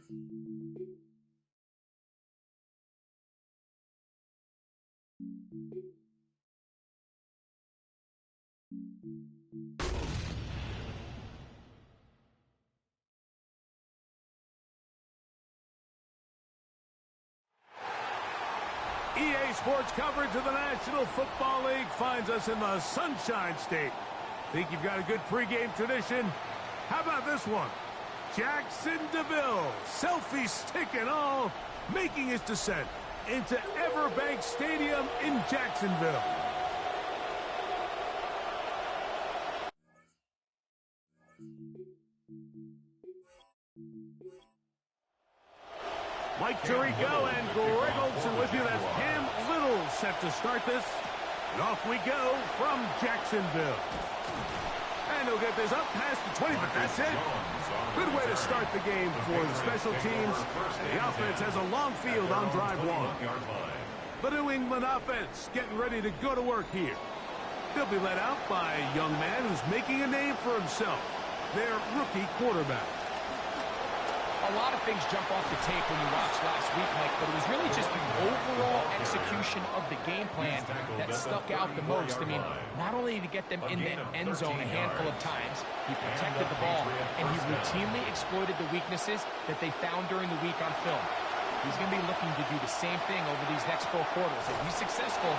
EA Sports coverage of the National Football League finds us in the Sunshine State. Think you've got a good pregame tradition? How about this one? Jackson DeVille, selfie stick and all, making his descent into Everbank Stadium in Jacksonville. Mike Tirico and Greg Olson with you. That's Cam Little set to start this. And off we go from Jacksonville. And he'll get this up past the 20, but that's it. Good way to start the game for the special teams. The offense has a long field on drive one. The New England offense getting ready to go to work here. They'll be led out by a young man who's making a name for himself, their rookie quarterback. A lot of things jump off the tape when you watched last week, Mike, but it was really just the overall execution of the game plan that stuck out the most. I mean, not only did he get them in the end zone a handful of times, he protected the ball, and he routinely exploited the weaknesses that they found during the week on film. He's going to be looking to do the same thing over these next 4 quarters. If he's successful,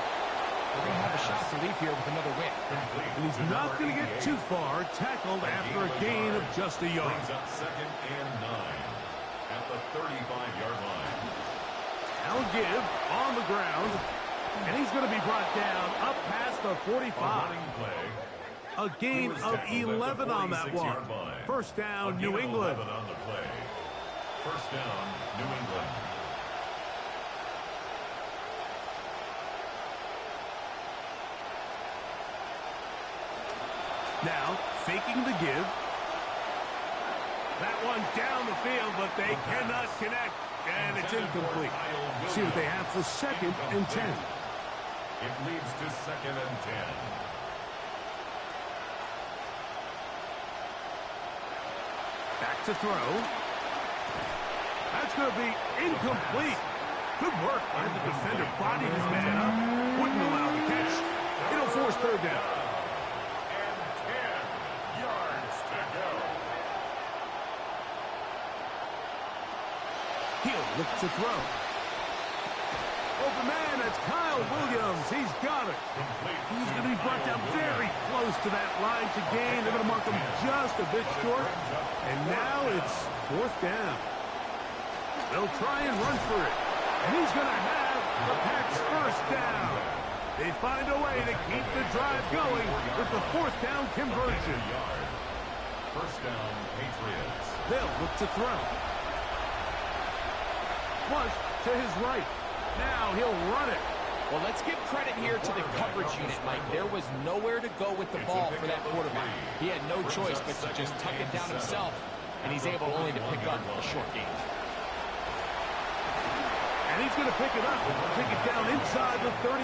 we're going to have a shot to leave here with another win. And he's not going to get too far, tackled after a gain of just a yard. Second and 9. At the 35-yard line. Now give on the ground, and he's going to be brought down up past the 45. A gain of 11 on that one. First down, New England. On the play. First down, New England. Now faking the give. That one down the field, but they cannot connect, and it's incomplete. See what they have for second and 10. It leads to second and 10. Back to throw. That's going to be incomplete. Good work by the defender. Bodied his man up. Wouldn't allow the catch. It'll force third down. He'll look to throw. Open man, that's Kyle Williams. He's got it. He's going to be brought down very close to that line to gain. They're going to mark him just a bit short. And now it's fourth down. They'll try and run for it. And he's going to have the Pats' first down. They find a way to keep the drive going with the fourth down conversion. First down, Patriots. They'll look to throw. Flush to his right. Now he'll run it. Well, let's give credit here to the coverage unit, Mike. There was nowhere to go with the ball for that quarterback. He had no choice but to just tuck it down himself, and he's able only to pick up a short gain. And he's going to pick it up and take it down inside the 35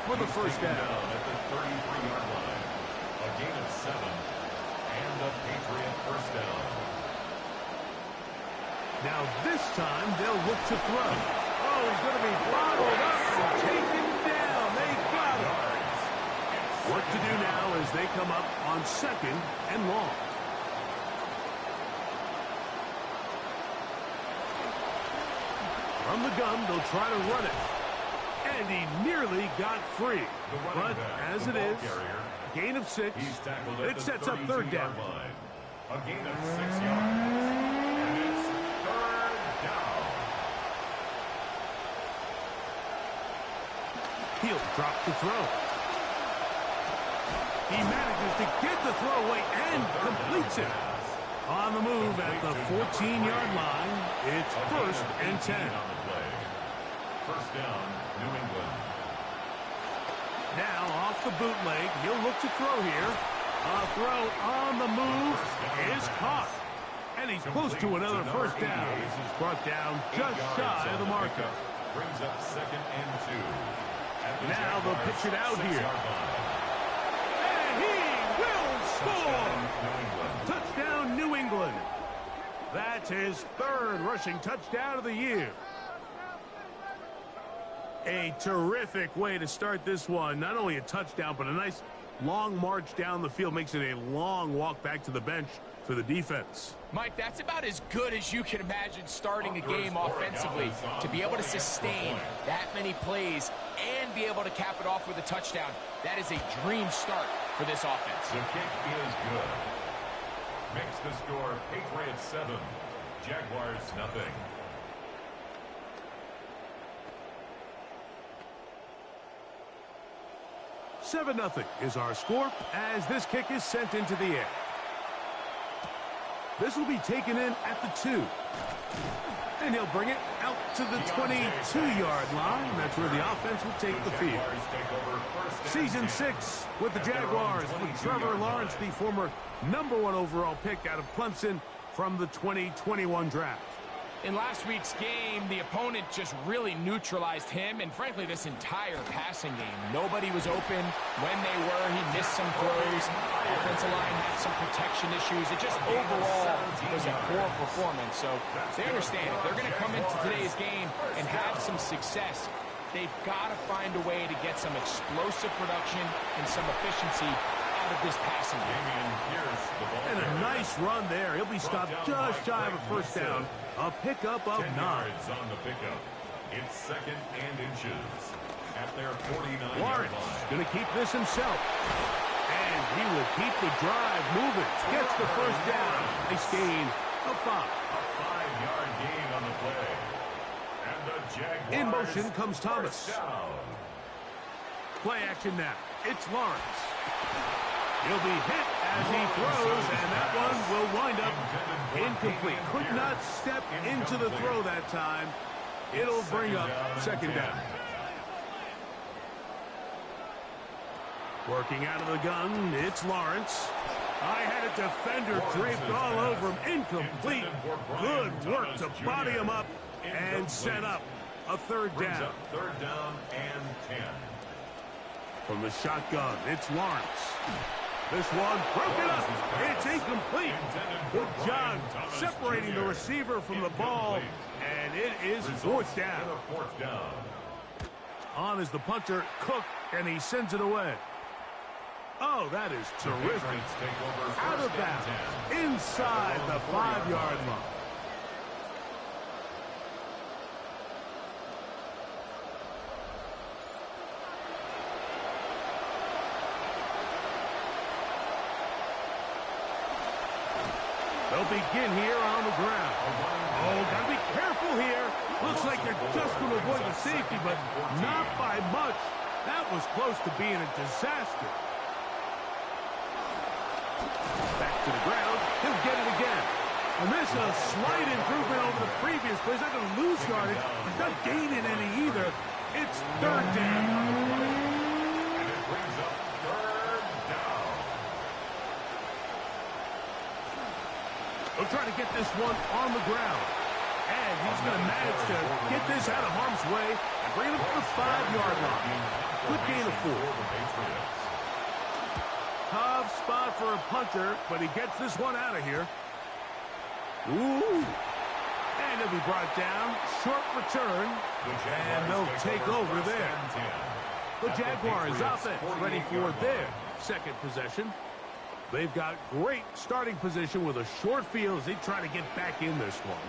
for the first down. At the 33-yard line. A gain of 7 and a Patriot first down. Now this time they'll look to throw. Oh, he's going to be bottled up and taken down. They got him. Work to do now as they come up on second and long. From the gun, they'll try to run it. And he nearly got free. But as it is, gain of 6. It sets up third down. A gain of 6 yards. He'll drop the throw. He manages to get the throw away and completes it. On the move at the 14-yard line, it's first and 10. First down, New England. Now off the bootleg, he'll look to throw here. A throw on the move is caught. And he's close to another first down. He's brought down just shy of the marker. Brings up second and 2. Now they'll pitch it out here. And he will score! Touchdown, New England. That's his third rushing touchdown of the year. A terrific way to start this one. Not only a touchdown, but a nice long march down the field. Makes it a long walk back to the bench for the defense. Mike, that's about as good as you can imagine starting a game offensively. To be able to sustain that many plays and be able to cap it off with a touchdown, that is a dream start for this offense. The kick is good. Makes the score Patriots 7, Jaguars nothing. Seven 0 is our score as this kick is sent into the air. This will be taken in at the 2. And he'll bring it out to the 22-yard line. That's where the offense will take the field. Season 6 with the Jaguars with Trevor Lawrence, the former #1 overall pick out of Clemson from the 2021 draft. In last week's game, the opponent just really neutralized him and, frankly, this entire passing game. Nobody was open. When they were, he missed some throws. Offensive line had some protection issues. It just overall was a poor performance. So they understand if they're going to come into today's game and have some success, they've got to find a way to get some explosive production and some efficiency out of this passing game. And a nice run there. He'll be stopped just shy of a first down. A pickup of 9 yards on the pickup. It's 2nd and inches at their 49-yard Lawrence line. going to keep this himself. And he will keep the drive moving. Gets the first down. Nice gain of 5. A 5-yard gain on the play. And the Jaguars In motion comes Thomas. down. Play action now. It's Lawrence. He'll be hit as he throws, and that one will wind up incomplete. Could not step into the throw that time. It'll bring up 2nd down. Working out of the gun, it's Lawrence. I had a defender draped all over him. Incomplete. Good work to body him up and set up a 3rd down. 3rd down and 10. From the shotgun, it's Lawrence. This one broken up. It's incomplete. Good job separating the receiver from the ball, and it is 4th down. On is the punter, Cook, and he sends it away. Oh, that is terrific. Out of bounds, inside the 5-yard line. They'll begin here on the ground. Oh, got to be careful here. Looks like they're just going to avoid the safety, but not by much. That was close to being a disaster. Back to the ground. He'll get it again. And this is a slight improvement over the previous play. He's not going to lose yardage. He's not gaining any either. It's 3rd down. And it brings up 3rd down. He'll try to get this one on the ground. And he's going to manage to get this out of harm's way and bring it up to the 5-yard line. Good gain of 4. Tough spot for a punter, but he gets this one out of here. Ooh. And he'll be brought down. Short return. And they'll take over there. The Jaguars offense ready for their 2nd possession. They've got great starting position with a short field as they try to get back in this one.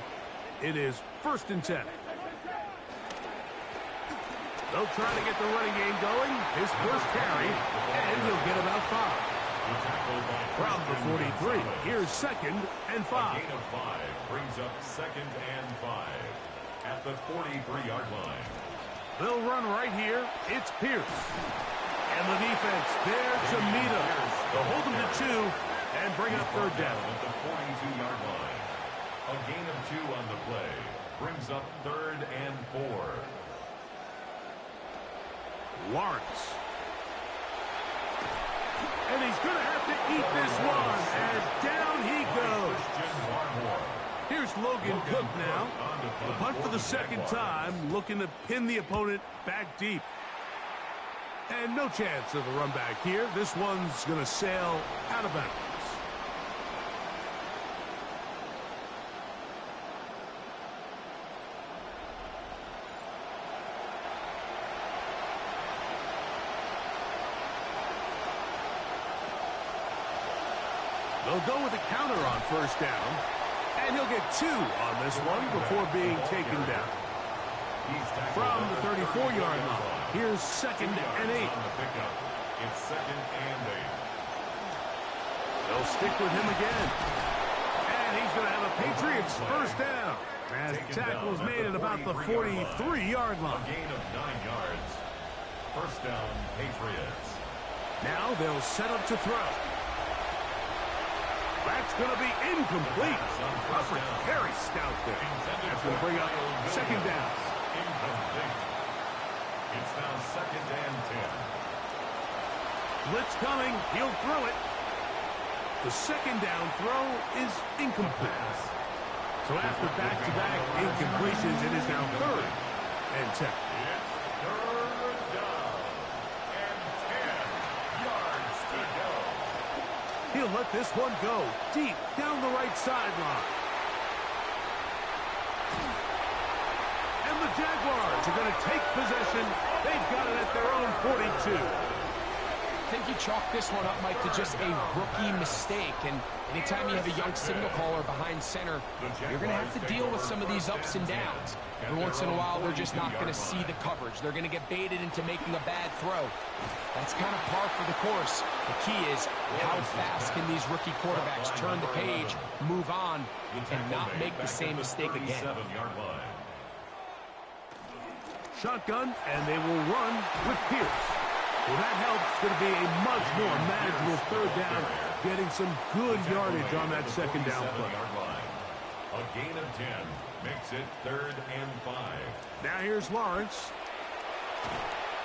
It is 1st and 10. They'll try to get the running game going. His first carry, and he'll get about 5. From the 43, here's 2nd and 5. A gain of 5 brings up 2nd and 5 at the 43-yard line. They'll run right here. It's Pierce. And the defense there to meet him. They'll hold him to 2 and bring up 3rd down. At the 42-yard line. A gain of 2 on the play brings up 3rd and 4. Lawrence. And he's going to have to eat this one as down he goes. Here's Logan Cook now. The punt for the 2nd time, looking to pin the opponent back deep. And no chance of a run back here. This one's going to sail out of bounds. They'll go with a counter on first down. And he'll get 2 on this one before being taken down. From the 34-yard line, here's 2nd and 8. It's 2nd and 8. They'll stick with him again. And he's going to have a Patriots first down. As the tackle is made at about the 43-yard line. A gain of 9 yards. First down, Patriots. Now they'll set up to throw. That's going to be incomplete. Coverage very stout there. That's going to bring up 2nd down. Incomplete. It's now 2nd and 10. Blitz coming. He'll throw it. The 2nd down throw is incomplete. So after back-to-back incompletions, it is now 3rd and 10. It's 3rd down and 10 yards to go. He'll let this one go deep down the right sideline. And the Jaguars are going to take possession. They've got it at their own 42. I think you chalk this one up, Mike, to just a rookie mistake. And anytime you have a young signal caller behind center, you're going to have to deal with some of these ups and downs. Every once in a while, they're just not going to see the coverage. They're going to get baited into making a bad throw. That's kind of par for the course. The key is how fast can these rookie quarterbacks turn the page, move on, and not make the same mistake again. Shotgun, and they will run with Pierce. Well, that helps. It's going to be a much more manageable 3rd down, getting some good yardage on that 2nd down play. A gain of 10 makes it 3rd and 5. Now here's Lawrence.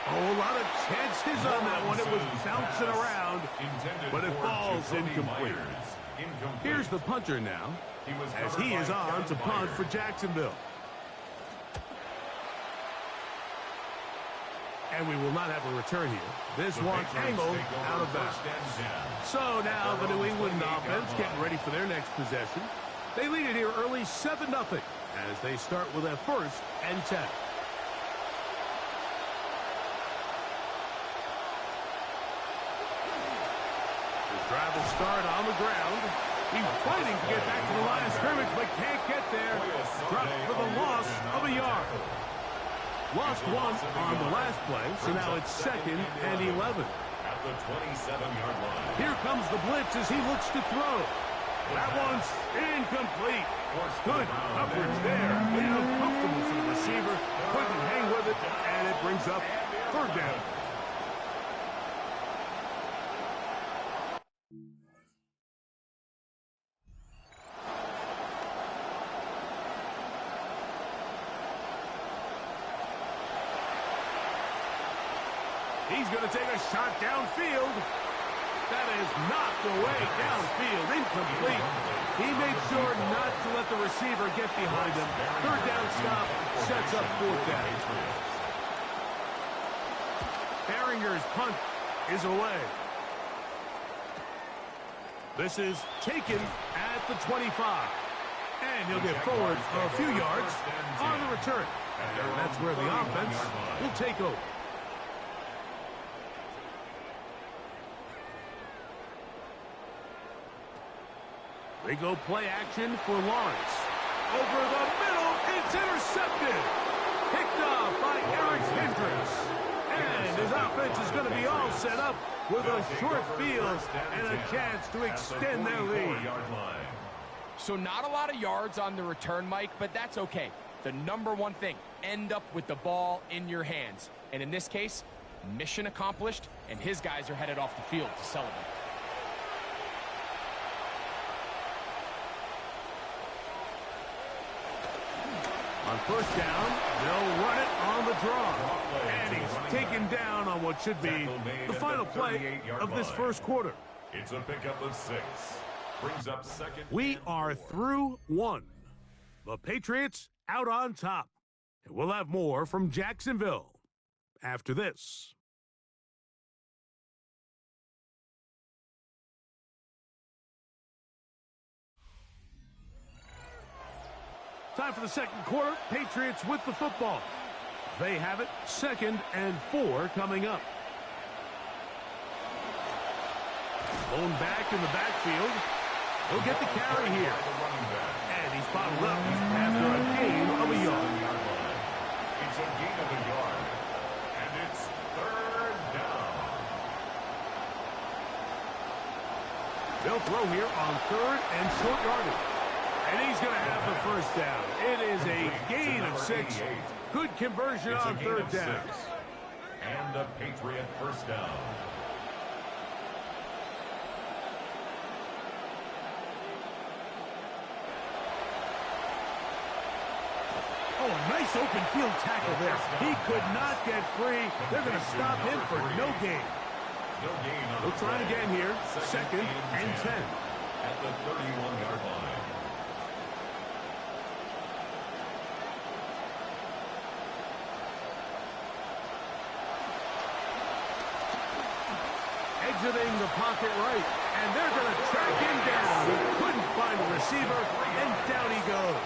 Oh, a lot of chances on that one. It was bouncing around, but it falls incomplete. Here's the punter now, as he is on to punt for Jacksonville. And we will not have a return here. This one angled out of bounds. So now the New England offense getting ready for their next possession. They lead it here early 7-0 as they start with a 1st and 10. The drive will start on the ground. He's fighting to get back to the line of scrimmage, but can't get there. Dropped for the loss of a yard. Lost 1 on the last play, so now it's 2nd and 11. At the 27-yard line. Here comes the blitz as he looks to throw. That one's incomplete. Good coverage there. Uncomfortable for the receiver. Couldn't hang with it, and it brings up 3rd down. He's going to take a shot downfield. That is knocked away downfield, incomplete. He made sure not to let the receiver get behind him. 3rd down stop sets up 4th down. Behringer's punt is away. This is taken at the 25. And he'll get forward a few yards on the return. And that's where the offense will take over. They go play action for Lawrence. Over the middle, it's intercepted. Picked off by Eric Hendricks. And his offense is going to be all set up with a short field and a chance to extend their lead. So not a lot of yards on the return, Mike, but that's okay. The number one thing, end up with the ball in your hands. And in this case, mission accomplished, and his guys are headed off the field to celebrate. On first down, they'll run it on the draw. And he's taken down on what should be the final play of this first quarter. It's a pickup of 6. Brings up 2nd. We are through 1. The Patriots out on top. And we'll have more from Jacksonville after this. Time for the second quarter. Patriots with the football. They have it. 2nd and 4 coming up. Blown back in the backfield. He'll get the carry here. And he's bottled up after a gain of a yard. It's a gain of a yard. And it's third down. They'll throw here on third and short yardage. And he's going to have the first down. It is a gain of 6. Good conversion on third down. And a Patriot first down. Oh, a nice open field tackle there. He could not get free. They're going to stop him for no gain. They'll try again here. Second and 10. At the 31-yard line. Exiting the pocket right, and they're going to track him down. He couldn't find a receiver, and down he goes.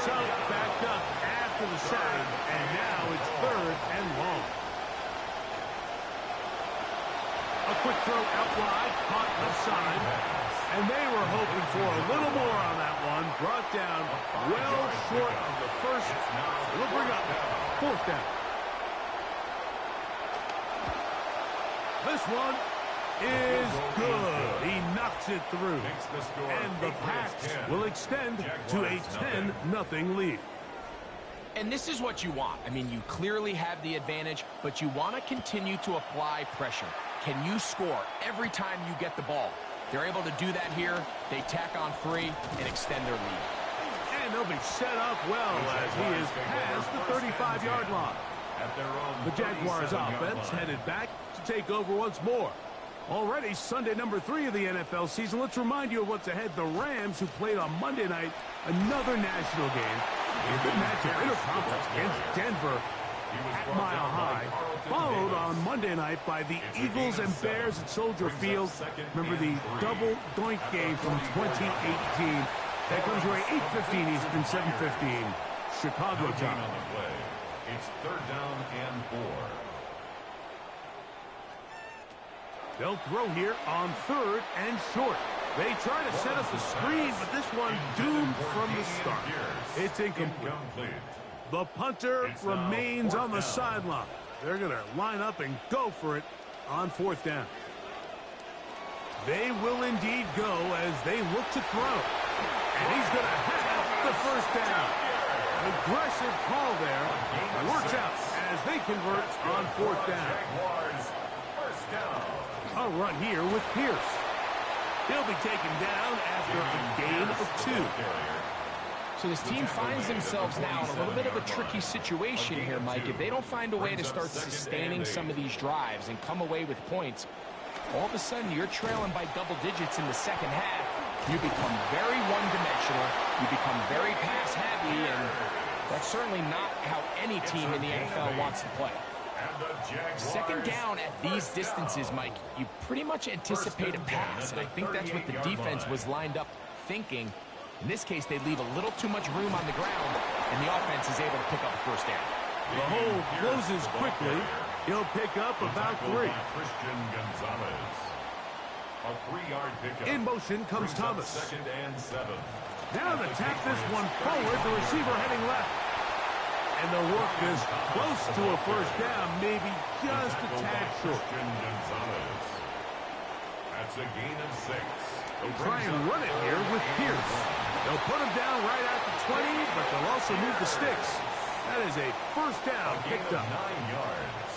So backed up after the sack, and now it's third and long. A quick throw out wide, caught left side, and they were hoping for a little more on that one. Brought down well short of the first. It'll bring up fourth down. This one is good. He knocks it through. And the Pats will extend to a 10-0 lead. And this is what you want. I mean, you clearly have the advantage, but you want to continue to apply pressure. Can you score every time you get the ball? They're able to do that here. They tack on 3 and extend their lead. And they'll be set up well as he is past the 35-yard line. The Jaguars offense headed back to take over once more. Already Sunday number 3 of the NFL season. Let's remind you of what's ahead. The Rams, who played on Monday night, another national game. A good matchup in a conference against Denver at Mile High. Followed on Monday night by the Eagles and Bears at Soldier Field. Remember the double doink game from 2018. That comes away 8:15 Eastern, 7:15 Chicago time. It's third down and 4. They'll throw here on third and short. They try to set up the screen, but this one doomed from the start. It's incomplete. The punter remains on the sideline. They're going to line up and go for it on fourth down. They will indeed go as they look to throw. And he's going to have the first down. Aggressive call there. Works out as they convert on fourth down. A run here with Pierce. He'll be taken down after a gain of 2. So this team finds themselves now in a little bit of a tricky situation here, Mike. If they don't find a way to start sustaining some of these drives and come away with points, all of a sudden you're trailing by double digits in the second half. You become very one-dimensional. You become very pass-heavy, and that's certainly not how any team in the NFL wants to play. Second down at these distances, Mike, you pretty much anticipate a pass, and I think that's what the defense was lined up thinking. In this case, they leave a little too much room on the ground, and the offense is able to pick up a first down. The hole closes quickly. He'll pick up about 3. In motion comes Thomas. Second and 7. Now to tap this one forward, the receiver heading left. And they'll work this close to a first down, maybe just a tad short. That's a gain of 6. They'll try and run it here with Pierce. They'll put him down right at the 20, but they'll also move the sticks. That is a first down picked up. 9 yards.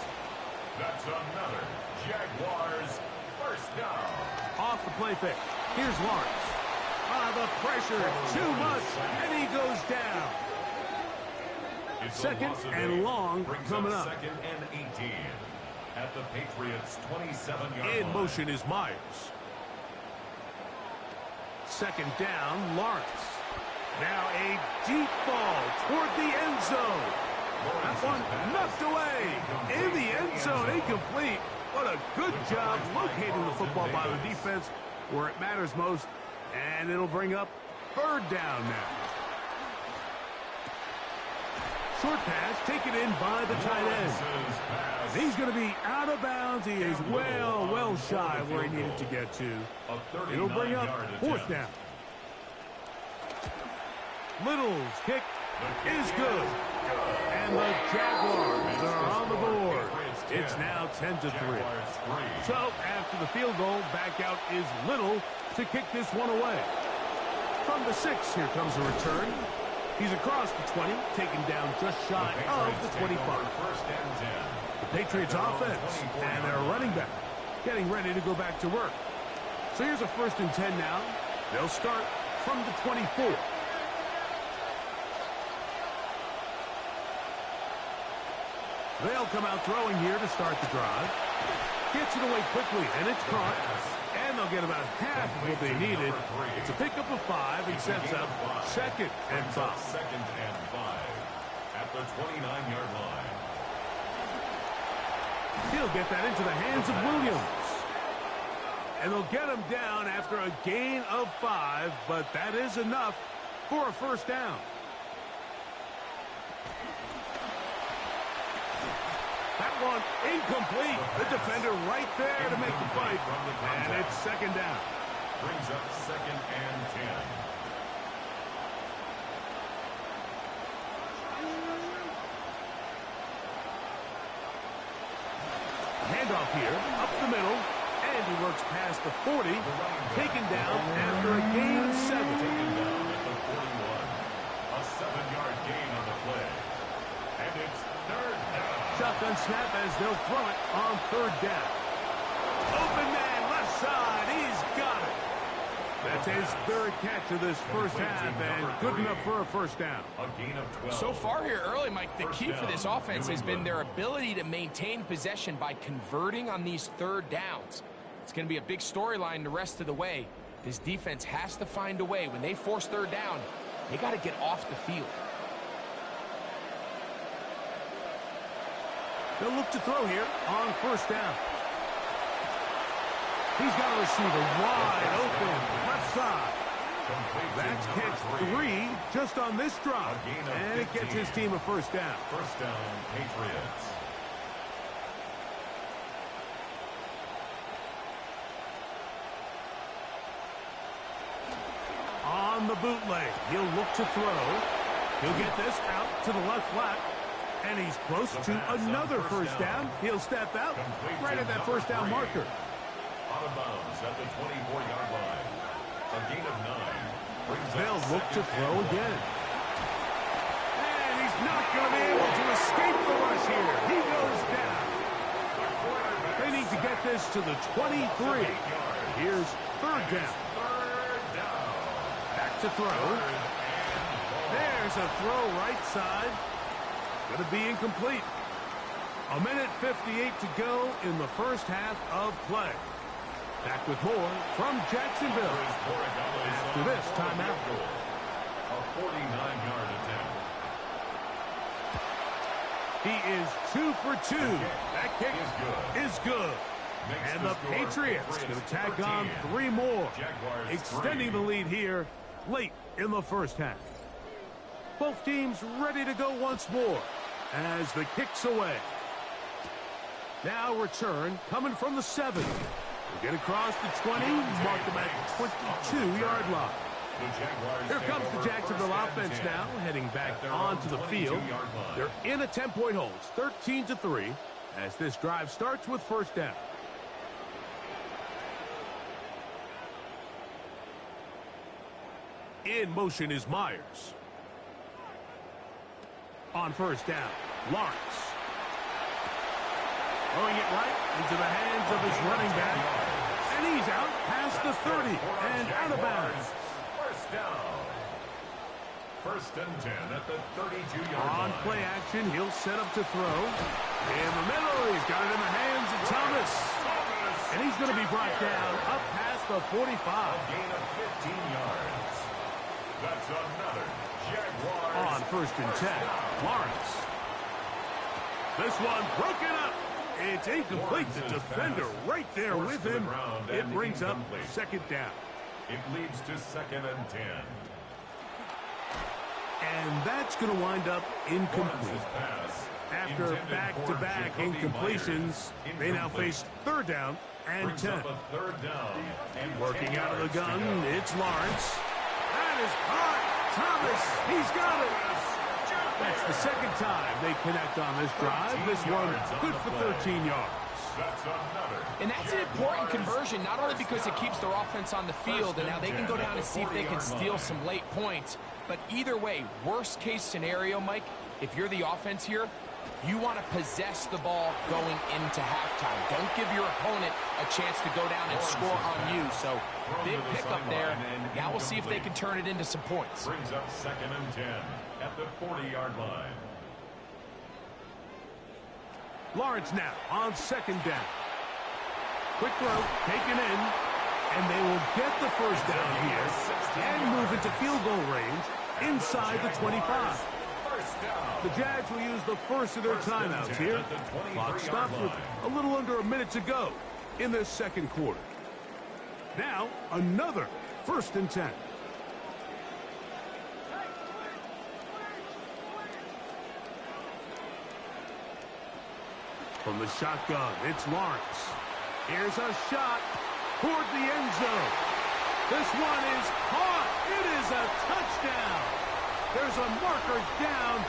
That's another Jaguars first down. Off the play fake. Here's Lawrence. The pressure, too much, and he goes down. Second and long coming up. Second and 18 at the Patriots' 27-yard line. In motion is Myers. Second down, Lawrence. Now a deep ball toward the end zone. That one knocked away. In the end zone, incomplete. What a good job locating the football by the defense where it matters most. And it'll bring up third down now. Short pass taken in by the tight end. He's going to be out of bounds. He is well shy where he needed to get to. It'll bring up fourth down. Little's kick is good. And the Jaguars are on the board. It's now 10-3. So after the field goal, back out is Little to kick this one away. From the 6, here comes a return. He's across the 20, taken down just shy of the 25. The Patriots offense and their running back getting ready to go back to work. So here's a 1st and 10 now. They'll start from the 24. They'll come out throwing here to start the drive. Gets it away quickly, and it's caught. And they'll get about half of what they needed. It's a pickup of 5 and sets up 2nd and 5. 2nd and 5 at the 29-yard line. He'll get that into the hands of Williams. And they'll get him down after a gain of 5, but that is enough for a 1st down. That one incomplete. The defender right there to make the fight. And it's 2nd down. Brings up 2nd and 10. Handoff here, up the middle, and he works past the 40, taken down after a gain of 7. Taken down at the 41. A 7-yard gain on the play. And it's 3rd down. Shotgun snap as they'll throw it on 3rd down. Open man, left side, he's got it. That's his 3rd catch of this 1st half, and good enough for a 1st down. A gain of 12. So far here early, Mike, the key for this offense has been their ability to maintain possession by converting on these 3rd downs. It's going to be a big storyline the rest of the way. This defense has to find a way. When they force 3rd down, they got to get off the field. They'll look to throw here on 1st down. He's got a receiver wide open, left side. That's catch 3 just on this drive. And it gets his team a 1st down. 1st down, Patriots. On the bootleg, he'll look to throw. He'll get this out to the left flat. And he's close to another 1st down. He'll step out right at that 1st down marker. Out of bounds at the 24-yard line. A gain of 9. They'll look to throw again. And he's not going to be able to escape the rush here. He goes down. They need to get this to the 23. Here's 3rd down. Back to throw. There's a throw right side. Going to be incomplete. 1:58 to go in the 1st half of play. Back with more from Jacksonville after this timeout. A 49-yard attempt. He is 2 for 2. That kick is good. And the Patriots going to tack on 3 more, extending the lead here late in the 1st half. Both teams ready to go once more as the kick's away. Now return coming from the 7. They get across the 20, mark them at the 22-yard line. Here comes the Jacksonville offense now, heading back onto the field. They're in a 10-point hold, 13-3, as this drive starts with 1st down. In motion is Myers. On 1st down, Lawrence. Throwing it right into the hands of his running back. And he's out past the 30 and out of bounds. 1st down. 1st and 10 at the 32-yard line. On play action, he'll set up to throw. In the middle, he's got it in the hands of Thomas. And he's going to be brought down up past the 45. A gain of 15 yards. That's another Jaguars. On 1st and 10, Lawrence. This one broken up. It's incomplete. The defender right there with him. It brings up 2nd down. It leads to 2nd and 10. And that's going to wind up incomplete. After back-to-back incompletions, they now face third down and 10. Working out of the gun, it's Lawrence. That is caught. Thomas, he's got it. That's the second time they connect on this drive. This one good for 13 yards. And that's an important conversion, not only because it keeps their offense on the field, and now they can go down and see if they can steal some late points. But either way, worst case scenario, Mike, if you're the offense here, you want to possess the ball going into halftime. Don't give your opponent a chance to go down and score on you. So, big pickup there. Now we'll see if they can turn it into some points. Brings up 2nd and 10 at the 40-yard line. Lawrence now on 2nd down. Quick throw, taken in, and they will get the first down here and move into field goal range inside the 25. The Jags will use the first of their timeouts here. Clock stops with a little under a minute to go in this second quarter. Now, another 1st and 10. From the shotgun, it's Lawrence. Here's a shot toward the end zone. This one is caught. It is a touchdown. There's a marker down.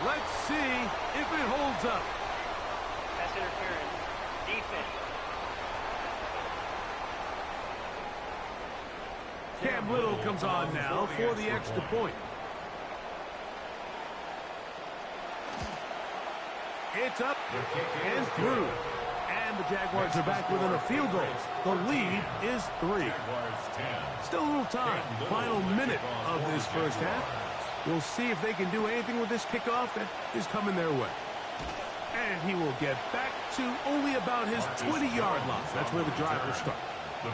Let's see if it holds up. Pass interference. Defense. Cam Little comes on now for the extra point. It's up and through. And the Jaguars are back within a field goal. The lead is 3. Still a little time. Final minute of this first half. We'll see if they can do anything with this kickoff that is coming their way. And he will get back to only about his 20-yard line. That's where the drive will start. The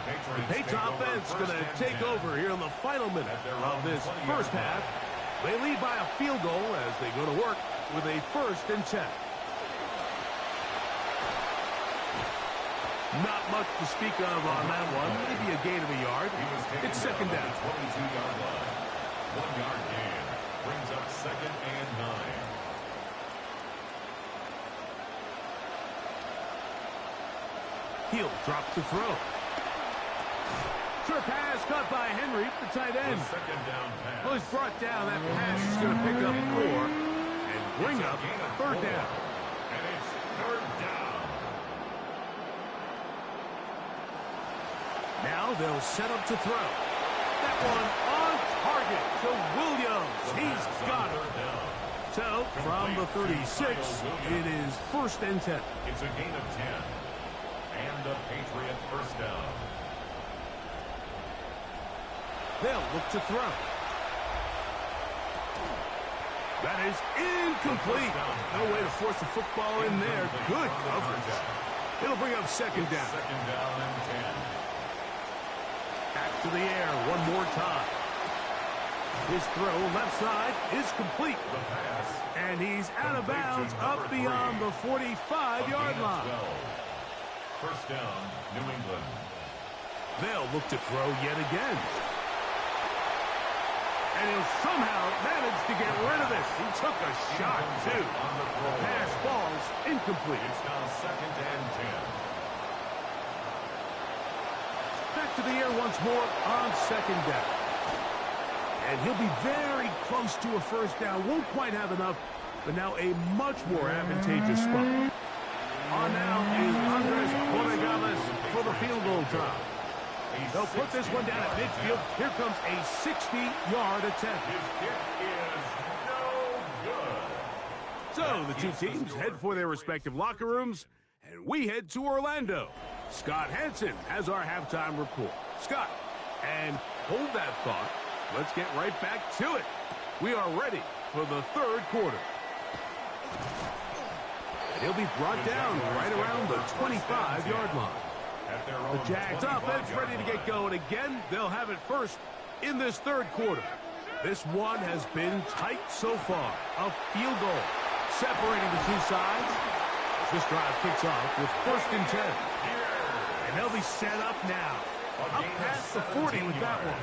Patriots offense going to take over here in the final minute of this first half. They lead by a field goal as they go to work with a 1st and 10. Not much to speak of on that one. Maybe a gain of a yard. It's 2nd down. 22-yard line. 1-yard gain. Brings up 2nd and 9. He'll drop to throw. Sure pass caught by Henry, the tight end. The 2nd down pass. Well, he's brought down. That pass is going to pick up 4 and bring up 3rd down. And it's 3rd down. Now they'll set up to throw. That one on target to Williams. He's got it. So, from the 36, it is 1st and 10. It's a gain of 10. And a Patriot 1st down. They'll look to throw. That is incomplete. No way to force the football in there. Good coverage. It'll bring up 2nd down. 2nd down and 10. Back to the air one more time. His throw left side is complete. The pass. And he's out of bounds up beyond the 45-yard line. 1st down, New England. They'll look to throw yet again. And he'll somehow manage to get rid of this. He took a shot, too. Pass falls incomplete. It's now 2nd and 10. Back to the air once more on 2nd down. And he'll be very close to a 1st down. Won't quite have enough, but now a much more advantageous spot. On now is Andres Borregales for the field goal try. They'll put this one down at midfield. Here comes a 60-yard attempt. His kick is no good. So the two teams head for their respective locker rooms, and we head to Orlando. Scott Hansen has our halftime report. Scott, and hold that thought. Let's get right back to it. We are ready for the 3rd quarter. And he'll be brought down right around the 25-yard line. The Jags offense ready to get going again. They'll have it first in this 3rd quarter. This one has been tight so far. A field goal separating the two sides. As this drive kicks off with 1st and 10. And they'll be set up now. Up past the 40 with that one.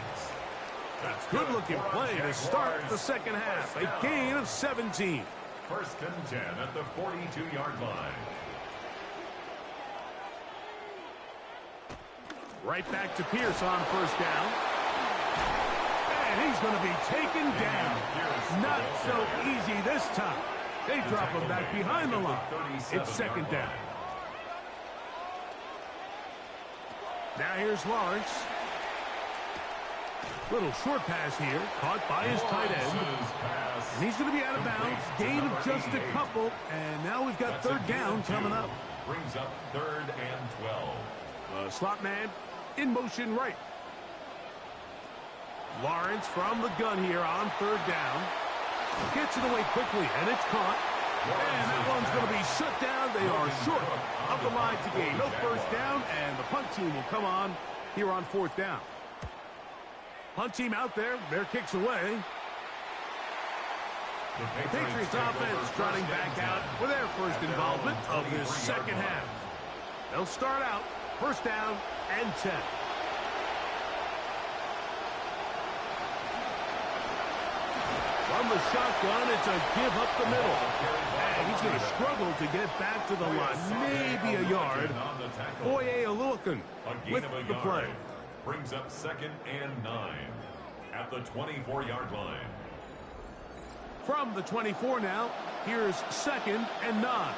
Good-looking play to start the second half. A gain of 17. First and 10 at the 42-yard line. Right back to Pierce on first down. And he's going to be taken down. Not so easy this time. They drop him back behind the line. It's second down. Now here's Lawrence. Little short pass here, caught by his tight end. And he's going to be out of bounds. Gain of just a couple. And now we've got third down coming up. Brings up 3rd and 12. Slot man in motion right. Lawrence from the gun here on third down. Gets it away quickly, and it's caught. And that one's going to be shut down. They are short of the line to gain. No first down, and the punt team will come on here on fourth down. Punt team out there. Their kick's away. The Patriots offense trotting back out for their first involvement of this second half. They'll start out first down and 10. From the shotgun, it's a give up the middle. And he's going to struggle to get back to the line. Maybe a yard. Boye Aluakan with the play. Brings up 2nd and 9 at the 24-yard line. From the 24 now, here's 2nd and 9.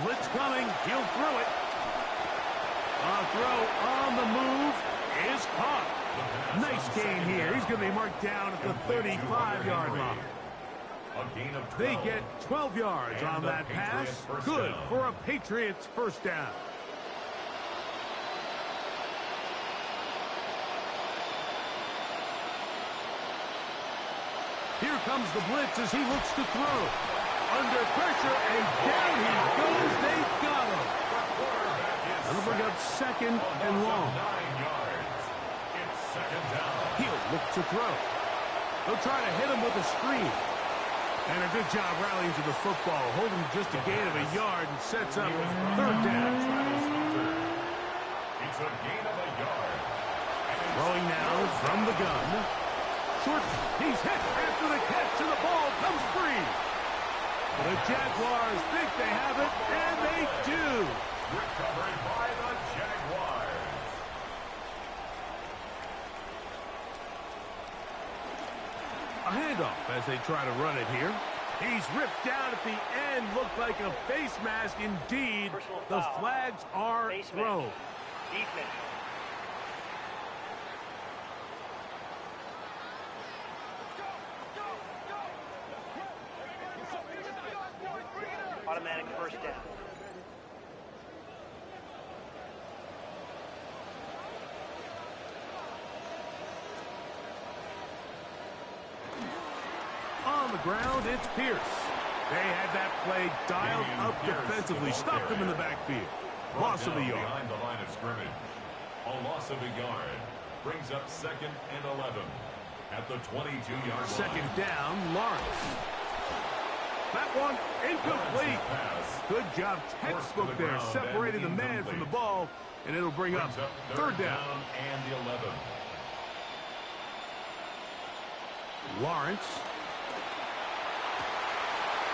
Blitz coming. He'll throw it. A throw on the move is caught. Nice gain here. He's going to be marked down at the 35-yard line. They get 12 yards on that pass. Good for a Patriots first down. Here comes the blitz as he looks to throw. Under pressure, and down he goes. They got him. That'll bring up 2nd and long. He'll look to throw. They'll try to hit him with a screen. And a good job rallying to the football, holding just a gain of a yard and sets up third down. It's a gain of a yard. Throwing now from the gun. Short, he's hit after the catch, and the ball comes free. The Jaguars think they have it, and they do. Recovered by the Jaguars. A handoff as they try to run it here. He's ripped down at the end. Looked like a face mask indeed. The flags are thrown. Defense. Automatic first down. On the ground, it's Pierce. They had that play dialed up defensively. Stopped him in the backfield. Loss of a yard. Behind the line of scrimmage. A loss of a yard. Brings up 2nd and 11 at the 22-yard line. Second down, Lawrence. That one incomplete. Good job, textbook there. Separated the man from the ball, and it'll bring up third down. And the 11. Lawrence.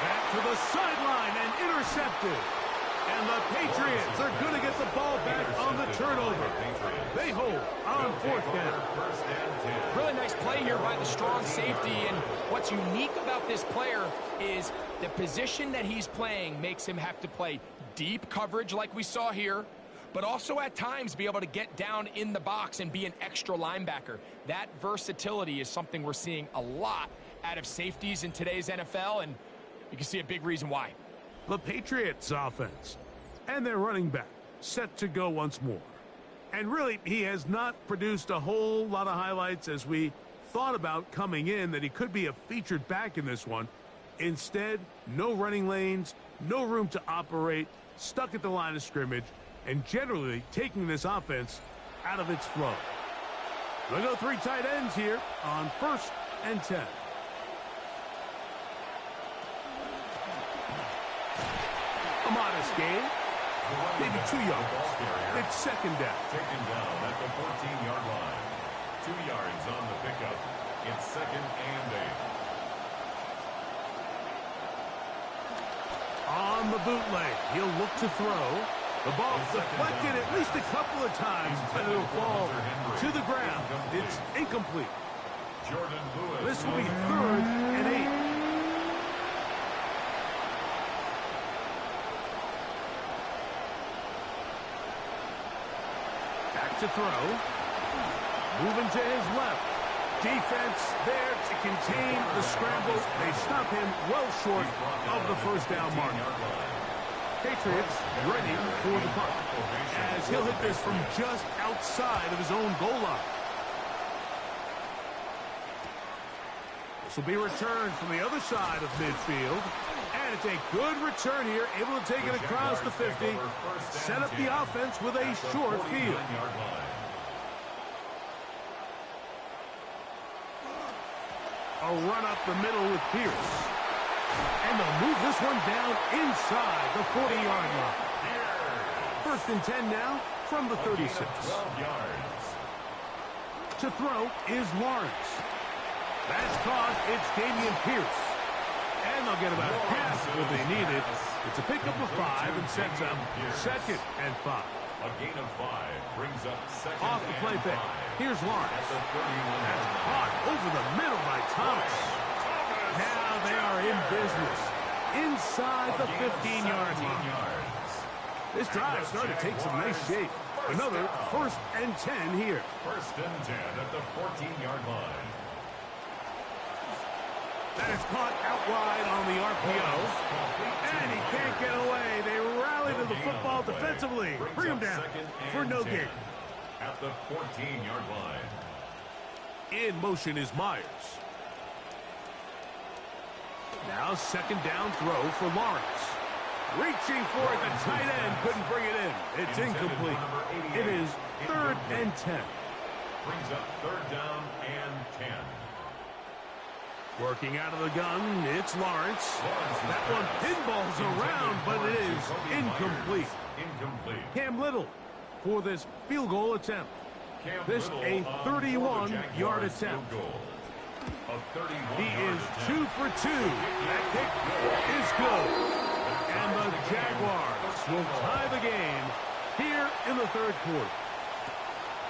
Back to the sideline and intercepted. And the Patriots are going to get the ball back on the turnover. They hold on fourth down. Really nice play here by the strong safety, and what's unique about this player is the position that he's playing makes him have to play deep coverage like we saw here, but also at times be able to get down in the box and be an extra linebacker. That versatility is something we're seeing a lot out of safeties in today's NFL, and you can see a big reason why. The Patriots offense and their running back set to go once more. And really, he has not produced a whole lot of highlights as we thought about coming in, that he could be a featured back in this one. Instead, no running lanes, no room to operate, stuck at the line of scrimmage, and generally taking this offense out of its flow. They'll go three tight ends here on 1st and 10. A modest gain. Maybe 2 yards. It's second down. Taken down at the 14-yard line. 2 yards on the pickup. It's 2nd and 8. On the bootleg, he'll look to throw. The ball deflected at least a couple of times, but it'll fall to the ground. It's incomplete. Jordan Lewis. This will be 3rd and 8. Back to throw. Moving to his left. Defense there to contain the scramble. They stop him well short of the first down mark. Patriots ready for the punt, as he'll hit this from just outside of his own goal line. This will be returned from the other side of midfield. And it's a good return here, able to take it across the 50, set up the offense with a short field. A run up the middle with Pierce. And they'll move this one down inside the 40-yard line. 1st and 10 now from the 36. 12 yards. To throw is Lawrence. That's caught. It's Dameon Pierce. And they'll get about half what they needed. It's a pickup of 5 and sets up 2nd and 5. A gain of 5 brings up 2nd Off the play fake. Here's Lawrence. That's caught over the middle by Thomas. Now they are in business inside the 15-yard line. This drive started to take some nice shape. Another 1st and 10 here. 1st and 10 at the 14-yard line. That is caught out wide on the RPO. And he can't get away. They rally to the football defensively. Bring him down for no gain. At the 14-yard line. In motion is Myers. Now 2nd down throw for Lawrence. Reaching for it, the tight end couldn't bring it in. It's incomplete. It is 3rd and 10. Brings up 3rd down and 10. Working out of the gun, it's Lawrence. That one pinballs around, but it is incomplete. Cam Little for this field goal attempt. This a 31-yard attempt. He is 2 for 2. That kick is good. And the Jaguars will tie the game here in the 3rd quarter.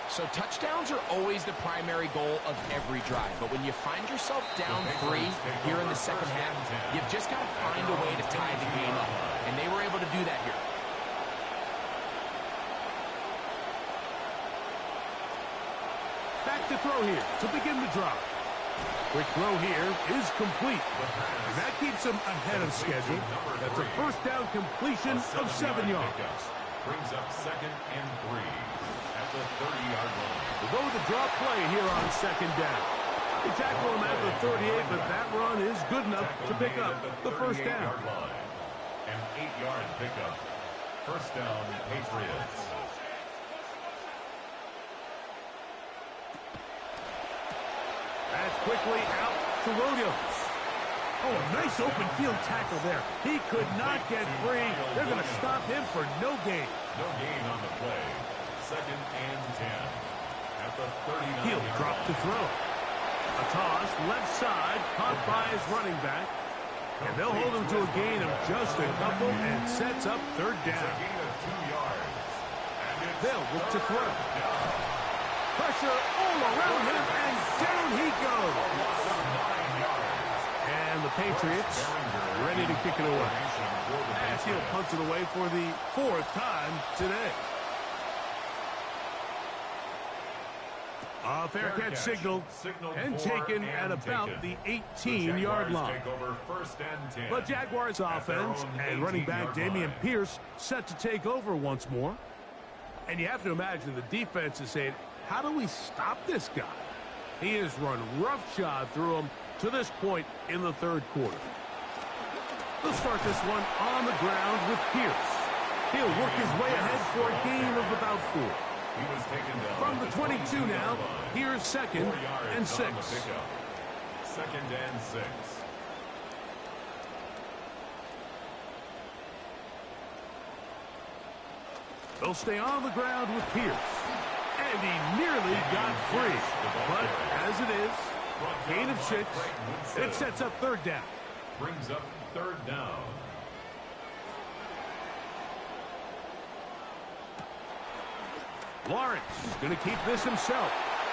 So touchdowns are always the primary goal of every drive. But when you find yourself down 3 here in the 2nd half, you've just got to find a way to tie the game up. And they were able to do that here. Back to throw here to begin the drive. Quick throw here is complete. And that keeps him ahead of schedule. That's a 1st down completion of 7 yards. Brings up 2nd and 3 at the 30-yard line. We'll go with the draw play here on 2nd down. They tackle him at the 38, but that run is good enough to pick up the 1st down. An 8-yard pickup. 1st down, Patriots. That's quickly out to Williams. Oh, a nice open field tackle there. He could not get free. They're going to stop him for no gain. No gain on the play. 2nd and 10. At the 39. He'll drop to throw. A toss, left side, caught by his running back. And they'll hold him to a gain of just a couple and sets up 3rd down. A gain of 2 yards. They'll look to throw. Pressure all around him, and down he goes. And the Patriots ready to kick it away. As he'll punch it away for the 4th time today. A fair catch signaled and taken at about the 18-yard line. But Jaguars offense and running back Dameon Pierce set to take over once more. And you have to imagine the defense is saying, how do we stop this guy? He has run roughshod through him to this point in the 3rd quarter. They'll start this one on the ground with Pierce. He'll work his way ahead for a gain of about 4. He was taken down from the 22 now, here's 2nd and 6. 2nd and 6. They'll stay on the ground with Pierce. And he nearly got free. But as it is, gain of 6, it sets up third down. Brings up third down. Lawrence going to keep this himself.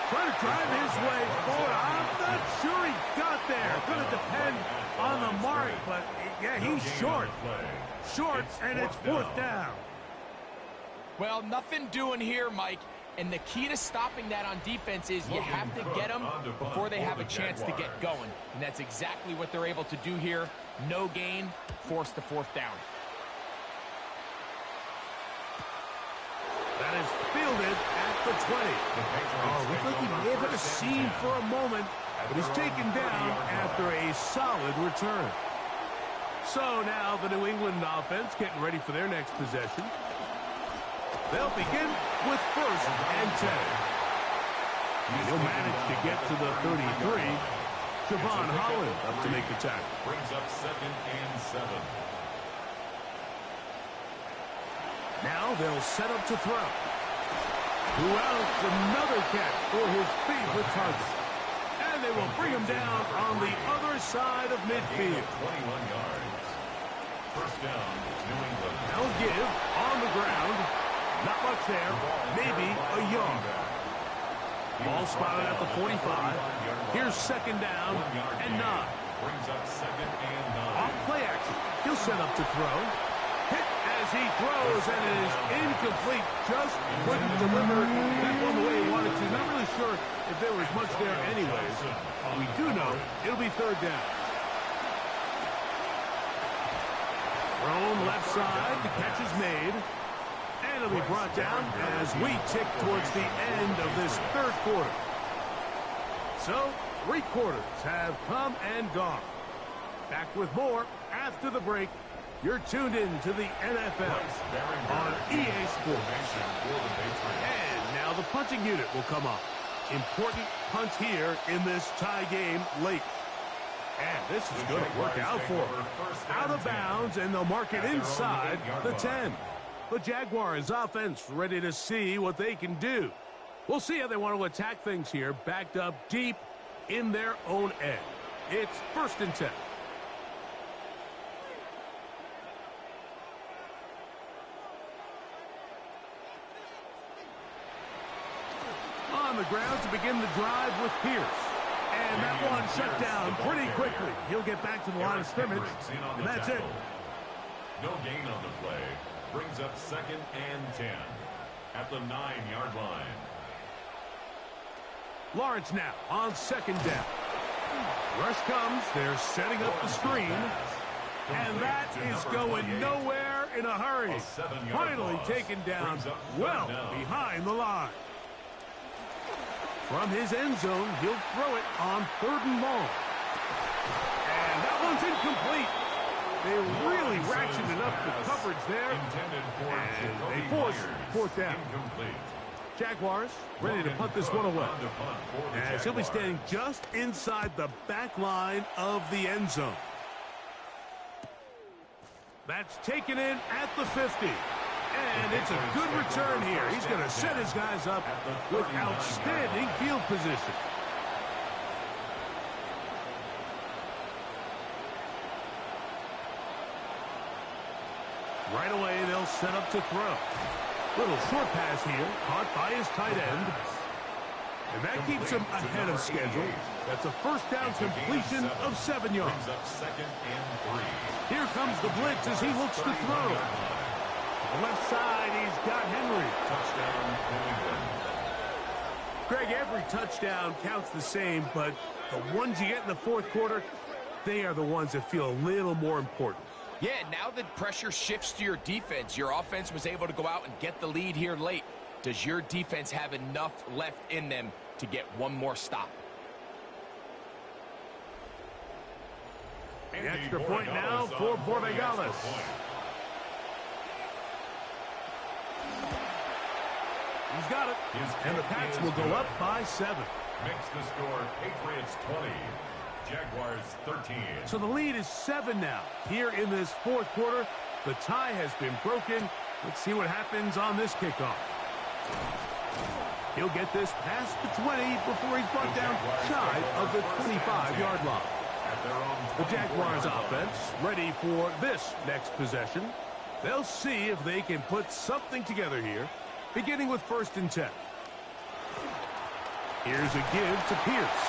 Trying to drive his way forward. I'm not sure he got there. Going to depend on the mark, but yeah, he's short. Short, and it's fourth down. Well, nothing doing here, Mike. And the key to stopping that on defense is you have to get them before they have a chance to get going. And that's exactly what they're able to do here. No gain, force the fourth down. That is fielded at the 20. Oh, looks like he may have had a seam for a moment, but he's taken down after a solid return. So now the New England offense getting ready for their next possession. They'll begin with first and 10. He'll manage to get to the 33. Javon Holland up to make the tackle. Brings up second and 7. Now they'll set up to throw. Who else? Another catch for his favorite target. And they will bring him down on the other side of midfield. 21 yards. First down, New England. Now give on the ground. Not much there. Maybe a yard. Ball spotted at the 45. Here's second down and 9. Brings up second and 9. Off play action. He'll set up to throw. Hit as he throws, and it is incomplete. Just couldn't deliver that one the way he wanted to. Not really sure if there was much there anyways. We do know it'll be third down. Thrown left side. The catch is made. And it'll be brought down as we tick towards the end of this third quarter. So, 3 quarters have come and gone. Back with more after the break. You're tuned in to the NFL on EA Sports. And now the punting unit will come up. Important punt here in this tie game late. And this is going to work out for them. Out of bounds, and they'll mark it inside the 10. The Jaguars offense ready to see what they can do. We'll see how they want to attack things here, backed up deep in their own end. It's first and 10. On the ground to begin the drive with Pierce. And that one shut down pretty quickly. He'll get back to the line of scrimmage, and that's it. No gain on the play. Brings up second and 10 at the 9-yard line. Lawrence now on second down. Rush comes. They're setting up the screen. And that is going nowhere in a hurry. Finally taken down well behind the line. From his end zone, he'll throw it on third and long. And that one's incomplete. They really ratcheted up the coverage there. And they force fourth down. Jaguars ready to punt this one away. As he'll be standing just inside the back line of the end zone. That's taken in at the 50. And it's a good return here. He's going to set his guys up with outstanding field position. Right away, they'll set up to throw. Little short pass here, caught by his tight end. And that keeps him ahead of schedule. That's a first down completion of 7 yards. Here comes the blitz as he looks to throw. To the left side, he's got Henry. Touchdown, New England. Greg, every touchdown counts the same, but the ones you get in the fourth quarter, they are the ones that feel a little more important. Yeah, now that pressure shifts to your defense, your offense was able to go out and get the lead here late. Does your defense have enough left in them to get one more stop? The extra point now for Borregales. He's got it. And the Pats will go up by 7. Makes the score Patriots 20. Jaguars 13. So the lead is 7 now. Here in this fourth quarter, the tie has been broken. Let's see what happens on this kickoff. He'll get this past the 20 before he's brought down shy of the 25-yard line. The Jaguars offense ready for this next possession. They'll see if they can put something together here, beginning with 1st and 10. Here's a give to Pierce,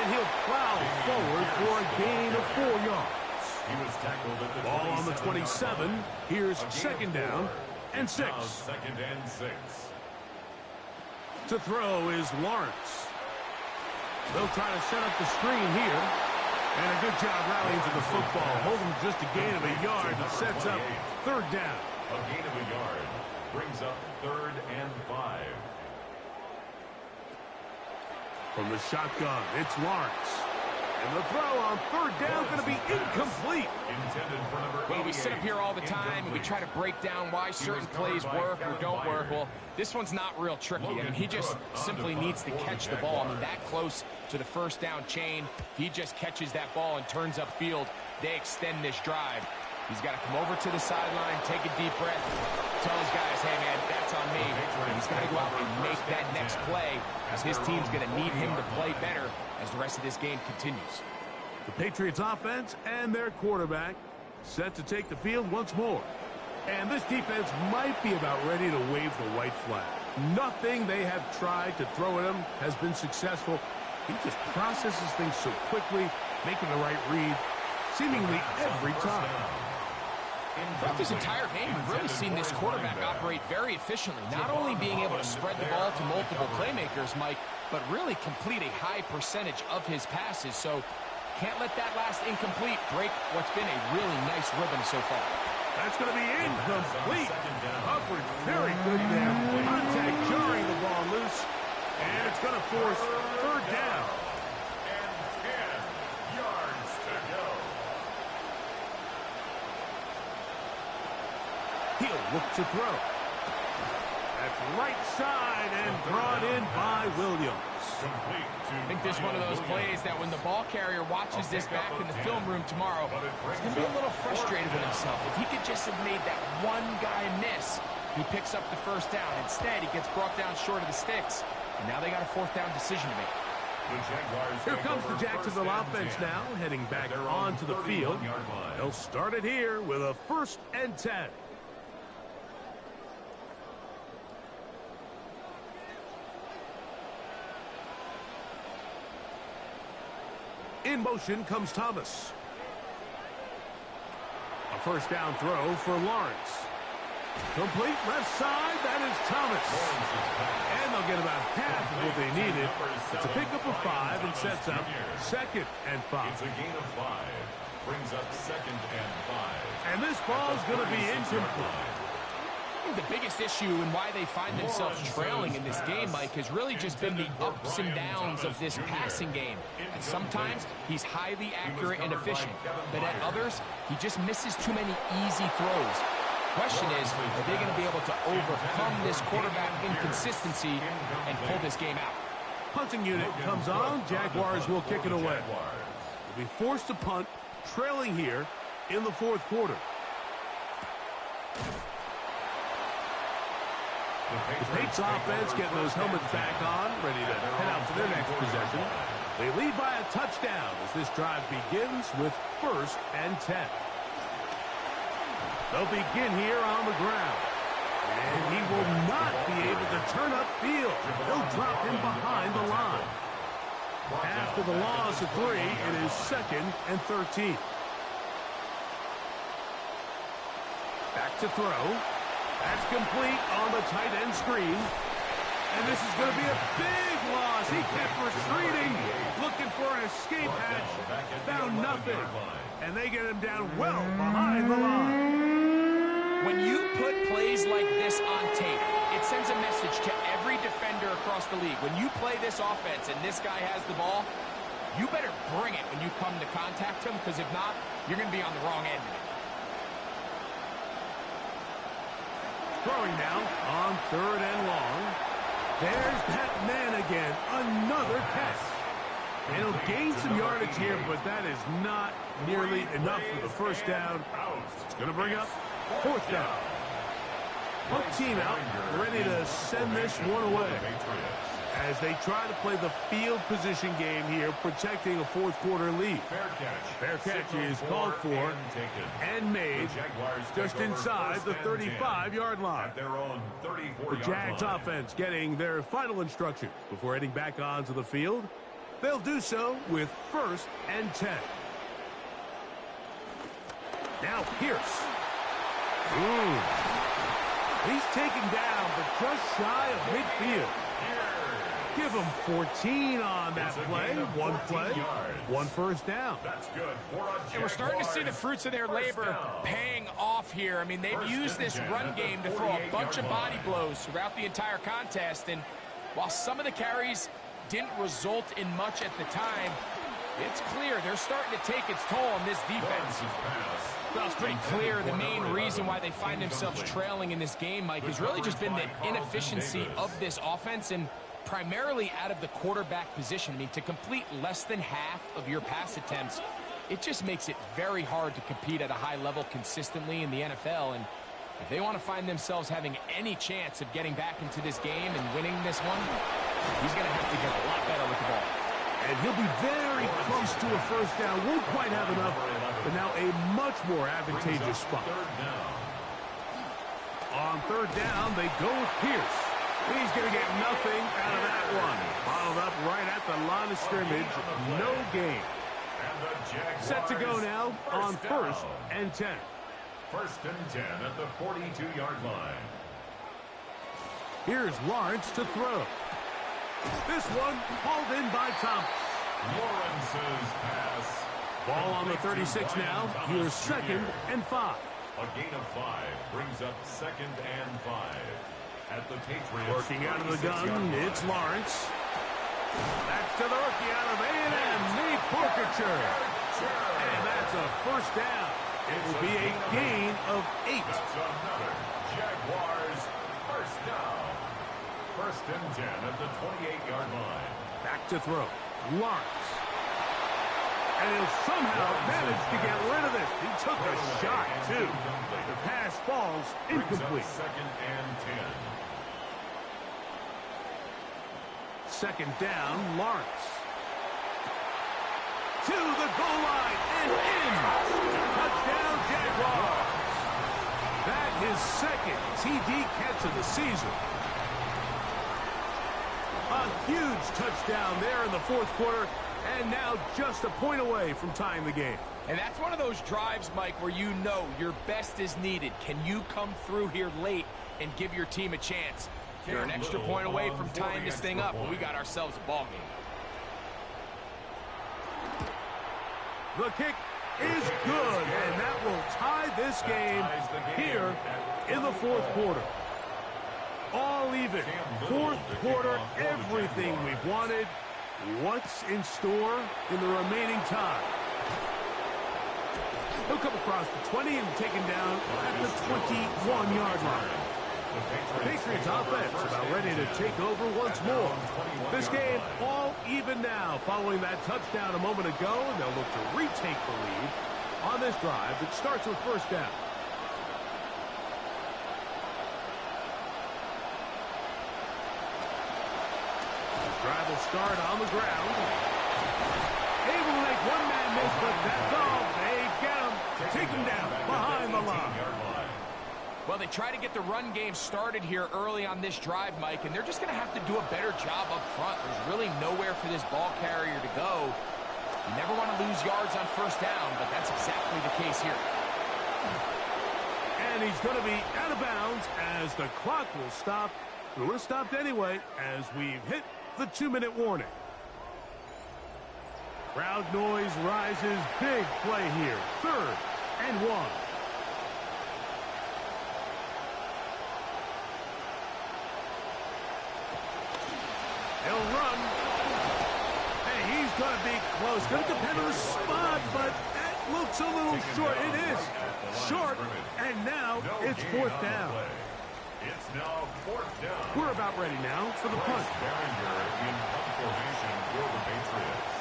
and he'll plow forward for a gain of 4 yards. He was tackled at the Ball on the 27. Here's 2nd down and 6. 2nd and 6. To throw is Lawrence. They'll try to set up the screen here. And a good job rallying to the football. Holding just a gain of a yard that sets up 3rd down. A gain of a yard brings up 3rd and 5. From the shotgun, it's Lawrence. And the throw on 3rd down going to be incomplete. Intended for number 88. Well, we sit up here all the time and we try to break down why certain plays work or don't work. Well, this one's not real tricky. I mean, he just simply needs to catch the ball. I mean, that close to the 1st down chain. If he just catches that ball and turns upfield, they extend this drive. He's got to come over to the sideline, take a deep breath, tell his guys, hey, man, that's on me. And he's got to go out and make that next play, as his team's going to need him to play better as the rest of this game continues. The Patriots offense and their quarterback set to take the field once more. And this defense might be about ready to wave the white flag. Nothing they have tried to throw at him has been successful. He just processes things so quickly, making the right read, seemingly every time. Throughout this entire game, we've really seen this quarterback operate very efficiently, not only being able to spread the ball to multiple playmakers, Mike, but really complete a high percentage of his passes. So can't let that last incomplete break what's been a really nice rhythm so far. That's going to be incomplete. Coverage very good there. Contact jarring the ball loose. And it's going to force 3rd down. And 10 yards to go. He'll look to throw. That's right side and brought in by Williams. I think this is one of those plays that when the ball carrier watches this back in the film room tomorrow, he's going to be a little frustrated with himself. If he could just have made that one guy miss, he picks up the 1st down. Instead, he gets brought down short of the sticks. And now they got a 4th down decision to make. Here comes the Jacksonville offense now, heading back onto the field. They'll start it here with a 1st and 10. In motion comes Thomas. A 1st down throw for Lawrence. Complete left side, that is Thomas. And they'll get about half of what they needed. It's a pickup of 5 and sets up 2nd and 5. It's a gain of 5. Brings up 2nd and 5. And this ball's going to be incomplete. The biggest issue and why they find themselves trailing in this game, Mike, has really just been the ups and downs of this passing game. And sometimes he's highly accurate and efficient, but at others, he just misses too many easy throws. Question is, are they going to be able to overcome this quarterback inconsistency and pull this game out? Punting unit comes on. Jaguars will kick it away. They'll be forced to punt, trailing here in the 4th quarter. The Patriots offense getting those helmets back on, ready to head out for their next possession. They lead by a touchdown as this drive begins with 1st and 10. They'll begin here on the ground. And he will not be able to turn upfield. They'll drop him behind the line. After the loss of 3, it is 2nd and 13. Back to throw. That's complete on the tight end screen. And this is going to be a big loss. He kept retreating, looking for an escape hatch. Found nothing. And they get him down well behind the line. When you put plays like this on tape, it sends a message to every defender across the league. When you play this offense and this guy has the ball, you better bring it when you come to contact him, because if not, you're going to be on the wrong end of it. Throwing now on 3rd and long. There's that man again. Another catch. And he'll gain some yardage here, but that is not nearly enough for the 1st down. It's going to bring up 4th down. Hook team out, ready to send this one away. As they try to play the field position game here, protecting a fourth-quarter lead. Fair catch is called for and made just inside the 35-yard line. The Jags offense getting their final instructions before heading back onto the field. They'll do so with 1st and 10. Now Pierce. He's taken down, but just shy of midfield. Give him 14 on that play. One play, 1 first down. That's good. And we're starting to see the fruits of their labor paying off here. I mean, they've used this run game to throw a bunch of body blows throughout the entire contest. And while some of the carries didn't result in much at the time, it's clear they're starting to take its toll on this defense. Well, it's pretty clear the main reason why they find themselves trailing in this game, Mike, has really just been the inefficiency of this offense and primarily out of the quarterback position. I mean, to complete less than half of your pass attempts, it just makes it very hard to compete at a high level consistently in the NFL. And if they want to find themselves having any chance of getting back into this game and winning this one, he's going to have to get a lot better with the ball. And he'll be very close to a first down. Won't quite have enough, but now a much more advantageous spot. On 3rd down, they go with Pierce. He's going to get nothing out of that one. Bottled up right at the line of scrimmage. No gain. Set to go now on 1st and 10. 1st and 10 at the 42-yard line. Here's Lawrence to throw. This one hauled in by Thomas. Lawrence's pass. Ball on the 36 now. Here's 2nd and 5. A gain of 5 brings up 2nd and 5. At the Patriots. Working out of the gun, it's Lawrence. That's to the rookie out of A&M, Nate Porkature. And that's a first down. It will be a gain of 8. That's another Jaguars first down. 1st and 10 at the 28-yard line. Back to throw. Lawrence. And he'll somehow manage to get rid of this. He took a shot, too. The pass falls incomplete. 2nd and 10. 2nd down, Lawrence. To the goal line and in. Touchdown, Jaguars. That is 2nd TD catch of the season. A huge touchdown there in the 4th quarter, and now just a point away from tying the game. And that's one of those drives, Mike, where you know your best is needed. Can you come through here late and give your team a chance? You're an extra point away from tying this thing up, but we got ourselves a ball game. The kick is good, and that will tie this game here in the 4th quarter. All even. 4th quarter, everything we've wanted. What's in store in the remaining time? He'll come across the 20 and taken down at the 21-yard line. The Patriots offense about ready to take over once more. This game all even now following that touchdown a moment ago, and they'll look to retake the lead on this drive that starts with 1st down. This drive will start on the ground. Able to make one man miss, but that's all. They get him. Take him down behind the line. Well, they try to get the run game started here early on this drive, Mike, and they're just going to have to do a better job up front. There's really nowhere for this ball carrier to go. You never want to lose yards on 1st down, but that's exactly the case here. And he's going to be out of bounds as the clock will stop. It would have stopped anyway as we've hit the 2-minute warning. Crowd noise rises. Big play here. 3rd and 1. He'll run. Hey, he's going to be close. Going to depend on the spot, but that looks a little short. It is short, and now it's 4th down. It's now 4th down. We're about ready now for the punt. Barringer in punt formation for the Patriots.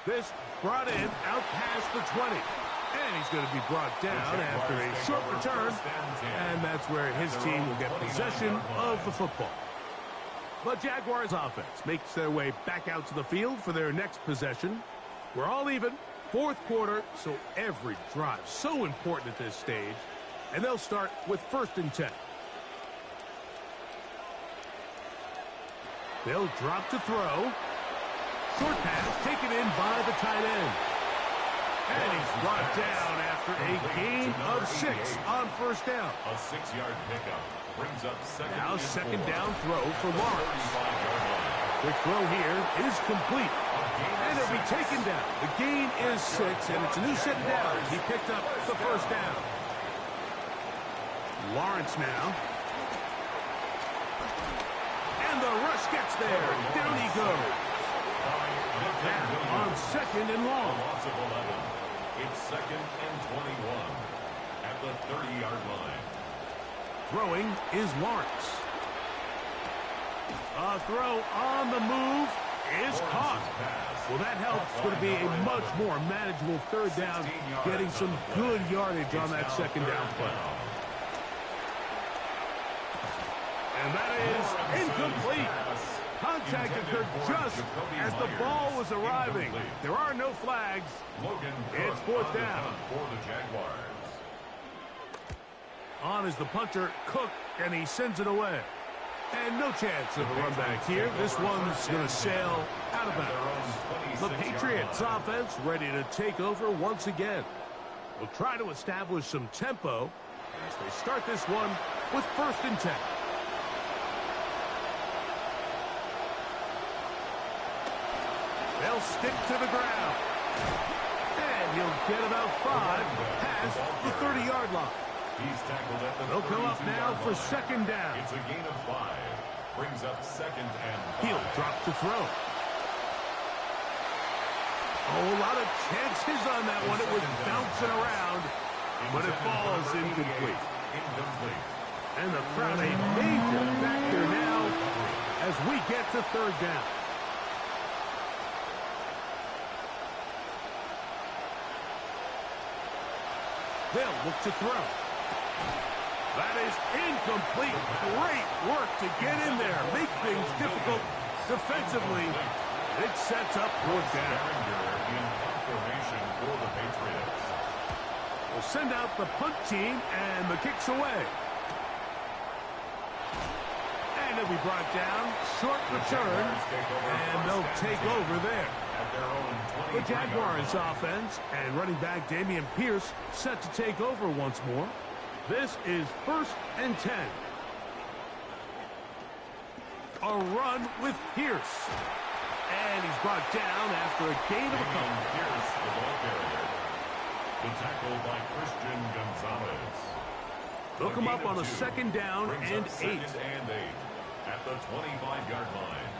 This brought in out past the 20. And he's going to be brought down after a short return. And that's where his team will get possession of the football. The Jaguars offense makes their way back out to the field for their next possession. We're all even. Fourth quarter, so every drive so important at this stage. And they'll start with 1st and 10. They'll drop to throw. Short pass taken in by the tight end. And he's brought down after a gain of 6 on 1st down. A 6-yard pickup brings up second. Now 2nd down throw for Lawrence. Quick throw here is complete. And it'll be taken down. The gain is 6, and it's a new set of downs. He picked up the 1st down. Lawrence now. And the rush gets there. Down he goes. Now on 2nd and long. Loss of 11. It's 2nd and 21 at the 30-yard line. Throwing is Lawrence. A throw on the move is caught. Well, that helps. It's going to be a much more manageable 3rd down, getting some good yardage on that 2nd down play. And that is incomplete. Contact occurred just as the ball was arriving. There are no flags. It's 4th down. For the Jaguars. On is the punter, Cook, and he sends it away. And no chance of a run back here. This one's going to sail out of bounds. The Patriots offense ready to take over once again. We'll try to establish some tempo as they start this one with 1st and 10. They'll stick to the ground. And he'll get about 5 past the 30-yard line. He's tackled at the They'll come up now for 2nd down. It's a gain of 5. Brings up 2nd and 5. He'll drop to throw. Oh, a lot of chances on that one. It was bouncing around, but it falls incomplete. And the crowd a major factor now as we get to 3rd down. They'll look to throw. That is incomplete. Great work to get in there. Make things difficult defensively. It sets up 4th down. In formation for the Patriots. We'll send out the punt team, and the kick's away. And it'll be brought down. Short return, and they'll take over there. The Jaguars offense and running back Dameon Pierce set to take over once more. This is 1st and 10. A run with Pierce. And he's brought down after a gain of a couple. Pierce, the ball carrier. The tackle by Christian Gonzalez. They'll come up on a 2nd down and 8. 2nd and 8 at the 25-yard line.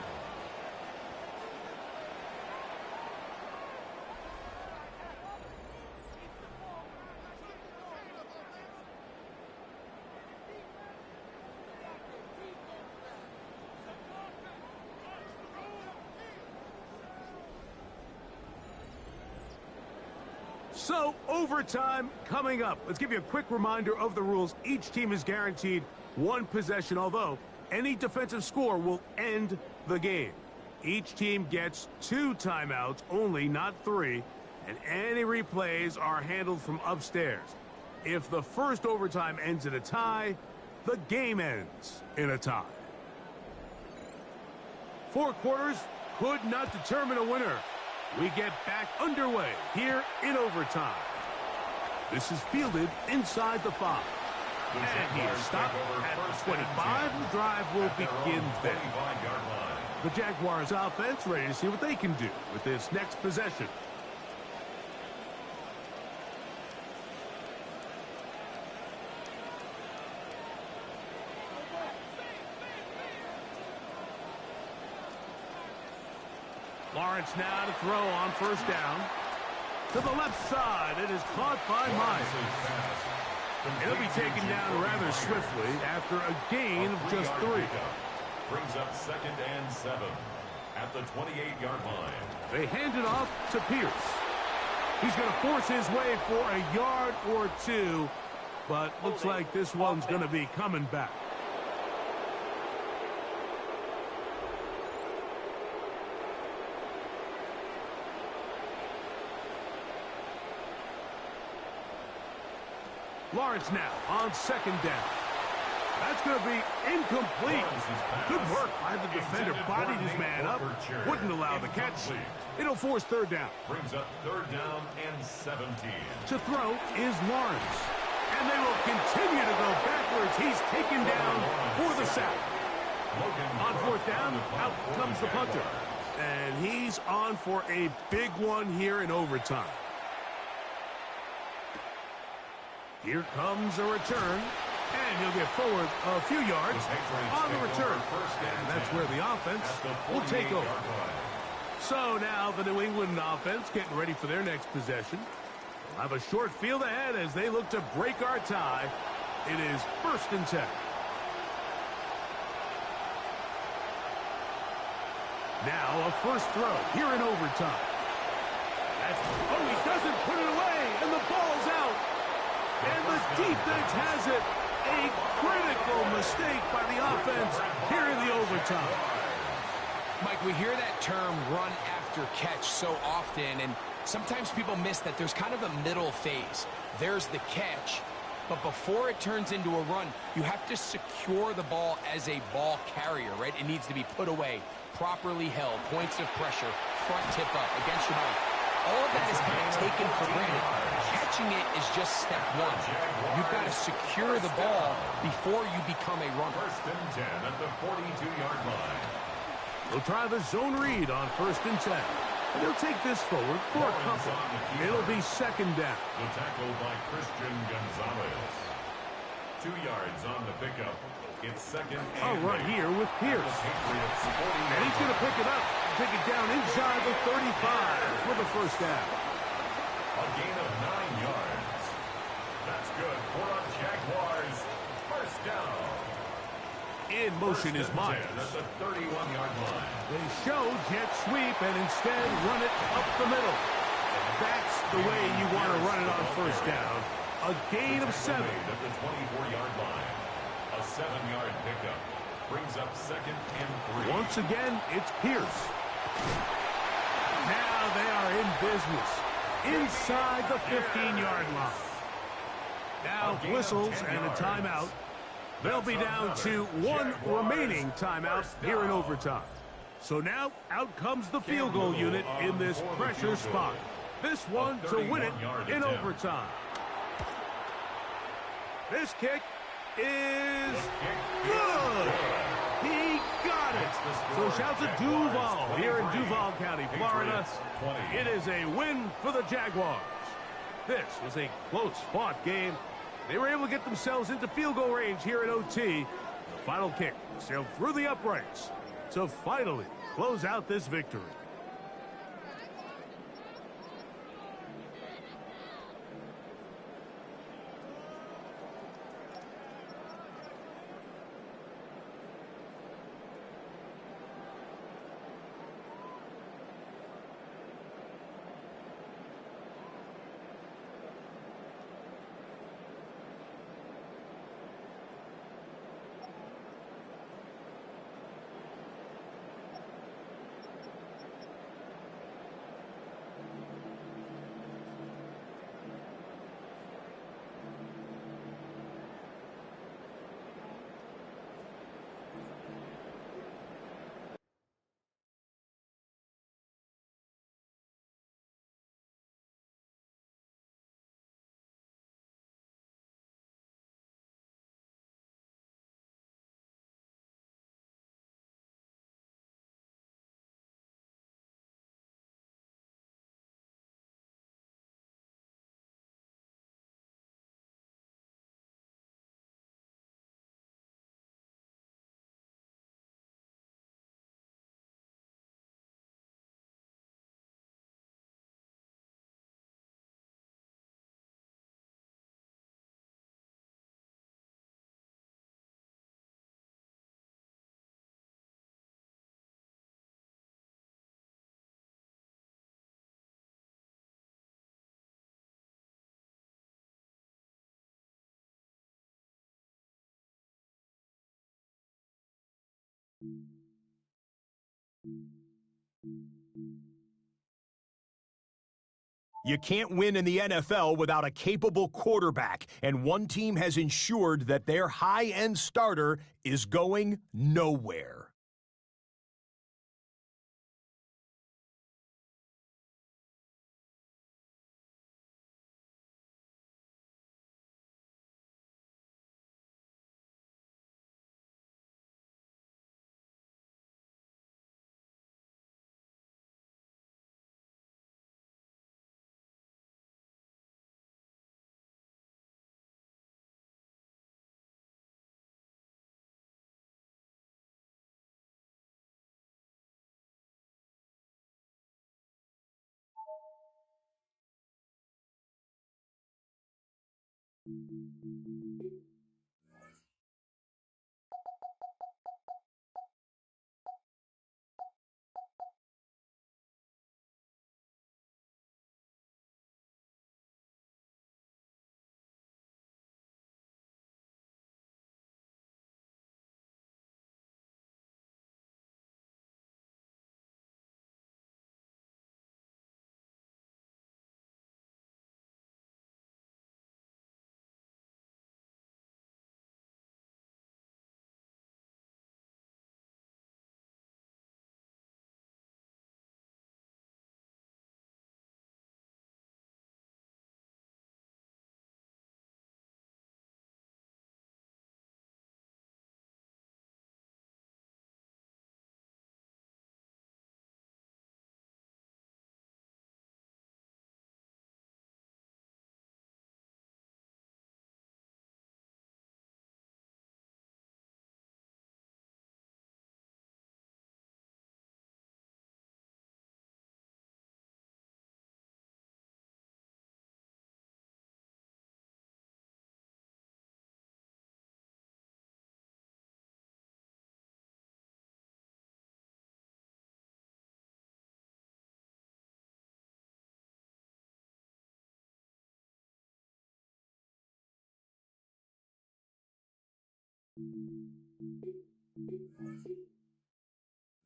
So, overtime coming up. Let's give you a quick reminder of the rules. Each team is guaranteed 1 possession, although any defensive score will end the game. Each team gets 2 timeouts only, not 3, and any replays are handled from upstairs. If the first overtime ends in a tie, the game ends in a tie. 4 quarters could not determine a winner. We get back underway here in overtime. This is fielded inside the 5. And he is stopped at the 25. The drive will begin then. The Jaguars offense ready to see what they can do with this next possession. Lawrence now to throw on 1st down. To the left side, it is caught by Myers. It'll be taken down rather swiftly after a gain of just 3. Brings up 2nd and 7 at at the 28-yard line. They hand it off to Pierce. He's going to force his way for a yard or two, but looks like this one's going to be coming back. Lawrence now on second down. That's going to be incomplete. Good work by the defender. Bodied his man up. Wouldn't allow the catch. It'll force third down. Brings up third down and 17. To throw is Lawrence. And they will continue to go backwards. He's taken down for the sack. On fourth down, out comes the punter. And he's on for a big one here in overtime. Here comes a return, and he'll get forward a few yards on the return. And that's where the offense will take over. So now the New England offense getting ready for their next possession. They'll have a short field ahead as they look to break our tie. It is 1st and 10. Now a first throw here in overtime. He doesn't put it away, and the ball's out. And the defense has it. A critical mistake by the offense here in the overtime. Mike, we hear that term run after catch so often, and sometimes people miss that there's kind of a middle phase. There's the catch, but before it turns into a run, you have to secure the ball as a ball carrier, right? It needs to be put away, properly held, points of pressure, front tip up against your body. All of that is kind of taken for granted. Catching it is just step one. You've got to secure the ball before you become a runner. 1st and 10 at the 42-yard line. They'll try the zone read on 1st and 10. And they'll take this forward for a couple. It'll be 2nd down. The tackle by Christian Gonzalez. 2 yards on the pickup. It's 2nd and right here with Pierce. And he's going to pick it up. Take it down inside the 35 for the 1st down. A gain of 9 yards. That's good for a Jaguars 1st down. In motion is Myers. At the 31-yard line. They show jet sweep and instead run it up the middle. That's the way you want to run it on 1st down. A gain of 7. At the 24-yard line. A 7-yard pickup. Brings up 2nd and 3. Once again, it's Pierce. Now they are in business. Inside the 15-yard line. Now whistles and a timeout. They'll be down to 1 remaining timeout here in overtime. So now out comes the field goal unit in this pressure spot. This one to win it in overtime. This kick is good. He got it. So shouts to Duval here in Duval County, Florida. It is a win for the Jaguars. This was a close-fought game. They were able to get themselves into field goal range here at OT. The final kick sailed through the uprights to finally close out this victory. You can't win in the NFL without a capable quarterback, and one team has ensured that their high-end starter is going nowhere.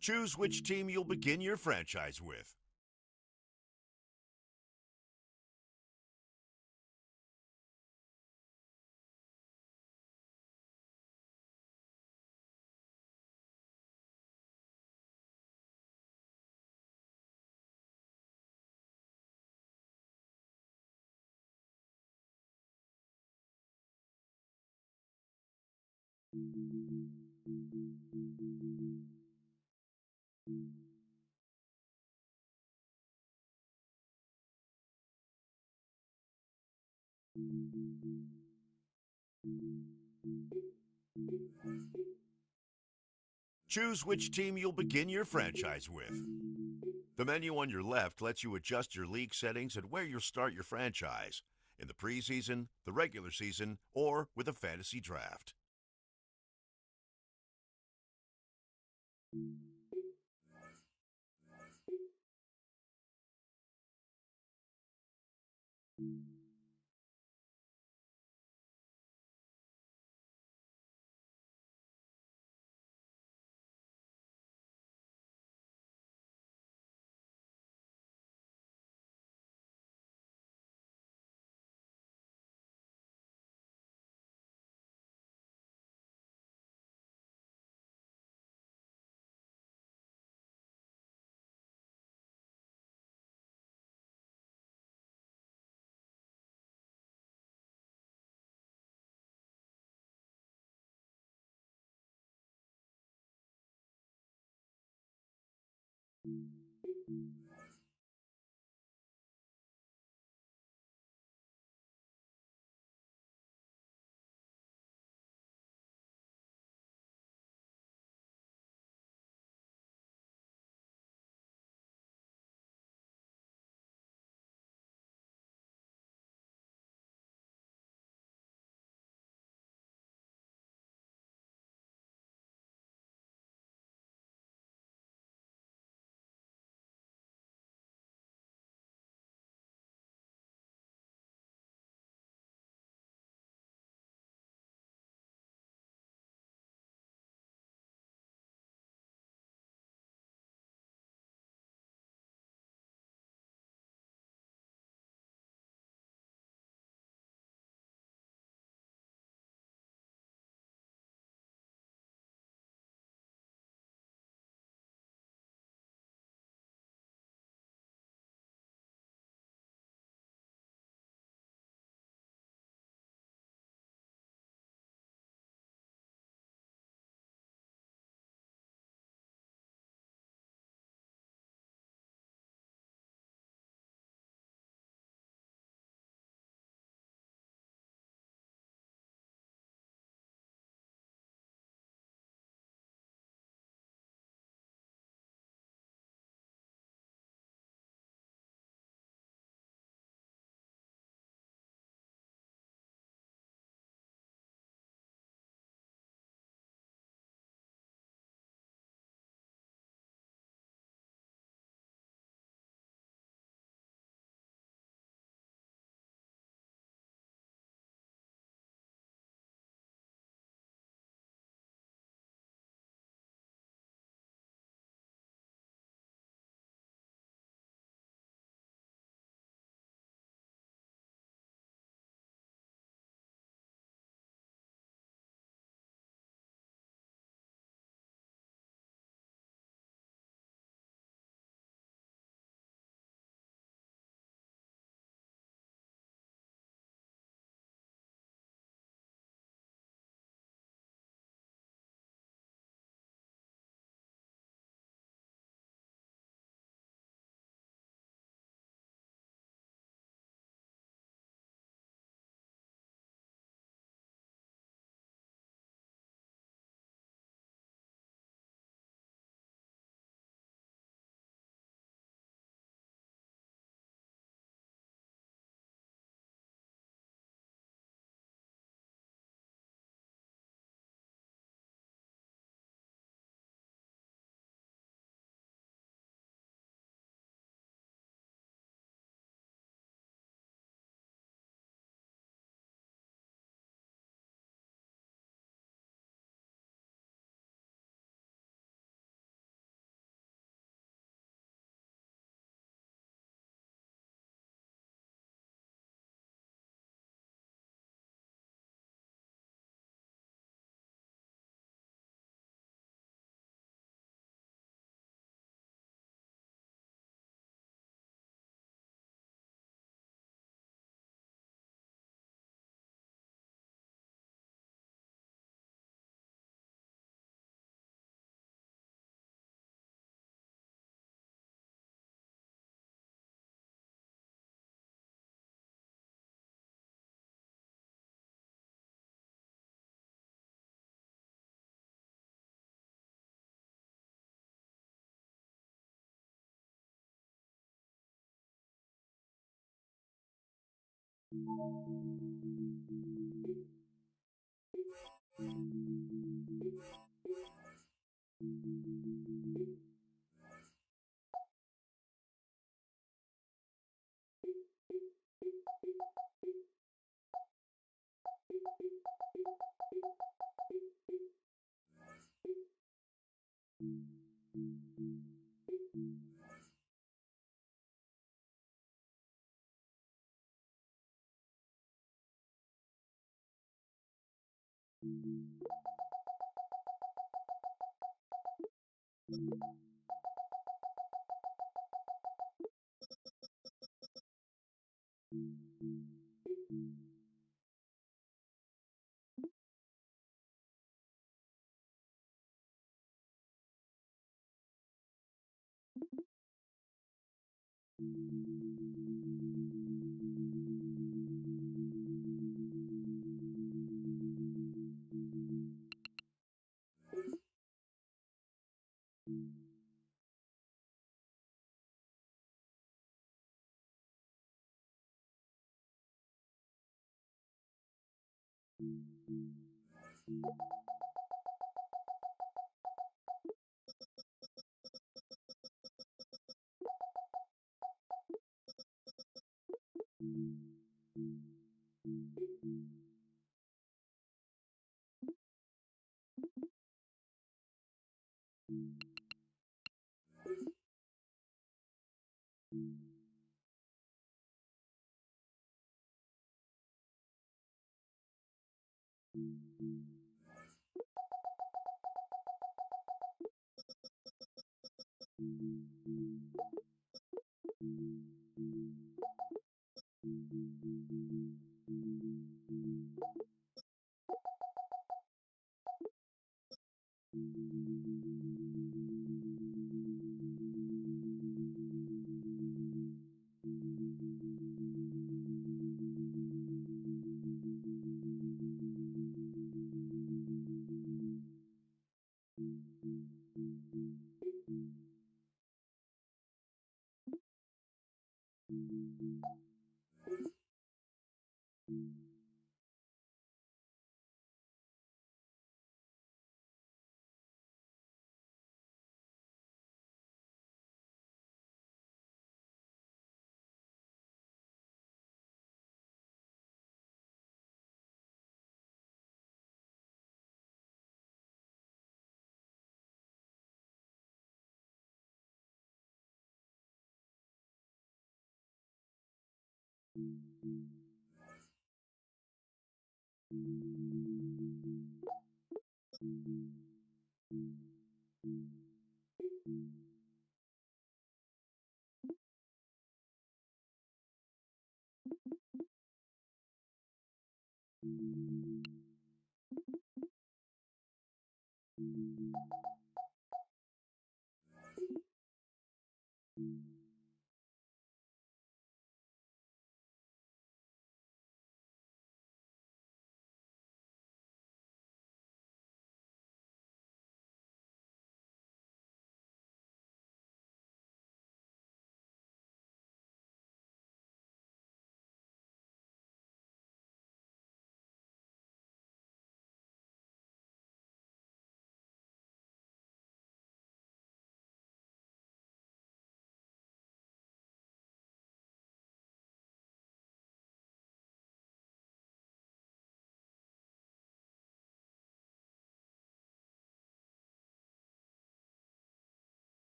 Choose which team you'll begin your franchise with. Choose which team you'll begin your franchise with. The menu on your left lets you adjust your league settings and where you'll start your franchise, in the preseason, the regular season, or with a fantasy draft.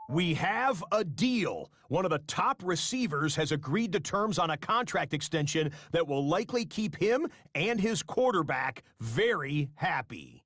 We have a deal. One of the top receivers has agreed to terms on a contract extension that will likely keep him and his quarterback very happy.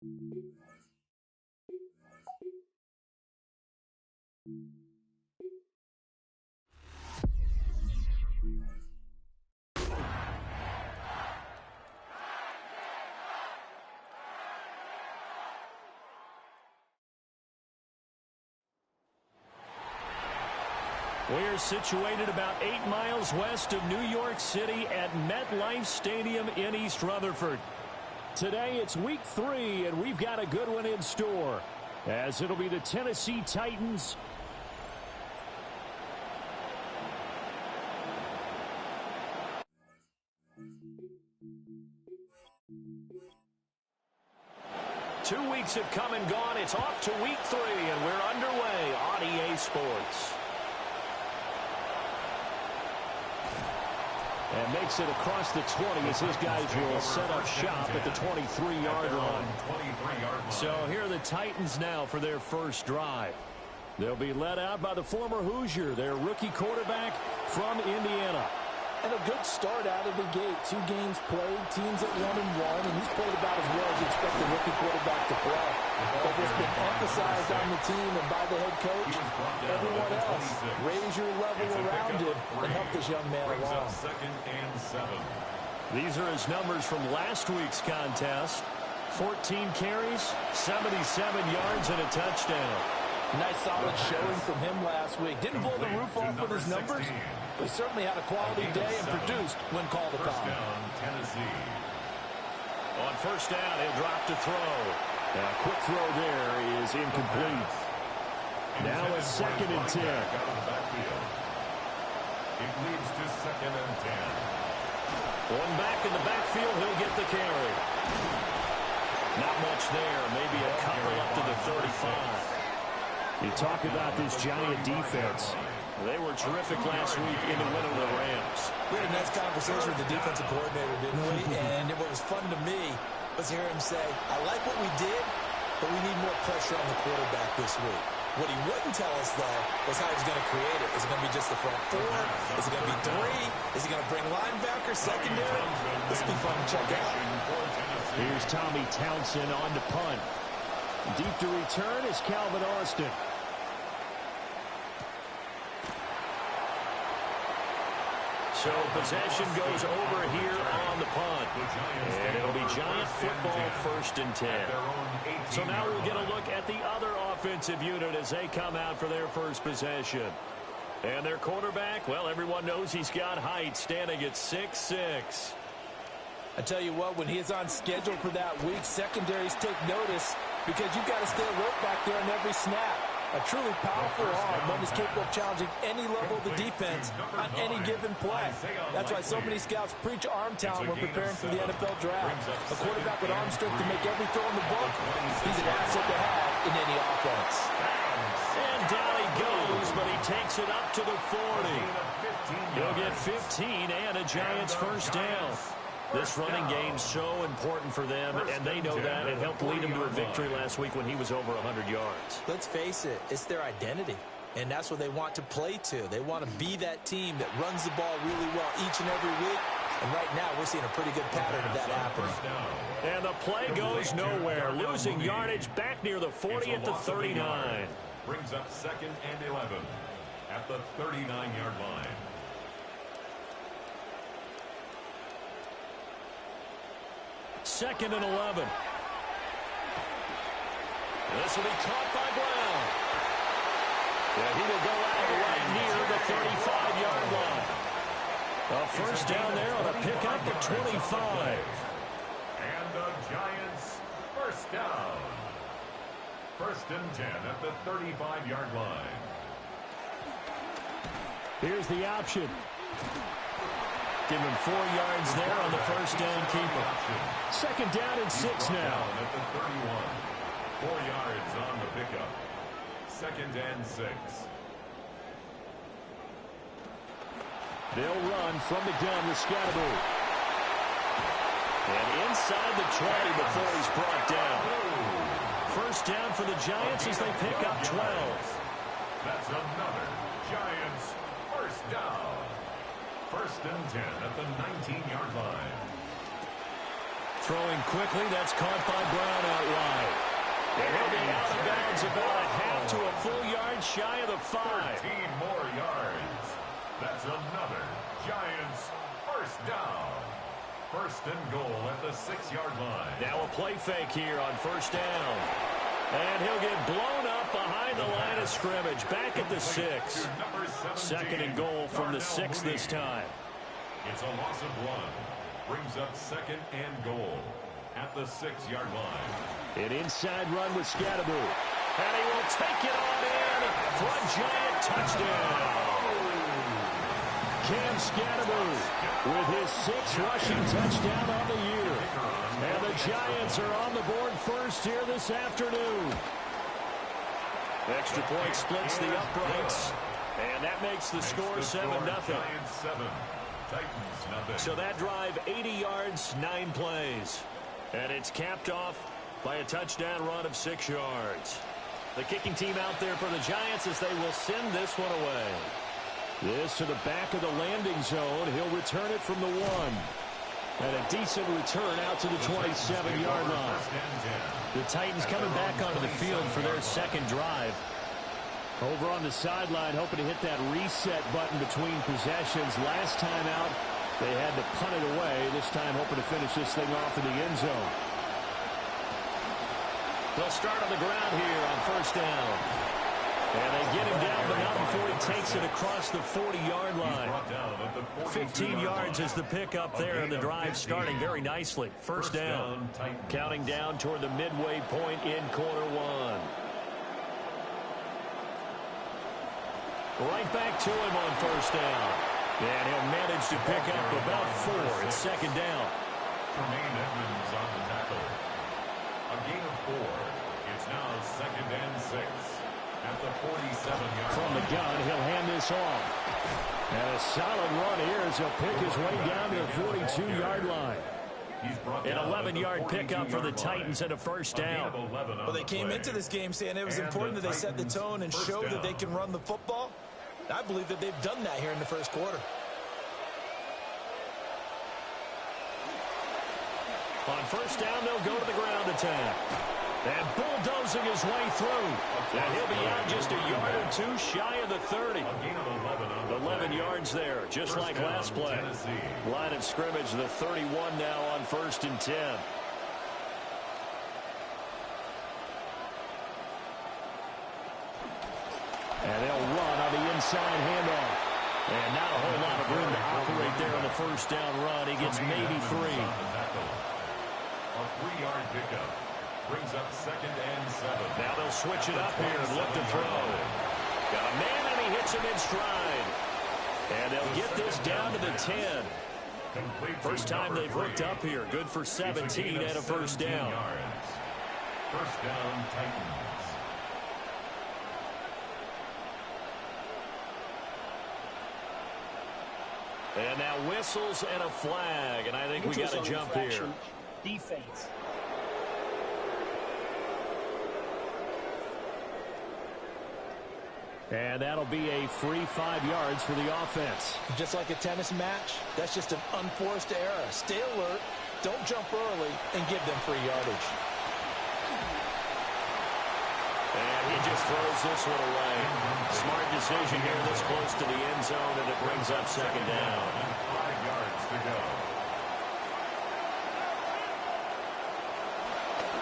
We're situated about 8 miles west of New York City at MetLife Stadium in East Rutherford. Today it's week 3, and we've got a good one in store, as it'll be the Tennessee Titans. Two weeks have come and gone. It's off to week 3, and we're underway on EA Sports. And makes it across the 20 as his guys will set up shop at the 23-yard line. So here are the Titans now for their first drive. They'll be led out by the former Hoosier, their rookie quarterback from Indiana. And a good start out of the gate. 2 games played, teams at 1-1, and he's played about as well as you expect a rookie quarterback to play. But what's been emphasized on the team and by the head coach, everyone else, raise your level around him and help this young man along. These are his numbers from last week's contest. 14 carries, 77 yards, and a touchdown. Nice solid showing from him last week. Didn't blow the roof off with his numbers, but he certainly had a quality day and produced when called upon. On first down, he'll drop to throw. Now, a quick throw there is incomplete. Now a 2nd and 10. It leads to 2nd and 10. One back in the backfield, he'll get the carry. Not much there, maybe a couple up to the 35. You talk about this Giant defense. They were terrific last week in the win over the Rams. We had a nice conversation with the defensive coordinator, didn't we? And what was fun to me was hear him say, I like what we did, but we need more pressure on the quarterback this week. What he wouldn't tell us, though, was how he's going to create it. Is it going to be just the front 4? Is it going to be 3? Is he going to bring linebackers, secondary? This will be fun to check out. Here's Tommy Townsend on to punt. Deep to return is Calvin Austin. So possession goes over here on the punt. And it'll be Giant football, 1st and 10. So now we'll get a look at the other offensive unit as they come out for their first possession. And their quarterback, well, everyone knows he's got height, standing at 6'6". I tell you what, when he is on schedule for that week, secondaries take notice because you've got to stay alert back there on every snap. A truly powerful arm, one that's capable of challenging any level of the defense on any given play. That's why so many scouts preach arm talent when preparing for the NFL draft. A quarterback with arm strength to make every throw in the book, he's an asset to have in any offense. And down he goes, but he takes it up to the 40. He'll get 15 and a Giants first down. This running game's so important for them, and they know that. It helped lead them to a victory last week when he was over 100 yards. Let's face it, it's their identity, and that's what they want to play to. They want to be that team that runs the ball really well each and every week, and right now we're seeing a pretty good pattern of that happening. And the play goes nowhere, losing yardage back near the 40 at the 39. Brings up 2nd and 11 at the 39-yard line. Second and 11. This will be caught by Brown. Yeah, he will go out right near the 35-yard line. A first down there on a pickup of 25. And the Giants first down. 1st and 10 at the 35-yard line. Here's the option. Give him 4 yards there on the first down keeper. Second down and 6 now. At the 31. 4 yards on the pickup. 2nd and 6. They'll run from the gun with Scatterby. And inside the 20 before he's brought down. First down for the Giants as they pick up 12. That's another Giants first down. 1st and 10 at the 19-yard line. Throwing quickly, that's caught by Brown out wide. and goal at the 6-yard line. Now a play fake here on first down. And he'll get blown up behind the line of scrimmage. Back at the 6. Second and goal from the 6 this time. It's a loss of 1. Brings up second and goal at the 6-yard line. An inside run with Scadaboo. And he will take it on in for a giant touchdown. Cam Scadaboo with his 6th rushing touchdown on the year. And the Giants are on the board first here this afternoon. Extra point splits the uprights. And that makes the score 7-0. Giants 7, Titans nothing. So that drive, 80 yards, 9 plays. And it's capped off by a touchdown run of 6 yards. The kicking team out there for the Giants as they will send this one away. This to the back of the landing zone. He'll return it from the 1. And a decent return out to the 27-yard line. The Titans coming back onto the field for their second drive. Over on the sideline, hoping to hit that reset button between possessions. Last time out, they had to punt it away. This time, hoping to finish this thing off in the end zone. They'll start on the ground here on first down. And they get him down, but not before he takes it across the 40-yard line. 15 yards is the pickup there, and the drive starting very nicely. First down, counting down toward the midway point in quarter 1. Right back to him on first down. And he'll manage to pick up about 4. It's second down. Tremaine Edmonds on the tackle. A gain of 4. It's now second and 6 at the 47-yard line. From the gun, he'll hand this off. And a solid run here as he'll pick his way down to the 42-yard line. An 11-yard pickup for the Titans and a first down. Well, they came into this game saying it was important that they set the tone and show that they can run the football. I believe that they've done that here in the first quarter. On first down, they'll go to the ground attack. And bulldozing his way through. And he'll be out just a yard or 2 shy of the 30. 11 yards there, just like last play. Line of scrimmage, the 31 now on first and 10. And they'll run on the inside handoff. And not a whole lot of room to operate there on the first down run. He gets maybe 3. A 3-yard pickup brings up second and 7. Now they'll switch it up here and look to throw. Got a man, and he hits him in stride. And they'll get this down to the 10. First time they've hooked up here. Good for 17 and a first down. First down, Titans. And now whistles and a flag, and I think we got a jump here. Defense. And that'll be a free 5 yards for the offense. Just like a tennis match, that's just an unforced error. Stay alert, don't jump early, and give them free yardage. And he just throws this one away. Smart decision here this close to the end zone, and it brings up second down. 5 yards to go.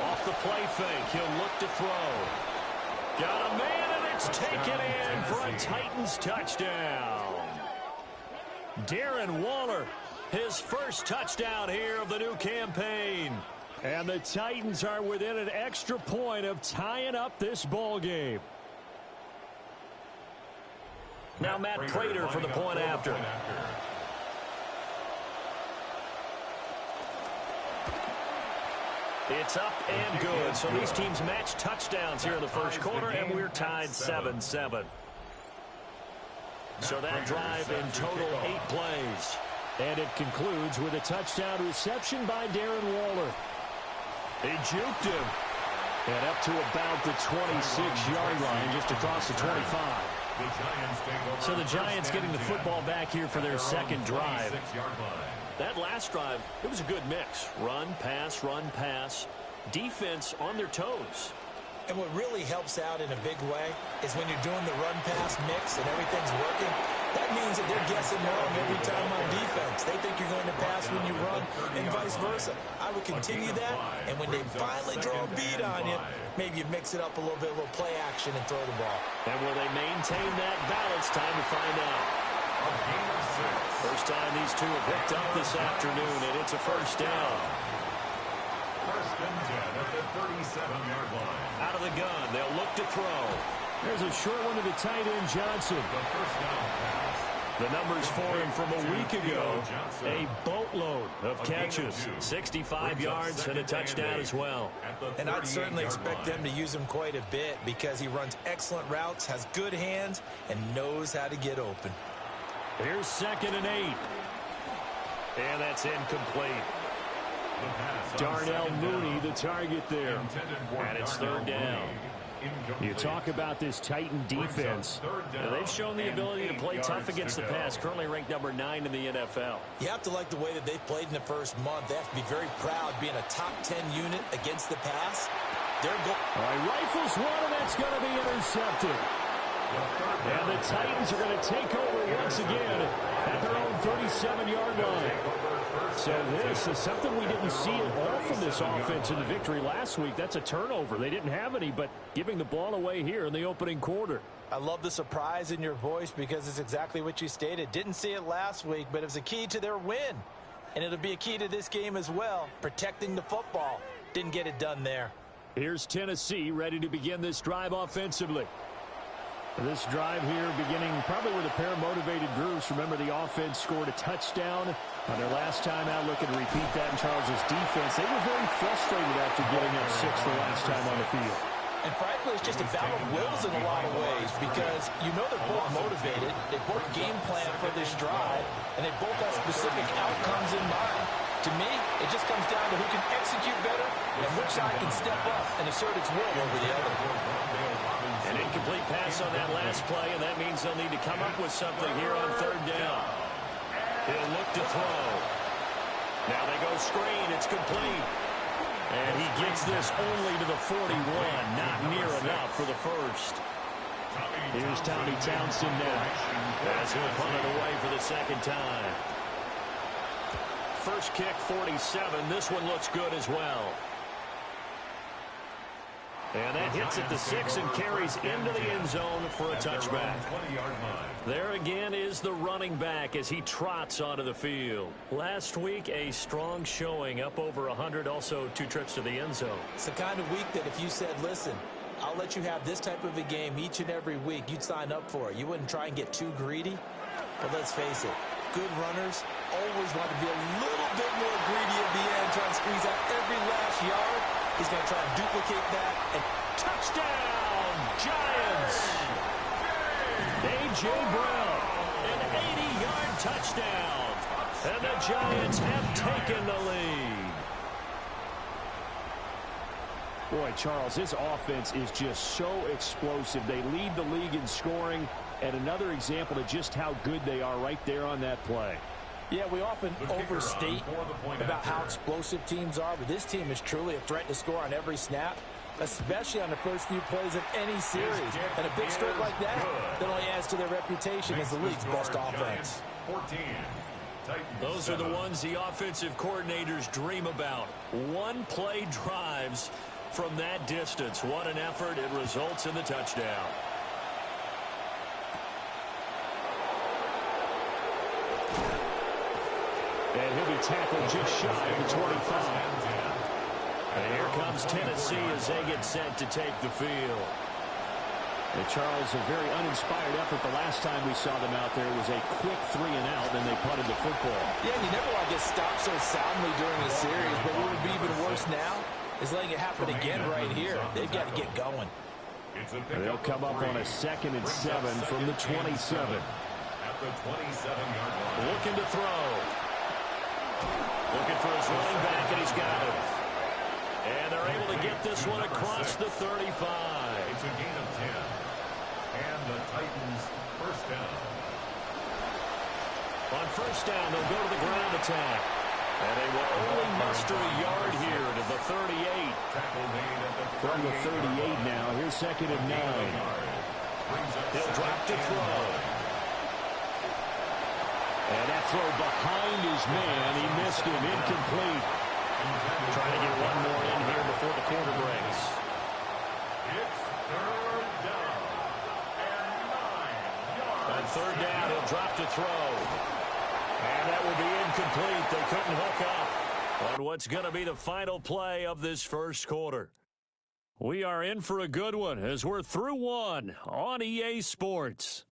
Off the play fake, he'll look to throw. Got a man, and it's taken in for a Titans touchdown. Darren Waller, his first touchdown here of the new campaign. And the Titans are within an extra point of tying up this ball game. Now Matt Prater for the point after. It's up and good. So these teams match touchdowns here in the first quarter, and we're tied 7-7. So that drive in total 8 plays. And it concludes with a touchdown reception by Darren Waller. He juked him. And up to about the 26-yard line, just across the 25. So the Giants getting the football back here for their second drive. That last drive, it was a good mix. Run, pass, defense on their toes. And what really helps out in a big way is when you're doing the run-pass mix and everything's working, That means that they're guessing wrong every time on defense. They think you're going to pass when you run and vice versa. I would continue that, and when they finally draw a beat on you, maybe you mix it up a little bit, a little play action, and throw the ball. And will they maintain that balance? Time to find out. First time these two have hooked up this afternoon, and it's a first down. First and 10 at the 37-yard line. Out of the gun, they'll look to throw. There's a short one to the tight end, Johnson. The first down pass. The numbers for him from a week ago, a boatload of catches, 65 yards and a touchdown as well. And I'd certainly expect them to use him quite a bit because he runs excellent routes, has good hands, and knows how to get open. Here's 2nd and 8. And that's incomplete. Darnell Mooney, the target there. And it's 3rd down. You talk about this Titan defense. They've shown the ability to play tough against the pass, currently ranked number 9 in the NFL. You have to like the way that they've played in the first month. They have to be very proud being a top 10 unit against the pass. All right, rifles one, and that's going to be intercepted. And the Titans are going to take over once again at their own 37-yard line. So this is something we didn't see at all from this offense in the victory last week. That's a turnover. They didn't have any, but giving the ball away here in the opening quarter. I love the surprise in your voice because it's exactly what you stated. Didn't see it last week, but it was a key to their win. And it'll be a key to this game as well, protecting the football. Didn't get it done there. Here's Tennessee ready to begin this drive offensively. This drive here beginning probably with a pair of motivated groups. Remember, the offense scored a touchdown on their last time out, looking to repeat that in Charles's defense. They were very frustrated after getting up 6 the last time on the field. And frankly, it's just a battle of wills in a lot of ways because you know they're both motivated. They both game plan for this drive, and they both have specific outcomes in mind. To me, it just comes down to who can execute better and which side can step up and assert its will over the other. An incomplete pass on that last play, and that means they'll need to come up with something here on 3rd down. He'll look to throw. Now they go screen. It's complete. And he gets this only to the 41. Not near enough for the first. Here's Tommy Townsend now, as he'll punt it away for the 2nd time. First kick, 47. This one looks good as well. And that hits at the 6 and carries into the end zone for a touchback. There again is the running back as he trots onto the field. Last week, a strong showing, up over 100, also 2 trips to the end zone. It's the kind of week that if you said, listen, I'll let you have this type of a game each and every week, you'd sign up for it. You wouldn't try and get too greedy. But let's face it, good runners always want to be a little bit more greedy at the end, trying to squeeze out every last yard. He's going to try and duplicate that. And touchdown, Giants! A.J. Brown, an 80-yard touchdown. And the Giants have taken the lead. Boy, Charles, this offense is just so explosive. They lead the league in scoring, and another example of just how good they are right there on that play. Yeah, we often overstate about how explosive teams are, but this team is truly a threat to score on every snap, especially on the first few plays of any series. And a big stroke like that only adds to their reputation as the league's best offense. Those are the ones the offensive coordinators dream about. One-play drives from that distance. What an effort. It results in the touchdown. And he'll be tackled just shy of the 25. And here comes Tennessee as they get set to take the field. And Charles, a very uninspired effort the last time we saw them out there. It was a quick 3-and-out, and they punted the football. Yeah, you never want to get stopped so soundly during a series, but what would be even worse now is letting it happen again right here. They've got to get going. They'll come up on a 2nd and 7 from the 27. At the 27-yard line. Looking to throw. Looking for his running back, and he's got it. And they're able to get this one across the 35. It's a gain of 10. And the Titans first down. On first down, they'll go to the ground attack. And they will only muster a yard here to the 38. From the 38 now, here's 2nd and 9. He'll drop to throw. And that throw behind his man. He missed him. Incomplete. Trying to get one more in here before the quarter breaks. It's third down. And 9 yards. On third down, he'll drop to throw. And that will be incomplete. They couldn't hook up on what's going to be the final play of this first quarter. We are in for a good one as we're through one on EA Sports.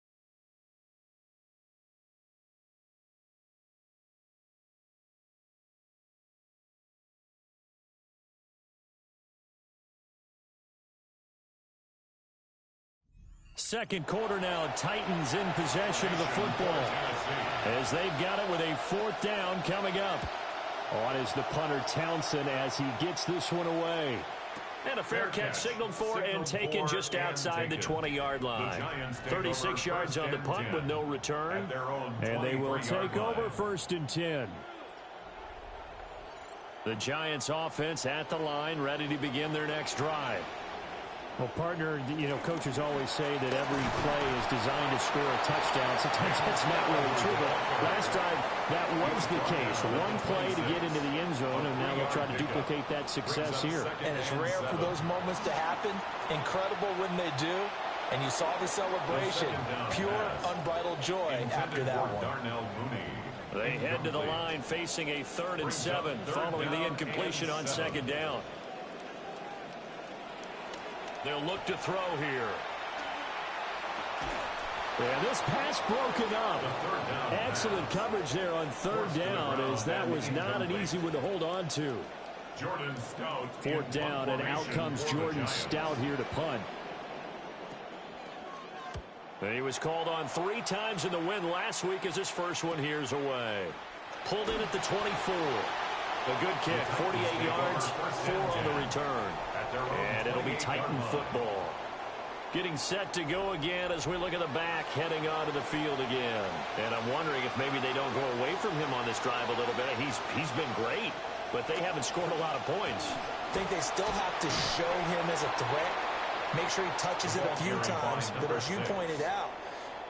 Second quarter now, Titans in possession of the football as they've got it with a fourth down coming up. On is the punter Townsend as he gets this one away. And a fair catch signaled for and taken just outside the 20-yard line. 36 yards on the punt with no return. And they will take over 1st and 10. The Giants offense at the line, ready to begin their next drive. Well, partner, you know, coaches always say that every play is designed to score a touchdown. Sometimes that's not really true, but last drive, that was the case. One play to get into the end zone, and now they'll try to duplicate that success here. And it's rare for those moments to happen. Incredible when they do. And you saw the celebration. Pure, unbridled joy after that one. They head to the line facing a 3rd and 7 following the incompletion on 2nd down. They'll look to throw here. And this pass broken up. Excellent coverage there on 3rd down, as that was not an easy one to hold on to. 4th down, and out comes Jordan Stout here to punt. He was called on 3 times in the win last week as his first one here's away. Pulled in at the 24. A good kick, 48 yards, 4 on the return. And it'll be Titan football. Getting set to go again as we look at the back heading onto the field again. And I'm wondering if maybe they don't go away from him on this drive a little bit. He's been great, but they haven't scored a lot of points. I think they still have to show him as a threat. Make sure he touches it a few times. But as you pointed out,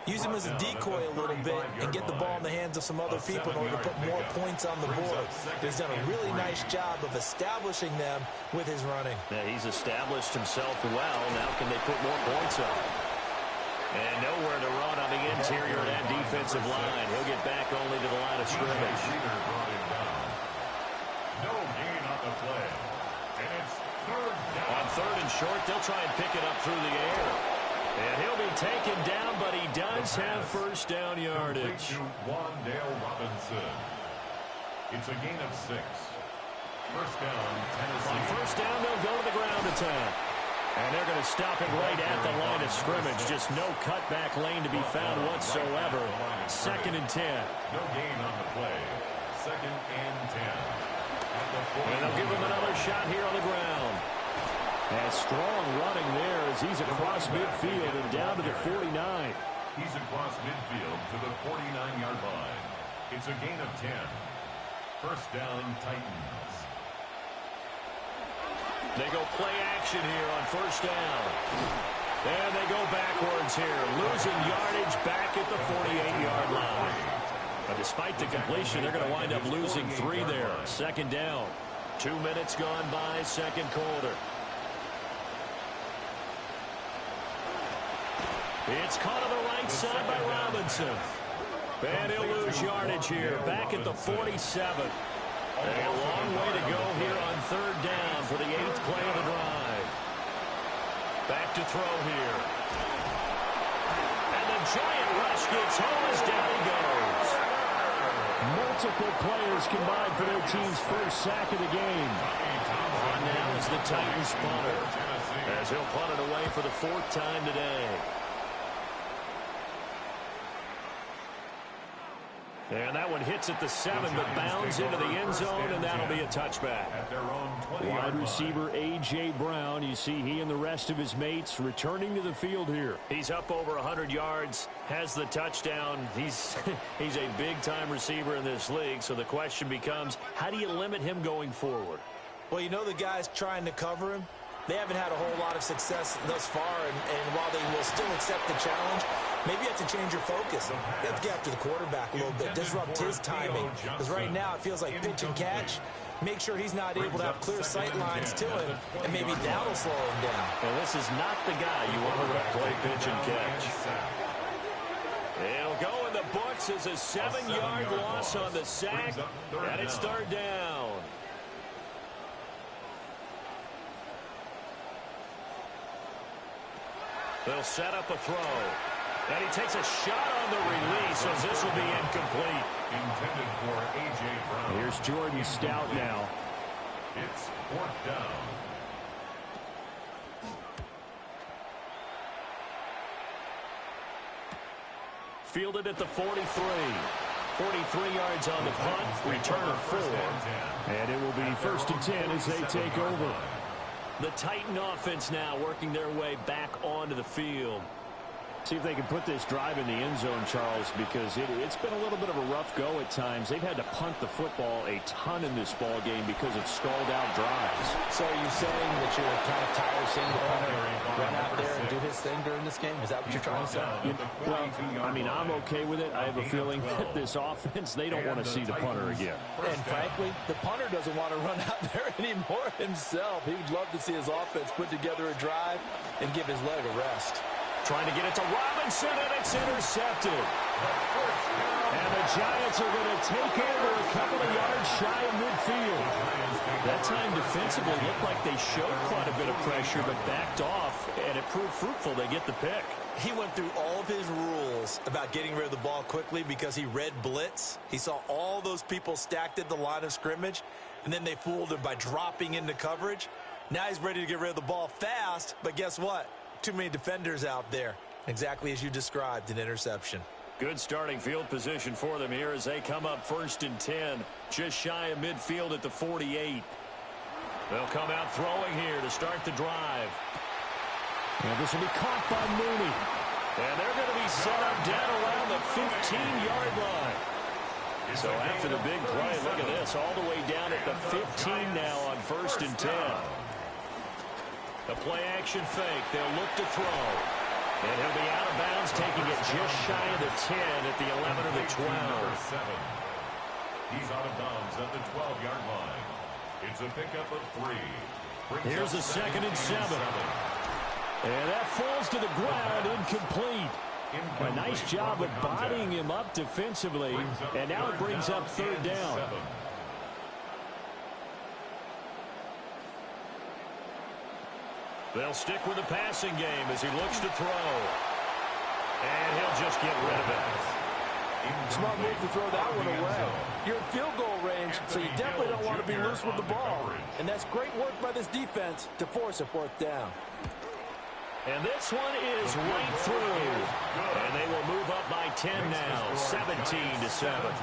use him as a decoy a little bit and get the ball in the hands of some other people in order to put more points on the board. He's done a really nice job of establishing them with his running. Yeah, he's established himself well. Now can they put more points up? And nowhere to run on the interior of that defensive line. He'll get back only to the line of scrimmage. No gain on the play. And it's 3rd down. On 3rd and short, they'll try and pick it up through the air. And he'll be taken down, but he does have 1st down yardage. Wandale Robinson. It's a gain of 6. 1st down, Tennessee. On 1st down, they'll go to the ground attack. And they're going to stop it right at the line of scrimmage. Just no cutback lane to be found whatsoever. 2nd and 10. No gain on the play. 2nd and 10. And they'll give him another shot here on the ground. And strong running there as he's across midfield and down to the 49. He's across midfield to the 49-yard line. It's a gain of 10. 1st down, Titans. They go play action here on 1st down. And they go backwards here, losing yardage back at the 48-yard line. But despite the completion, they're going to wind up losing 3 there. 2nd down. 2 minutes gone by, 2nd quarter. It's caught on the right side by Robinson. And he'll lose yardage here, back at the 47. A long way to go here on 3rd down for the 8th play of the drive. Back to throw here. And the giant rush gets home as down he goes. Multiple players combined for their team's first sack of the game. On now is the Titans punter, as he'll punt it away for the 4th time today. And that one hits at the 7, but bounds into the end zone, and that'll be a touchback. Wide receiver A.J. Brown, you see he and the rest of his mates returning to the field here. He's up over 100 yards, has the touchdown. He's a big-time receiver in this league, so the question becomes, how do you limit him going forward? Well, you know the guy's trying to cover him. They haven't had a whole lot of success thus far, and while they will still accept the challenge, maybe you have to change your focus. You have to get after the quarterback a little bit, disrupt his timing. Because right now it feels like pitch and catch. Make sure he's not able to have clear sight lines to him, and maybe that'll slow him down. Well, this is not the guy you want to play pitch and catch. It'll go in the books as a 7-yard loss on the sack, and it's third down. They'll set up a throw. And he takes a shot on the release as this will be incomplete. Intended for A.J. Brown. Here's Jordan Stout now. It's fourth down. Fielded at the 43. 43 yards on the punt. Return of 4. And it will be first and 10 as they take over. The Titan offense now working their way back onto the field. See if they can put this drive in the end zone, Charles, because it's been a little bit of a rough go at times. They've had to punt the football a ton in this ball game because of stalled-out drives. So are you saying that you're kind of tired of seeing the punter run out there and do his thing during this game? Is that what you're trying to say? Well, I mean, I'm okay with it. I have a feeling that this offense, they don't want to see the punter again. And frankly, the punter doesn't want to run out there anymore himself. He would love to see his offense put together a drive and give his leg a rest. Trying to get it to Robinson, and it's intercepted. And the Giants are going to take over a couple of yards shy of midfield. That time defensively looked like they showed quite a bit of pressure, but backed off, and it proved fruitful. They get the pick. He went through all of his rules about getting rid of the ball quickly because he read blitz. He saw all those people stacked at the line of scrimmage, and then they fooled him by dropping into coverage. Now he's ready to get rid of the ball fast, but guess what? Too many defenders out there. Exactly as you described, an interception. Good starting field position for them here as they come up first and 10. Just shy of midfield at the 48. They'll come out throwing here to start the drive. And this will be caught by Mooney. And they're going to be set up down around the 15-yard line. So after the big play, look at this, all the way down at the 15 now on first and 10. The play-action fake. They'll look to throw. And he'll be out of bounds, taking it just shy of the 10 at the 11 or the 12. He's out of bounds at the 12-yard line. It's a pickup of 3. Here's a 2nd and 7. And that falls to the ground, incomplete. A nice job of bodying him up defensively. And now it brings up third down. They'll stick with the passing game as he looks to throw. And he'll just get rid of it. Smart move to throw that one away. You're in field goal range, so you definitely don't want to be loose with the ball. And that's great work by this defense to force a fourth down. And this one is right through. And they will move up by 10 now, 17-7.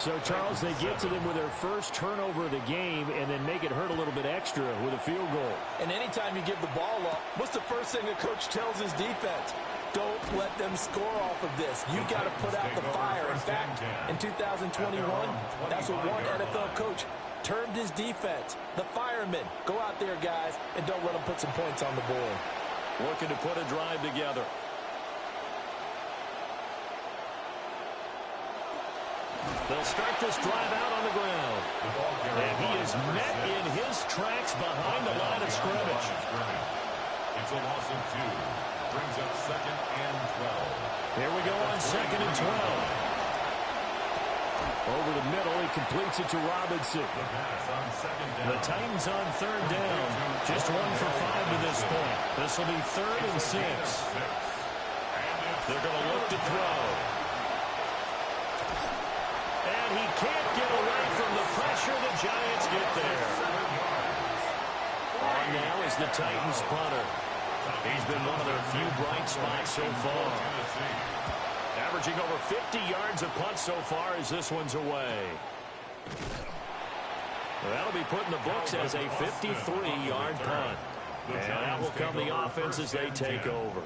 So, Charles, they get to them with their first turnover of the game and then make it hurt a little bit extra with a field goal. And anytime you give the ball up, what's the first thing a coach tells his defense? Don't let them score off of this. You got to put out the fire. In fact, in 2021, that's what one NFL coach termed his defense. The firemen. Go out there, guys, and don't let them put some points on the board. Looking to put a drive together. They'll start this drive out on the ground. And he is met in his tracks behind the line of scrimmage. It's a loss of 2. Brings up 2nd and 12. Here we go on 2nd and 12. Over the middle, he completes it to Robinson. The Titans on third down. Just 1 for 5 to this point. This will be 3rd and 6. They're going to look to throw. And he can't get away from the pressure. The Giants get there. On now is the Titans punter. He's been one of their few bright spots so far. Averaging over 50 yards a punt so far as this one's away. That'll be put in the books as a 53-yard punt. And out will come the offense as they take over.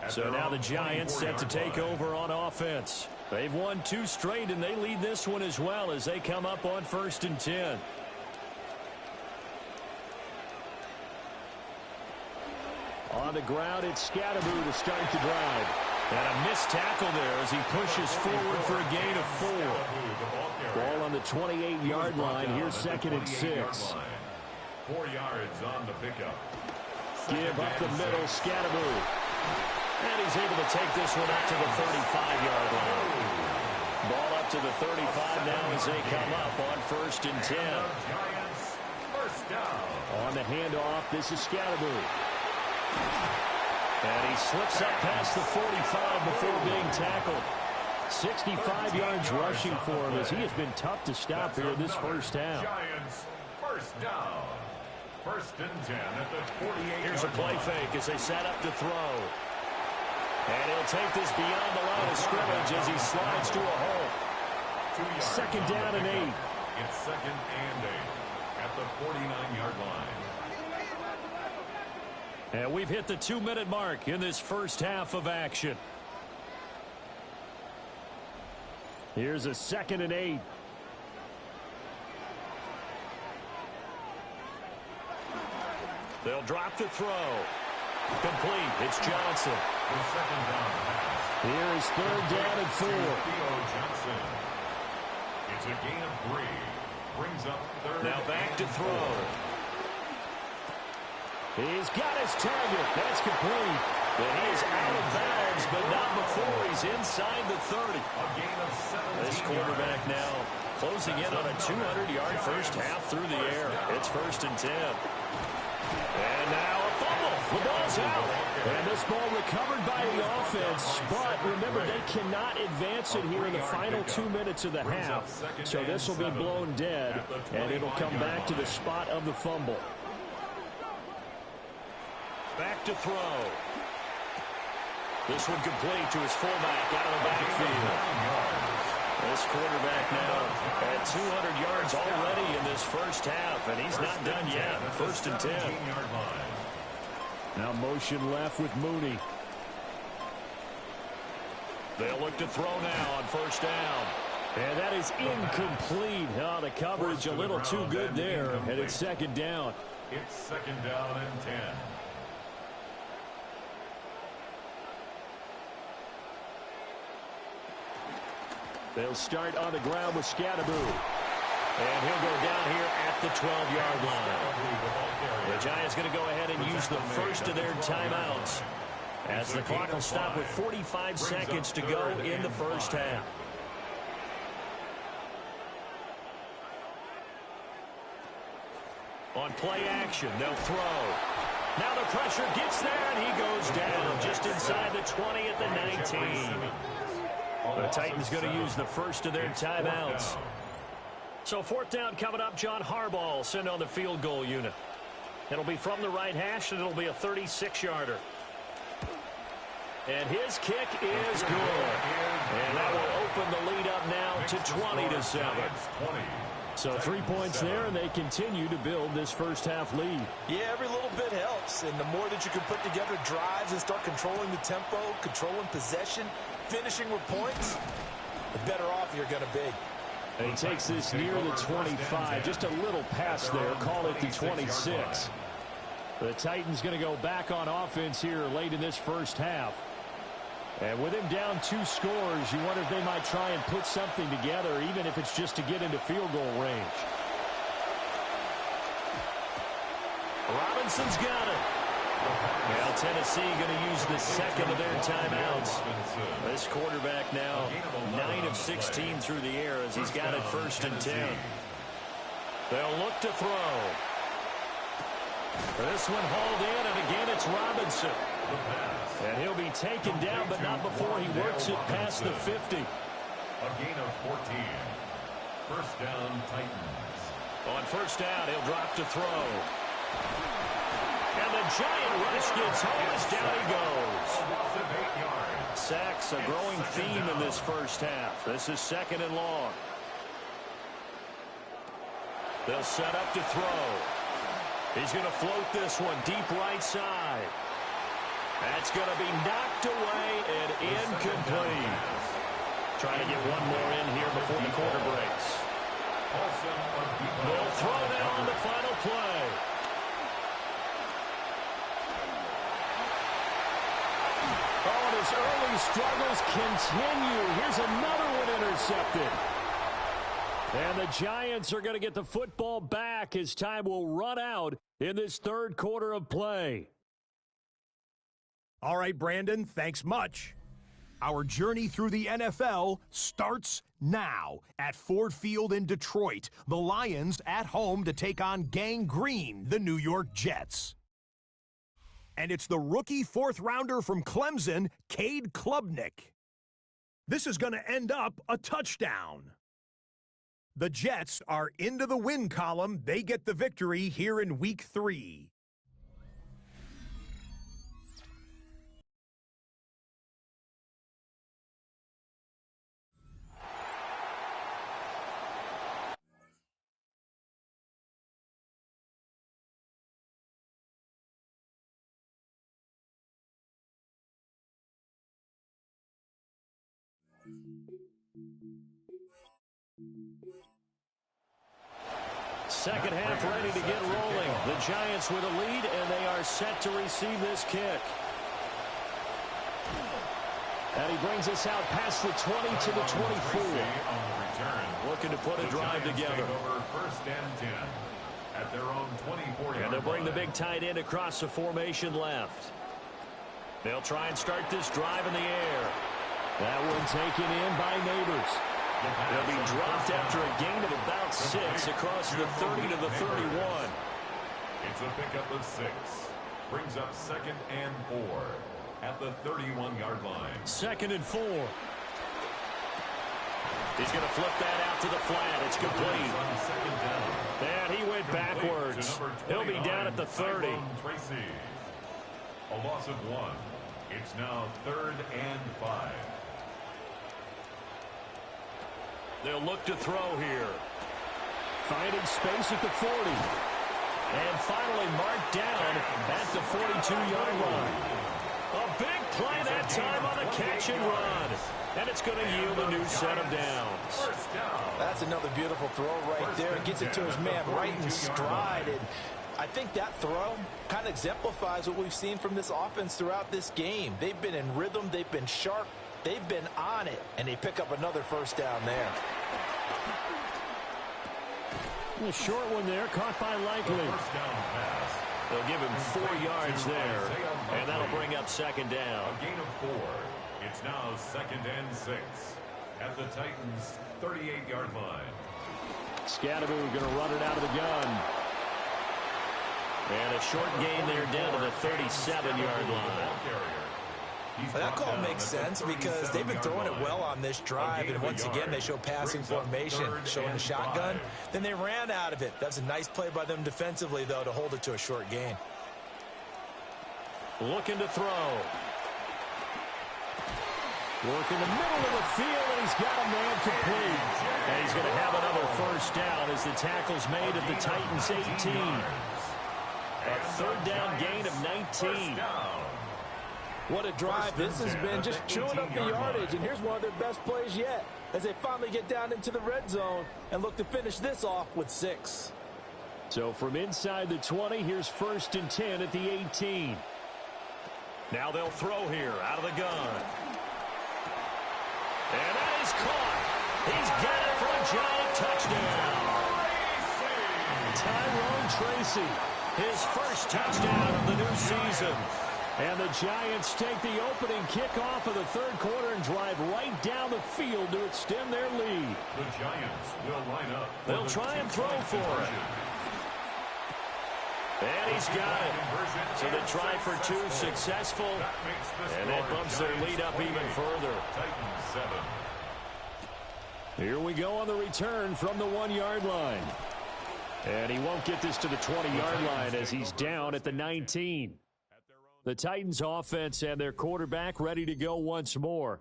So now the Giants set to take over on offense. They've won 2 straight, and they lead this one as well as they come up on 1st and 10. On the ground, it's Scatteroo to start the drive. And a missed tackle there as he pushes forward for a gain of 4. Ball on the 28-yard line. Here's 2nd and 6. 4 yards on the pickup. Give up the middle, Scatteroo. And he's able to take this one up to the 35-yard line. Ball up to the 35 now as they come up on 1st and 10. On the handoff, this is Scatteroo. And he slips up past the 45 before being tackled. 65 yards rushing for him as he has been tough to stop here this first half. Giants first down. 1st and 10 at the 48. Here's a play fake as they set up to throw. And he'll take this beyond the line of scrimmage as he slides to a hole. 2nd down and 8. It's 2nd and 8 at the 49-yard line. And we've hit the 2-minute mark in this first half of action. Here's a 2nd and 8. They'll drop the throw. Complete. It's Johnson. The 2nd down pass. Here is 3rd down and 4. Johnson. It's a gain of 3. Brings up 3rd. Now back to throw. He's got his target. That's complete. But he is out of bounds, but not before he's inside the 30. A gain of 17. This quarterback now closing in on a 200-yard first half through the air. It's 1st and 10. And now a fumble. The ball's out. And this ball recovered by the offense. But remember, they cannot advance it here in the final 2 minutes of the half. So this will be blown dead, and it'll come back to the spot of the fumble. Back to throw. This one complete to his fullback out of the backfield. This quarterback now at 200 yards already in this first half, and he's not done yet. 1st and 10. Now motion left with Mooney. They'll look to throw now on 1st down. And that is incomplete. Oh, the coverage a little too good there, and it's 2nd down. It's 2nd down and 10. They'll start on the ground with Scatteroo. And he'll go down here at the 12-yard line. The Giants going to go ahead and use the first of their timeouts as the clock will stop with 45 seconds to go in the first half. On play action, they'll throw. Now the pressure gets there, and he goes down just inside the 20 at the 19. The Titans going to use the first of their timeouts. So 4th down coming up. John Harbaugh sent on the field goal unit. It'll be from the right hash, and it'll be a 36-yarder. And his kick is good. And that will open the lead up now to 20-7. So 3 points there, and they continue to build this first half lead. Yeah, every little bit helps. And the more that you can put together drives and start controlling the tempo, controlling possession, finishing with points, the better off you're going to be. And he takes this near the 25. Just a little pass there. Call it the 26. The Titans going to go back on offense here late in this first half. And with him down 2 scores, you wonder if they might try and put something together, even if it's just to get into field goal range. Robinson's got it. Now Tennessee going to use the second of their timeouts. This quarterback now 9 of 16 through the air as he's got it 1st and 10. They'll look to throw. This one hauled in, and again it's Robinson. And he'll be taken down, but not before he works it past the 50. A gain of 14. 1st down, Titans. On 1st down, he'll drop to throw. And the giant rush gets home as down he goes. Sacks, a growing theme in this first half. This is 2nd and long. They'll set up to throw. He's going to float this one deep right side. That's going to be knocked away and incomplete. Trying to get one more in here before the quarter breaks. They'll throw now on the final play. those early struggles continue. Here's another one intercepted. And the Giants are going to get the football back as time will run out in this third quarter of play. All right, Brandon, thanks much. Our journey through the NFL starts now at Ford Field in Detroit. The Lions at home to take on Gang Green, the New York Jets. And it's the rookie fourth-rounder from Clemson, Cade Klubnik. This is going to end up a touchdown. The Jets are into the win column. They get the victory here in Week 3. Second half ready to get rolling. The Giants with a lead, and they are set to receive this kick. And he brings us out past the 20 to the 24. Looking to put a drive together. First and 10 at their own 24-yard And they'll bring the big tight end across the formation left. They'll try and start this drive in the air. That one taken in by Neighbors. They'll be dropped after a gain of about 6 across the 30 to the 31. It's a pickup of 6. Brings up 2nd and 4 at the 31-yard line. 2nd and 4. He's going to flip that out to the flat. It's complete. And he went backwards. He'll be down at the 30. A loss of 1. It's now 3rd and 5. They'll look to throw here. Finding space at the 40. And finally marked down at the 42-yard line. A big play that time on the catch and run. And it's going to yield a new set of downs. That's another beautiful throw right there. Gets it to his man right in stride. And I think that throw kind of exemplifies what we've seen from this offense throughout this game. They've been in rhythm. They've been sharp. They've been on it. And they pick up another first down there. A short one there, caught by Likely. They'll give him 4 yards there, and that'll bring up 2nd down. A gain of 4. It's now 2nd and 6 at the Titans' 38-yard line. Scatteroo going to run it out of the gun. And a short gain there down to the 37-yard line. That call makes sense because they've been throwing it well on this drive, and once again they show passing formation, showing the shotgun. Then they ran out of it. That's a nice play by them defensively, though, to hold it to a short gain. Looking to throw. Work in the middle of the field, and he's got a man complete. And he's going to have another first down as the tackle's made at the Titans' 18. A 3rd down gain of 19. What a drive this has been, just chewing up the yardage, and here's one of their best plays yet as they finally get down into the red zone and look to finish this off with 6. So from inside the 20, here's 1st and 10 at the 18. Now they'll throw here out of the gun. And that is caught. He's got it for a giant touchdown. Tyrone Tracy, his first touchdown of the new season. And the Giants take the opening kickoff of the 3rd quarter and drive right down the field to extend their lead. The Giants will line up. They'll try and throw for it. And he's got it. So the try for 2 successful. And that bumps their lead up even further. Titans 7. Here we go on the return from the 1-yard line. And he won't get this to the 20-yard line as he's down at the 19. The Titans offense and their quarterback ready to go once more.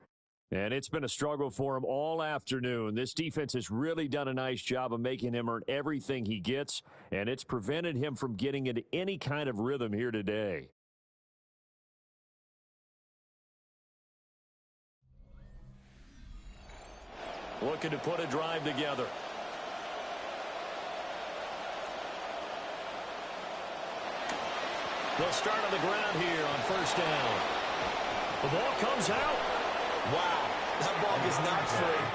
And it's been a struggle for him all afternoon. This defense has really done a nice job of making him earn everything he gets, and it's prevented him from getting into any kind of rhythm here today. Looking to put a drive together. They'll start on the ground here on 1st down. The ball comes out. Wow, that ball gets knocked free.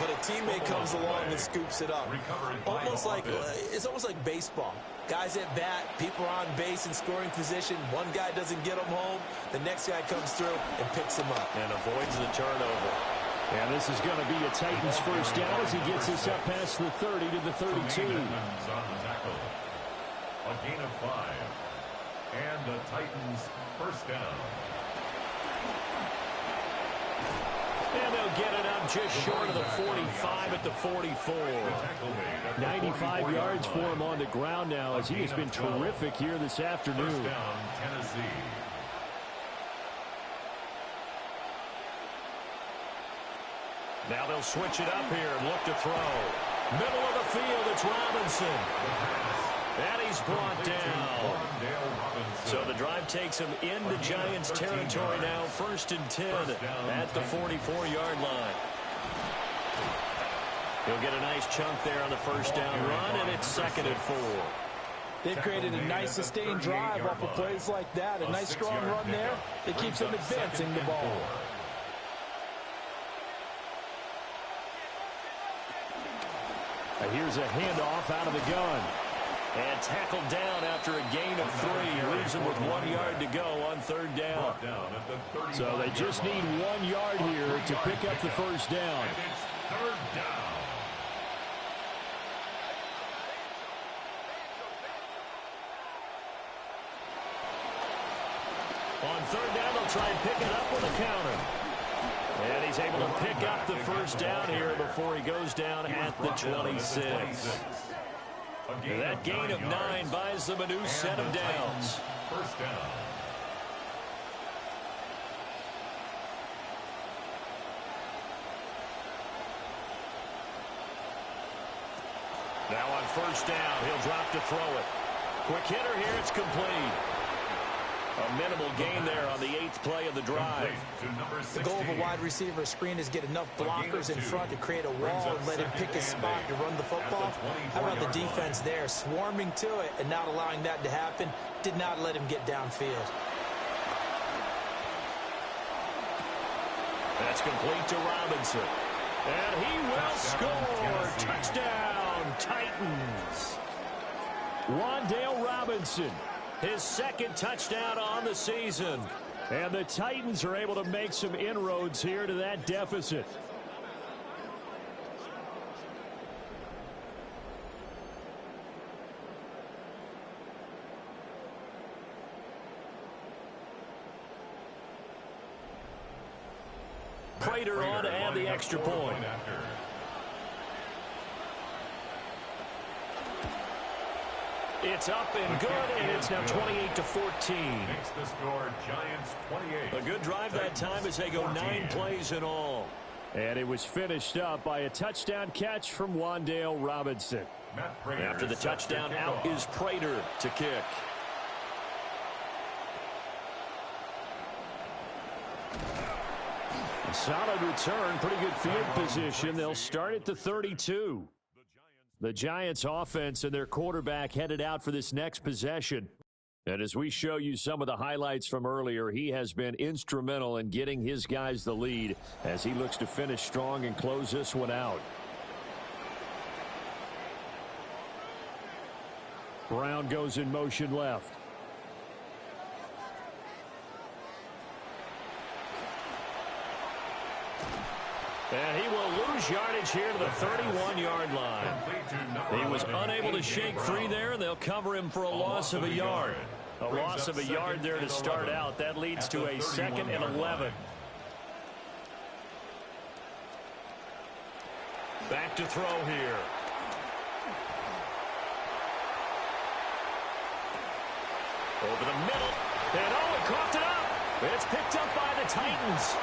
But a teammate comes along and scoops it up. It's almost like baseball. Guys at bat, people are on base in scoring position. One guy doesn't get them home. The next guy comes through and picks them up. And avoids the turnover. And this is going to be a Titans first down as he gets us up past the 30 to the 32. On the tackle. A gain of 5. And the Titans first down. And they'll get it up just short of the 45 at the 44. 95 yards for him on the ground now as he has been terrific here this afternoon. First down, Tennessee. Now they'll switch it up here and look to throw. Middle of the field, it's Robinson. And he's brought down. So the drive takes him into Giants territory now. 1st and 10 at the 44-yard line. He'll get a nice chunk there on the first down run, and it's 2nd and 4. They've created a nice sustained drive off of plays like that. A nice strong run there that keeps them advancing the ball. Here's a handoff out of the gun. And tackled down after a gain of 3. Leaves him with 1 yard to go on 3rd down. So they just need 1 yard here to pick up the first down. And it's 3rd down. On 3rd down, they'll try and pick it up with a counter. And he's able to pick up the first down here before he goes down at the 26. That gain of 9 buys them a new set of downs. First down. Now on 1st down, he'll drop to throw it. Quick hitter here, it's complete. A minimal gain there on the 8th play of the drive. The goal of a wide receiver screen is get enough blockers in front to create a wall and let him pick his spot to run the football. How about the defense there, swarming to it and not allowing that to happen? Did not let him get downfield. That's complete to Robinson. And he will score. Touchdown, Titans. Wan'Dale Robinson. His 2nd touchdown on the season. And the Titans are able to make some inroads here to that deficit. Prater on to add the extra point. It's up and good, and it's now 28 to 14. Makes the score Giants 28. A good drive that time as they go 9 plays in all. And it was finished up by a touchdown catch from Wan'Dale Robinson. After the touchdown, out is Prater to kick. A solid return, pretty good field position. They'll start at the 32. The Giants offense and their quarterback headed out for this next possession. And as we show you some of the highlights from earlier, he has been instrumental in getting his guys the lead as he looks to finish strong and close this one out. Brown goes in motion left. And he will lose yardage here to the 31-yard line. He was unable to shake free there, and they'll cover him for a loss of a yard. A loss of a yard there to start out. That leads to a 2nd and 11. Back to throw here. Over the middle. And he coughed it up. It's picked up by the Titans.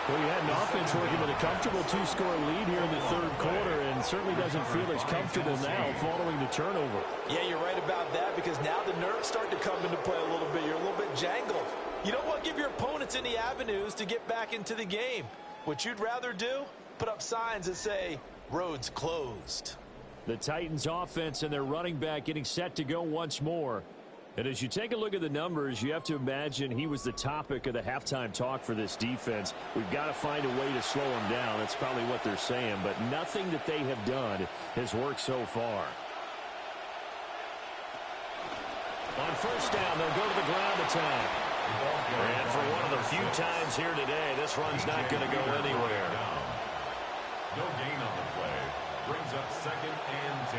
Well, you had an offense working with a comfortable 2-score lead here in the 3rd quarter and certainly doesn't feel as comfortable now following the turnover. Yeah, you're right about that because now the nerves start to come into play a little bit. You're a little bit jangled. You know what? Give your opponents any avenues to get back into the game. What you'd rather do? Put up signs that say, roads closed. The Titans offense and their running back getting set to go once more. And as you take a look at the numbers, you have to imagine he was the topic of the halftime talk for this defense. We've got to find a way to slow him down. That's probably what they're saying. But nothing that they have done has worked so far. On first down, they'll go to the ground attack. And for one of the few times here today, this run's not going to go anywhere. No gain on the play. Brings up 2nd and 10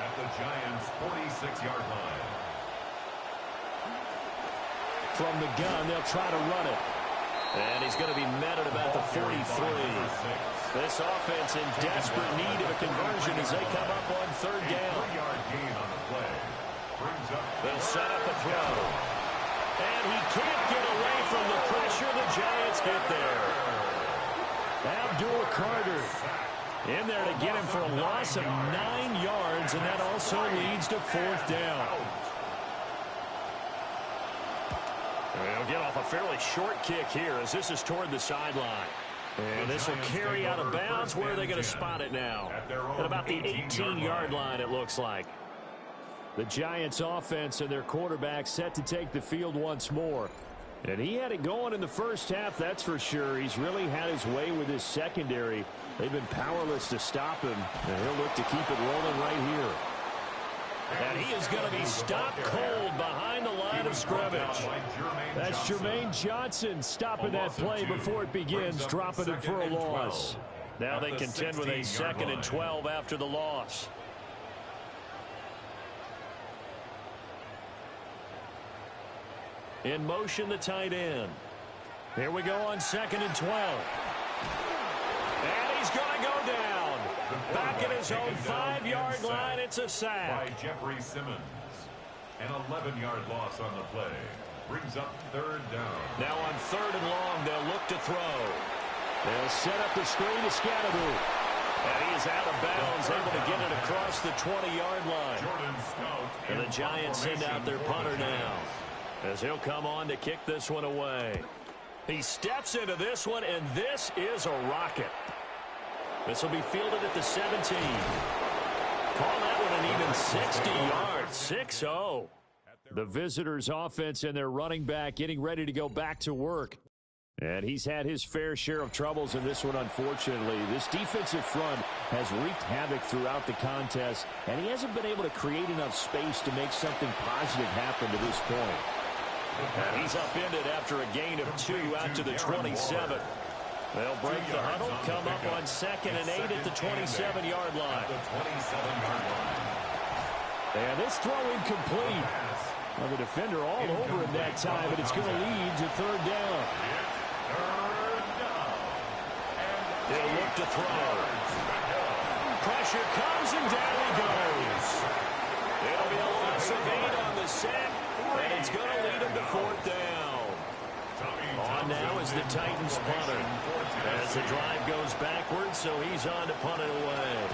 at the Giants' 46-yard line. From the gun, they'll try to run it. And he's going to be met at about the 43. This offense in desperate need of a conversion as they come up on 3rd down. 3-yard gain on the play. They'll set up a throw. And he can't get away from the pressure. The Giants get there. Abdul Carter in there to get him for a loss of 9 yards, and that also leads to 4th down. They'll get off a fairly short kick here as this is toward the sideline. And this will carry out of bounds. Where are they going to spot it now? At about the 18-yard line, it looks like. The Giants offense and their quarterback set to take the field once more. And he had it going in the first half, that's for sure. He's really had his way with his secondary. They've been powerless to stop him. And he'll look to keep it rolling right here. And he is going to be stopped cold behind the line of scrimmage. That's Jermaine Johnson stopping that play before it begins, dropping it for a loss. Now they contend with a 2nd and 12 after the loss. In motion, the tight end. Here we go on 2nd and 12. And he's going to go down. Back at his own 5-yard line, it's a sack. By Jeffrey Simmons. An 11-yard loss on the play. Brings up 3rd down. Now on 3rd and long, they'll look to throw. They'll set up the screen to Scatteroo. And he is out of bounds, able to get it across the 20-yard line. And the Giants send out their punter now, as he'll come on to kick this one away. He steps into this one, and this is a rocket. This will be fielded at the 17. Call that one an even 60 yards, 6-0. The visitors' offense and their running back getting ready to go back to work. And he's had his fair share of troubles in this one, unfortunately. This defensive front has wreaked havoc throughout the contest, and he hasn't been able to create enough space to make something positive happen to this point. And he's upended after a gain of 2 out to the 27. They'll break the huddle, come up on 2nd and 8 at the 27-yard line. And this throw incomplete. Well, the defender all over him that time, but it's going to lead to 3rd down. They'll look to throw. Pressure comes, and down he goes. It'll be a loss of 8 on the sack, and it's going to lead him to 4th down. On now is the Titans punter. As the drive goes backwards, so he's on to punt it away.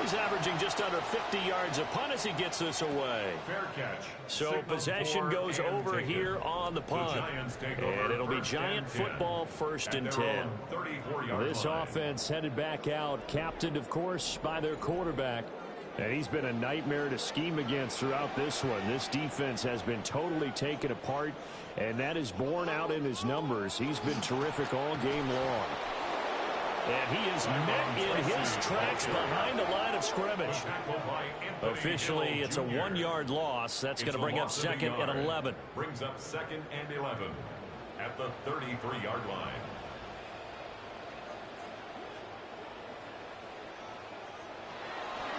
He's averaging just under 50 yards a punt as he gets this away. Fair catch. So possession goes over here on the punt. And it'll be Giant football 1st and 10. This offense headed back out, captained, of course, by their quarterback. And he's been a nightmare to scheme against throughout this one. This defense has been totally taken apart, and that is borne out in his numbers. He's been terrific all game long. And he is met in his tracks behind the line of scrimmage. Officially, it's a 1-yard loss. That's going to bring up 2nd and 11. Brings up 2nd and 11 at the 33-yard line.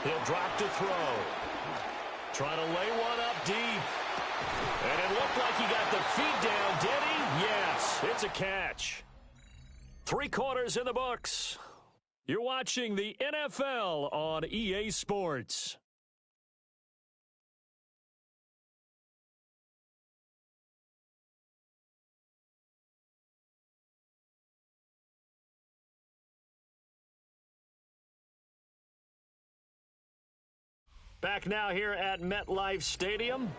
He'll drop to throw. Trying to lay one up deep. And it looked like he got the feet down, did he? Yes, it's a catch. 3 quarters in the books. You're watching the NFL on EA Sports. Back now here at MetLife Stadium.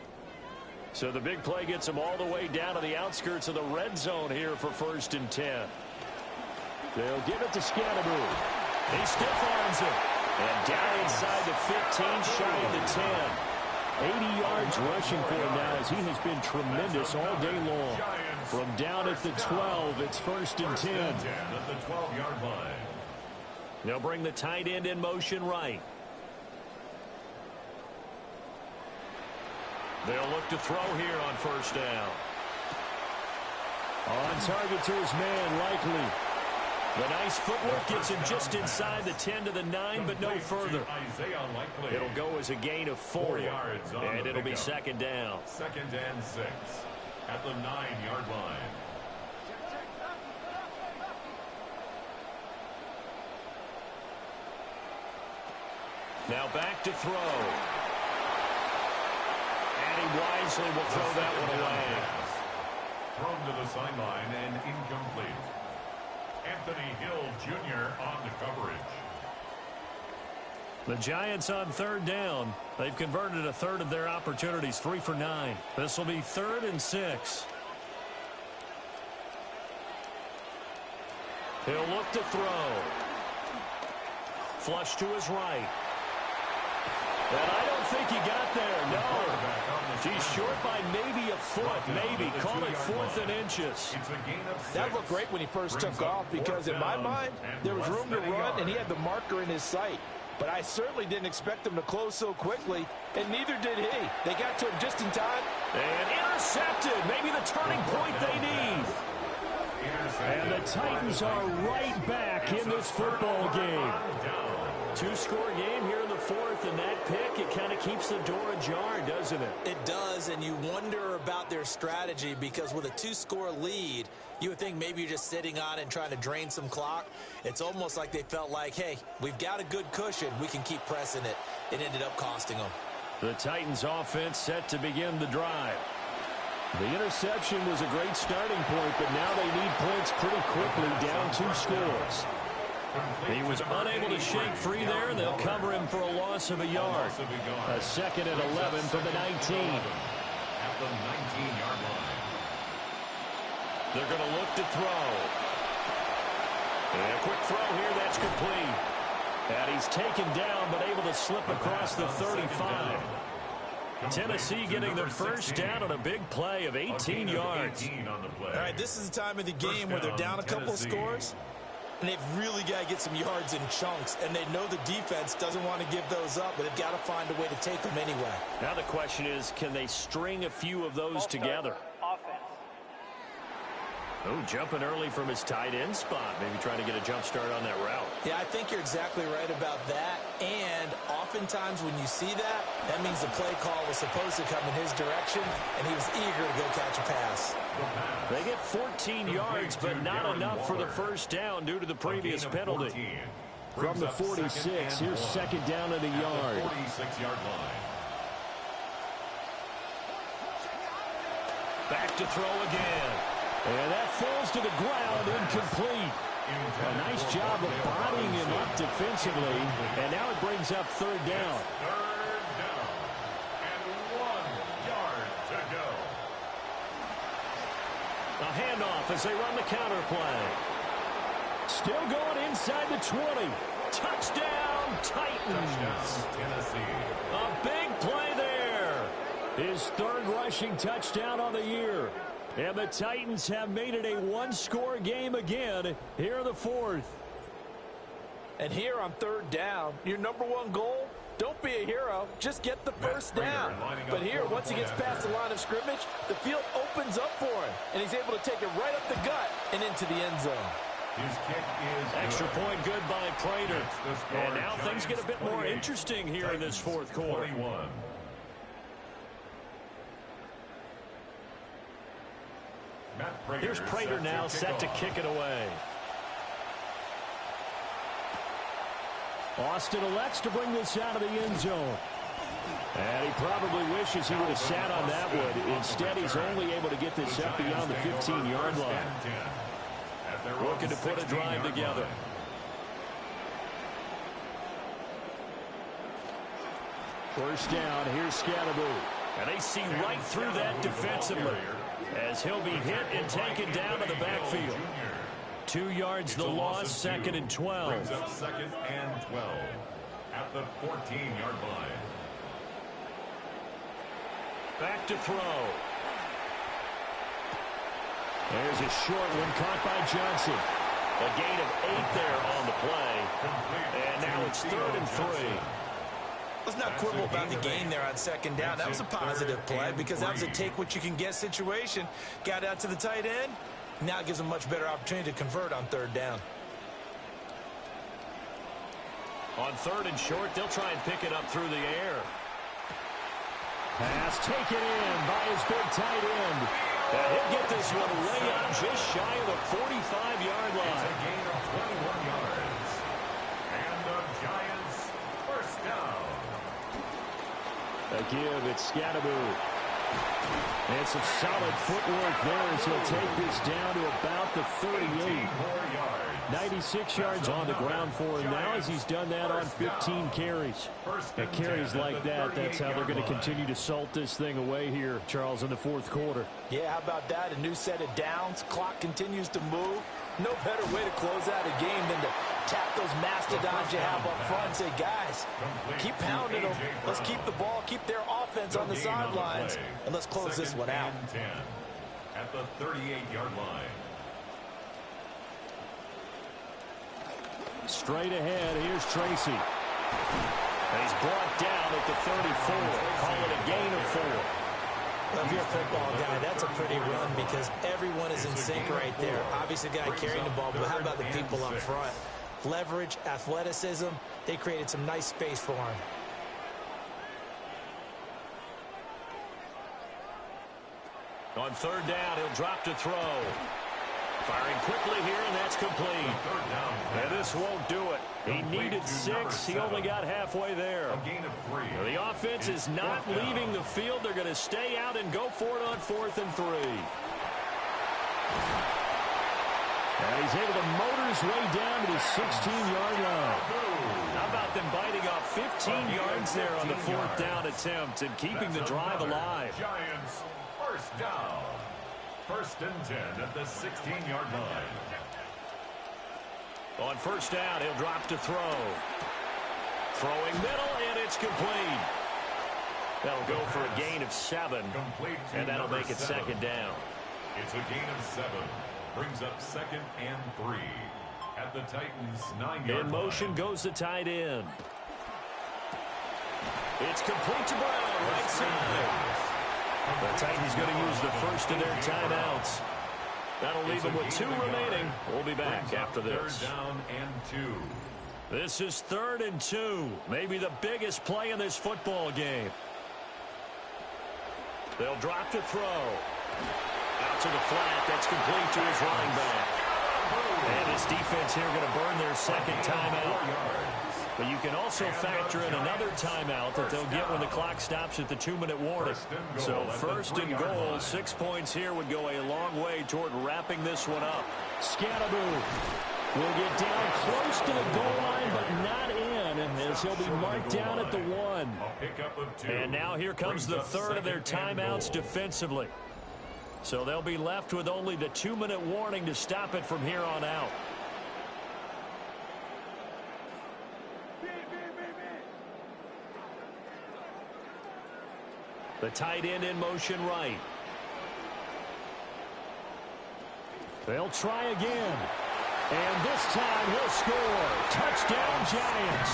So the big play gets him all the way down to the outskirts of the red zone here for 1st and 10. They'll give it to Scatteroo. He stiff arms it. And down inside the 15, shy of the 10. 80 yards rushing for him now as he has been tremendous all day long. From down at the 12, it's 1st and 10. At the 12-yard line. They'll bring the tight end in motion right. They'll look to throw here on 1st down. On target to his man, Likely. The nice footwork gets him just inside the 10 to the 9, but no further. It'll go as a gain of 4, and it'll be 2nd down. 2nd and 6 at the 9-yard line. Now back to throw. And he wisely will throw that one away. Thrown to the sideline and incomplete. Anthony Hill Jr. on the coverage. The Giants on 3rd down. They've converted a third of their opportunities, 3 for 9. This will be 3rd and 6. He'll look to throw. Flush to his right. And I don't think he got there, no. He's short by maybe a foot, maybe. Call it 4th and inches. That looked great when he first took off because in my mind, there was room to run and he had the marker in his sight. But I certainly didn't expect him to close so quickly, and neither did he. They got to him just in time. And intercepted. Maybe the turning point they need. And the Titans are right back in this football game. 2-score game here in the 4th, and that pick, it kind of keeps the door ajar, doesn't it? It does, and you wonder about their strategy because with a 2-score lead, you would think maybe you're just sitting on it and trying to drain some clock. It's almost like they felt like, hey, we've got a good cushion. We can keep pressing it. It ended up costing them. The Titans offense set to begin the drive. The interception was a great starting point, but now they need points pretty quickly, down 2 scores. He was unable to shake free there, and they'll cover him for a loss of a yard. A 2nd and 11 from the 19. At the 19-yard line. They're going to look to throw. And a quick throw here, that's complete. And he's taken down, but able to slip across the 35. Tennessee getting their first down on a big play of 18 yards. All right, this is the time of the game where they're down a couple of scores. And they've really got to get some yards in chunks, and they know the defense doesn't want to give those up, but they've got to find a way to take them anyway. Now the question is, can they string a few of those together? Oh, jumping early from his tight end spot. Maybe trying to get a jump start on that route. Yeah, I think you're exactly right about that. And oftentimes when you see that, that means the play call was supposed to come in his direction, and he was eager to go catch a pass. They get 14 yards, but not enough for the first down due to the previous penalty. From the 46, here's 2nd down and a yard. 46-yard line. Back to throw again. And that falls to the ground, incomplete. A nice job of bodying him up defensively. And now it brings up 3rd down. 3rd down. And 1 yard to go. A handoff as they run the counter play. Still going inside the 20. Touchdown, Titans. Touchdown, Tennessee. A big play there. His 3rd rushing touchdown on the year. And the Titans have made it a 1-score game again here in the 4th. And here on 3rd down, your #1 goal, don't be a hero, just get the first down. But here, once he gets past the line of scrimmage, the field opens up for him, and he's able to take it right up the gut and into the end zone. His kick is extra point good by Prater. And now things get a bit more interesting here in this 4th quarter. 21. Here's Prater now set to kick it away. Austin elects to bring this out of the end zone. And he probably wishes he would have sat on that one. Instead, he's only able to get this up beyond the 15-yard line. Looking to put a drive together. First down, here's Scatterboo. And they see right through that defensively as he'll be hit and taken down to the backfield. 2 yards the loss, 2nd and 12. Brings up 2nd and 12 at the 14-yard line. Back to throw. There's a short one caught by Johnson. A gain of 8 there on the play. And now it's 3rd and 3. Let's not quibble about the gain there on 2nd down. That was a positive play because that was a take-what-you-can-get situation. Got out to the tight end. Now it gives them a much better opportunity to convert on 3rd down. On 3rd and short, they'll try and pick it up through the air. Pass taken in by his big tight end. And he'll get this one way up just shy of the 45-yard line. It's a gain of 21 yards. And the Giants first down. A give, it's Scatteroo. And some solid footwork there as he'll take this down to about the 38. 96 yards on the ground for him now as he's done that on 15 carries. And carries like that, that's how they're going to continue to salt this thing away here, Charles, in the 4th quarter. Yeah, how about that? A new set of downs. Clock continues to move. No better way to close out a game than to tap those mastodons you have up front and say, guys, keep pounding them. Let's keep the ball, keep their offense on the sidelines, and let's close this one out. At the 38-yard line. Straight ahead, here's Tracy. And he's brought down at the 34. Call it a gain of 4. Well, if you're a football guy, that's a pretty run because everyone is in sync right there. Obviously, the guy carrying the ball, but how about the people up front? Leverage, athleticism, they created some nice space for him. On 3rd down, he'll drop to throw. Firing quickly here, and that's complete. And this won't do it. He needed 6. He only got halfway there. A gain of 3. The offense is not leaving the field. They're going to stay out and go for it on 4th and 3. And he's able to motor his way down to the 16-yard line. How about them biting off 15 yards there on the 4th down attempt and keeping the drive alive? Giants first down. 1st and 10 at the 16-yard line. On 1st down, he'll drop to throw. Throwing middle, and it's complete. That'll go for a gain of 7, and that'll make it 2nd down. It's a gain of 7. Brings up 2nd and 3. At the Titans' 9-yard line. In motion goes the tight end. It's complete to Brown, right side. The Titans going to use the first of their timeouts. That'll leave them with 2 remaining. We'll be back after this. 3rd down and 2. This is 3rd and 2. Maybe the biggest play in this football game. They'll drop to throw. Out to the flat. That's complete to his running back. And his defense here going to burn their 2nd timeout. But you can also factor in another timeout that they'll get when the clock stops at the 2-minute warning. So 1st and goal, 6 points here would go a long way toward wrapping this one up. Scatteroo will get down close to the goal line, but not in, as he'll be marked down at the 1. And now here comes the 3rd of their timeouts defensively. So they'll be left with only the 2-minute warning to stop it from here on out. The tight end in motion right. They'll try again. And this time he'll score. Touchdown, Giants.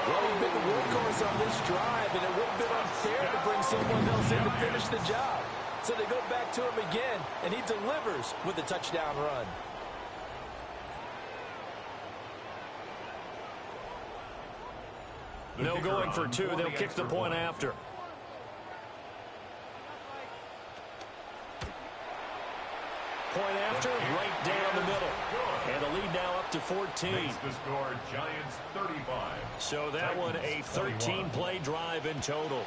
Well, he's been the workhorse on this drive, and it would have been unfair to bring someone else in to finish the job. So they go back to him again, and he delivers with a touchdown run. No going for 2. They'll kick the point after. Point after, right down the middle. And the lead now up to 14. Makes the score Giants 35. So that one a 13-play drive in total.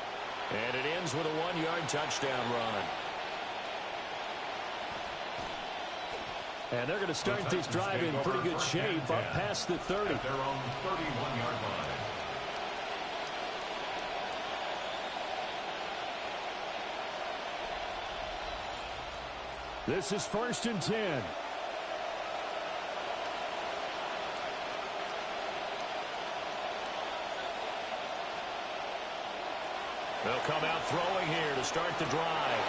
And it ends with a 1-yard touchdown run. And they're going to start this drive in pretty good shape up past the 30. At their own 31-yard line. This is 1st and 10. They'll come out throwing here to start the drive.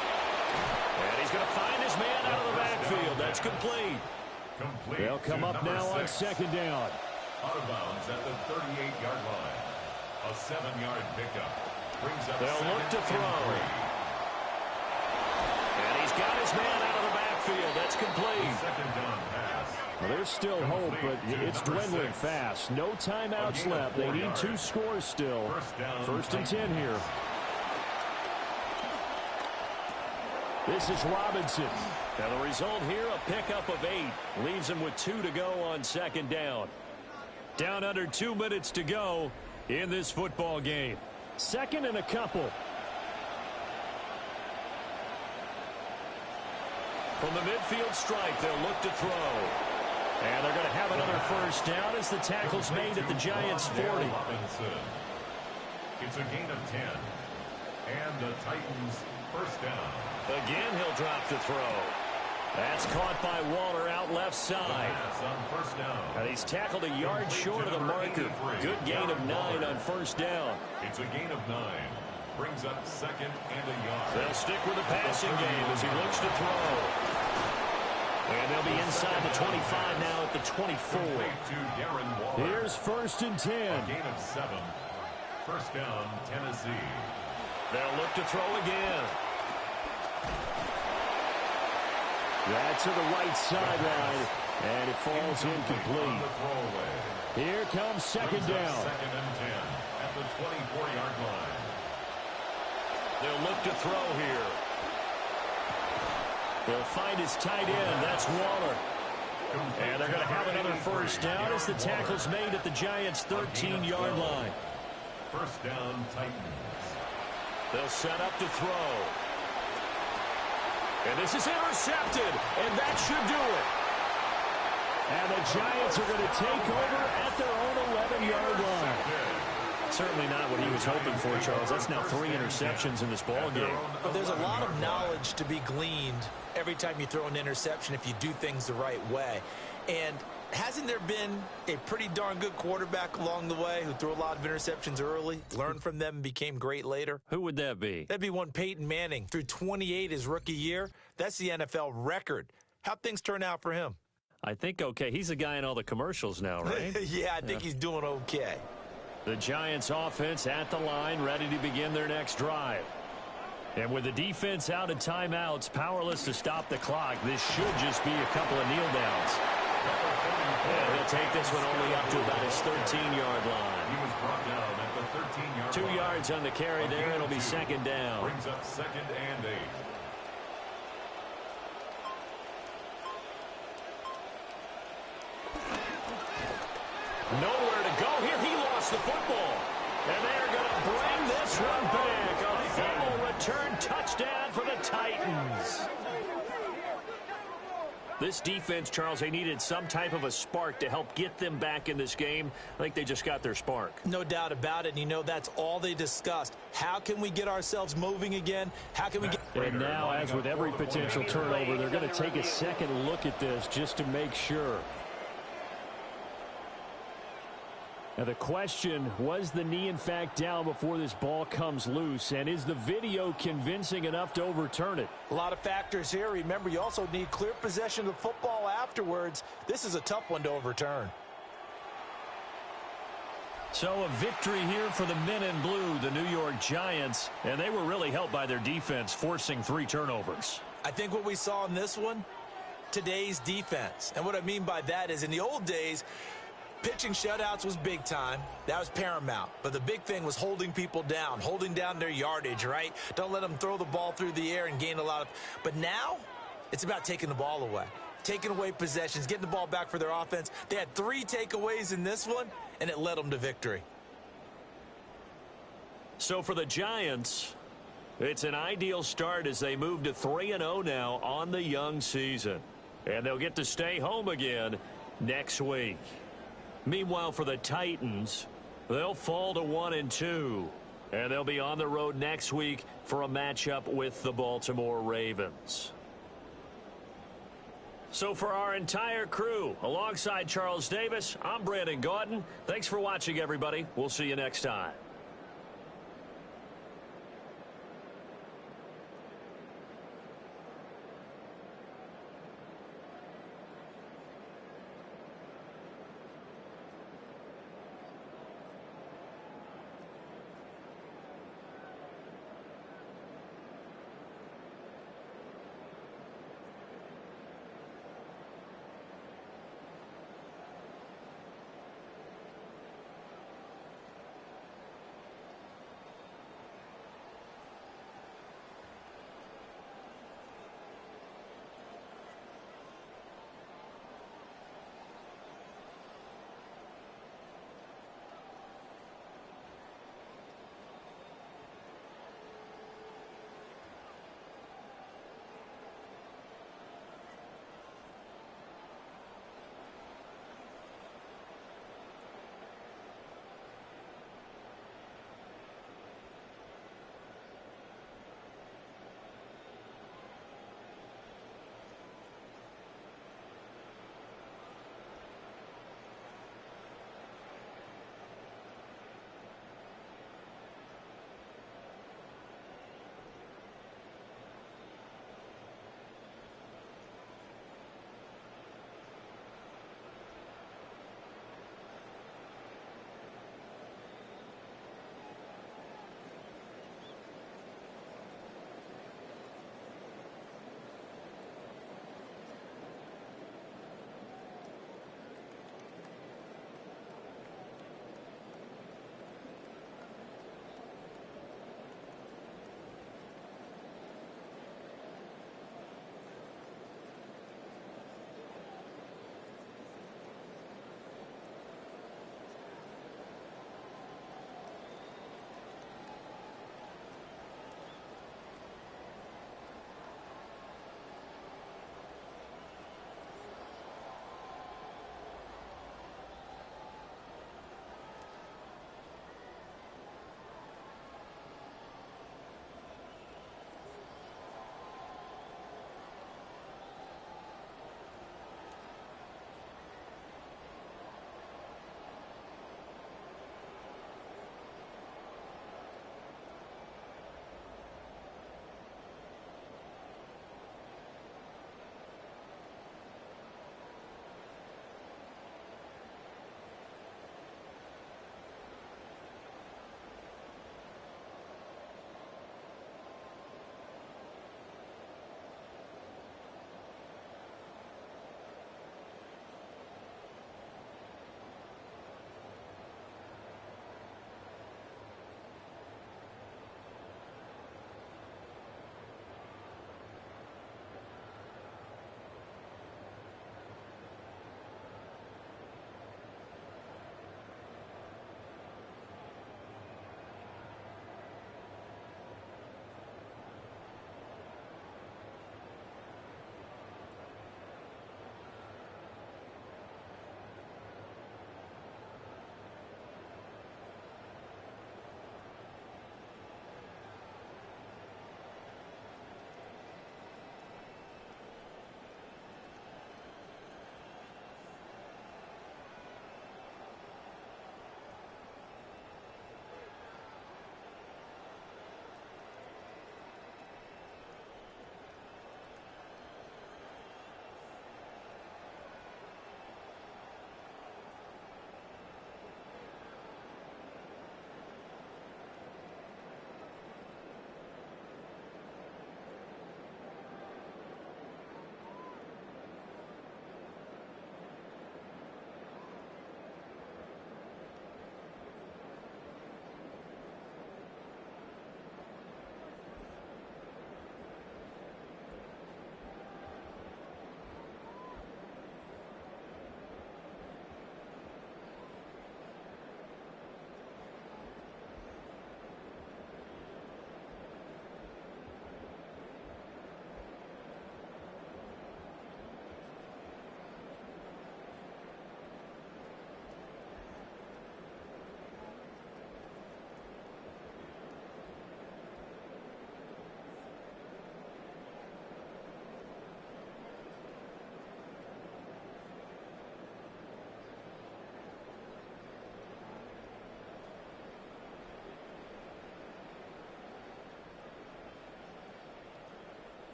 And he's going to find his man out of the backfield. That's complete. They'll come up now on second down. Out of bounds at the 38-yard line. A 7-yard pickup. Brings up They'll look to throw. And he's got his man out of the backfield. That's complete. Second down pass. Well, there's still hope, but it's dwindling fast. No timeouts left. They need 2 scores still. First and 10 here. This is Robinson. And the result here, a pickup of 8. Leaves him with 2 to go on second down. Down under 2 minutes to go in this football game. Second and a couple. From the midfield stripe, they'll look to throw. And they're going to have another first down as the tackle's made at the Giants' 40. It's a gain of 10. And the Titans first down. Again, he'll drop to throw. That's caught by Waller out left side. First down. And he's tackled a yard short of the marker. Good gain of 9 on first down. It's a gain of 9. Brings up second and a yard. They'll stick with the passing game as he looks to throw. And they'll be inside the 25 now at the 24. Here's first and 10. A gain of 7. First down, Tennessee. They'll look to throw again. That's to the right sideline, and it falls incomplete. Here comes second down. Second and 10 at the 24-yard line. They'll look to throw here. They'll find his tight end. That's Waller. And they're going to have another first down as the tackle's made at the Giants' 13-yard line. First down, Titans. They'll set up to throw. And this is intercepted, and that should do it. And the Giants are going to take over at their own 11-yard line. Certainly not what he was hoping for, Charles. That's now 3 interceptions in this ball game. But there's a lot of knowledge to be gleaned every time you throw an interception if you do things the right way. And hasn't there been a pretty darn good quarterback along the way who threw a lot of interceptions early, learned from them, and became great later? Who would that be? That'd be one Peyton Manning. Threw 28 his rookie year. That's the NFL record. How'd things turn out for him? I think okay. He's the guy in all the commercials now, right? Yeah, I think he's doing okay. The Giants offense at the line, ready to begin their next drive. And with the defense out of timeouts, powerless to stop the clock, this should just be a couple of kneel downs. And he'll take this one only up to about his 13-yard line. He was brought down at the 13-yard 2 line. yards on the carry there. It'll be second down. Brings up second and 8. Nowhere to go here. He lost the football. And they're going to bring this one back. A fumble return touchdown for the Titans. This defense, Charles, they needed some type of a spark to help get them back in this game. I think they just got their spark. No doubt about it. And you know, that's all they discussed. How can we get ourselves moving again? How can we get... And now, as with every potential turnover, they're going to take a second look at this just to make sure. Now the question, was the knee in fact down before this ball comes loose? And is the video convincing enough to overturn it? A lot of factors here. Remember, you also need clear possession of the football afterwards. This is a tough one to overturn. So a victory here for the men in blue, the New York Giants. And they were really helped by their defense, forcing 3 turnovers. I think what we saw in this one, today's defense. And what I mean by that is in the old days, pitching shutouts was big time. That was paramount. But the big thing was holding people down, holding down their yardage, right? Don't let them throw the ball through the air and gain a lot of... But now, it's about taking the ball away. Taking away possessions, getting the ball back for their offense. They had 3 takeaways in this one, and it led them to victory. So for the Giants, it's an ideal start as they move to 3-0 now on the young season. And they'll get to stay home again next week. Meanwhile, for the Titans, they'll fall to 1-2. And they'll be on the road next week for a matchup with the Baltimore Ravens. So for our entire crew, alongside Charles Davis, I'm Brandon Gaudin. Thanks for watching, everybody. We'll see you next time.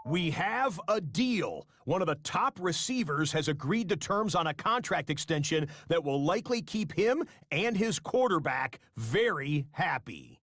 We have a deal. One of the top receivers has agreed to terms on a contract extension that will likely keep him and his quarterback very happy.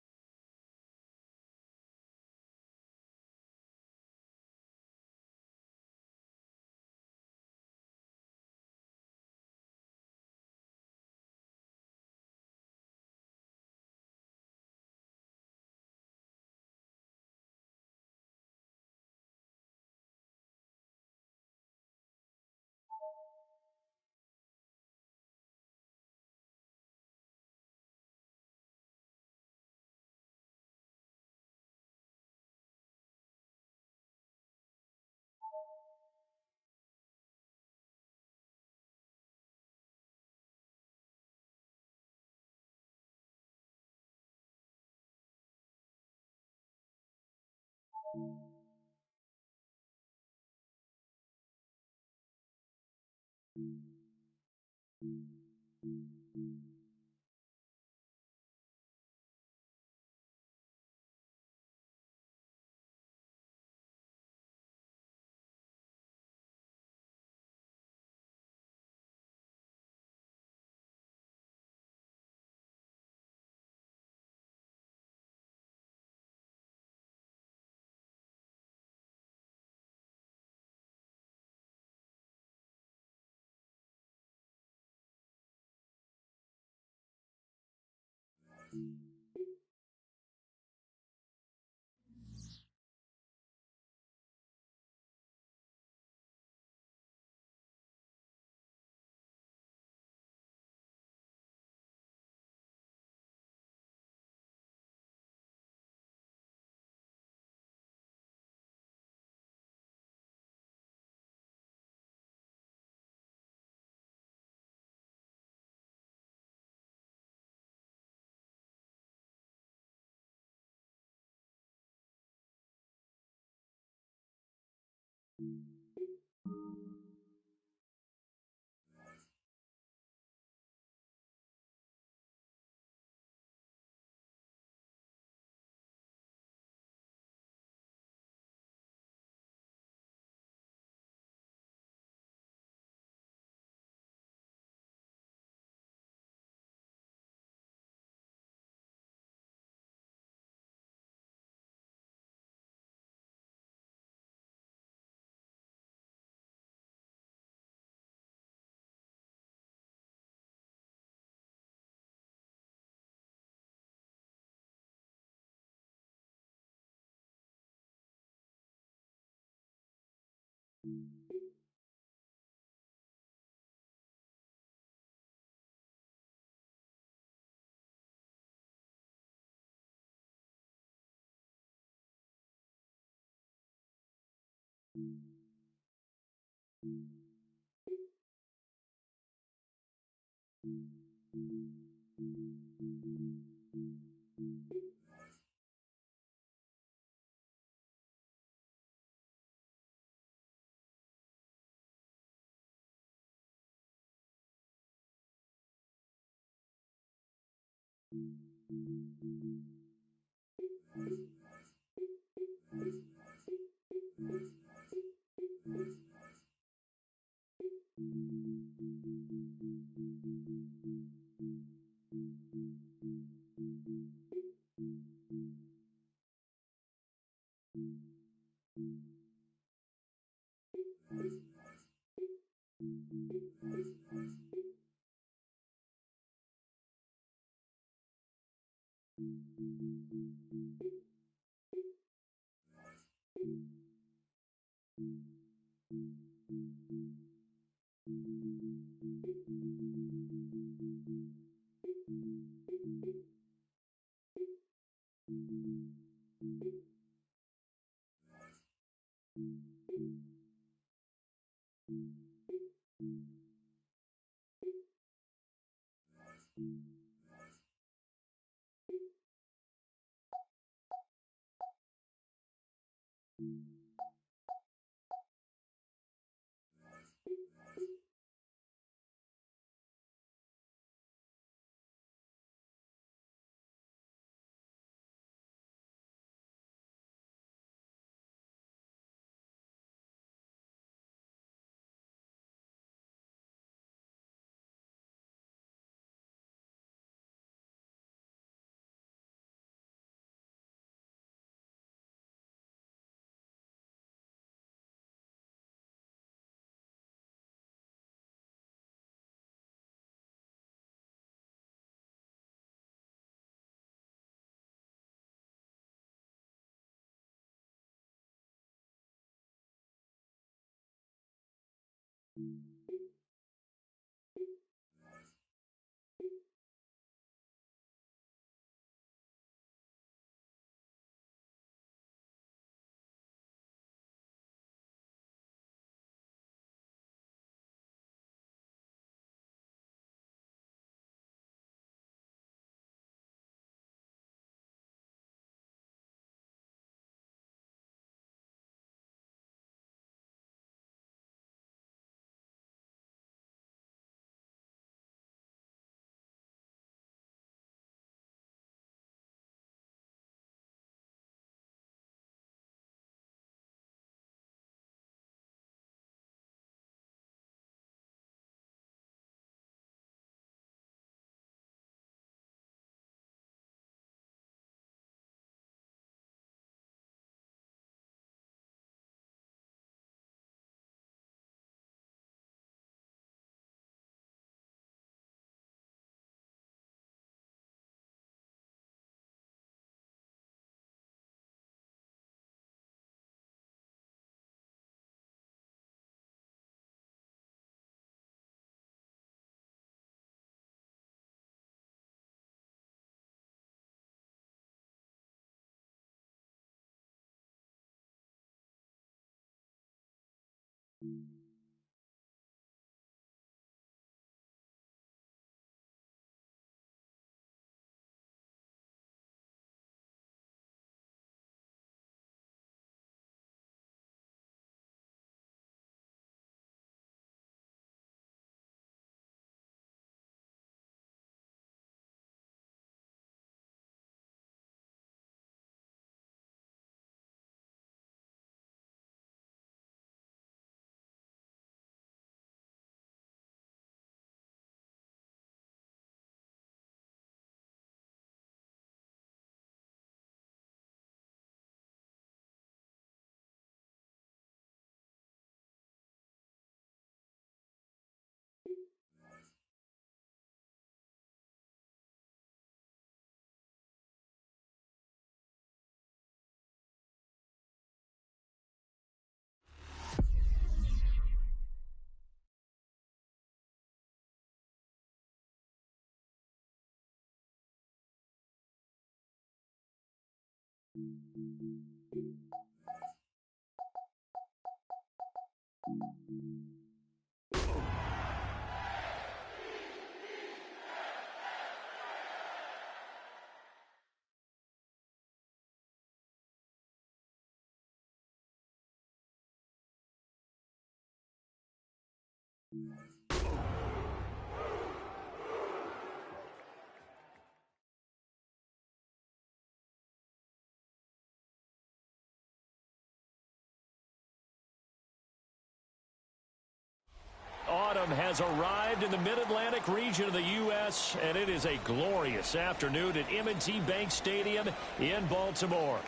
Autumn has arrived in the Mid-Atlantic region of the U.S., and it is a glorious afternoon at M&T Bank Stadium in Baltimore.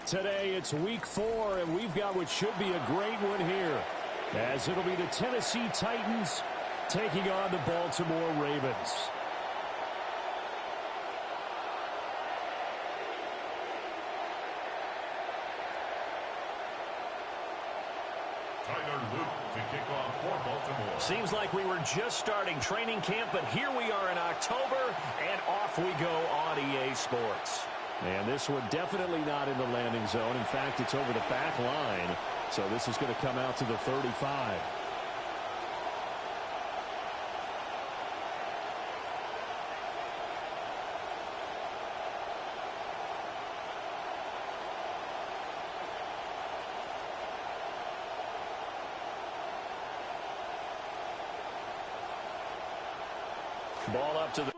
Today, it's week 4, and we've got what should be a great one here, as it'll be the Tennessee Titans taking on the Baltimore Ravens. Seems like we were just starting training camp, but here we are in October, and off we go on EA Sports. And this one definitely not in the landing zone. In fact, it's over the back line, so this is going to come out to the 35. Ball up to the...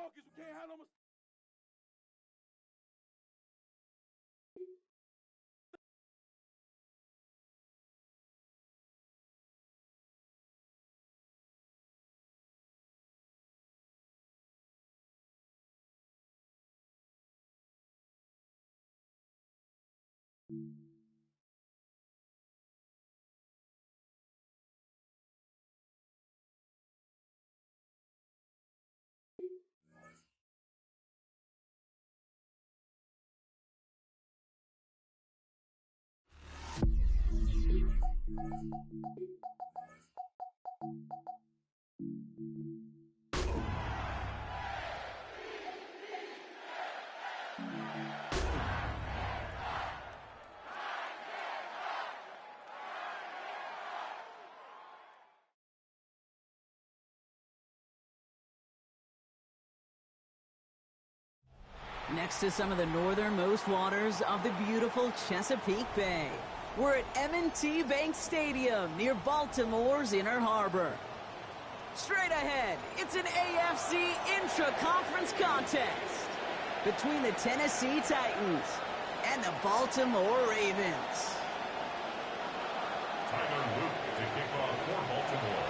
Next to some of the northernmost waters of the beautiful Chesapeake Bay, we're at M&T Bank Stadium near Baltimore's Inner Harbor. Straight ahead, it's an AFC intra-conference contest between the Tennessee Titans and the Baltimore Ravens. Tyler Luke to kick off for Baltimore.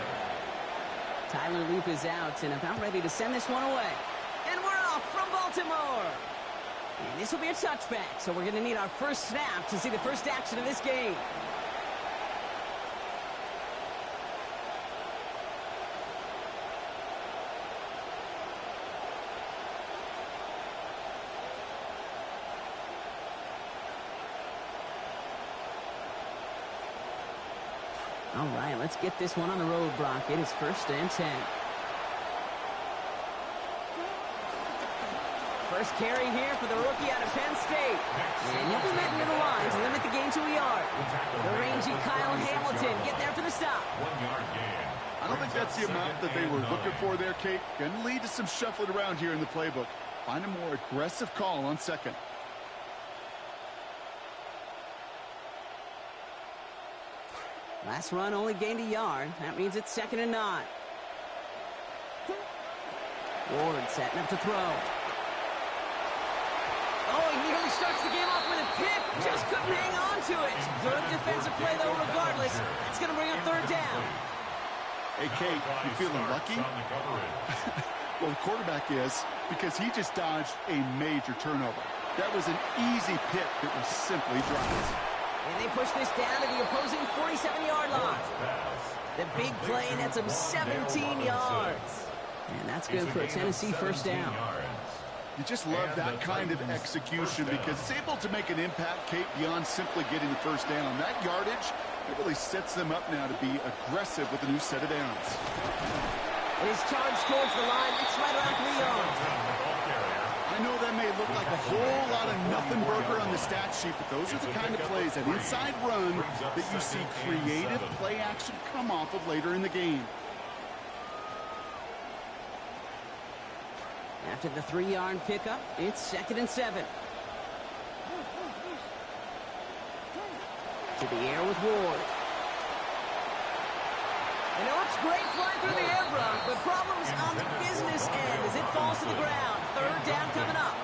Tyler Loop is out and about ready to send this one away. And we're off from Baltimore. And this will be a touchback, so we're going to need our first snap to see the first action of this game. All right, let's get this one on the road, Brock. It is 1st and 10. First carry here for the rookie out of Penn State. And he'll be met into the line to limit the gain to a yard. The rangy Kyle Hamilton getting there for the stop. 1 yard gain. I don't think that's the amount that they were looking for there, Kate. Going to lead to some shuffling around here in the playbook. Find a more aggressive call on second. Last run only gained a yard. That means it's 2nd and 9. Ward setting up to throw. Oh, he nearly starts the game off with a pick. Just couldn't hang on to it. Good defensive play, though, regardless. That's going to bring up 3rd down. Hey, Kate, you feeling lucky? Well, the quarterback is, because he just dodged a major turnover. That was an easy pick that was simply dropped. And they push this down to the opposing 47-yard line. The big play nets him 17 yards. And that's good for a Tennessee first down. You just love that kind of execution because it's able to make an impact, Kate, beyond simply getting the first down. That yardage, it really sets them up now to be aggressive with a new set of downs. It is charged towards the line. It's right around 3 yards. I know that may look like a whole lot of nothing burger on the stat sheet, but those are the kind of plays, an inside run, that you see creative play action come off of later in the game. After the 3-yard pickup, it's 2nd and 7. To the air with Ward. And it looks great flying through the air, Brock, but problems on the business end as it falls to the ground. Third down coming up.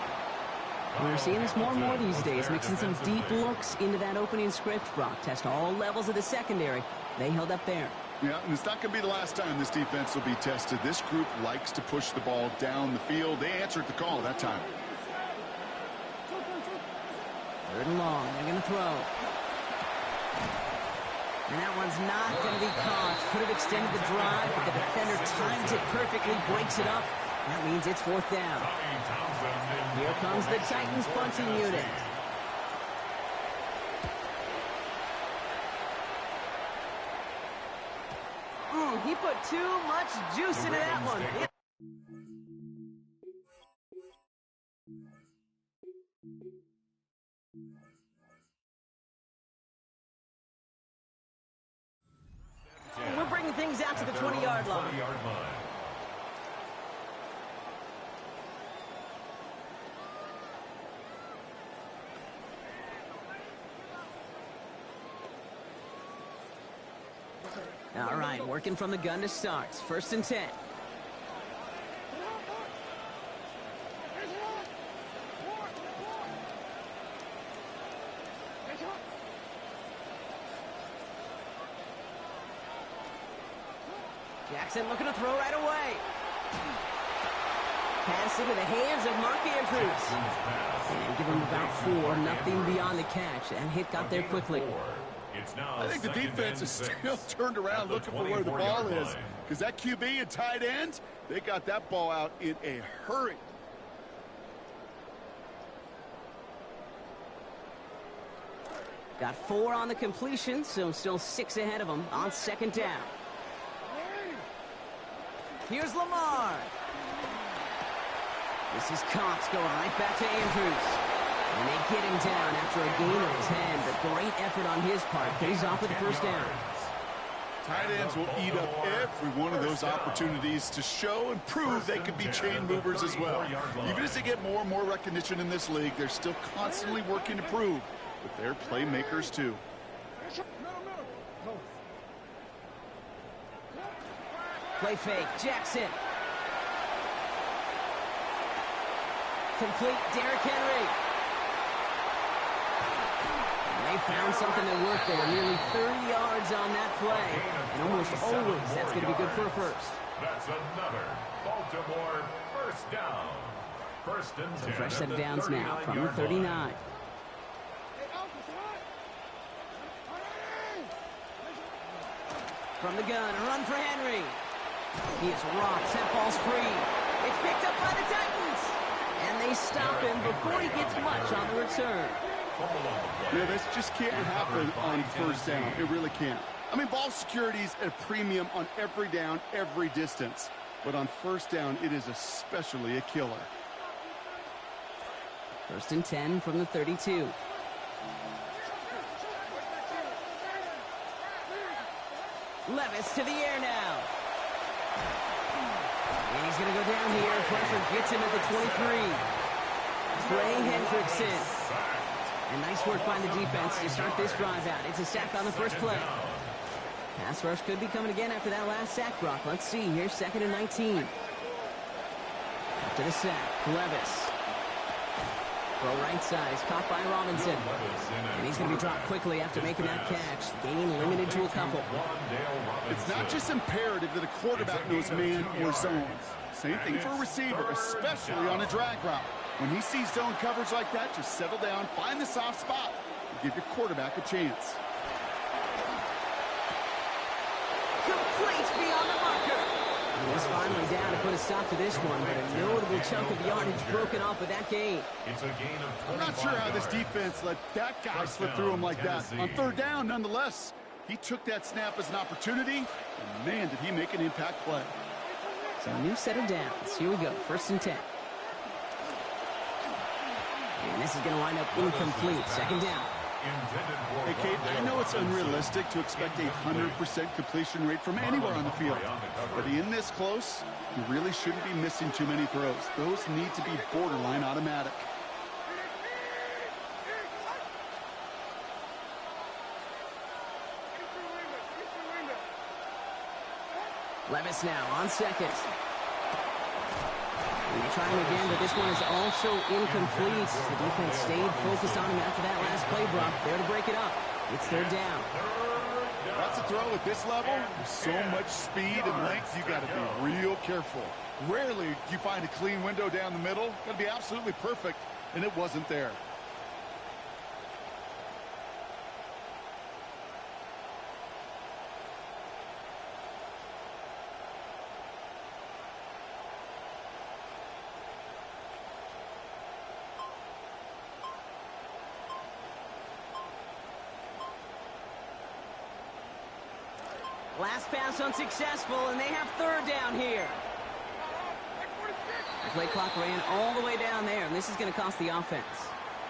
We're seeing this more and more these days, mixing some deep looks into that opening script, Brock. Test all levels of the secondary. They held up there. Yeah, and it's not going to be the last time this defense will be tested. This group likes to push the ball down the field. They answered the call that time. Third and long. They're going to throw. And that one's not going to be caught. Could have extended the drive, but the defender times it perfectly, breaks it up. That means it's fourth down. Here comes the Titans punting unit. He put too much juice into that one. We're bringing things out to the 20-yard line. All right, working from the gun to start. First and 10. Jackson looking to throw right away. Pass into the hands of Mark Andrews. And give him about 4, nothing beyond the catch. And hit got there quickly. I think the defense is still turned around looking for where the ball is. Because that QB and tight end, they got that ball out in a hurry. Got 4 on the completion, so still 6 ahead of them on second down. Here's Lamar. This is Cox going right back to Andrews. And they get him down after a gain of 10. But great effort on his part. Pays off with the first down. Tight ends will eat up every one of those opportunities to show and prove they can be chain movers as well. Even as they get more and more recognition in this league, they're still constantly working to prove that they're playmakers too. Play fake. Jackson. Complete. Derrick Henry. They found something that worked there. Nearly 30 yards on that play. And almost always that's going to be good for a first. That's another Baltimore first down. First and 10. So fresh set of downs now from the 39. From the gun, a run for Henry. He is rocked. That ball's free. It's picked up by the Titans. And they stop him before he gets much on the return. Yeah, this just can't happen on first down. It really can't. I mean, ball security is at a premium on every down, every distance. But on first down, it is especially a killer. First and 10 from the 32. Levis to the air now. And he's going to go down here. Pressure gets him at the 23. Trey Hendrickson. And nice work by the defense to start this drive out. It's a sack on the first play. Pass rush could be coming again after that last sack, Brock. Let's see. Here's second and 19. After the sack, Levis. Throw right side is caught by Robinson. And he's going to be dropped quickly after making that catch. Gain limited to a couple. It's not just imperative that a quarterback knows man or zone. Same thing for a receiver, especially on a drag route. When he sees zone coverage like that, just settle down, find the soft spot, and give your quarterback a chance. Complete beyond the marker. He was finally down to put a stop to this one, but a notable chunk of yardage broken off with that gain. It's a gain of I'm not sure how this defense let that guy slip through him like that. On third down, nonetheless, he took that snap as an opportunity, and man, did he make an impact play. So a new set of downs. Here we go, first and 10. And this is going to wind up incomplete. Second down. Hey, Kate, I know it's unrealistic to expect a 100% completion rate from anywhere on the field. But in this close, you really shouldn't be missing too many throws. Those need to be borderline automatic. Levis now on second. And they try him again, but this one is also incomplete. The defense stayed focused on him after that last play, Brock. There to break it up. It's third down. That's a throw at this level. With so much speed and length, you got to be real careful. Rarely do you find a clean window down the middle. Got to be absolutely perfect, and it wasn't there. Last pass unsuccessful, and they have third down here. The play clock ran all the way down there, and this is going to cost the offense.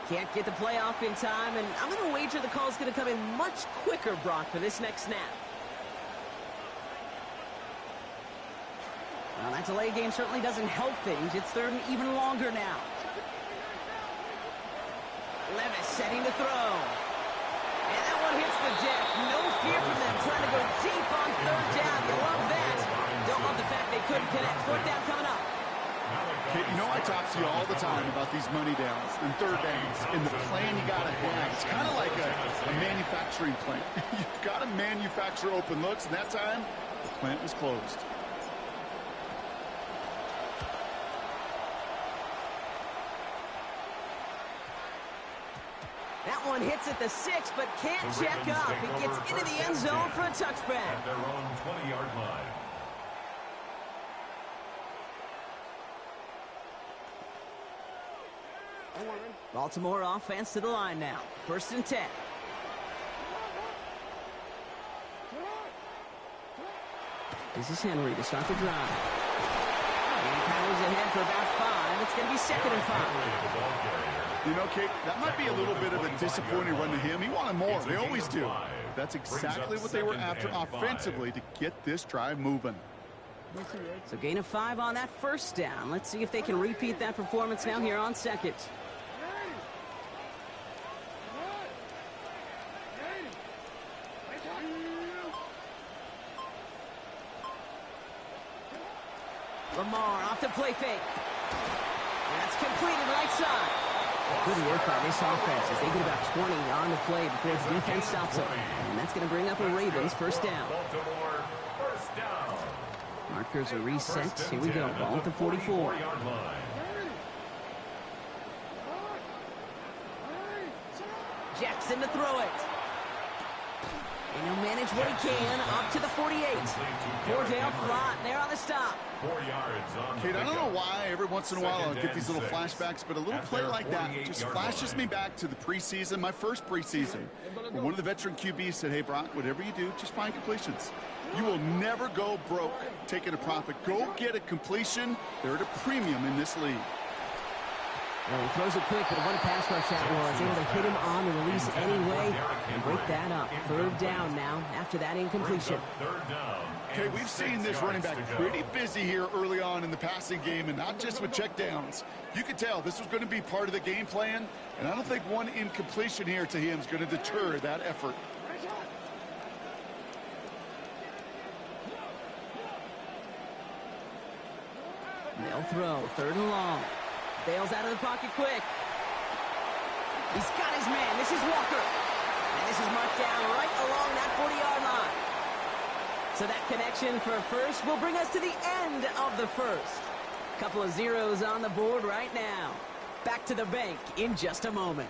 Can't get the play off in time, and I'm going to wager the call is going to come in much quicker, Brock, for this next snap. Well, that delay game certainly doesn't help things. It's third and even longer now. Levis setting to throw. And that one hits the deck. No fear from them trying to go deep on third down. You love that. Don't love the fact they couldn't connect. Fourth down coming up. Okay, you know I talk to you all the time about these money downs and third downs and the plan you got to have. It's kind of like a manufacturing plant. You've got to manufacture open looks, and that time the plant was closed. That one hits at the 6, but can't check up. It gets into the end zone for a touchback. At their own 20-yard line. Baltimore offense to the line now. First and 10. This is Henry to start the drive. And he powers ahead for about 5. It's going to be second and 5. You know, Kate, that might be a little bit of a disappointing run to him. He wanted more. They always do. That's exactly what they were after offensively to get this drive moving. So gain of 5 on that first down. Let's see if they can repeat that performance now here on second. Lamar off the play fake. That's completed right side. Good work by this offense as they get about 20 on the play before the defense stops them. And that's going to bring up a Ravens first down. Markers are reset. Here we go. Ball at the 44. Jackson to throw it. And he'll manage what he can up to the 48. Cordell Flott there on the stop. 4 yards on Kate, I don't know why every once in a while I'll get these little flashbacks, but a little play like that just flashes me back to the preseason, my first preseason, where one of the veteran QBs said, hey, Brock, whatever you do, just find completions. You will never go broke taking a profit. Go get a completion. They're at a premium in this league. Well, he throws it quick, but what a pass rush that was. Able to hit him on the release anyway and break that up. Third down now after that incompletion. Okay, we've seen this running back pretty busy here early on in the passing game, and not just with checkdowns. You could tell this was going to be part of the game plan, and I don't think one incompletion here to him is going to deter that effort. They'll throw. Third and long. Bails out of the pocket quick. He's got his man. This is Walker. And this is marked down right along that 40-yard line. So that connection for first will bring us to the end of the first. Couple of zeros on the board right now. Back to the bank in just a moment.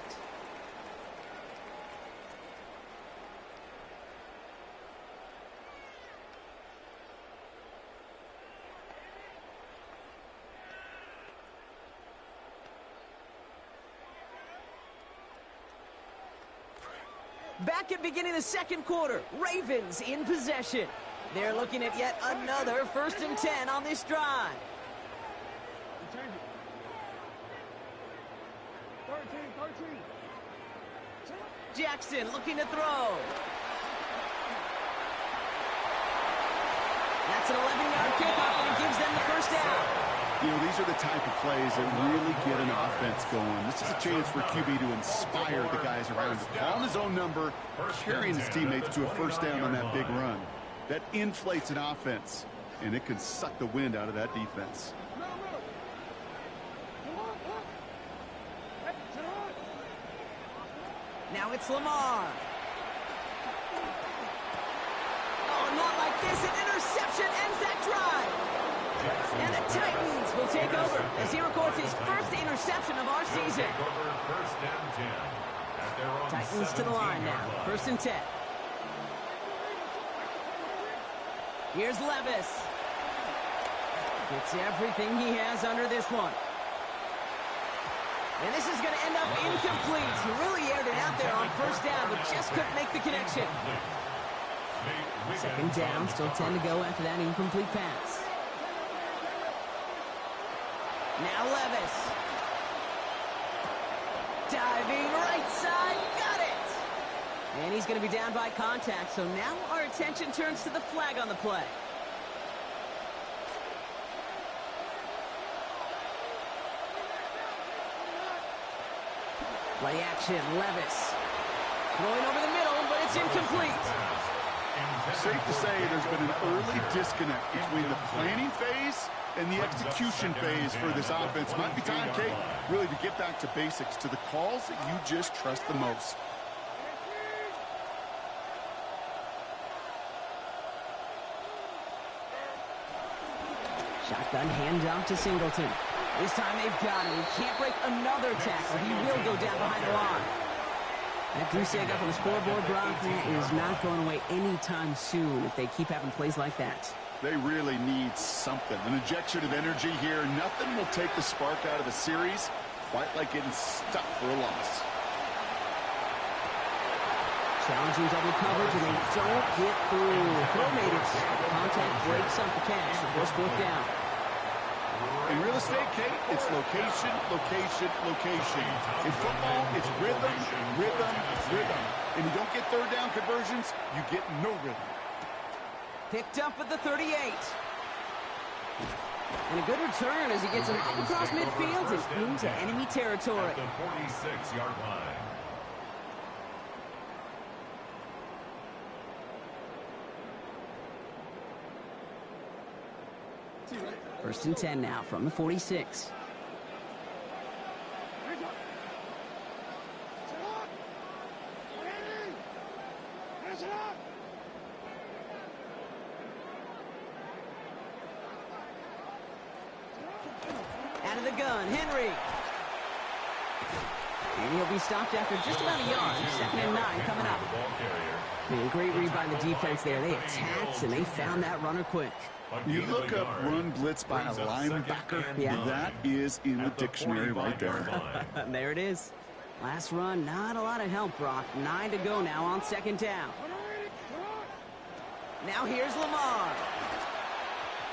Back at beginning of the second quarter, Ravens in possession. They're looking at yet another 1st and 10 on this drive. 13. Jackson looking to throw. That's an 11-yard kickoff, and it gives them the first down. You know, these are the type of plays that really get an offense going. This is a chance for QB to inspire the guys around him. Calling his own number, carrying his teammates to a first down on that big run. That inflates an offense. and it can suck the wind out of that defense. Now it's Lamar. Oh, not like this. An interception ends that drive. And the Titans will take over as he records his first interception of our season. Titans to the line now. 1st and 10. Here's Levis. Gets everything he has under this one. And this is going to end up incomplete. He really aired it out there on 1st down, but just couldn't make the connection. 2nd down, still 10 to go after that incomplete pass. Now Levis. Diving right side, got it! And he's going to be down by contact, so now our attention turns to the flag on the play. Play action, Levis. Throwing over the middle, but it's incomplete. Safe to say there's been an early disconnect between the planning phase and the execution phase for this offense. Might be time, Kate, really to get back to basics, to the calls that you just trust the most. Shotgun handoff to Singleton. This time they've got him. He can't break another tackle. He will go down behind the line. That goose egg up on the scoreboard, Brock, is not going away anytime soon if they keep having plays like that. They really need something. An injection of energy here. Nothing will take the spark out of the series quite like getting stuck for a loss. Challenging double coverage, and they don't get through. Throw made it. Contact breaks up the catch. The first 4th down. In real estate, Kate, it's location, location, location. In football, it's rhythm, rhythm, rhythm. And you don't get 3rd down conversions, you get no rhythm. Picked up at the 38. And a good return as he gets him up across midfield and into enemy territory. At the 46-yard line. 1st and 10 now from the 46. Out of the gun, Henry. And he'll be stopped after just about a yard. 2nd and 9 coming up. Man, great read by the defense there. They attacked and they found that runner quick. You look up run blitz by a linebacker, that is in the dictionary right there. There it is. Last run, not a lot of help, Brock. 9 to go now on 2nd down. Now here's Lamar.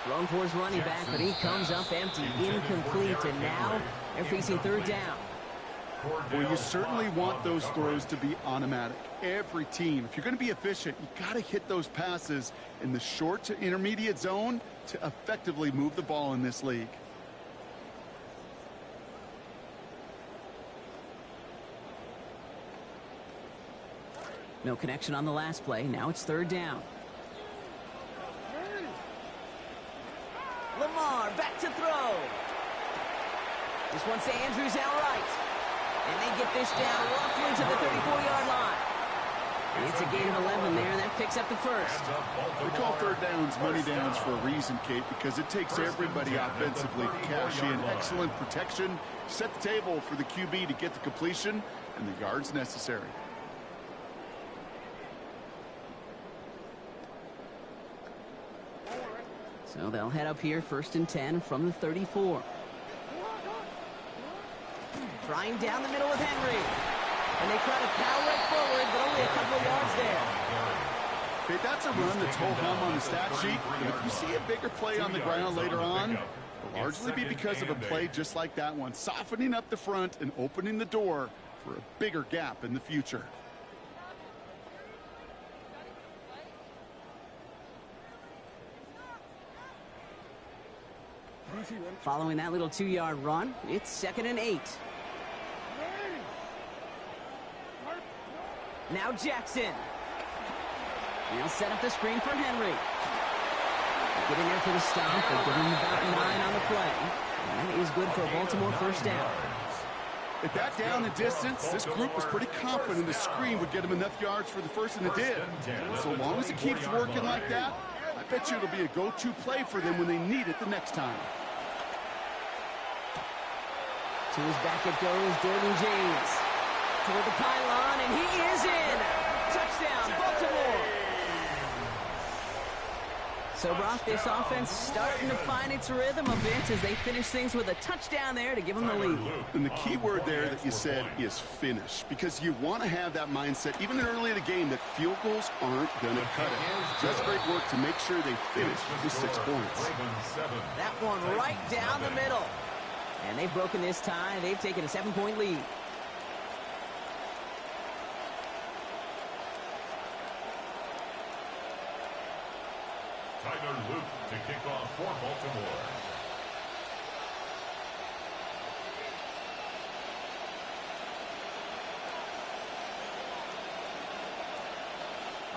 Thrown for his running back, but he comes up empty, incomplete, and now they're facing 3rd down. Well, you certainly want those throws to be automatic. Every team, if you're going to be efficient, you got to hit those passes in the short to intermediate zone to effectively move the ball in this league. No connection on the last play. Now it's 3rd down. Lamar back to throw. This one's to Andrews outright. And they get this down roughly to the 34-yard line. It's a gain of 11 there, and that picks up the first. We call 3rd downs money downs for a reason, Kate, because it takes everybody offensively to cash in. Excellent protection, set the table for the QB to get the completion and the yards necessary. So they'll head up here, 1st and 10 from the 34. Trying down the middle with Henry. And they try to power it forward, but only a couple of yards there. Okay, that's a run that's ho-hum on the stat sheet. But if you see a bigger play on the ground later on, it'll largely be because of a play just like that one, softening up the front and opening the door for a bigger gap in the future. Following that little 2-yard run, it's 2nd and 8. Now Jackson. He'll set up the screen for Henry. Get in there for the stop. They're giving him about 9 on the play. And that is good for a Baltimore first down. At that down and distance, this group was pretty confident the screen would get them enough yards for the first, and it did. So long as it keeps working like that, I bet you it'll be a go-to play for them when they need it the next time. To his back it goes, Jordan James. Toward the pylon, and he is in. Touchdown, Baltimore. So, Brock, this offense starting to find its rhythm a bit as they finish things with a touchdown there to give them the lead. And the key word there that you said is finish, because you want to have that mindset, even early in the game, that field goals aren't going to cut it. Just great work to make sure they finish with 6 points. That one right down the middle. And they've broken this tie. They've taken a 7-point lead. Tyler Luke to kick off for Baltimore.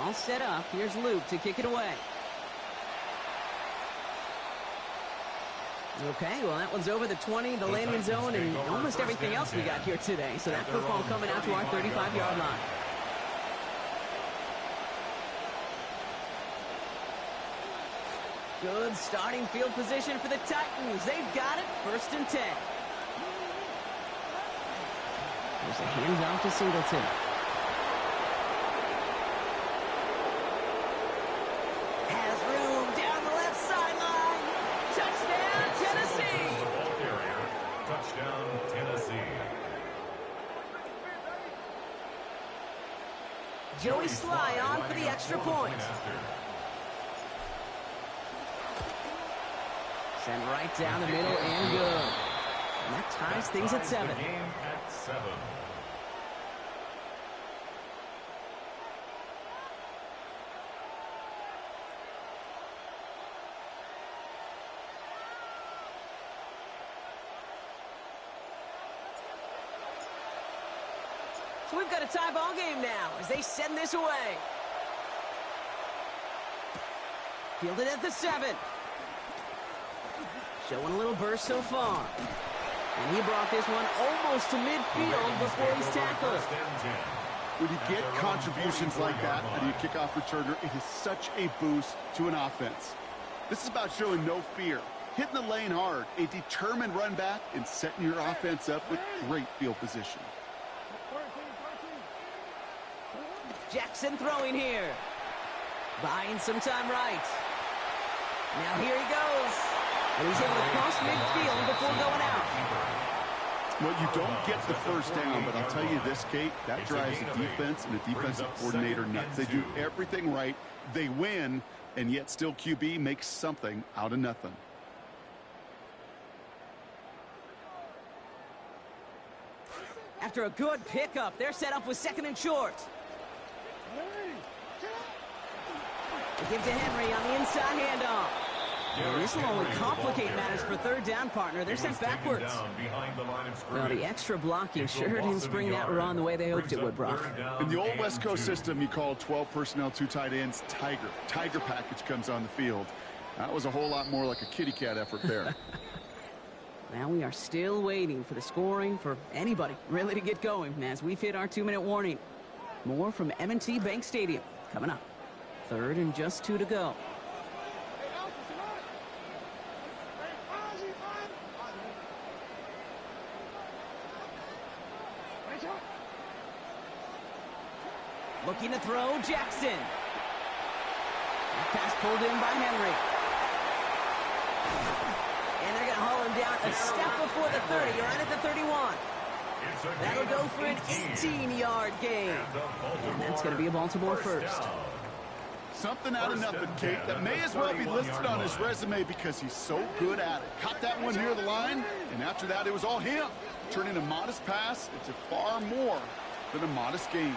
All set up. Here's Luke to kick it away. Okay, well, that one's over the 20, the landing zone, and almost everything else we got here today. So that football coming out to our 35-yard line. Good starting field position for the Titans. They've got it. 1st and 10. There's a handoff to Singleton. Has room down the left sideline. Touchdown, Tennessee. Ball carrier. Touchdown, Tennessee. Joey Sly on for the extra point. Send right down the middle and good. And that ties things at 7. Game at 7. So we've got a tie ball game now as they send this away. Fielded at the 7. Showing a little burst so far. And he brought this one almost to midfield before he's tackled. When you get contributions like that out of your kickoff returner, it is such a boost to an offense. This is about showing no fear, hitting the lane hard, a determined run back, and setting your offense up with great field position. Jackson throwing here. Buying some time right. Now here he goes. And he's able to cross midfield before going out. Well, you don't get the first down, but I'll tell you this, Kate, that drives the defense and the defensive coordinator nuts. They do everything right. They win, and yet still QB makes something out of nothing. After a good pickup, they're set up with 2nd and short. They give to Henry on the inside handoff. And this will only complicate matters for 3rd down, partner. They're sent backwards. Well, the extra blocking sure didn't spring that run the way they hoped it would, Brock. In the old West Coast system, you call 12 personnel, 2 tight ends, Tiger. Tiger package comes on the field. That was a whole lot more like a kitty cat effort there. Now we are still waiting for the scoring for anybody really to get going as we've hit our 2-minute warning. More from M&T Bank Stadium coming up. 3rd and just 2 to go. Looking to throw, Jackson. That pass pulled in by Henry. And they're going to haul him down a step before the 30, right at the 31. That'll go for an 18-yard gain. And that's going to be a Baltimore first. Something out of nothing, Kate, that may as well be listed on his resume because he's so good at it. Caught that one near the line, and after that, it was all him. Turning a modest pass into far more than a modest gain.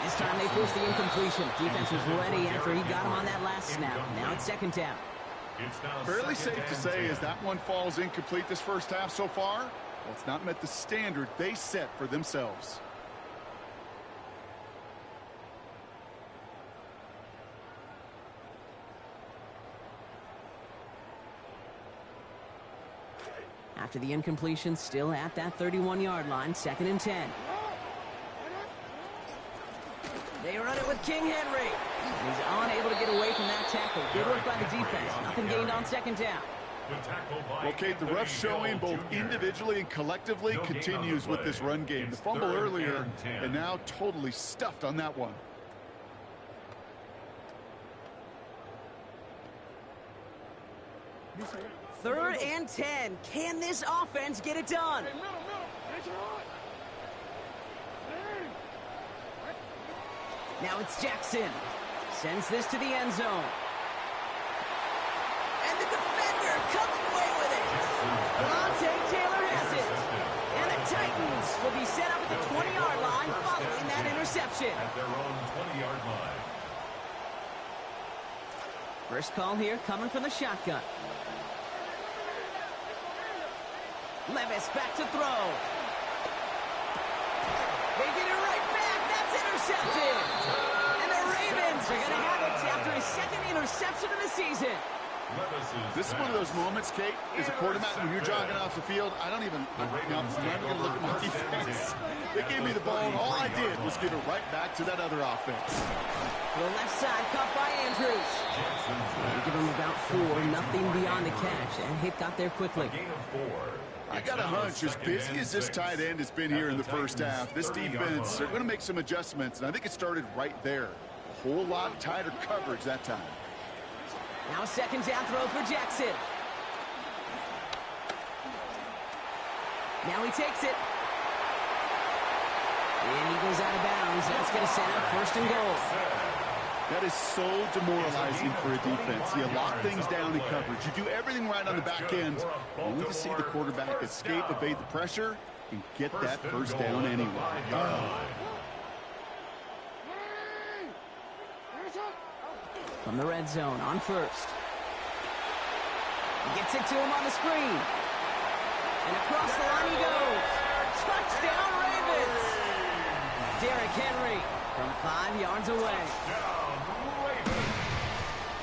This time they forced the incompletion. Defense was ready after he got him on that last snap. Now it's 2nd down. Fairly safe to say as that one falls incomplete this first half so far, well, it's not met the standard they set for themselves. After the incompletion, still at that 31-yard line, 2nd and 10. They run it with King Henry. He's unable to get away from that tackle. Good work by the defense. Nothing gained on 2nd down. Well, Kate, the rough showing both individually and collectively continues with this run game. The fumble earlier, and now totally stuffed on that one. Third and 10. Can this offense get it done? Now it's Jackson. Sends this to the end zone. And the defender comes away with it. Lante Taylor has it. And the Titans will be set up at the 20-yard line following that interception. At their own 20-yard line. First call here coming from the shotgun. Levis back to throw. They get it right back. That's intercepted. And the Ravens are going to have it after his 2nd interception of the season. This is one of those moments, Kate, as a quarterback, when you're jogging off the field, I'm not even going to look at my defense. They gave me the ball, and all I did was give it right back to that other offense. To the left side, caught by Andrews. And give him about 4, nothing beyond the catch. And hit got there quickly. I got a hunch, as busy as this tight end has been here in the first half, this defense, they're going to make some adjustments, and I think it started right there. A whole lot tighter coverage that time. Now a 2nd down throw for Jackson. Now he takes it. And he goes out of bounds. That's going to set up 1st and goal. That is so demoralizing for a defense. You lock things down in coverage. You do everything right on the back end, only to see the quarterback escape, evade the pressure, and get that 1st down anyway. From the red zone on 1st. Gets it to him on the screen. And across the line he goes. Touchdown Ravens. Derrick Henry from 5 yards away.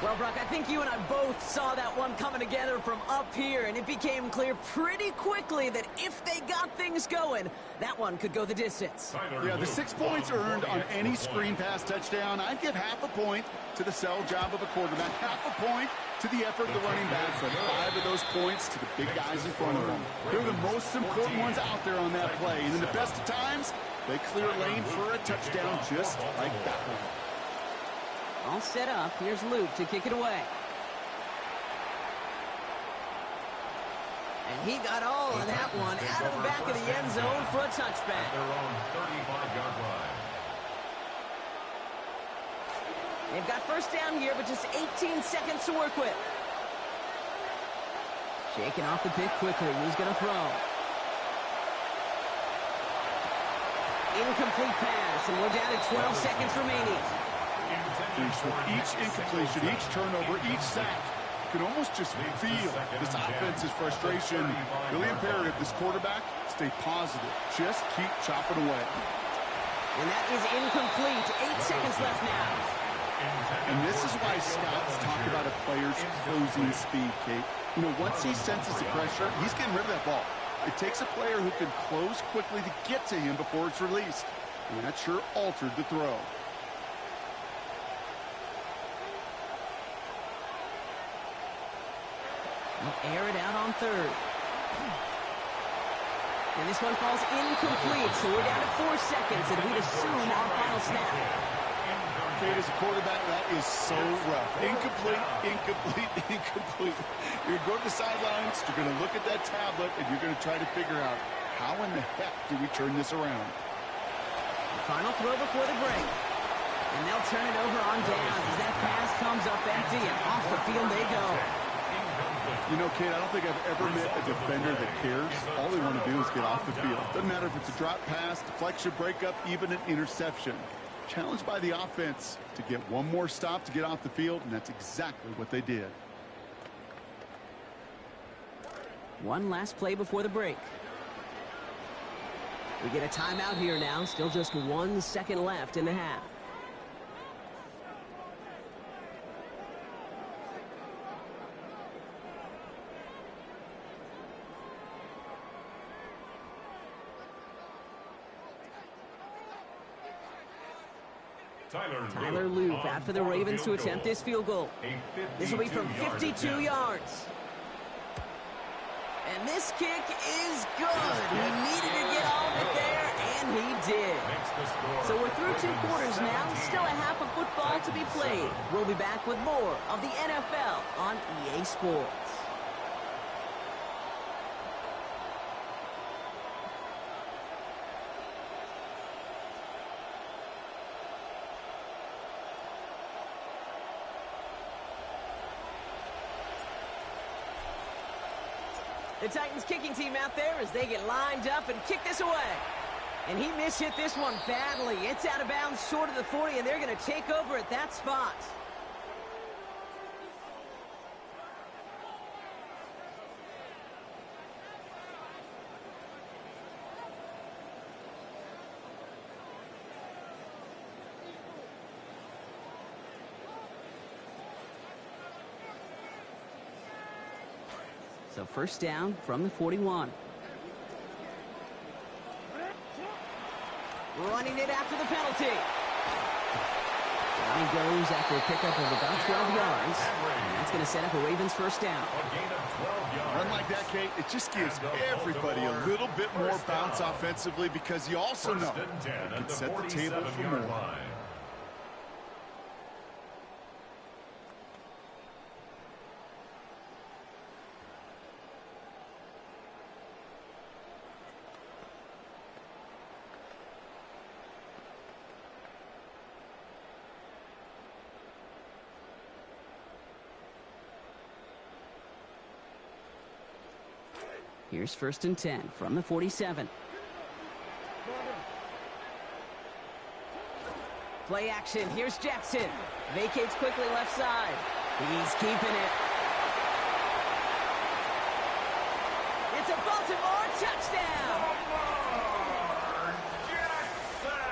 Well, Brock, I think you and I both saw that one coming together from up here, and it became clear pretty quickly that if they got things going, that one could go the distance. Yeah, the 6 points earned on any screen pass touchdown. I'd give half a point to the sell job of a quarterback, half a point to the effort of the running back, but 5 of those points to the big guys in front of them. They're the most important ones out there on that play, and in the best of times, they clear lane for a touchdown just like that one. All set up. Here's Luke to kick it away. And he got all of that one out of the back of the end zone for a touchback. At their own 35-yard line. They've got 1st down here, but just 18 seconds to work with. Shaking off the pick quickly. Who's going to throw? Incomplete pass, and we're down to 12 seconds remaining. With each incompletion, each turnover, each sack, you can almost just feel this offense's frustration. Really imperative this quarterback stay positive. Just keep chopping away. And that is incomplete. 8 seconds left now. And this is why scouts talk about a player's closing speed, Kate. You know, once he senses the pressure, he's getting rid of that ball. It takes a player who can close quickly to get to him before it's released. And that sure altered the throw. They'll air it out on 3rd. And this one falls incomplete, so we're down to 4 seconds, and we'd assume our final snap. Kate, as a quarterback, that is so rough. Incomplete, incomplete, incomplete. You're going to go to the sidelines, you're going to look at that tablet, and you're going to try to figure out how in the heck do we turn this around. The final throw before the break. And they'll turn it over on downs as that pass comes up empty, and off the field they go. You know, Kate, I don't think I've ever met a defender that cares. All they want to do is get off the field. Doesn't matter if it's a drop pass, deflection, breakup, even an interception. Challenged by the offense to get one more stop to get off the field, and that's exactly what they did. One last play before the break. We get a timeout here now. Still just 1 second left in the half. Tyler Loop out for the Ravens to attempt this field goal. This will be from 52 yards. And this kick is good. He needed to get all of it there, and he did. So we're through 2 quarters now. Still a half of football to be played. We'll be back with more of the NFL on EA Sports. The Titans kicking team out there as they get lined up and kick this away. And he mishit this one badly. It's out of bounds short of the 40, and they're going to take over at that spot. So first down from the 41. Running it after the penalty. Down he goes after a pickup of about 12 yards. And that's going to set up a Ravens first down. A run like that, Kate, it just gives everybody a little bit more bounce offensively because you also know it can set the table for more. Here's first and 10 from the 47. Play action. Here's Jackson. Vacates quickly left side. He's keeping it. It's a Baltimore touchdown.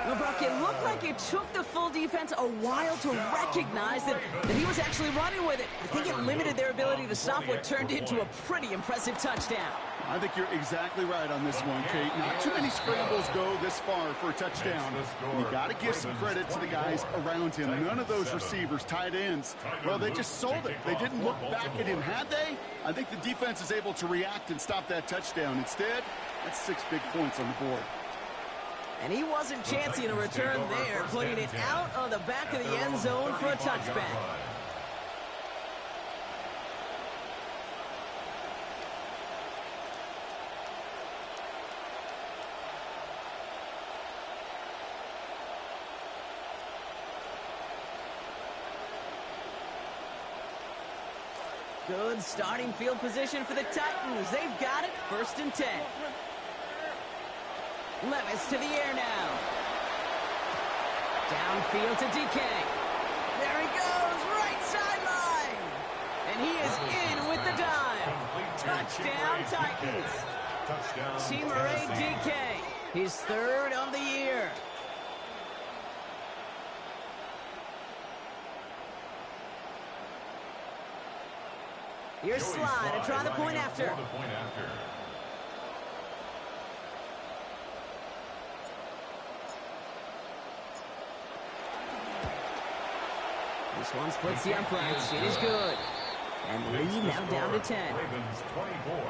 Well, Brock, it looked like it took the full defense a while to recognize that he was actually running with it. I think it limited their ability to stop what turned into a pretty impressive touchdown. I think you're exactly right on this one, Kate. Not too many scrambles go this far for a touchdown. And you got to give some credit to the guys around him. None of those receivers, tight ends, well, they just sold it. They didn't look back at him, had they? I think the defense is able to react and stop that touchdown. Instead, that's 6 big points on the board. And he wasn't chancing a return there, putting it out of the back of the end zone for a touchback. Good starting field position for the Titans. They've got it, first and 10. Levis to the air now. Downfield to DK. There he goes, right sideline. And he is in with the dive. Touchdown, Titans. Cmsl DK, his 3rd of the year. Here's Slide to try the point after. This one splits the uprights. It is good. And lead now down to 10. Ravens 24,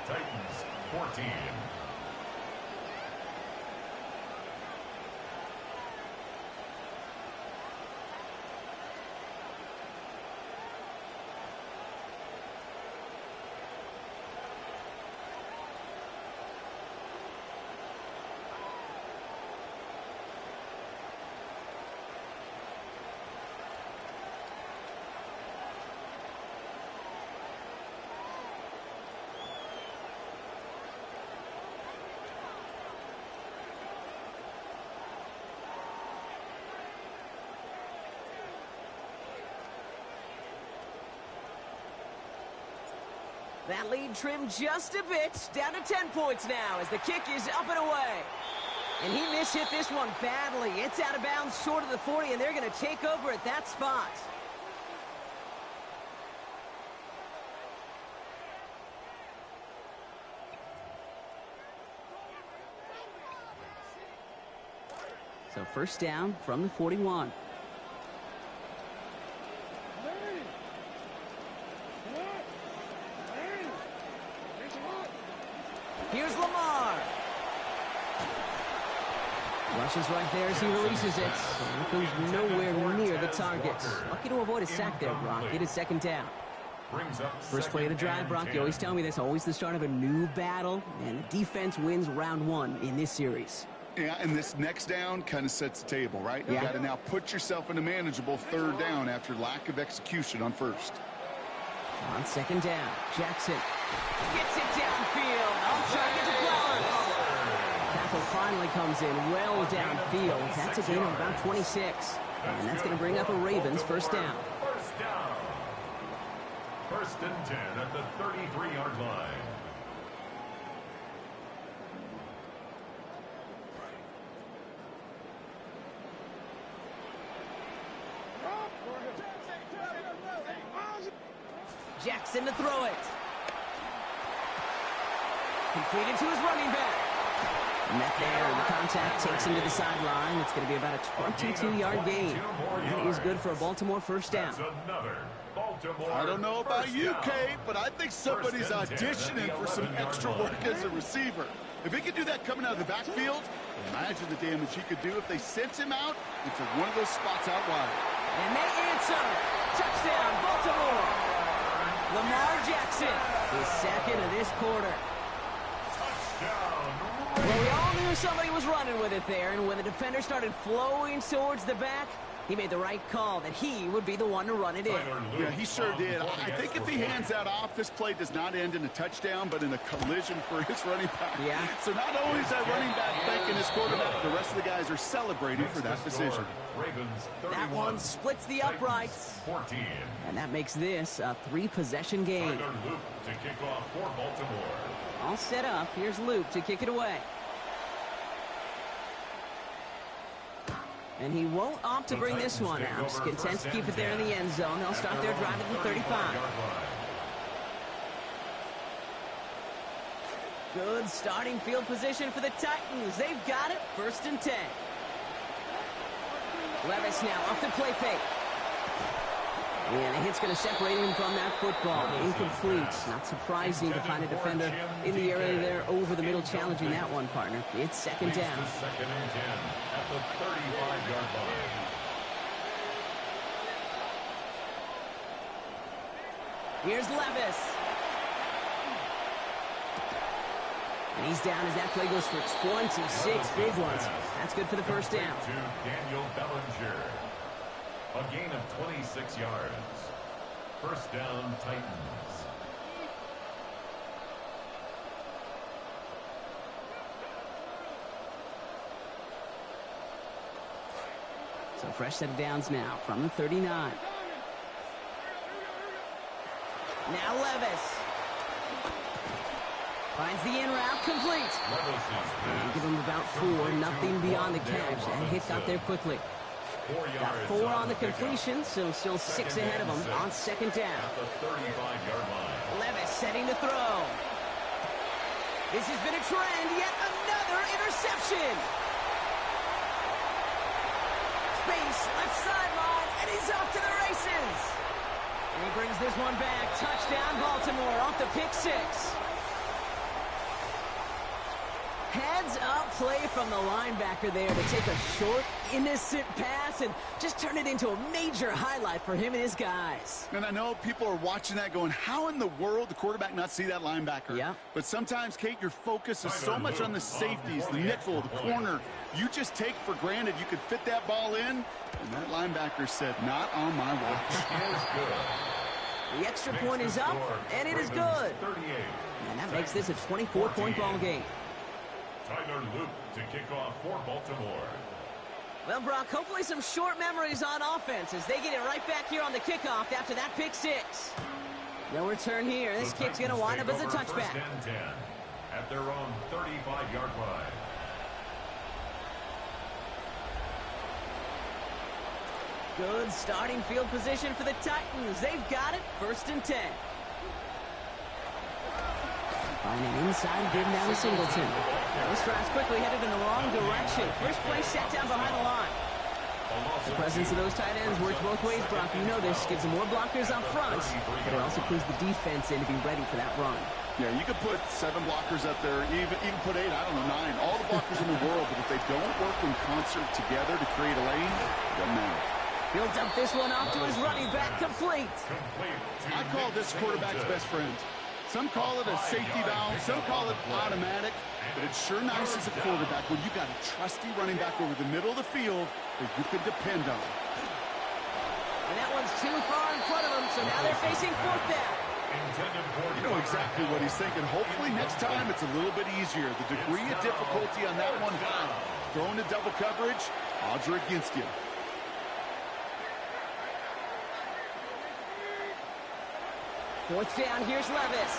Titans 14. That lead trimmed just a bit, down to 10 points now as the kick is up and away. And he mishit this one badly. It's out of bounds short of the 40, and they're going to take over at that spot. So first down from the 41. Here's Lamar. Rushes right there as he releases it. And it goes nowhere near the target. Lucky to avoid a sack there, Brock. It is second down. First play of the drive, Brock. You always tell me that's always the start of a new battle. And the defense wins round one in this series. Yeah, and this next down kind of sets the table, right? You got to now put yourself in a manageable third down after lack of execution on first. On second down, Jackson gets it downfield. I'll try to get to Flowers. Tackle finally comes in well downfield. That's a gain of about 26. And that's going to bring up a Ravens first down. First and 10 at the 33-yard line. Jackson to throw it. Completed to his running back. Met there, the contact takes him to the sideline. It's going to be about a 22-yard gain. That is good for a Baltimore first down. I don't know about you, Kate, but I think somebody's auditioning for some extra work as a receiver. If he could do that coming out of the backfield, imagine the damage he could do if they sent him out into one of those spots out wide. And they answer. Touchdown, Baltimore. Lamar Jackson is second of this quarter. Well, we all knew somebody was running with it there, and when the defender started flowing towards the back, he made the right call that he would be the one to run it in. Yeah, he sure did. I think if he hands that off, this play does not end in a touchdown, but in a collision for his running back. Yeah. So not only is that running back thanking his quarterback, the rest of the guys are celebrating for that decision. That one splits the uprights. And that makes this a 3-possession game. All set up. Here's Luke to kick it away. And he won't opt to bring this one out. Content to keep it there in the end zone. They'll start their drive at the 35. Good starting field position for the Titans. They've got it. First and 10. Levis now off the play fake. And the hit's going to separate him from that football. Incomplete. Not surprising to find a defender in the area there over the middle challenging that one, partner. It's second down. Second and 10 at the 35-yard line. Here's Levis. And he's down as that play goes for 26 big ones. That's good for the first down. To Daniel Bellinger. A gain of 26 yards. First down, Titans. So fresh set of downs now from the 39. Now Levis. Finds the in route complete. And give him about 4, nothing beyond the catch. That hit got there quickly. Got 4 on the completion, so still 6 ahead of him on second down. Levis setting to throw. This has been a trend, yet another interception. Space, left sideline, and he's off to the races. And he brings this one back. Touchdown, Baltimore, off the pick 6. Heads-up play from the linebacker there to take a short, innocent pass and just turn it into a major highlight for him and his guys. And I know people are watching that going, how in the world the quarterback not see that linebacker? Yeah. But sometimes, Kate, your focus is so much on the safeties, the nickel, the corner. You just take for granted you could fit that ball in, and that linebacker said, not on my watch. The extra point is up, and it is good. And that makes this a 24-point ball game. Tyler Luke to kick off for Baltimore. Well, Brock, hopefully some short memories on offense as they get it right back here on the kickoff after that pick 6. No return here. This kick's going to wind up as a touchback. First and 10 at their own 35-yard line. Good starting field position for the Titans. They've got it. First and 10. Finding inside, getting down to Singleton. This drive's quickly headed in the wrong direction. First play set down behind the line. The presence of those tight ends works both ways, Brock. You know this. Gives them more blockers up front, but it also clues the defense in to be ready for that run. Yeah, you could put 7 blockers up there, even put 8, I don't know, 9. All the blockers in the world, but if they don't work in concert together to create a lane, it doesn't matter. He'll dump this one off to his running back, complete. I call this quarterback's best friend. Some call it a safety valve, some call it automatic, but it's sure nice as a quarterback when you got a trusty running back over the middle of the field that you can depend on. And that one's too far in front of them, so now they're facing 4th down. You know exactly what he's thinking. Hopefully next time it's a little bit easier. The degree of difficulty on that one high. Throwing to double coverage, odds are against you. Fourth down, here's Levis.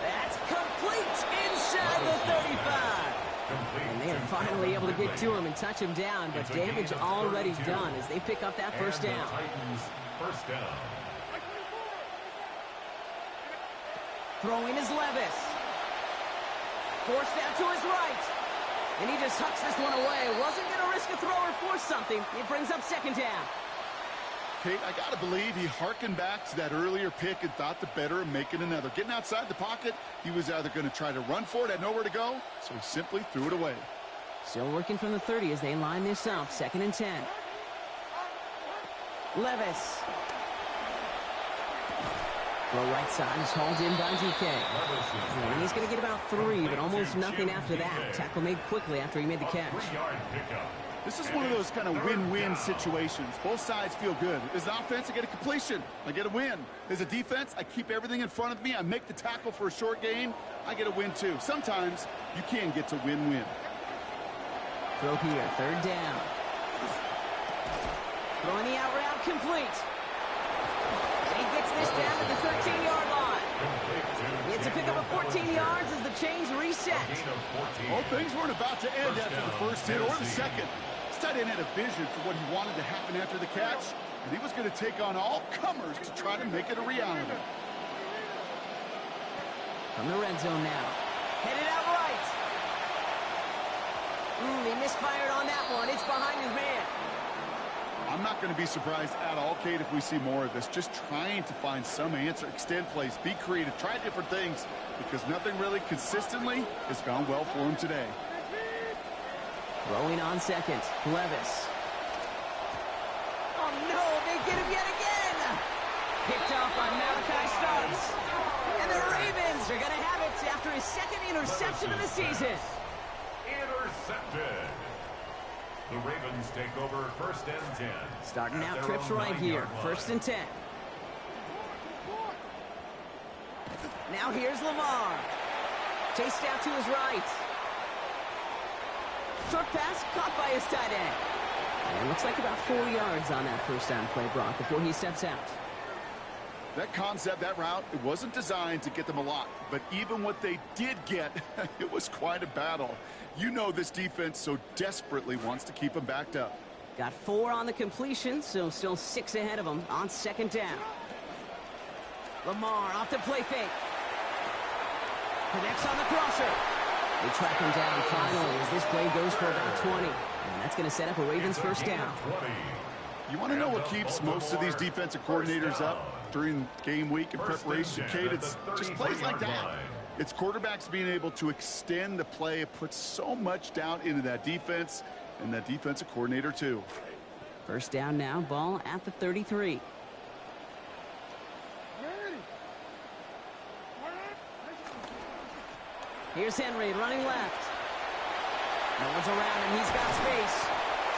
That's complete inside the 35. And they are finally able to get to him and touch him down, but damage already done as they pick up that first down. First down. Throwing is Levis. Forced down to his right. And he just hucks this one away. Wasn't going to risk a throw or force something. It brings up 2nd down. Kate, I got to believe he hearkened back to that earlier pick and thought the better of making another. Getting outside the pocket, he was either going to try to run for it, had nowhere to go, so he simply threw it away. Still working from the 30 as they line this up. 2nd and 10. Levis. Low right side is hauled in by DK. And he's going to get about 3, but almost nothing after that. Tackle made quickly after he made the catch. This is one of those kind of win-win situations. Both sides feel good. As an offense, I get a completion. I get a win. As a defense, I keep everything in front of me. I make the tackle for a short gain. I get a win, too. Sometimes you can get to win-win. Throw here, 3rd down. Throwing the out route complete. And he gets this down to the 13-yard line. It's a pickup of 14 yards as the chains reset. Well, things weren't about to end after the first hit or the second. This tight end had a vision for what he wanted to happen after the catch, and he was going to take on all comers to try to make it a reality. From the red zone now. Headed out right. He misfired on that one. It's behind his man. I'm not going to be surprised at all, Kate, if we see more of this. Just trying to find some answer, extend plays, be creative, try different things, because nothing really consistently has gone well for him today. Throwing on 2nd, Levis. Oh, no, they get him yet again. Picked off by Malachi Starks. And the Ravens are going to have it after his 2nd interception of the season. Intercepted. The Ravens take over 1st and 10. Starting out trips right here. 1st and 10. Now here's Lamar. Chased out to his right. Short pass caught by his tight end. And looks like about 4 yards on that first down play, Brock, before he steps out. That concept, that route, it wasn't designed to get them a lot. But even what they did get, it was quite a battle. You know this defense so desperately wants to keep them backed up. Got 4 on the completion, so still 6 ahead of them on 2nd down. Lamar off the play fake. Connects on the crosser. They track him down finally as this play goes for about 20. And that's going to set up a Ravens first down. You want to know what keeps most of these defensive coordinators up during game week and preparation, Kate? It's just plays like that. It's quarterbacks being able to extend the play. It puts so much doubt into that defense and that defensive coordinator, too. First down now, ball at the 33. Here's Henry running left. No one's around him. He's got space.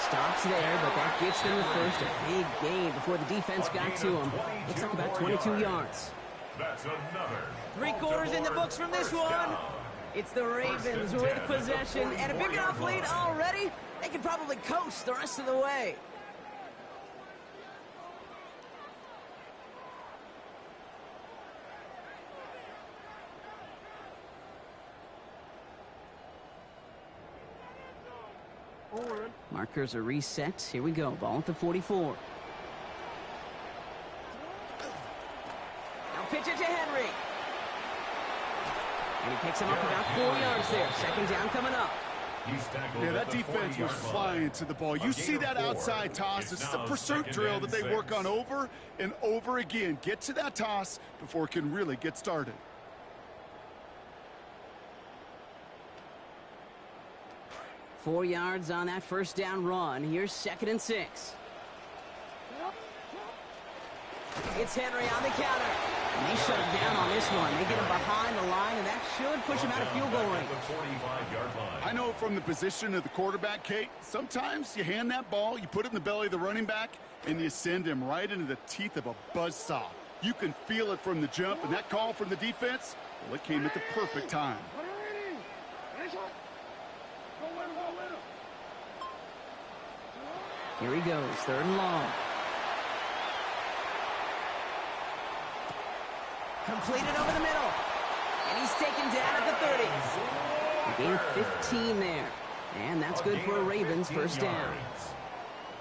Stops there, but that gets them the first. A big gain before the defense got to him. Looks like about 22 yards. That's another. 3 quarters in the books from this one. It's the Ravens with possession and a big enough lead already. They could probably coast the rest of the way. Markers are reset. Here we go. Ball at the 44. Now pitch it to Henry. And he picks him up about 4 yards there. 2nd down coming up. Yeah, that defense was flying to the ball. You see that outside toss. This is a pursuit drill that they work on over and over again. Get to that toss before it can really get started. Four yards on that first down run. Here's 2nd and 6. It's Henry on the counter. And they shut him down on this one. They get him behind the line, and that should push him out of field goal range. I know from the position of the quarterback, Kate, sometimes you hand that ball, you put it in the belly of the running back, and you send him right into the teeth of a buzzsaw. You can feel it from the jump, and that call from the defense, well, it came at the perfect time. Here he goes, 3rd and long. Completed over the middle. And he's taken down at the 30. A gain of 15 there. And that's good for a Ravens first down.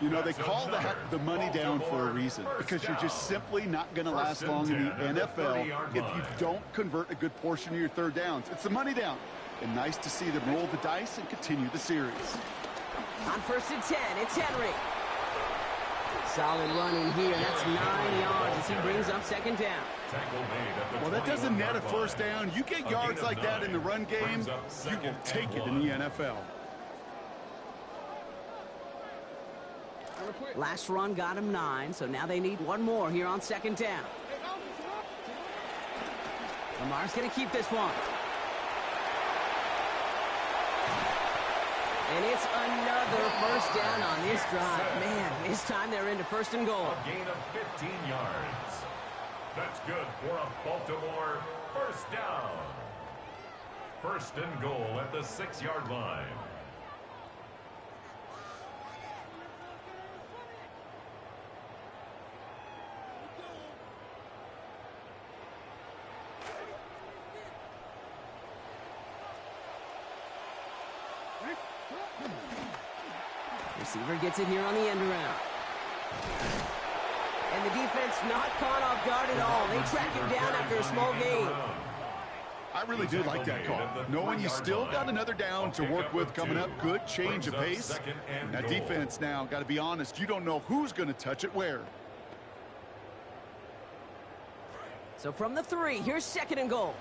You know, they call that the money down for a reason, because you're just simply not going to last long in the NFL if you don't convert a good portion of your 3rd downs. It's the money down. And nice to see them roll the dice and continue the series. On 1st and 10, it's Henry. Solid running here. That's 9 yards as he brings up 2nd down. Well, that doesn't net a first down. You get yards like that in the run game, you will take it in the NFL. Last run got him 9, so now they need one more here on 2nd down. Lamar's going to keep this one. And it's another first down on this drive. Man, this time they're into 1st and goal. A gain of 15 yards. That's good for a Baltimore first down. 1st and goal at the 6-yard line. Receiver gets it here on the end around. And the defense not caught off guard at all. They track him down after a small gain. I really do like that call. Knowing you still got another down to work with coming up, good change of pace. And that defense now, got to be honest, you don't know who's going to touch it where. So from the 3, here's 2nd and goal.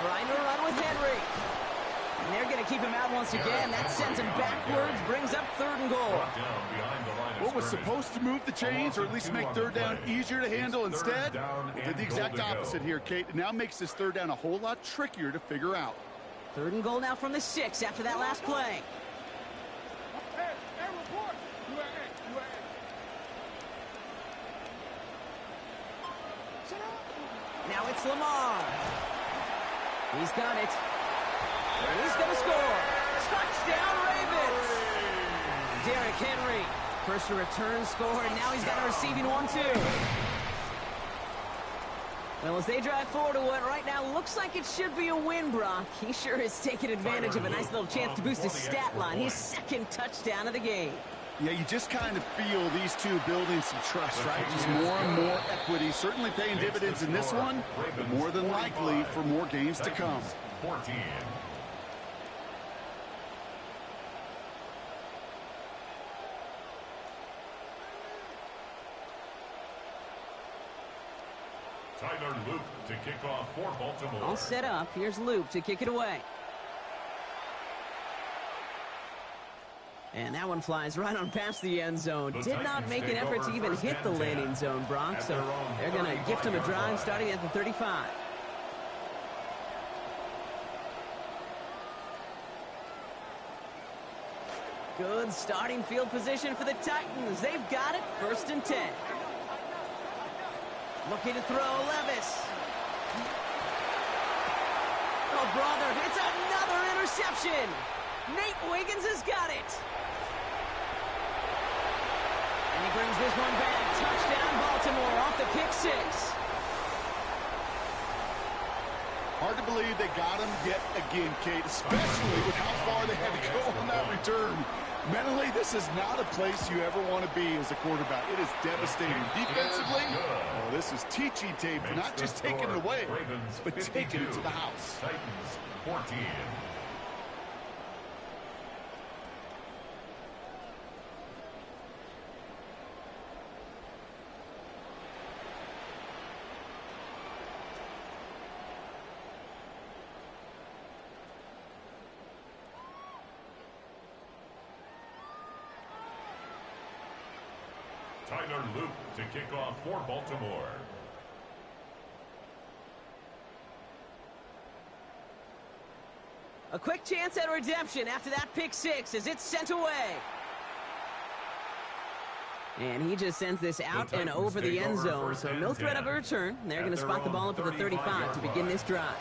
Trying to run with Henry. And they're going to keep him out once again. That sends him backwards, brings up 3rd and goal. What was supposed to move the chains, or at least make 3rd down easier to handle instead, did the exact opposite here, Kate. It now makes this 3rd down a whole lot trickier to figure out. 3rd and goal now from the 6 after that last play. Now it's Lamar. He's got it. And he's going to score. Touchdown, Ravens. Derrick Henry. First a return score, and now he's got a receiving one, too. Well, as they drive forward to what right now looks like it should be a win, Brock, he sure is taking advantage of a nice little chance to boost his stat line. His 2nd touchdown of the game. Yeah, you just kind of feel these two building some trust, right? Just more and more equity. Certainly paying dividends in this one, but more than likely for more games to come. 14. Tyler Luke to kick off for Baltimore. All set up. Here's Luke to kick it away. And that one flies right on past the end zone. Did not make an effort to even hit the landing zone, Brock. So they're going to gift him a drive starting at the 35. Good starting field position for the Titans. They've got it. 1st and 10. Looking to throw, Levis. Oh, brother, it's another interception. Nate Wiggins has got it. And he brings this one back. Touchdown, Baltimore, off the pick 6. Hard to believe they got him yet again, Kate, especially with how far they had to go on that return. Mentally, this is not a place you ever want to be as a quarterback. It is devastating. Defensively, oh, this is teaching tape, not just taking it away, but taking it to the house. Titans 14. Tyler Luke to kick off for Baltimore. A quick chance at redemption after that pick six as it's sent away. And he just sends this out and over the end zone, so no threat of a return. They're going to spot the ball up at the 35 to begin this drive.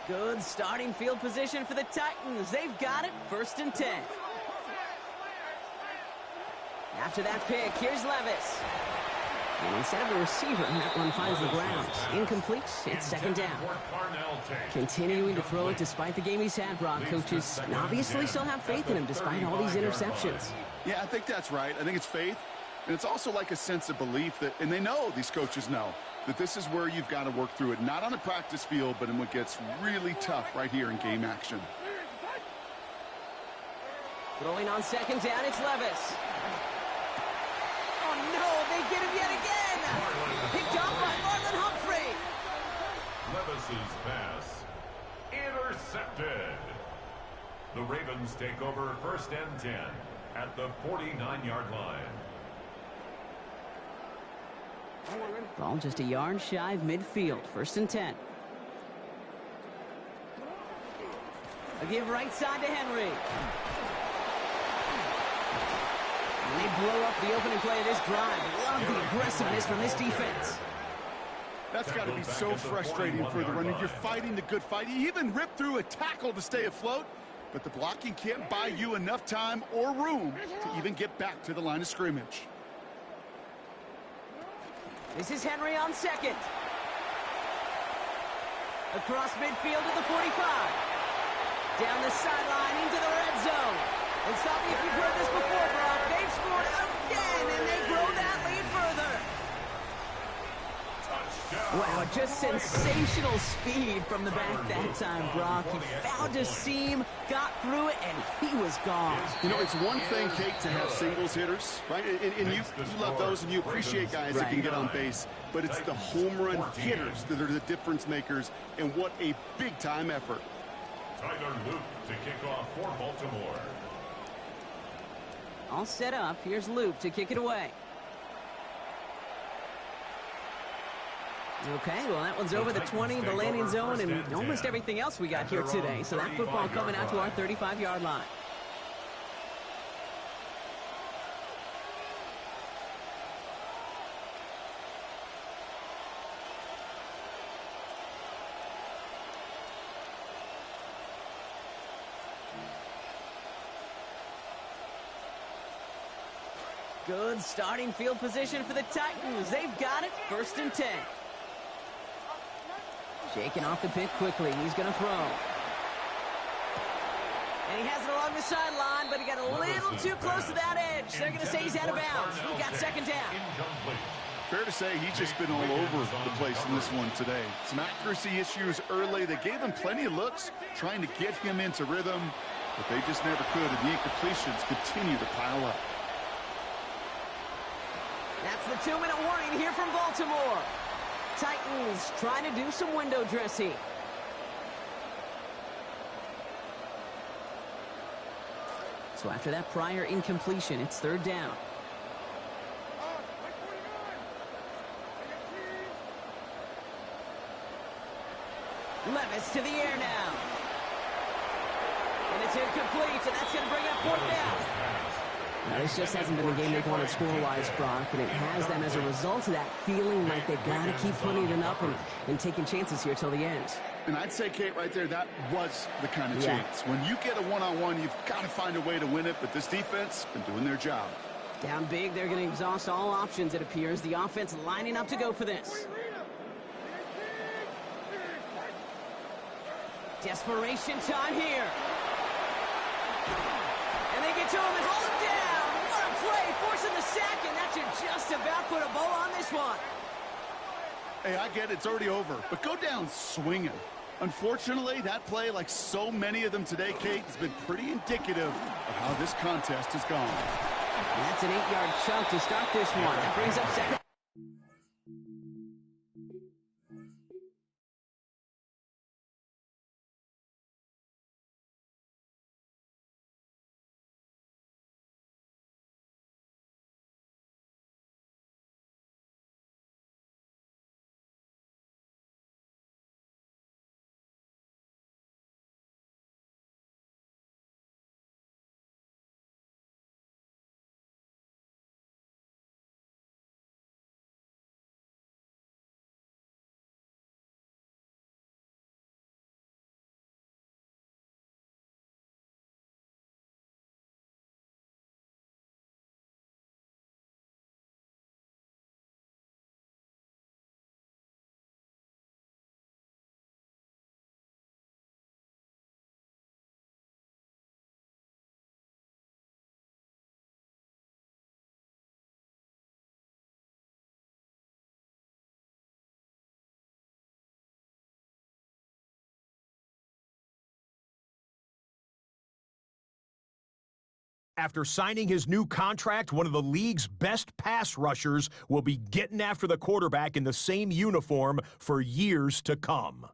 Good starting field position for the Titans. They've got it, 1st and 10. After that pick, here's Levis. And instead of a receiver, that one finds the ground. Incomplete, it's 2nd down. Continuing to throw it despite the game he's had, Brock. Coaches obviously still have faith in him despite all these interceptions. Yeah, I think that's right. I think it's faith. And it's also like a sense of belief that, and they know, these coaches know, that this is where you've got to work through it. Not on the practice field, but in what gets really tough right here in game action. Throwing on 2nd down, it's Levis. Oh, no, they get him yet again. Picked off by Marlon Humphrey. Levis's pass intercepted. The Ravens take over 1st and 10 at the 49-yard line. Ball just a yard shy of midfield. 1st and 10. A give right side to Henry. And they blow up the opening play of this drive. Love the aggressiveness from this defense. That's got to be so frustrating for the runner. You're fighting the good fight. You even rip through a tackle to stay afloat, but the blocking can't buy you enough time or room to even get back to the line of scrimmage. This is Henry on 2nd. Across midfield to the 45. Down the sideline into the red zone. And stop me if you've heard this before, Brock. They've scored again, and they grow that lead further. Wow, just sensational speed from the back that time, Brock. He found a seam, got through it, and he was gone. You know, it's one thing, Kate, to have singles hitters, right? And you love those, and you appreciate guys that can get on base. But it's the home run hitters that are the difference makers, and what a big-time effort. Tyler Luke to kick off for Baltimore. All set up. Here's Luke to kick it away. Okay, well, that one's over the 20, the landing zone, and almost everything else we got here today. So that football coming out to our 35-yard line. Good starting field position for the Titans. They've got it, 1st and 10. Shaking off the pick quickly. He's going to throw. And he has it along the sideline, but he got a little too close to that edge. They're going to say he's out of bounds. We've got 2nd down. Fair to say he's just been all over the place in this one today. Some accuracy issues early. They gave him plenty of looks trying to get him into rhythm, but they just never could, and the incompletions continue to pile up. That's the 2-minute warning here from Baltimore. Titans trying to do some window dressing. So after that prior incompletion, it's 3rd down. Levis to the air now. And it's incomplete, and that's going to bring up 4th down. Now, this just hasn't been the game they've wanted score-wise, Brock, but it has them as a result of that feeling like they've got to keep putting it up and taking chances here till the end. And I'd say, Kate, right there, that was the kind of chance. When you get a one-on-one, you've got to find a way to win it, but this defense has been doing their job. Down big, they're going to exhaust all options, it appears. The offense lining up to go for this. Desperation time here. And they get to him and hold him down. What a play, forcing the sack, and that should just about put a bow on this one. Hey, I get it's already over, but go down swinging. Unfortunately, that play, like so many of them today, Kate, has been pretty indicative of how this contest has gone. And that's an 8-yard chunk to start this one. That brings up second. After signing his new contract, one of the league's best pass rushers will be getting after the quarterback in the same uniform for years to come.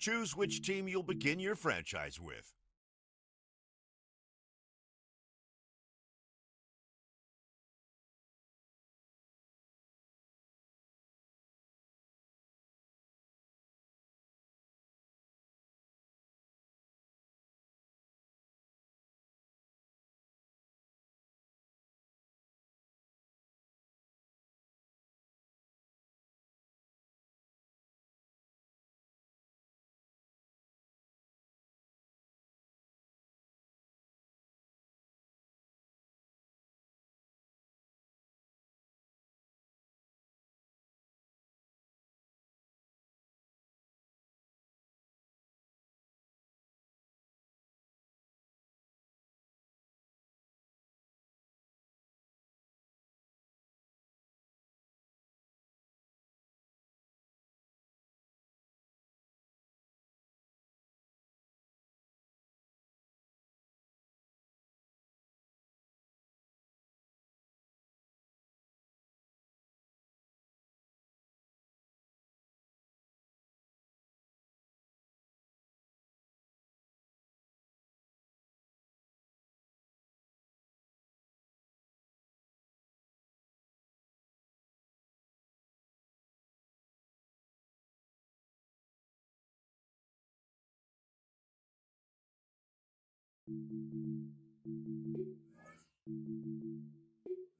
Choose which team you'll begin your franchise with.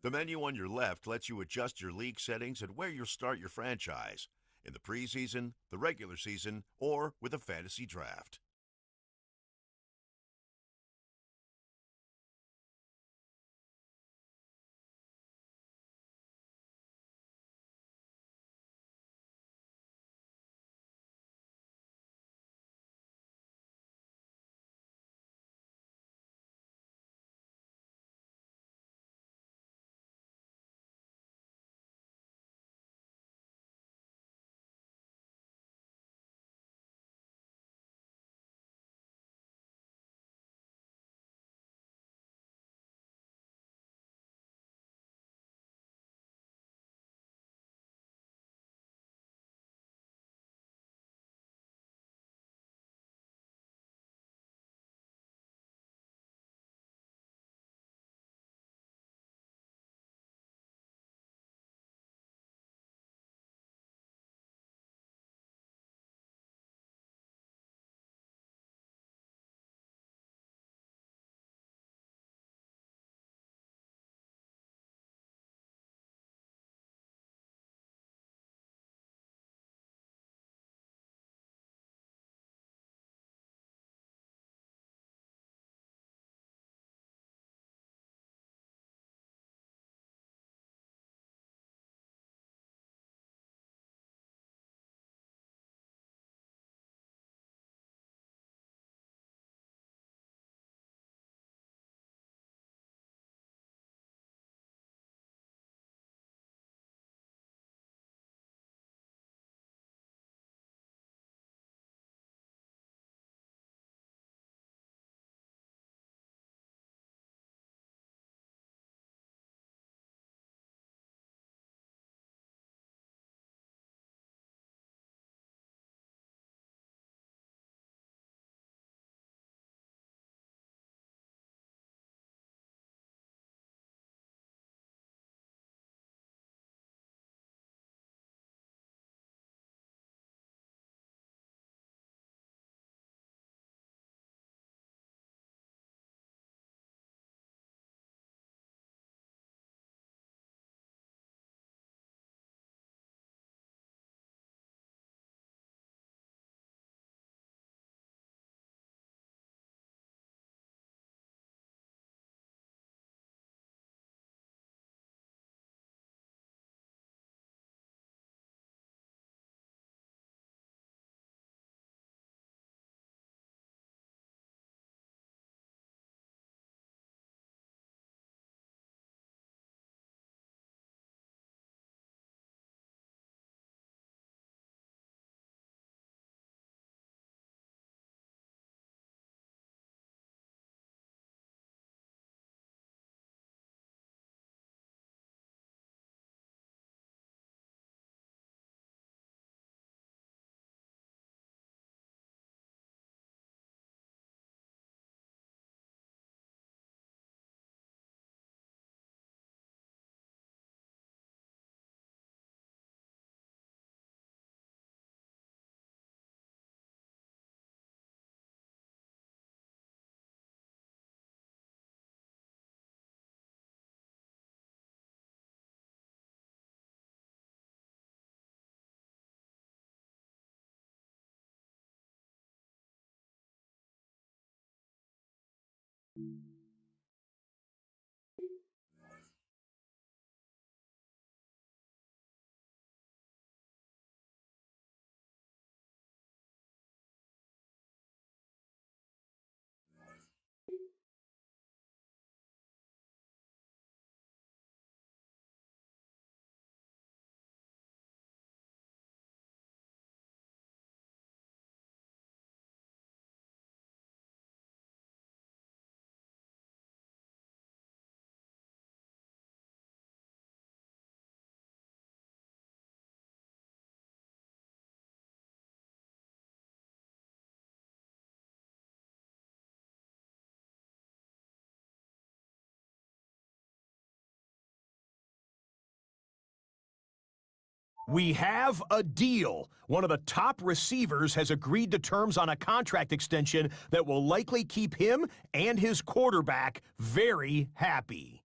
The menu on your left lets you adjust your league settings and where you'll start your franchise, in the preseason, the regular season, or with a fantasy draft. We have a deal. One of the top receivers has agreed to terms on a contract extension that will likely keep him and his quarterback very happy.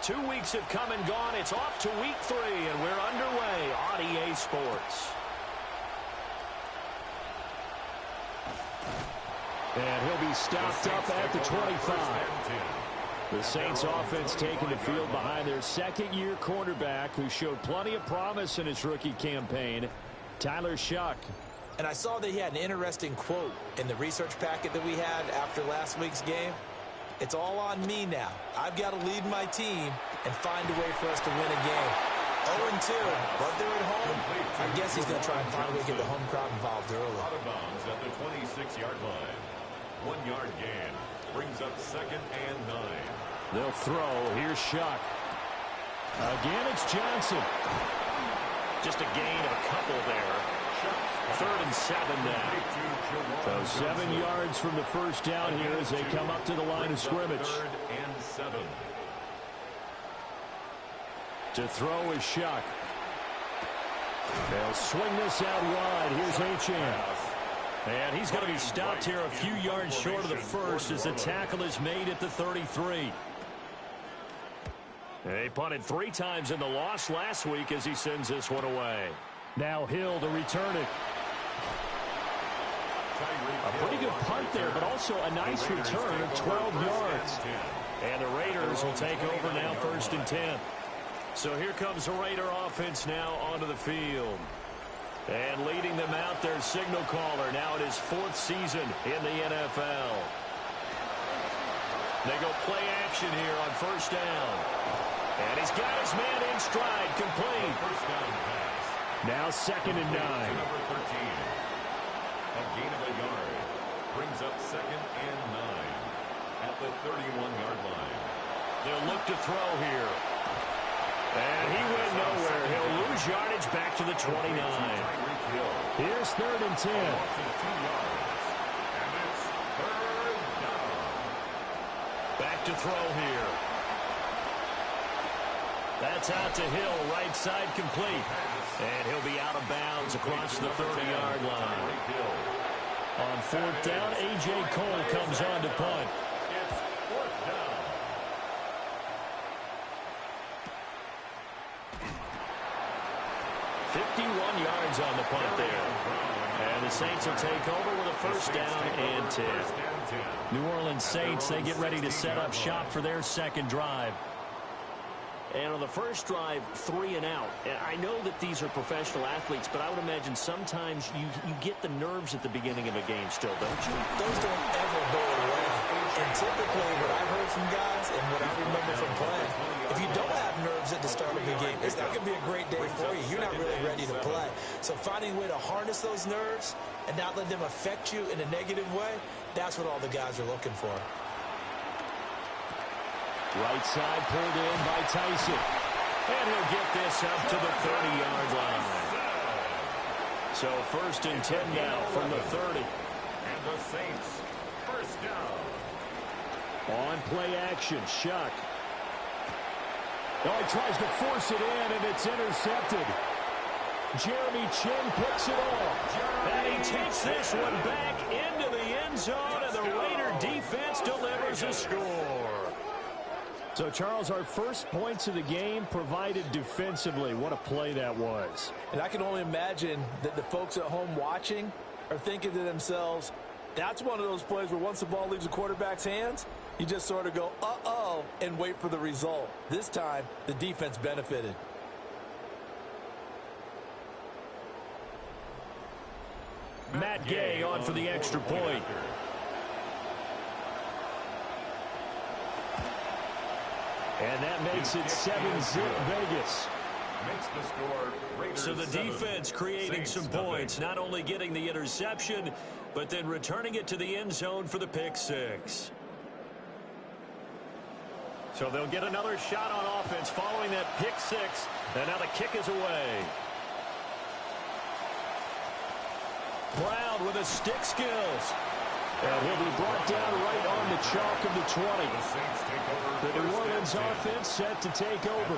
2 weeks have come and gone. It's off to week 3, and we're underway on EA Sports. And he'll be stopped up at the 25. The Saints offense taking the field behind their second-year quarterback who showed plenty of promise in his rookie campaign, Tyler Shuck. And I saw that he had an interesting quote in the research packet that we had after last week's game. It's all on me now. I've got to lead my team and find a way for us to win a game. 0-2, but they're at home. I guess he's going to try and find a way to get the home crowd involved early. Out of bounds at the 26-yard line. 1-yard gain brings up 2nd and 9. They'll throw. Here's Shuck. Again, it's Johnson. Just a gain of a couple there. 3rd and 7 now. So 7 yards from the first down here as they come up to the line of scrimmage. 3rd and 7. To throw is Shuck. They'll swing this out wide. Here's Achane. And he's going to be stopped here a few yards short of the first as the tackle is made at the 33. They punted 3 times in the loss last week as he sends this one away. Now Hill to return it. A pretty good punt there, but also a nice return of 12 yards. And the Raiders will take over now 1st and 10. So here comes the Raider offense now onto the field. And leading them out, their signal caller now in his 4th season in the NFL. They go play action here on 1st down. And he's got his man in stride, complete. First down pass. Now 2nd and 9. Number 13. A gain of a yard. Brings up 2nd and 9 at the 31-yard line. They'll look to throw here. And he went nowhere. He'll lose yardage back to the 29. Here's 3rd and 10. Back to throw here. That's out to Hill, right side complete. And he'll be out of bounds across the 30-yard line. On 4th down, A.J. Cole comes on to punt. It's 4th down. .51 yards on the punt there. And the Saints will take over with a 1st down and 10. New Orleans Saints, they get ready to set up shop for their 2nd drive. And on the first drive, 3 and out. And I know that these are professional athletes, but I would imagine sometimes you get the nerves at the beginning of a game still, don't you? Those don't ever go away. And typically what I've heard from guys and what I remember from playing, if you don't have nerves at the start of the game, it's not going to be a great day for you. You're not really ready to play. So finding a way to harness those nerves and not let them affect you in a negative way, that's what all the guys are looking for. Right side pulled in by Tyson. And he'll get this up to the 30-yard line. So 1st and 10 now from the 30. And the Saints, 1st down. On play action, Shuck. Oh, he tries to force it in, and it's intercepted. Jeremy Chin picks it off. And he takes this one back into the end zone, and the Raider defense delivers a score. So, Charles, our first points of the game provided defensively. What a play that was. And I can only imagine that the folks at home watching are thinking to themselves, that's one of those plays where once the ball leaves the quarterback's hands, you just sort of go, uh-oh, and wait for the result. This time, the defense benefited. Matt Gay on for the extra point. And that makes it 7-zip Vegas. Makes the score Raiders So the 7, defense creating some points, not only getting the interception, but then returning it to the end zone for the pick 6. So they'll get another shot on offense following that pick 6. And now the kick is away. Brown with his stick skills. And he'll be brought down right on the chalk of the 20. The New Orleans offense set to take over.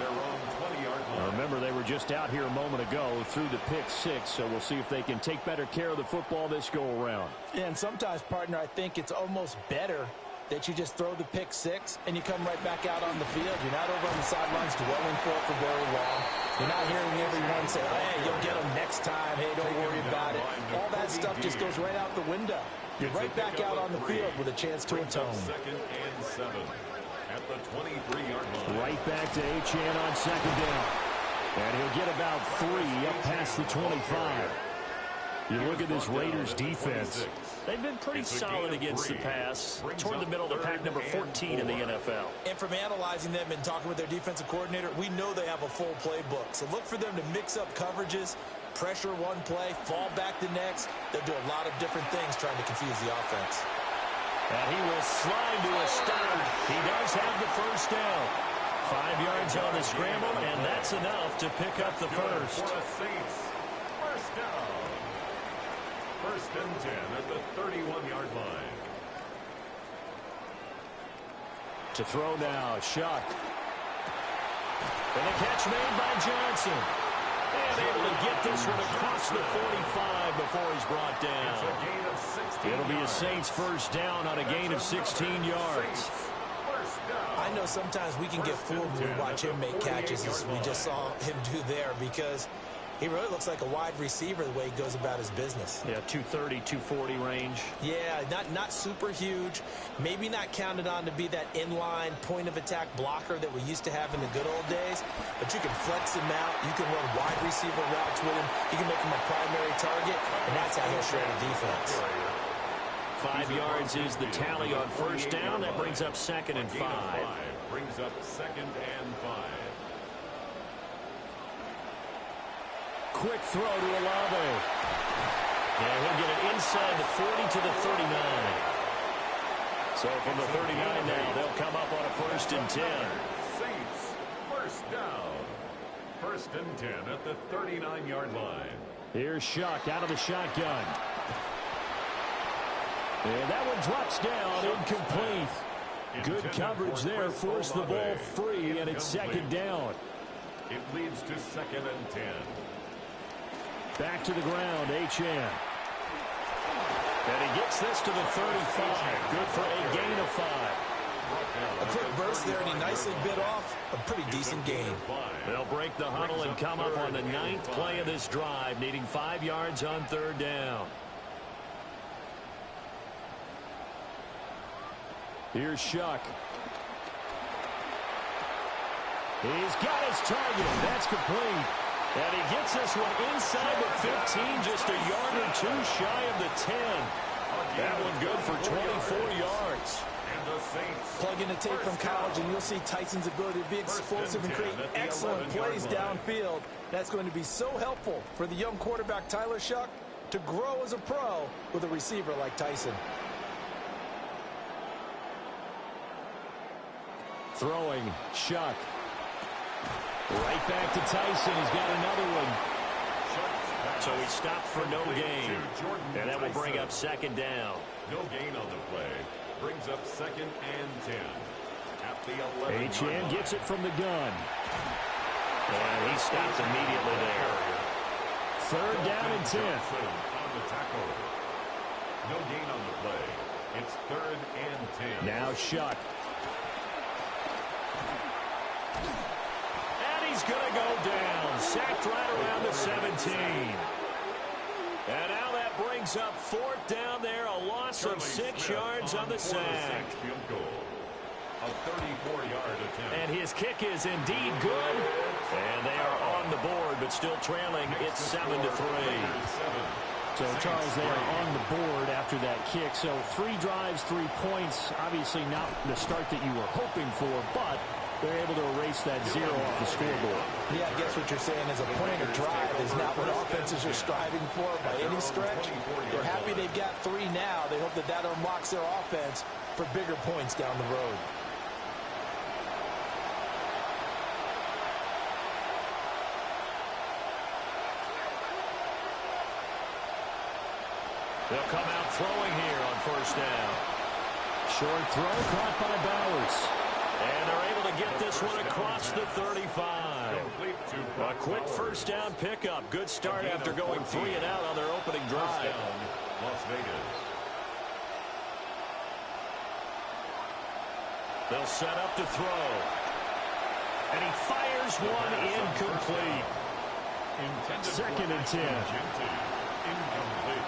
Remember, they were just out here a moment ago through the pick 6, so we'll see if they can take better care of the football this go-around. And sometimes, partner, I think it's almost better that you just throw the pick 6 and you come right back out on the field. You're not over on the sidelines dwelling for very long. You're not hearing everyone say, hey, you'll get them next time. Hey, don't worry about it. All that stuff just goes right out the window. You're right back out on the field with a chance to atone. 2nd and 7 at the 23-yard line. Right back to Achane on 2nd down. And he'll get about 3 up past the 25. You look at this Raiders defense. They've been pretty solid against the pass. Toward the middle of the pack, number 14 in the NFL. And from analyzing them and talking with their defensive coordinator, we know they have a full playbook. So look for them to mix up coverages, pressure one play, fall back the next. They'll do a lot of different things trying to confuse the offense. And he will slide to a stop. He does have the 1st down. 5 yards on the scramble, and that's enough to pick up the first. 1st down. 1st and 10 at the 31-yard line. To throw now, Shuck. And a catch made by Johnson. And able to get this one across the 45 before he's brought down. It'll be a Saints 1st down on a gain of 16 yards. I know sometimes we can get fooled when we watch him make catches, as we just saw him do there, because he really looks like a wide receiver the way he goes about his business. Yeah, 230, 240 range. Yeah, not super huge. Maybe not counted on to be that inline point-of-attack blocker that we used to have in the good old days. But you can flex him out. You can run wide receiver routes with him. You can make him a primary target, and that's how he'll shred a defense. 5 yards is the tally on 1st down. That brings up 2nd and 5. Brings up 2nd and 5. Quick throw to Olave. And he'll get it inside the 40 to the 39. So from the 39 now, they'll come up on a 1st and 10. Saints, first down. 1st and 10 at the 39-yard line. Here's Shuck out of the shotgun. And that one drops down, incomplete. Good coverage there, forced the ball free, and it's 2nd down. It leads to 2nd and 10. Back to the ground, HN. And he gets this to the 35. Good for a gain of 5. A quick burst there, and he nicely bit off a pretty decent gain. They'll break the huddle and come up on the 9th play of this drive, needing 5 yards on 3rd down. Here's Shuck. He's got his target. That's complete. And he gets this one inside the 15, just a yard or 2 shy of the 10. That one good for 24 yards. Plug in the tape from college, and you'll see Tyson's ability to be explosive and create excellent plays downfield. That's going to be so helpful for the young quarterback Tyler Shuck to grow as a pro with a receiver like Tyson. Throwing, Shuck. Right back to Tyson. He's got another one. So he stopped for no gain. And that will bring up 2nd down. No gain on the play. Brings up 2nd and 10. At the 11. HN gets it from the gun. And he stopped immediately there. 3rd down and 10. On the tackle. No gain on the play. It's 3rd and 10. Now Shuck. He's going to go down. Sacked right around the 17. And now that brings up 4th down there. A loss of 6 yards on the sack. Field goal. A 34-yard attempt. And his kick is indeed good. And they are on the board, but still trailing. It's 7-3. So, Charles, they are on the board after that kick. So 3 drives, 3 points. Obviously not the start that you were hoping for, but they're able to erase that 0 off the scoreboard. Yeah, I guess what you're saying is a point of drive is not what offenses are striving for by any stretch. They're happy they've got 3 now. They hope that that unlocks their offense for bigger points down the road. They'll come out throwing here on 1st down. Short throw caught by Bowers. And they're able to get this one across the 35. A quick 1st down pickup. Good start after going 3 and out on their opening drive. Las Vegas. They'll set up to throw. And he fires one incomplete. 2nd and 10. Incomplete.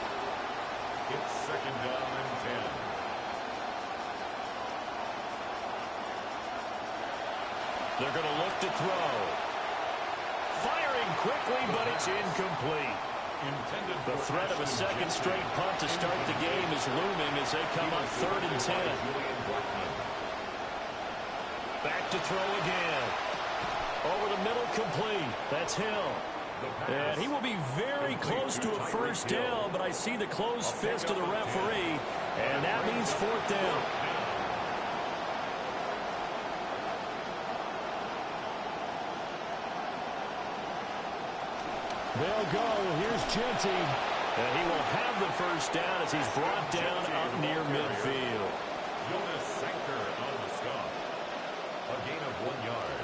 It's 2nd down and 10. They're going to look to throw. Firing quickly, but it's incomplete. The threat of a 2nd straight punt to start the game is looming as they come up 3rd and 10. Back to throw again. Over the middle, complete. That's Hill. And he will be very close to a 1st down, but I see the closed fist of the referee, and that means 4th down. They'll go. Here's Genty. And he will have the 1st down as he's brought down up near midfield. Jonas Sanker on the stop. A gain of 1 yard.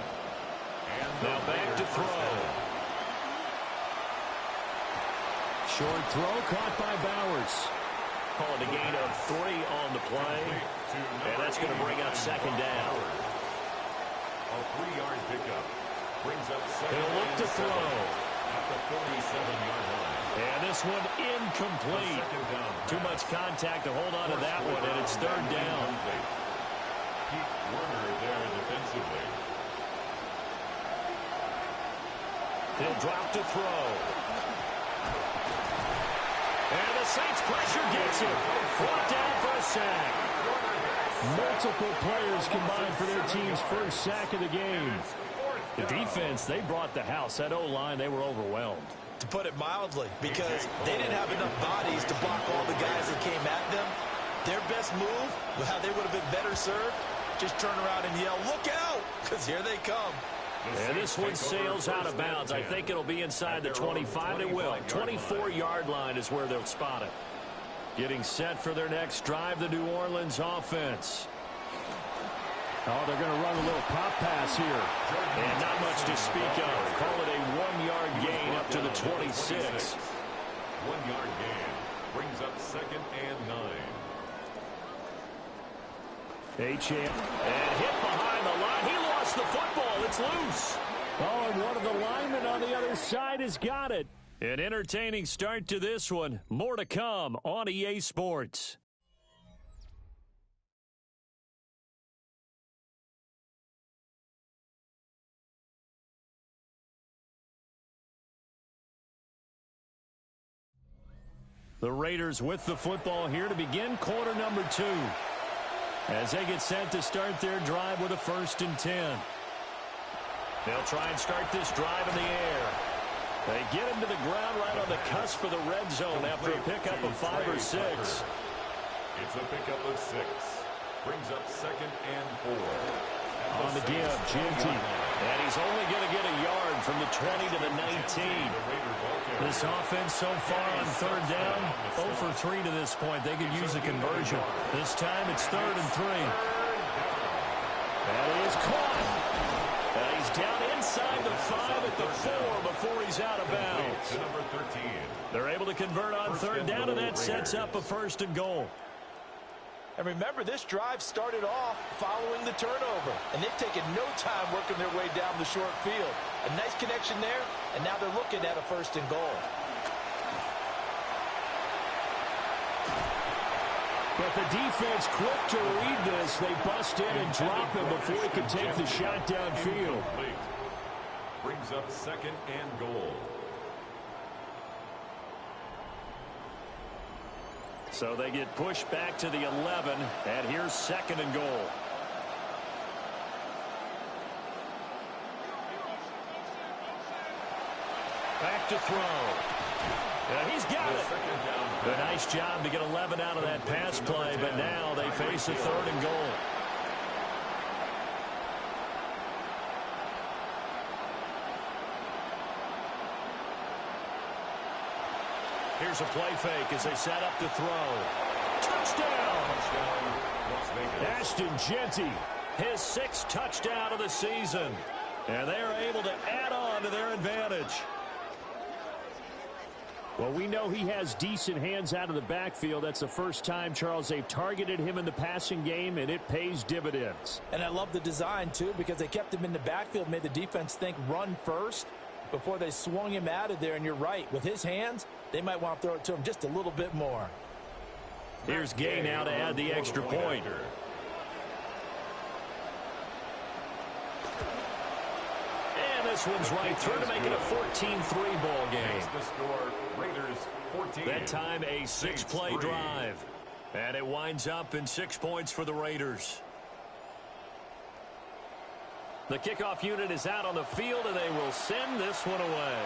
And now back to throw. Short throw caught by Bowers. Called a gain of 3 on the play. And that's going to bring up 2nd down. A 3-yard pickup. Brings up 2nd. He'll look to throw. At the 47-yard line. And this one incomplete. Too much contact to hold on to that one, and it's 3rd down. Keep Werner there defensively. He'll drop to throw. And the Saints pressure gets him. Brought down for a sack. Multiple players combined for their team's 1st sack of the game. The defense, they brought the house. That O-line, they were overwhelmed. to put it mildly, because they didn't have enough bodies to block all the guys that came at them. Their best move, how they would have been better served, just turn around and yell, "Look out!" because here they come. And this one sails out of bounds. I think it'll be inside the 25. It will. 24-yard line is where they'll spot it. Getting set for their next drive, the New Orleans offense. Oh, they're going to run a little pop pass here. And not much to speak of. Call it a 1-yard gain up to the 26. 1-yard gain brings up 2nd and 9. H.A. And hit behind the line. He lost the football. It's loose. Oh, and one of the linemen on the other side has got it. An entertaining start to this one. More to come on EA Sports. The Raiders with the football here to begin quarter number 2. As they get set to start their drive with a 1st and 10. They'll try and start this drive in the air. They get him to the ground right on the cusp of the red zone after a pickup of 5 or 6. It's a pickup of 6. Brings up 2nd and 4. On the give, Ginty. And he's only going to get a yard from the 20 to the 19. This offense so far on 3rd down, 0 for 3 to this point. They could use a conversion. This time it's 3rd and 3. That is caught. And he's down inside the 5 at the 4 before he's out of bounds. They're able to convert on 3rd down, and that sets up a 1st and goal. And remember, this drive started off following the turnover, and they've taken no time working their way down the short field. A nice connection there, and now they're looking at a 1st and goal. But the defense quick to read this. They bust in and drop him before he could take the shot downfield. Brings up 2nd and goal. So they get pushed back to the 11, and here's 2nd and goal. Back to throw. And he's got it. A nice job to get 11 out of that pass play, but now they face a 3rd and goal. Here's a play fake as they set up to throw. Touchdown! Ashton Ginty, his 6th touchdown of the season. And they are able to add on to their advantage. Well, we know he has decent hands out of the backfield. That's the first time, Charles, they've targeted him in the passing game, and it pays dividends. And I love the design, too, because they kept him in the backfield, made the defense think run first before they swung him out of there. And you're right, with his hands, they might want to throw it to him just a little bit more. Here's Gay now to add the extra point. And this one's right through to make it a 14-3 ball game. That time a 6-play drive. And it winds up in 6 points for the Raiders. The kickoff unit is out on the field, and they will send this one away.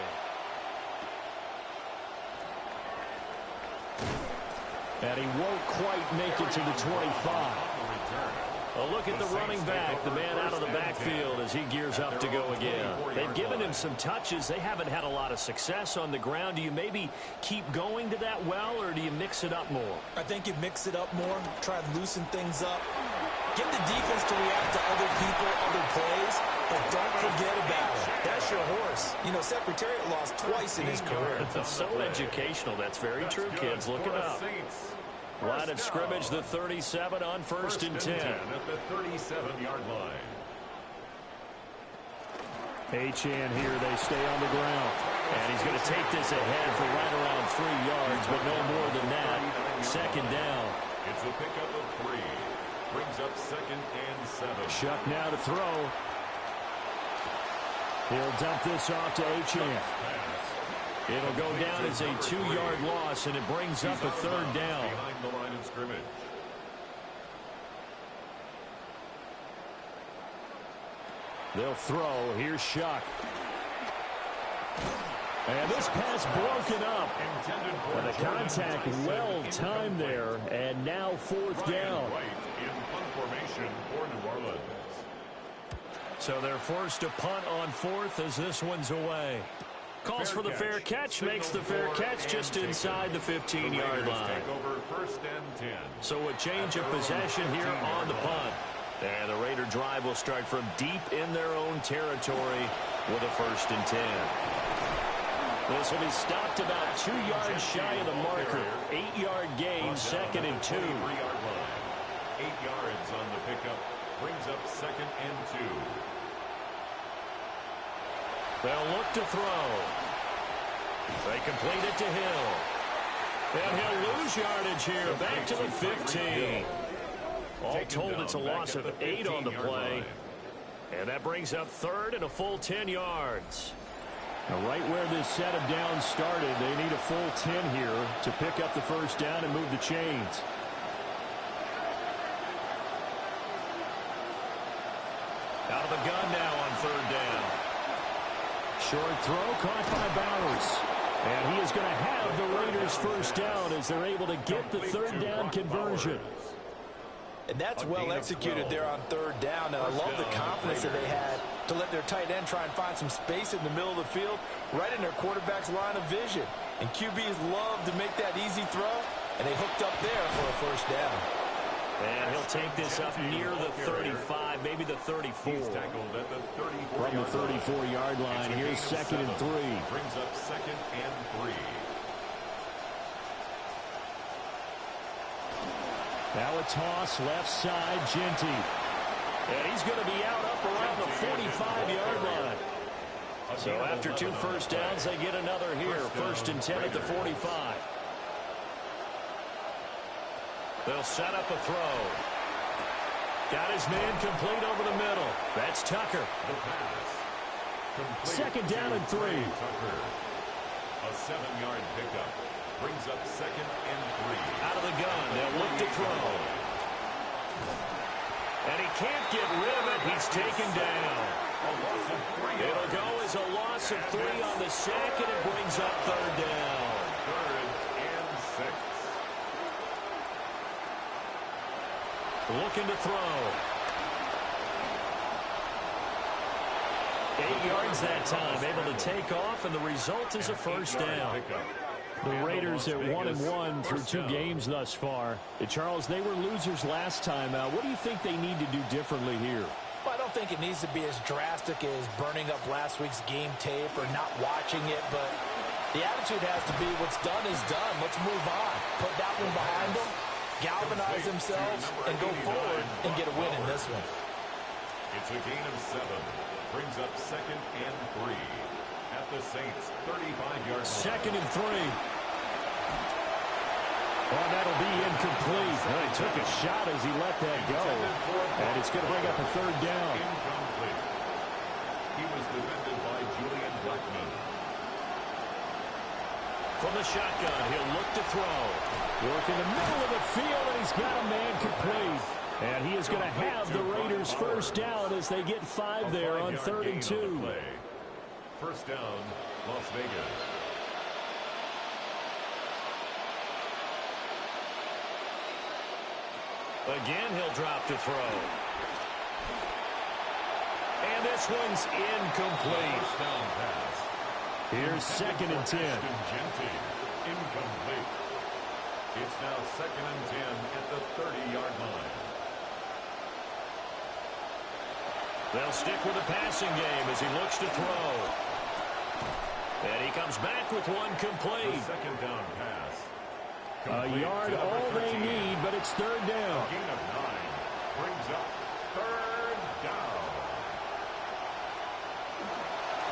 And he won't quite make it to the 25. A look at the running back, the man out of the backfield as he gears up to go again. They've given him some touches. They haven't had a lot of success on the ground. Do you maybe keep going to that well, or do you mix it up more? I think you mix it up more, try to loosen things up. Get the defense to react to other people, other plays, but don't forget about it. That's your horse. You know, Secretariat lost twice in his career. It's so educational. That's very true, kids. Look it up. Line of scrimmage, the 37 on 1st and 10. At the 37-yard line. H.N. here, they stay on the ground. And he's going to take this ahead for right around 3 yards, but no more than that. 2nd down. It's a pickup of 3. Brings up 2nd and 7. Shuck now to throw. He'll dump this off to H.N. It'll go down as a 2-yard loss, and it brings up a 3rd down. Behind the line of scrimmage. They'll throw. Here's Shuck. And this pass broken up. And the contact well timed there. And now fourth down. In punt formation for New Orleans. So they're forced to punt on fourth as this one's away. Calls for the fair catch, makes the fair catch just inside the 15-yard line. So a change of possession here on the punt. And the Raider drive will start from deep in their own territory with a 1st and 10. This will be stopped about 2 yards shy of the marker. 8-yard gain, 2nd and 2. 8 yards on the pickup. Brings up 2nd and 2. They'll look to throw. They complete it to Hill. And he'll lose yardage here. Back to the 15. All told, it's a loss of 8 on the play. And that brings up 3rd and a full 10 yards. Now, right where this set of downs started, they need a full 10 here to pick up the 1st down and move the chains. Out of the gun now on 3rd down. Short throw caught by Bowers. And he is going to have the Raiders' 1st down as they're able to get the 3rd down conversion. And that's well executed there on 3rd down. And I love the confidence that they had to let their tight end try and find some space in the middle of the field, right in their quarterback's line of vision. And QBs love to make that easy throw, and they hooked up there for a 1st down. And he'll take this up near the 35, maybe the 34. From the 34-yard line, here's 2nd and 3. Brings up 2nd and 3. Now a toss left side, Genty. And he's going to be out up around the 45-yard line. So after 2 1st downs, they get another here. 1st and 10 at the 45. They'll set up a throw. Got his man complete over the middle. That's Tucker. 2nd down and 3. A 7-yard pickup. Brings up 2nd and 3. Out of the gun. They'll look to throw. And he can't get rid of it. He's taken down. It'll go as a loss of 3 on the sack, and it brings up 3rd down. 3rd and 6. Looking to throw. 8 yards that time. Able to take off, and the result is a 1st down. The Raiders at 1-1 through 2 games thus far. Charles, they were losers last time out. What do you think they need to do differently here? Well, I don't think it needs to be as drastic as burning up last week's game tape or not watching it, but the attitude has to be what's done is done. Let's move on. Put that one behind them, galvanize themselves, and go forward and get a win in this one. It's a gain of 7. Brings up 2nd and 3. At the Saints' 35-yard line. 2nd and 3. Well, that'll be incomplete. Well, he took a shot as he let that go. And it's going to bring up a 3rd down. Incomplete. He was defended by Julian Blackman. From the shotgun, he'll look to throw. Work in the middle of the field, and he's got a man complete. And he is going to have the Raiders' 1st down as they get 5 there on 3rd and 2. 1st down, Las Vegas. Again, he'll drop to throw. And this one's incomplete. First down pass. Here's 2nd and 10. Genty. Incomplete. It's now 2nd and 10 at the 30-yard line. They'll stick with the passing game as he looks to throw. And he comes back with one complete. The 2nd down pass. A yard all they need, but it's 3rd down. A gain of 9 brings up 3rd down.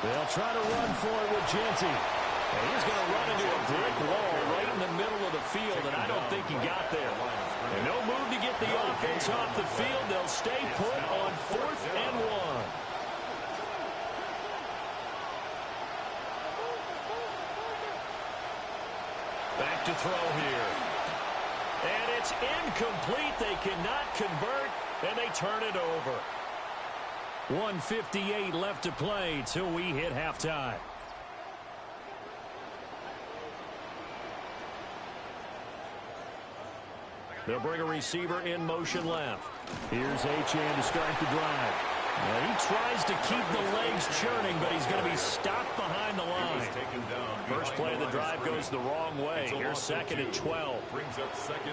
They'll try to run for it with Genty. And he's going to run into a brick wall right in the middle of the field, and I don't think he got there. And no move to get the offense off the field. They'll stay put on 4th and 1. Back to throw here. And it's incomplete. They cannot convert, and they turn it over. 1:58 left to play till we hit halftime. They'll bring a receiver in motion left. Here's Achane to start the drive. Now he tries to keep the legs churning, but he's going to be stopped behind the line. First play of the drive goes the wrong way. Here's second and 12.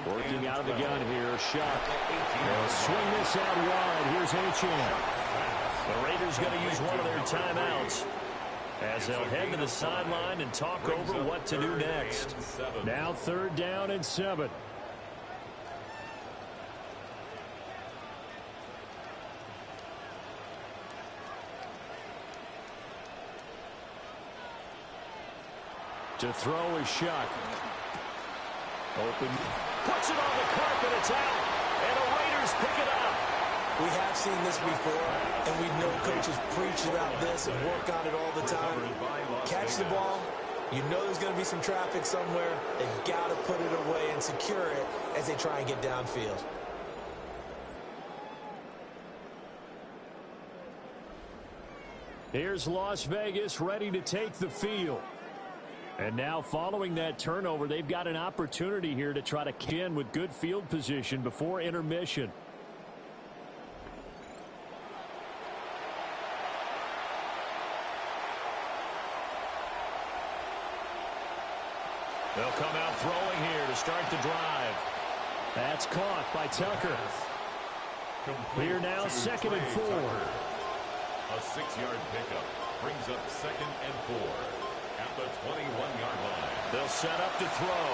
Working out of the gun here, Shuck. They'll swing this out wide. Here's Achane. The Raiders going to use one of their timeouts as they'll head to the sideline and talk over what to do next. Now 3rd down and 7. To throw is Shuck. Open. Puts it on the carpet. It's out. And the Raiders pick it up. We have seen this before, and we know coaches preach about this and work on it all the time. Catch the ball. You know there's going to be some traffic somewhere. They've got to put it away and secure it as they try and get downfield. Here's Las Vegas ready to take the field. And now following that turnover, they've got an opportunity here to try to kick in with good field position before intermission. They'll come out throwing here to start the drive. That's caught by Tucker. Here now, 2nd and 4. A 6-yard pickup brings up 2nd and 4 at the 21-yard line. They'll set up to throw.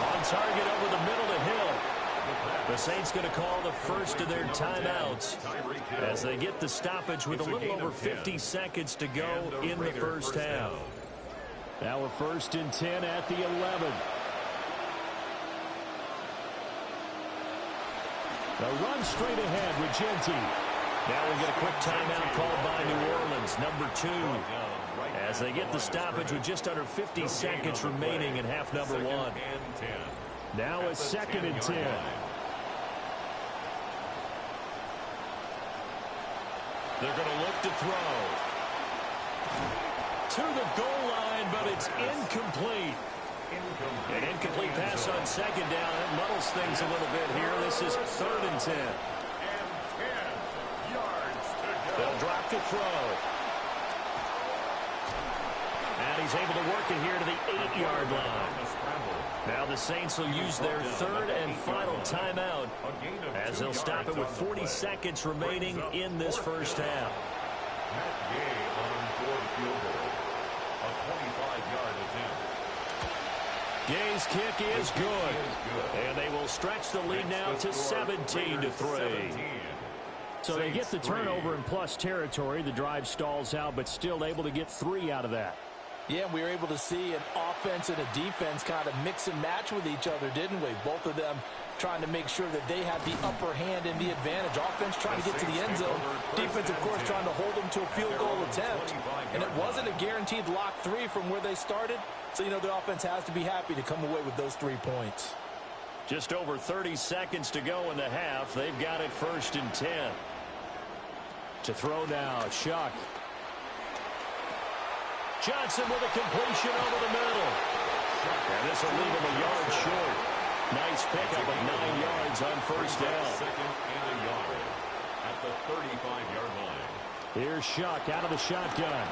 On target over the middle to Hill. The Saints going to call the first of their timeouts as they get the stoppage with a little over 50 seconds to go in the first half. Now we're 1st and 10 at the 11. The run straight ahead with Genty. Now we get a quick timeout called by New Orleans, number 2. As they get the stoppage with just under 50 seconds remaining in half number 1. Now it's 2nd and 10. They're going to look to throw. To the goal line, but it's incomplete. An incomplete pass on 2nd down. That muddles things a little bit here. This is 3rd and 10. They'll drop to throw. And he's able to work it here to the 8-yard line. Now the Saints will use their 3rd and final timeout as they'll stop it with 40 seconds remaining in this first half. Gay's kick is good. And they will stretch the lead now to 17-3. So they get the turnover in plus territory. The drive stalls out, but still able to get 3 out of that. Yeah, we were able to see an offense and a defense kind of mix and match with each other, didn't we? Both of them trying to make sure that they had the upper hand and the advantage. Offense trying to get to the end zone. Defense, of course, trying to hold them to a field goal attempt. And it wasn't a guaranteed lock 3 from where they started. So, you know, the offense has to be happy to come away with those 3 points. Just over 30 seconds to go in the half. They've got it 1st and 10. To throw now, Shuck. Johnson with a completion over the middle. And this will leave him a yard short. Nice pickup of 9 yards on 1st down. 2nd and a yard at the 35-yard line. Here's Shuck out of the shotgun.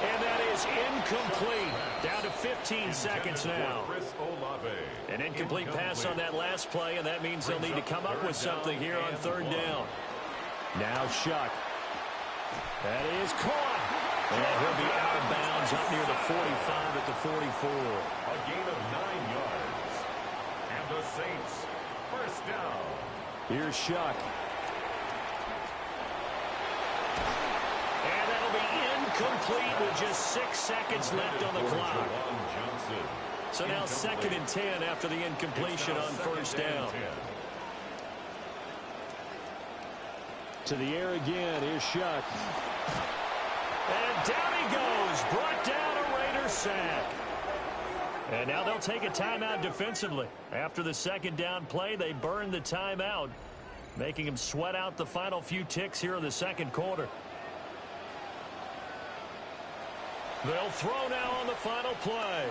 And that is incomplete. Down to 15 seconds now. An incomplete pass on that last play, and that means they'll need to come up with something here on 3rd down. Now Shuck. That is caught. And he'll be out of bounds up near the 45 at the 44. A gain of 9 yards. And the Saints, 1st down. Here's Shuck. And that'll be incomplete with just 6 seconds left on the clock. So now 2nd and 10 after the incompletion on 1st down. To the air again. Here's Shuck. And down he goes. Brought down a Raider sack. And now they'll take a timeout defensively. After the 2nd down play, they burn the timeout, making him sweat out the final few ticks here in the 2nd quarter. They'll throw now on the final play.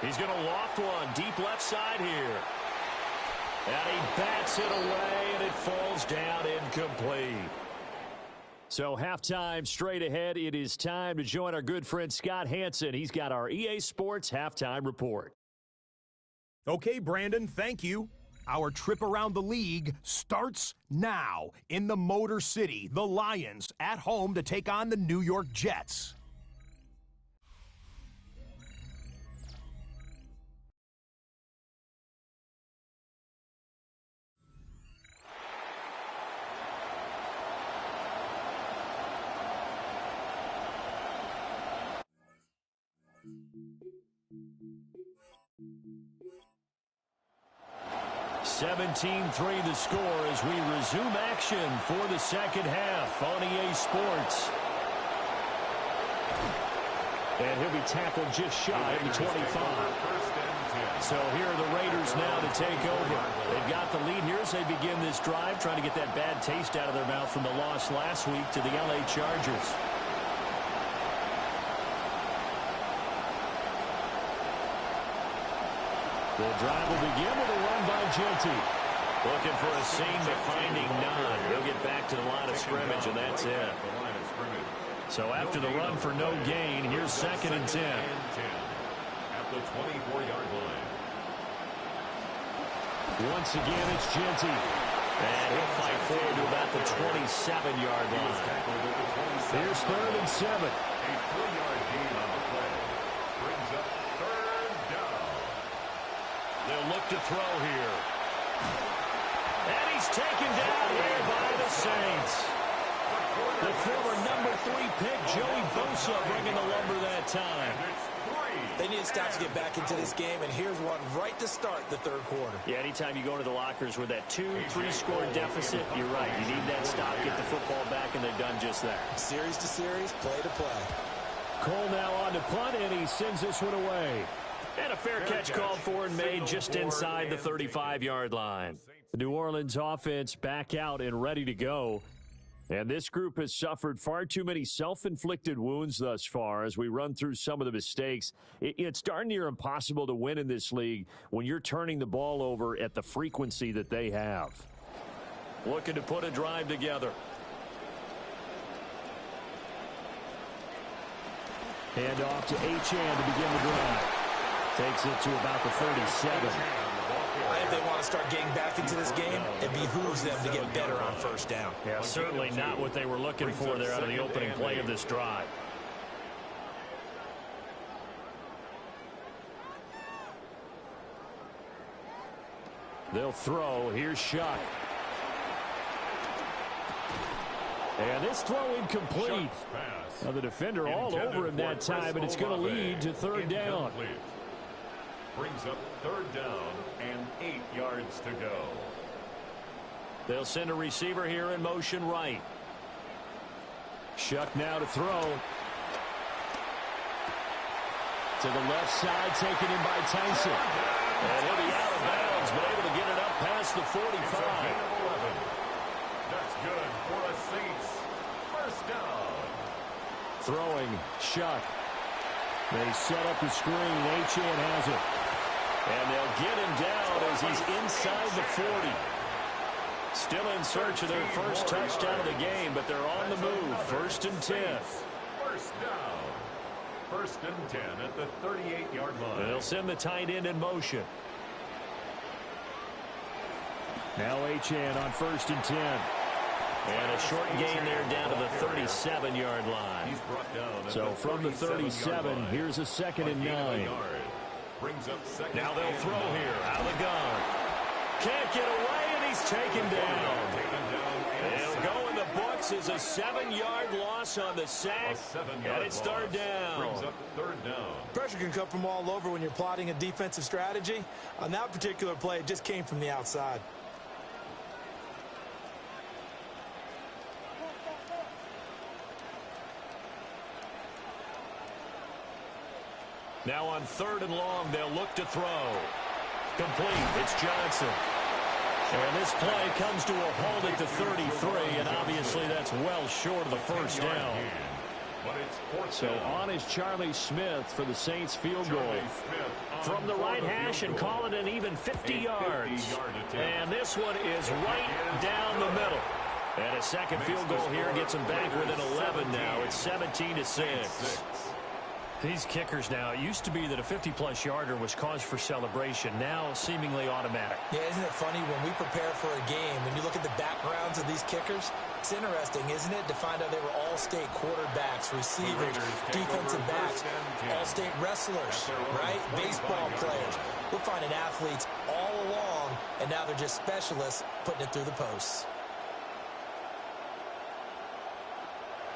He's going to loft one deep left side here. And he bats it away, and it falls down incomplete. So halftime straight ahead. It is time to join our good friend Scott Hansen. He's got our EA Sports halftime report. Okay, Brandon, thank you. Our trip around the league starts now in the Motor City. The Lions at home to take on the New York Jets. (17-3) the score as we resume action for the second half on EA Sports. And he'll be tackled just shy of the 25. So here are the Raiders now to take over. They've got the lead here as they begin this drive, trying to get that bad taste out of their mouth from the loss last week to the LA Chargers. The drive will begin with a run by Genty. Looking for a seam, but finding none. He'll get back to the line of scrimmage, and that's it. So after the run for no gain, here's 2nd and 10. At the 24-yard line. Once again, it's Genty. And he'll fight forward to about the 27-yard line. Here's 3rd and 7. A 3-yard gain on the play. Brings up 3rd down. They'll look to throw here. And he's taken down here by the Saints. The former number 3 pick, Joey Bosa, bringing the lumber that time. They need to stop to get back into this game, and here's one right to start the third quarter. Yeah, anytime you go into the lockers with that 2-3 score deficit, you're right. You need that stop, get the football back, and they've done just that. Series to series, play to play. Cole now on to punt, and he sends this one away. And a fair catch called for and made just inside the 35-yard line. The New Orleans offense back out and ready to go. And this group has suffered far too many self-inflicted wounds thus far as we run through some of the mistakes. It's darn near impossible to win in this league when you're turning the ball over at the frequency that they have. Looking to put a drive together. Hand off to Achane to begin the drive. Takes it to about the 37. If they want to start getting back into this game, it behooves them to get better on first down. Yeah, certainly not what they were looking for there out of the opening play of this drive. They'll throw. Here's Shuck. And this throw incomplete. Now the defender all over him that time, and it's going to lead to 3rd down. Brings up 3rd down and 8 yards to go. They'll send a receiver here in motion right. Shuck now to throw. To the left side, taken in by Tyson. And he'll be out of bounds, but able to get it up past the 45. That's good for a Saints 1st down. Throwing, Shuck. They set up the screen. Achane has it. And they'll get him down as he's inside the 40. Still in search of their first touchdown of the game, but they're on the move. 1st and 10. 1st down. 1st and 10 at the 38-yard line. They'll send the tight end in motion. Now Achane on 1st and 10. And a short gain there down to the 37-yard line. He's brought down. So from the 37, here's a 2nd and 9. Brings up 2nd. Now they'll throw here out of the gun. Can't get away, and he's taken down. It'll go in the books as a 7-yard loss on the sack. And it's 3rd down. Brings up 3rd down. Pressure can come from all over when you're plotting a defensive strategy. On that particular play, it just came from the outside. Now on 3rd and long, they'll look to throw. Complete. It's Johnson. And this play comes to a halt at the 33, and obviously that's well short of the 1st down. So on is Charlie Smith for the Saints field goal. From the right hash and call it an even 50 yards. And this one is right down the middle. And a second field goal here gets them back within 11 now. It's 17-6. These kickers now, it used to be that a 50-plus yarder was cause for celebration. Now seemingly automatic. Yeah, isn't it funny when we prepare for a game, when you look at the backgrounds of these kickers, it's interesting, isn't it, to find out they were all-state quarterbacks, receivers, defensive backs, all-state wrestlers, right? Baseball players. We're finding athletes all along, and now they're just specialists putting it through the posts.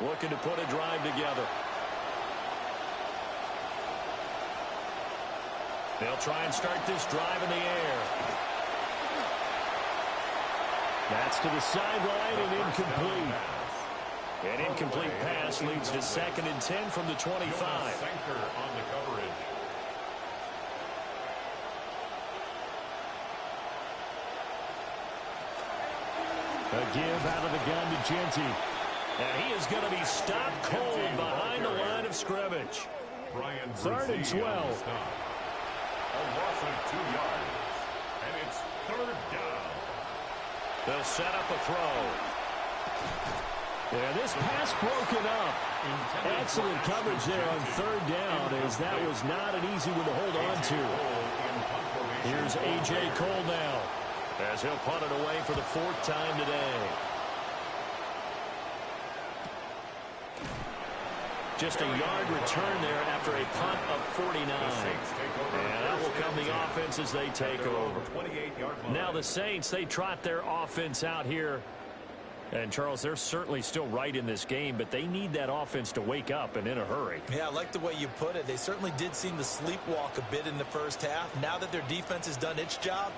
Looking to put a drive together. They'll try and start this drive in the air. That's to the sideline and incomplete. An incomplete pass leads to 2nd and 10 from the 25. A give out of the gun to Genty. And he is going to be stopped cold behind the line of scrimmage. 3rd and 12. A loss of 2 yards. And it's 3rd down. They'll set up a throw. And this pass broken up. Excellent coverage there on 3rd down, as that was not an easy one to hold on to. Here's A.J. Cole now, as he'll punt it away for the 4th time today. Just a yard return there after a punt of 49. And that will come the offense as they take over. Now the Saints, they trot their offense out here. And, Charles, they're certainly still right in this game, but they need that offense to wake up and in a hurry. Yeah, I like the way you put it. They certainly did seem to sleepwalk a bit in the first half. Now that their defense has done its job,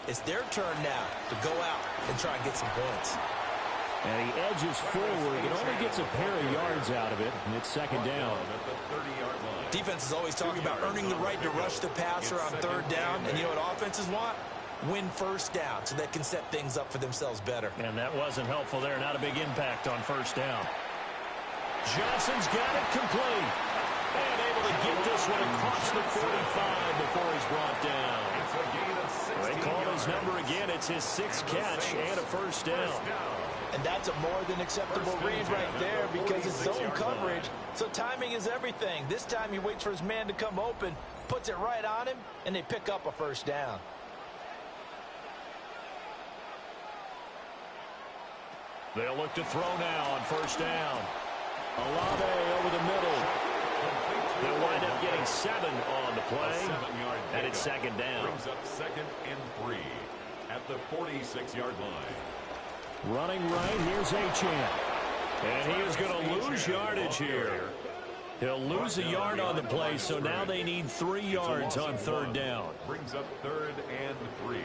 it's their turn now to go out and try and get some points. And he edges forward, but only gets a pair of yards out of it, and it's 2nd down. Defense is always talking about earning the right to rush the passer on 3rd down, and you know what offenses want? Win 1st down so they can set things up for themselves better. And that wasn't helpful there. Not a big impact on 1st down. Johnson's got it complete. And able to get this one across the 45 before he's brought down. They call his number again. It's his 6th catch and a 1st down. And that's a more than acceptable read right there because it's zone coverage, so timing is everything. This time he waits for his man to come open, puts it right on him, and they pick up a 1st down. They'll look to throw now on 1st down. Olave over the middle. They'll wind up getting 7 on the play, and it's 2nd down. Brings up 2nd and 3 at the 46-yard line. Running right, here's Achane. And he is going to lose yardage here. He'll lose a yard on the play, so now they need 3 yards on 3rd down. Brings up 3rd and 3.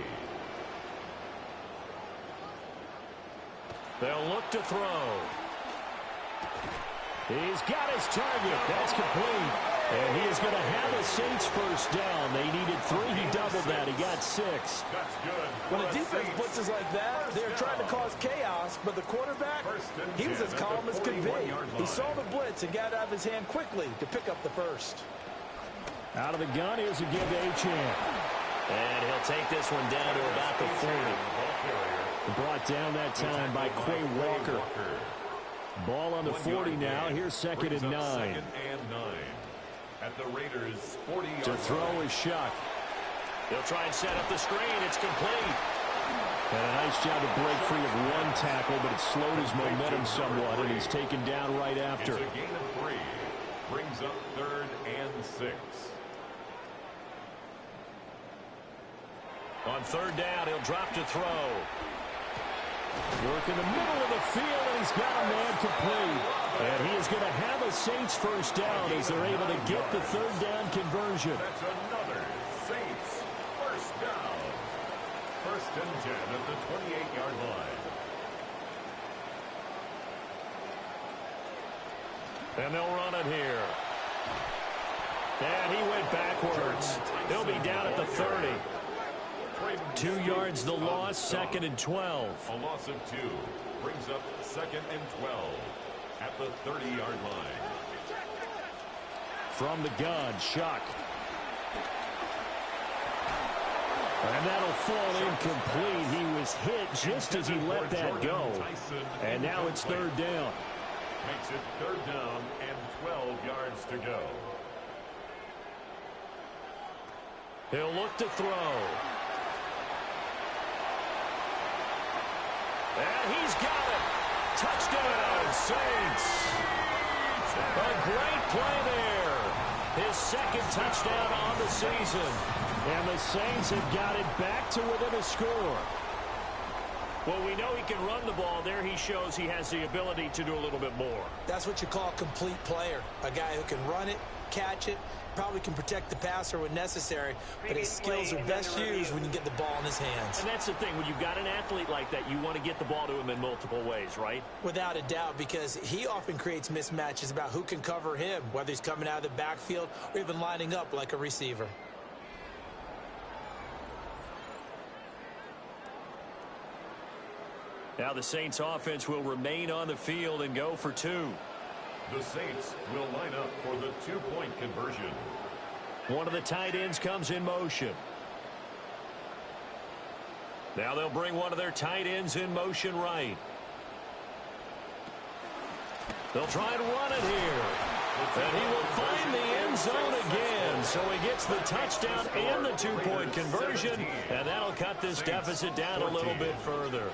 They'll look to throw. He's got his target. That's complete. And he is going to have a Saints 1st down. They needed 3. He doubled that. He got 6. That's good. When a defense blitzes like that, they're trying to cause chaos, but the quarterback, he was as calm as could be. He saw the blitz and got it out of his hand quickly to pick up the 1st. Out of the gun, here's a give to Achane. And he'll take this one down to about the 40. Brought down that time by Quay Walker. Ball on the 40 now. Here's 2nd and 9. 2nd and 9. At the Raiders' 40-yard to throw is Shuck. He'll try and set up the screen. It's complete. And a nice job to break free of 1 tackle, but it slowed his momentum somewhat, and he's taken down right after. It's a gain of 3. Brings up 3rd and 6. On 3rd down, he'll drop to throw. Work in the middle of the field, and he's got a man complete. And he is going to have a Saints 1st down as they're able to get the 3rd down conversion. That's another Saints 1st down. 1st and 10 at the 28-yard line. And they'll run it here. And he went backwards. He'll be down at the 30. 2 yards the loss, 2nd and 12. A loss of 2 brings up 2nd and 12 at the 30-yard line. From the gun, Shuck. And that'll fall incomplete. He was hit just as he let that go. And now it's third down. Makes it third down and 12 yards to go. He'll look to throw. And he's got it. Touchdown, Saints. A great play there. His second touchdown on the season. And the Saints have got it back to within a score. Well, we know he can run the ball. There he shows he has the ability to do a little bit more. That's what you call a complete player. A guy who can run it, catch it, probably can protect the passer when necessary, but his skills are best used when you get the ball in his hands. And that's the thing. When you've got an athlete like that, you want to get the ball to him in multiple ways, right? Without a doubt, because he often creates mismatches about who can cover him, whether he's coming out of the backfield or even lining up like a receiver. Now the Saints offense will remain on the field and go for two. The Saints will line up for the two-point conversion. One of the tight ends comes in motion. Now they'll bring one of their tight ends in motion right. They'll try and run it here. And he will find the end zone again. So he gets the touchdown and the two-point conversion. And that'll cut this deficit down a little bit further.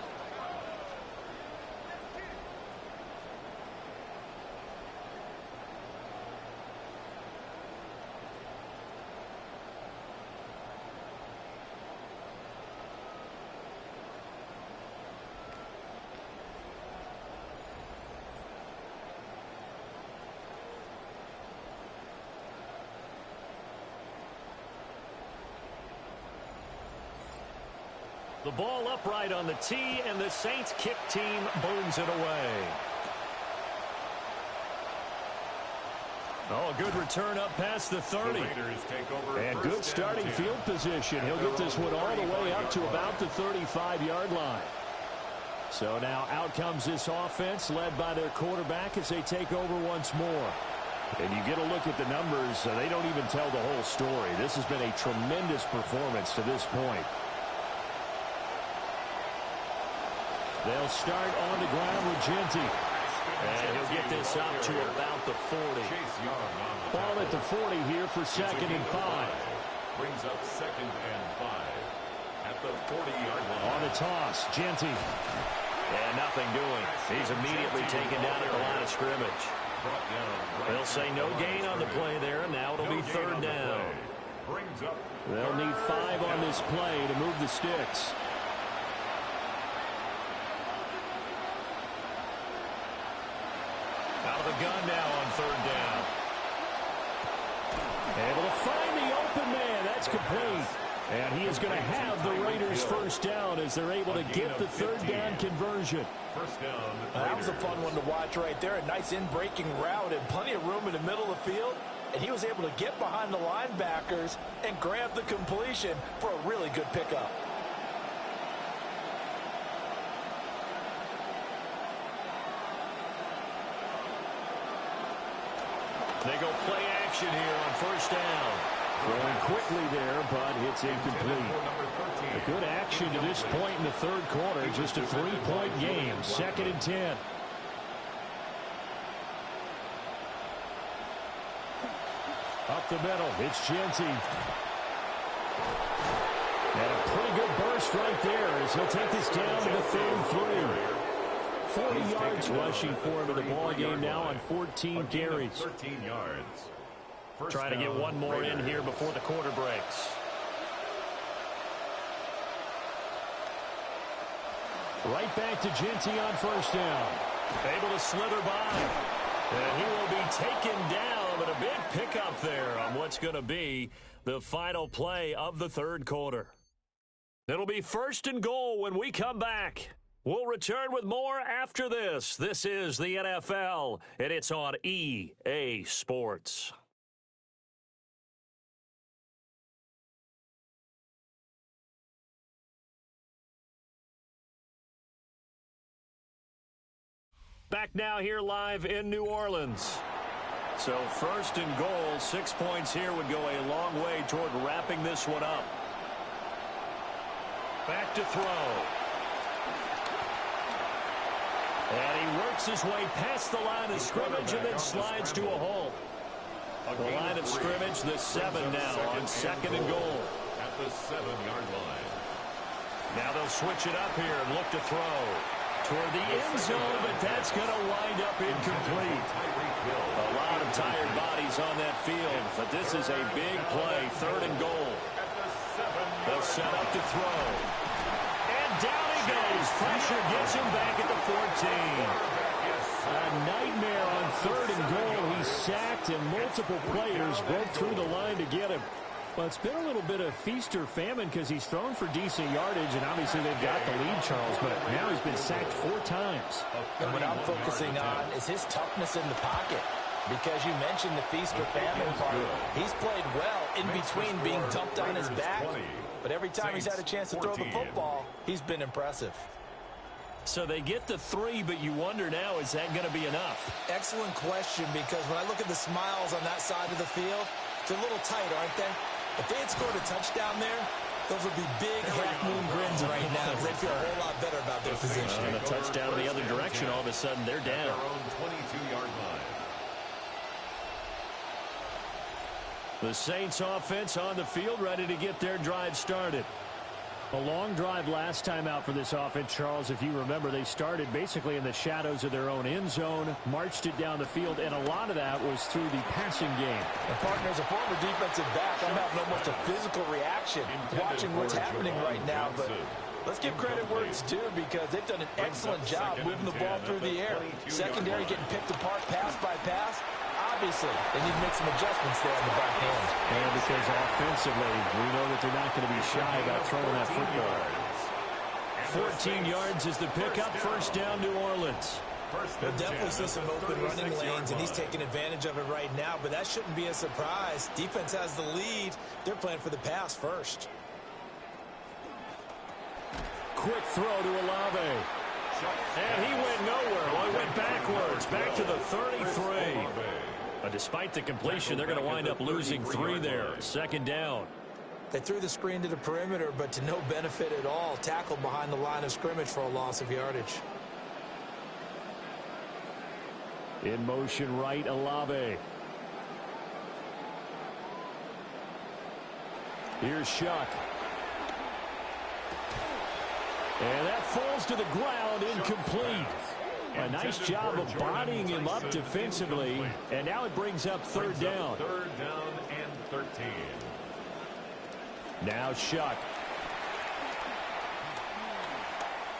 The ball upright on the tee, and the Saints kick team booms it away. Oh, a good return up past the 30. And good starting field position. He'll get this one all the way up to about the 35-yard line. So now out comes this offense led by their quarterback as they take over once more. And you get a look at the numbers, they don't even tell the whole story. This has been a tremendous performance to this point. They'll start on the ground with Genty. And he'll get this up to about the 40. Ball at the 40 here for 2nd and 5. Brings up 2nd and 5 at the 40-yard line. On the toss, Genty. And nothing doing. He's immediately taken down at the line of scrimmage. They'll say no gain on the play there, and now it'll be third down. They'll need 5 on this play to move the sticks. Out of the gun now on third down. Able to find the open man. That's complete. And he is going to have the Raiders first down as they're able to get the third down conversion. First down. That was a fun one to watch right there. A nice in-breaking route and plenty of room in the middle of the field. And he was able to get behind the linebackers and grab the completion for a really good pickup. They go play action here on first down. Throwing quickly there, but it's incomplete. A good action to this point in the third quarter. Just a 3-point game. 2nd and 10. Up the middle, it's Genty. And a pretty good burst right there as he'll take this down to the 33. 40 yards rushing for him in the ball game now on 14 carries. 13 yards. Trying to get one more in here before the quarter breaks. Right back to Genty on first down. Able to slither by. And he will be taken down, but a big pickup there on what's going to be the final play of the third quarter. It'll be 1st and goal when we come back. We'll return with more after this. This is the NFL, and it's on EA Sports. Back now here live in New Orleans. So first and goal, 6 points here would go a long way toward wrapping this one up. Back to throw. And he works his way past the line of scrimmage and then slides to a halt. The line of scrimmage, the 7 now on second and goal. At the 7-yard line. Now they'll switch it up here and look to throw toward the end zone, but that's going to wind up incomplete. A lot of tired bodies on that field, but this is a big play, third and goal. They'll set up to throw. And down he goes. Pressure gets him back at the 14. A nightmare on third and goal. He's sacked, and multiple players broke through the line to get him. Well, it's been a little bit of feast or famine because he's thrown for decent yardage, and obviously they've got the lead, Charles, but now he's been sacked 4 times. And what I'm focusing on is his toughness in the pocket, because you mentioned the feast or famine part. He's played well in between being dumped on his back, but every time he's had a chance to throw the football, he's been impressive. So they get the 3, but you wonder now, is that going to be enough? Excellent question, because when I look at the smiles on that side of the field, they're a little tight, aren't they? If they had scored a touchdown there, those would be big half-moon grins right now. They feel a whole lot better about their position. And a touchdown in the other direction, all of a sudden they're down. Their own 22-yard line. The Saints offense on the field, ready to get their drive started. A long drive last time out for this offense, Charles. If you remember, they started basically in the shadows of their own end zone, marched it down the field, and a lot of that was through the passing game. And partner, as a former defensive back, I'm having almost a physical reaction watching what's happening right now. But let's give credit where it's due, because they've done an excellent job moving the ball through the air. Secondary getting picked apart pass by pass. Obviously, they need to make some adjustments there on the back end. And because offensively, we know that they're not going to be shy about throwing that football. 14 yards is the pickup, first down, New Orleans. They'll definitely see some open running lanes, and he's taking advantage of it right now, but that shouldn't be a surprise. Defense has the lead. They're playing for the pass first. Quick throw to Olave. And he went nowhere. Well, he went backwards, back to the 33. But despite the completion, they're going to wind up losing 3 there. Second down. They threw the screen to the perimeter, but to no benefit at all. Tackled behind the line of scrimmage for a loss of yardage. In motion right, Olave. Here's Shuck. And that falls to the ground, incomplete. A nice job of bodying him up defensively. And now it brings up third down. Third down and 13. Now Shuck.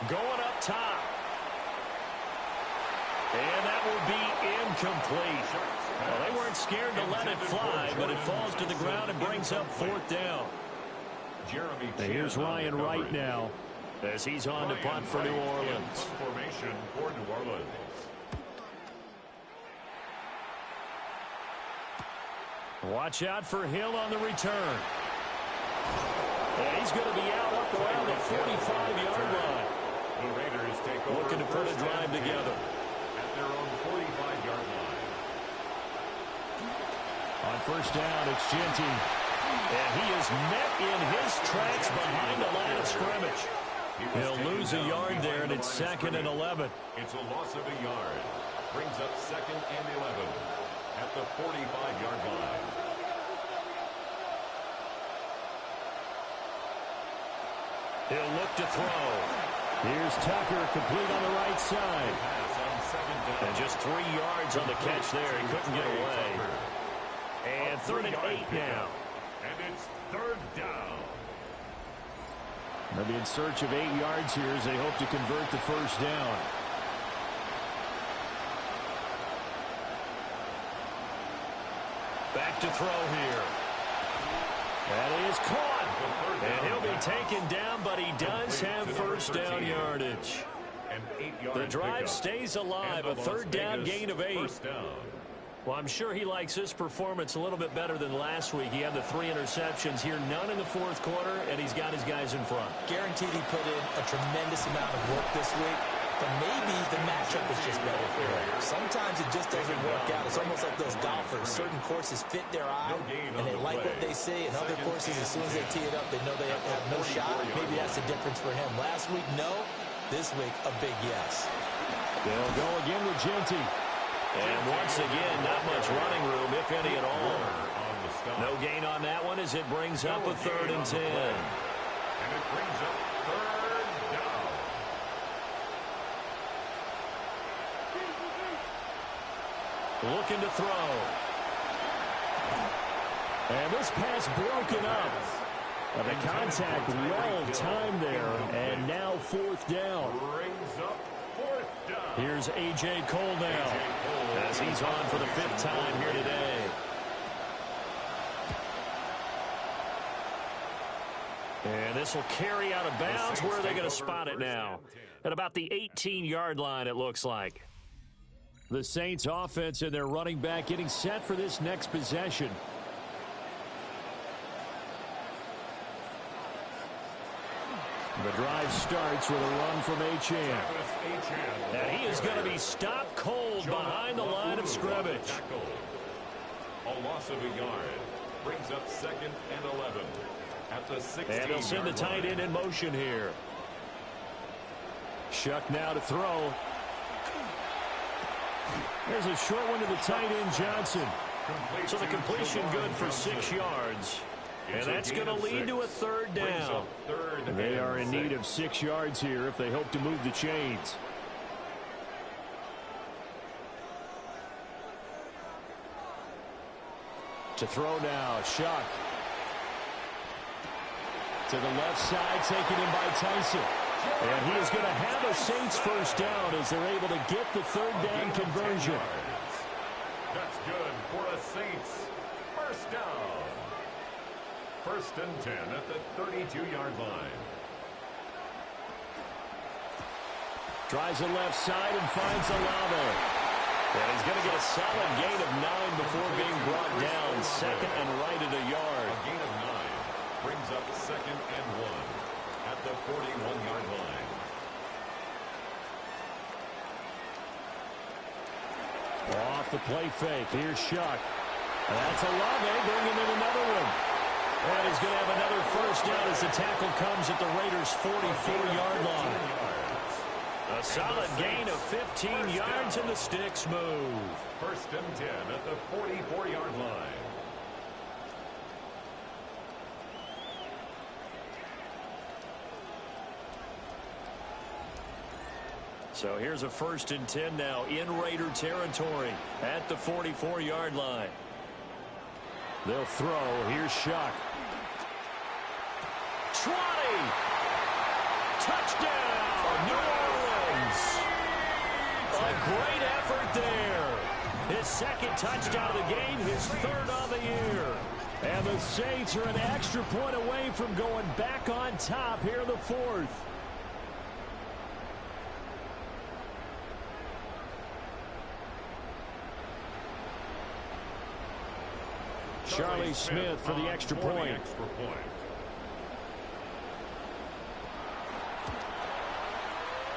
Going up top. And that will be incomplete. Well, they weren't scared to let it fly, but it falls to the ground and brings up fourth down. And here's Ryan Wright now, as he's on to punt for New Orleans. Formation for New Orleans. Watch out for Hill on the return. And he's going to be out up around the 45-yard line. The Raiders take over. Looking to put a drive together. At their own 45-yard line. On first down, it's Genty. And he is met in his tracks behind the line of scrimmage. He'll lose a yard there, and it's second and 11. It's a loss of a yard. Brings up second and 11 at the 45-yard line. He'll look to throw. Here's Tucker, complete on the right side. And just 3 yards on the catch there. He couldn't get away. And third and 8 now. And it's third down. They'll be in search of 8 yards here as they hope to convert the first down. Back to throw here. That is caught. And he'll be taken down, but he does have first down yardage. The drive stays alive, a third down gain of 8. Well, I'm sure he likes his performance a little bit better than last week. He had the 3 interceptions here, none in the fourth quarter, and he's got his guys in front. Guaranteed he put in a tremendous amount of work this week. but maybe the matchup is just better for him. Sometimes it just doesn't work out. It's almost like those golfers. Certain courses fit their eye, and they like what they see. And other courses, as soon as they tee it up, they know they have no shot. Maybe that's the difference for him. Last week, no. This week, a big yes. They'll go again with Genty. And once again, not much running room, if any at all. No gain on that one as it brings up a 3rd and 10. And it brings up 3rd down. Looking to throw. And this pass broken up. The contact well timed there, and now 4th down. Brings up 4th down. Here's A.J. Cole now, as he's on for the 5th time here today. And this will carry out of bounds. Where are they going to spot it now? At about the 18-yard line, it looks like. The Saints offense and their running back getting set for this next possession. The drive starts with a run from Achane. And he is going to be stopped cold behind the line of scrimmage. A loss of a yard. Brings up 2nd and 11. At the 16-yard line. And they'll send the tight end in motion here. Shuck now to throw. There's a short one to the tight end, Johnson. So the completion good for 6 yards. And that's going to lead to a 3rd down. They are in need of 6 yards here if they hope to move the chains. To throw now, Shuck. To the left side, taken in by Tyson. And he is going to have a Saints 1st down as they're able to get the 3rd down conversion. That's good for the Saints. 1st down. 1st and 10 at the 32-yard line. Tries the left side and finds Olave. And he's going to get a solid gain of 9 before being brought down. 2nd and right at a yard. A gain of 9 brings up 2nd and 1 at the 41-yard line. Off the play fake. Here's Shuck. And that's Olave bringing in another one. And he's going to have another 1st down as the tackle comes at the Raiders' 44-yard line. A solid gain of 15 yards and the sticks move. 1st and 10 at the 44-yard line. So here's a 1st and 10 now in Raider territory at the 44-yard line. They'll throw. Here's Shuck. 20. Touchdown, New Orleans. A great effort there. His 2nd touchdown of the game, his 3rd on the year. And the Saints are an extra point away from going back on top here in the 4th. Charlie Smith for the extra point.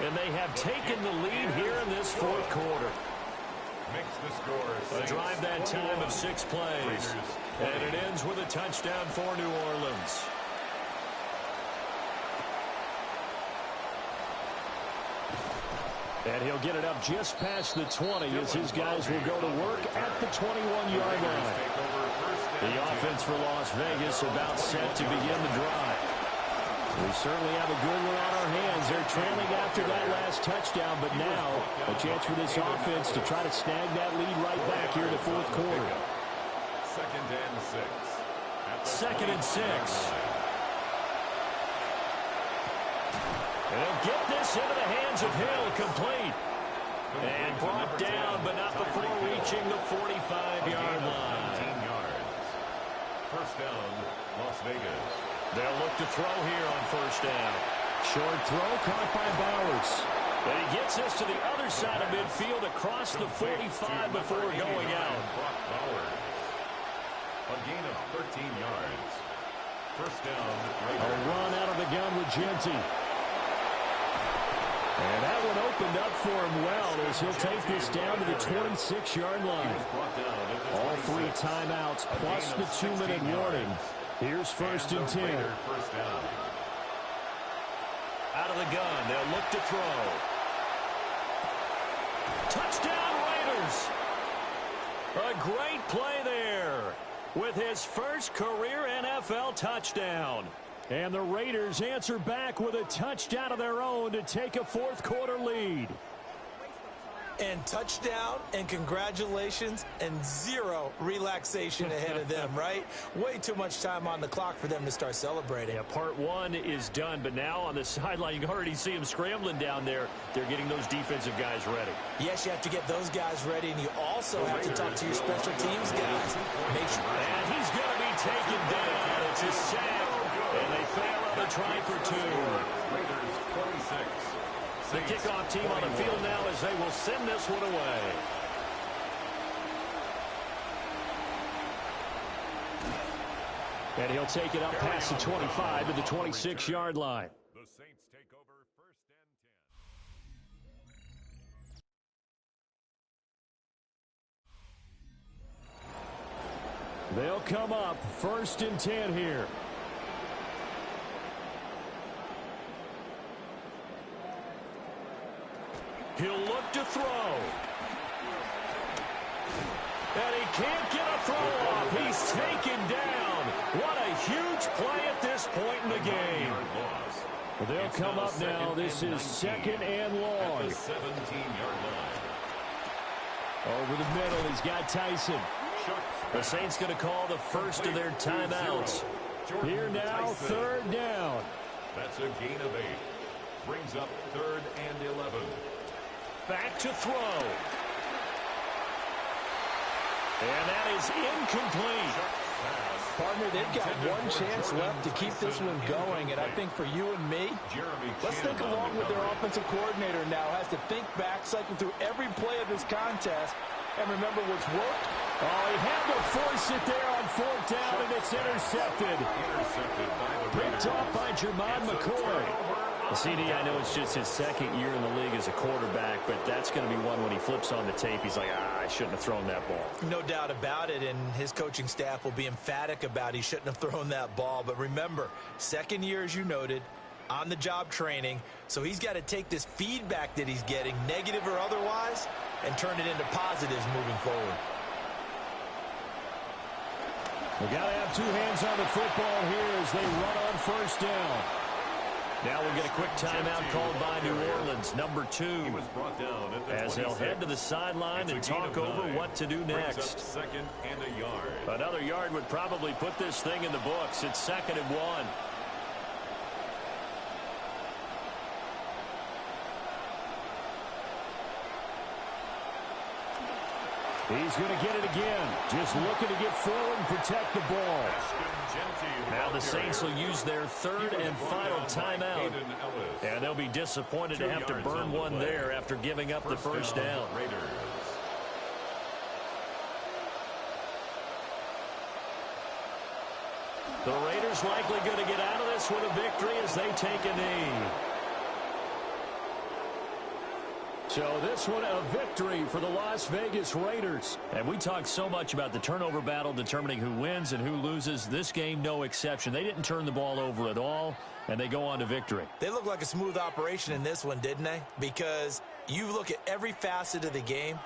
And they have taken the lead here in this 4th quarter. Makes the score. A drive that time of 6 plays. And it ends with a touchdown for New Orleans. And he'll get it up just past the 20 as his guys will go to work at the 21-yard line. The offense for Las Vegas about set to begin the drive. We certainly have a good one on our hands. They're trailing after that last touchdown, but now a chance for this offense to try to snag that lead right back here in the 4th quarter. 2nd and 6. 2nd and 6. And he'll get this into the hands of Hill, complete. And brought down, but not before reaching the 45-yard line. 19 yards. 1st down, Las Vegas. They'll look to throw here on 1st down. Short throw caught by Bowers. But he gets this to the other side of midfield across the 45 before going out. A gain of 13 yards. 1st down. A run out of the gun with Genty. And that one opened up for him well as he'll take this down to the 26-yard line. All 3 timeouts plus the 2-minute warning. Here's 1st and 10. Out of the gun, they'll look to throw. Touchdown Raiders! A great play there with his first career NFL touchdown. And the Raiders answer back with a touchdown of their own to take a 4th quarter lead. And touchdown and congratulations and 0 relaxation ahead of them, right? Way too much time on the clock for them to start celebrating. Yeah, part 1 is done, but now on the sideline, you can already see them scrambling down there. They're getting those defensive guys ready. Yes, you have to get those guys ready, and you also have to talk to your special teams guys. Make sure. And he's going to be taken down. It's a sack, and they fail on the try for 2. Raiders 26. The kickoff team on the field now as they will send this one away. And he'll take it up past the 25 to the 26-yard line. The Saints take over 1st and 10. They'll come up 1st and 10 here. He'll look to throw. And he can't get a throw off. He's taken down. What a huge play at this point in the game. They'll come up now. This is 2nd and long. 17-yard line. Over the middle, he's got Tyson. The Saints going to call the first of their timeouts. Here now, 3rd down. That's a gain of 8. Brings up 3rd and 11. Back to throw. And that is incomplete. Partner, they've got one chance left to keep this one going, and I think for you and me, let's think along with their offensive coordinator now. Has to think back, cycle through every play of this contest, and remember what's worked. Oh, he had to force it there on 4th down, and it's intercepted. Picked off by Jermon McCoy. CD, I know it's just his 2nd year in the league as a quarterback, but that's going to be one when he flips on the tape, he's like, I shouldn't have thrown that ball. No doubt about it, and his coaching staff will be emphatic about he shouldn't have thrown that ball. But remember, 2nd year, as you noted, on-the-job training, so he's got to take this feedback that he's getting, negative or otherwise, and turn it into positives moving forward. We got to have 2 hands on the football here as they run on 1st down. Now we'll get a quick timeout called by New Orleans, number 2, as they'll head to the sideline and talk over what to do next. 2nd and a yard. Another yard would probably put this thing in the books. It's 2nd and 1. He's going to get it again. Just looking to get forward and protect the ball. Now the Saints will use their 3rd and final timeout. And they'll be disappointed to have to burn one there after giving up the 1st down. The Raiders likely going to get out of this with a victory as they take a knee. So this one a victory for the Las Vegas Raiders. And we talked so much about the turnover battle determining who wins and who loses. This game, no exception. They didn't turn the ball over at all, and they go on to victory. They look like a smooth operation in this one, didn't they? Because you look at every facet of the game,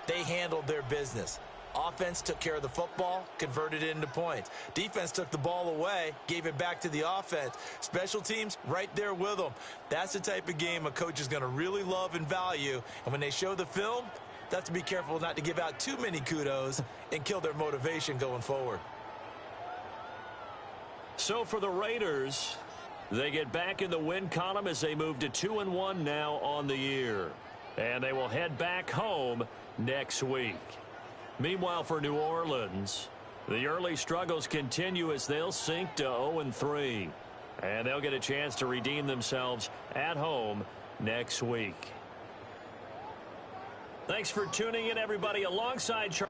they handled their business. Offense took care of the football, converted it into points. Defense took the ball away, gave it back to the offense. Special teams, right there with them. That's the type of game a coach is going to really love and value. And when they show the film, they have to be careful not to give out too many kudos and kill their motivation going forward. So for the Raiders, they get back in the win column as they move to 2-1 now on the year. And they will head back home next week. Meanwhile, for New Orleans, the early struggles continue as they'll sink to 0-3. And they'll get a chance to redeem themselves at home next week. Thanks for tuning in, everybody, alongside Charlie.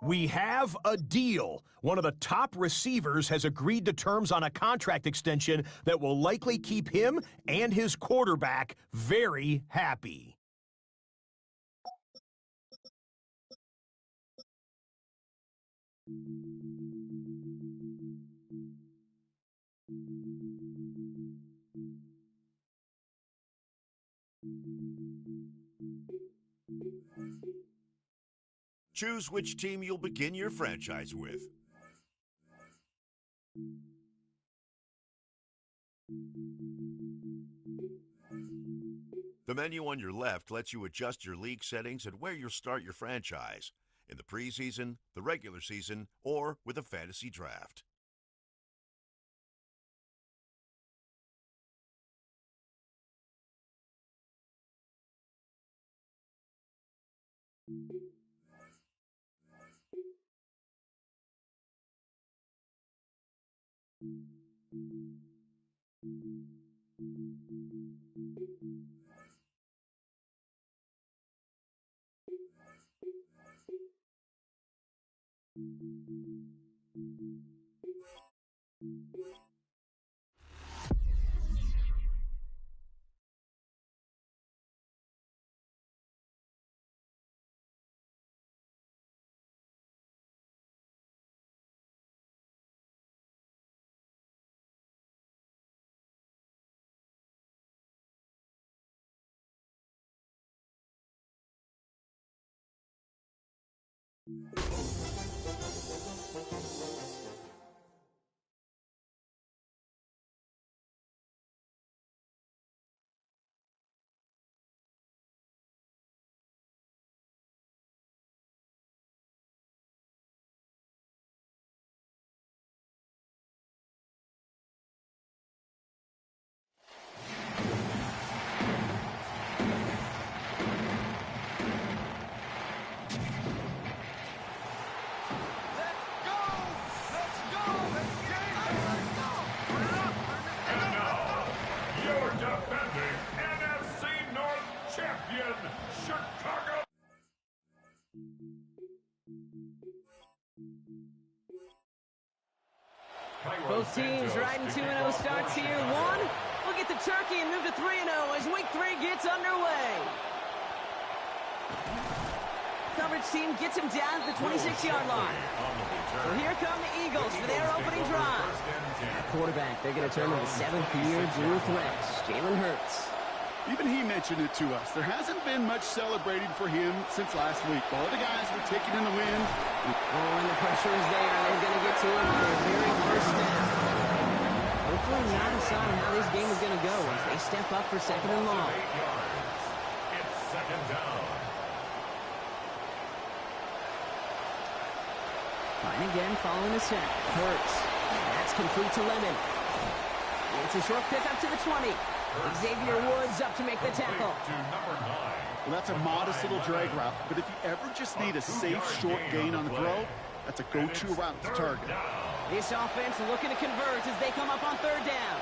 We have a deal. One of the top receivers has agreed to terms on a contract extension that will likely keep him and his quarterback very happy. Choose which team you'll begin your franchise with. The menu on your left lets you adjust your league settings and where you'll start your franchise, in the preseason, the regular season, or with a fantasy draft. Both teams riding 2-0 starts here. One, we'll get the turkey and move to 3-0 as week 3 gets underway. Coverage team gets him down at the 26-yard line. So here come the Eagles for their opening drive. Quarterback, they're going to turn to the 7th-year dual threat, Jalen Hurts. Even he mentioned it to us. There hasn't been much celebrating for him since last week. All the guys were taking in the wind. Oh, and the pressure is there. They're going to get to him on their very first snap. Hopefully not a sign how this game is going to go as they step up for 2nd and long. It's 2nd down. Fine again following the sack. Hurts. That's complete to Lemon. It's a short pickup to the 20. Xavier Woods up to make the tackle. Well, that's a modest little drag route, but if you ever just need a safe, short gain on the throw, that's a go-to route to target. This offense looking to convert as they come up on 3rd down.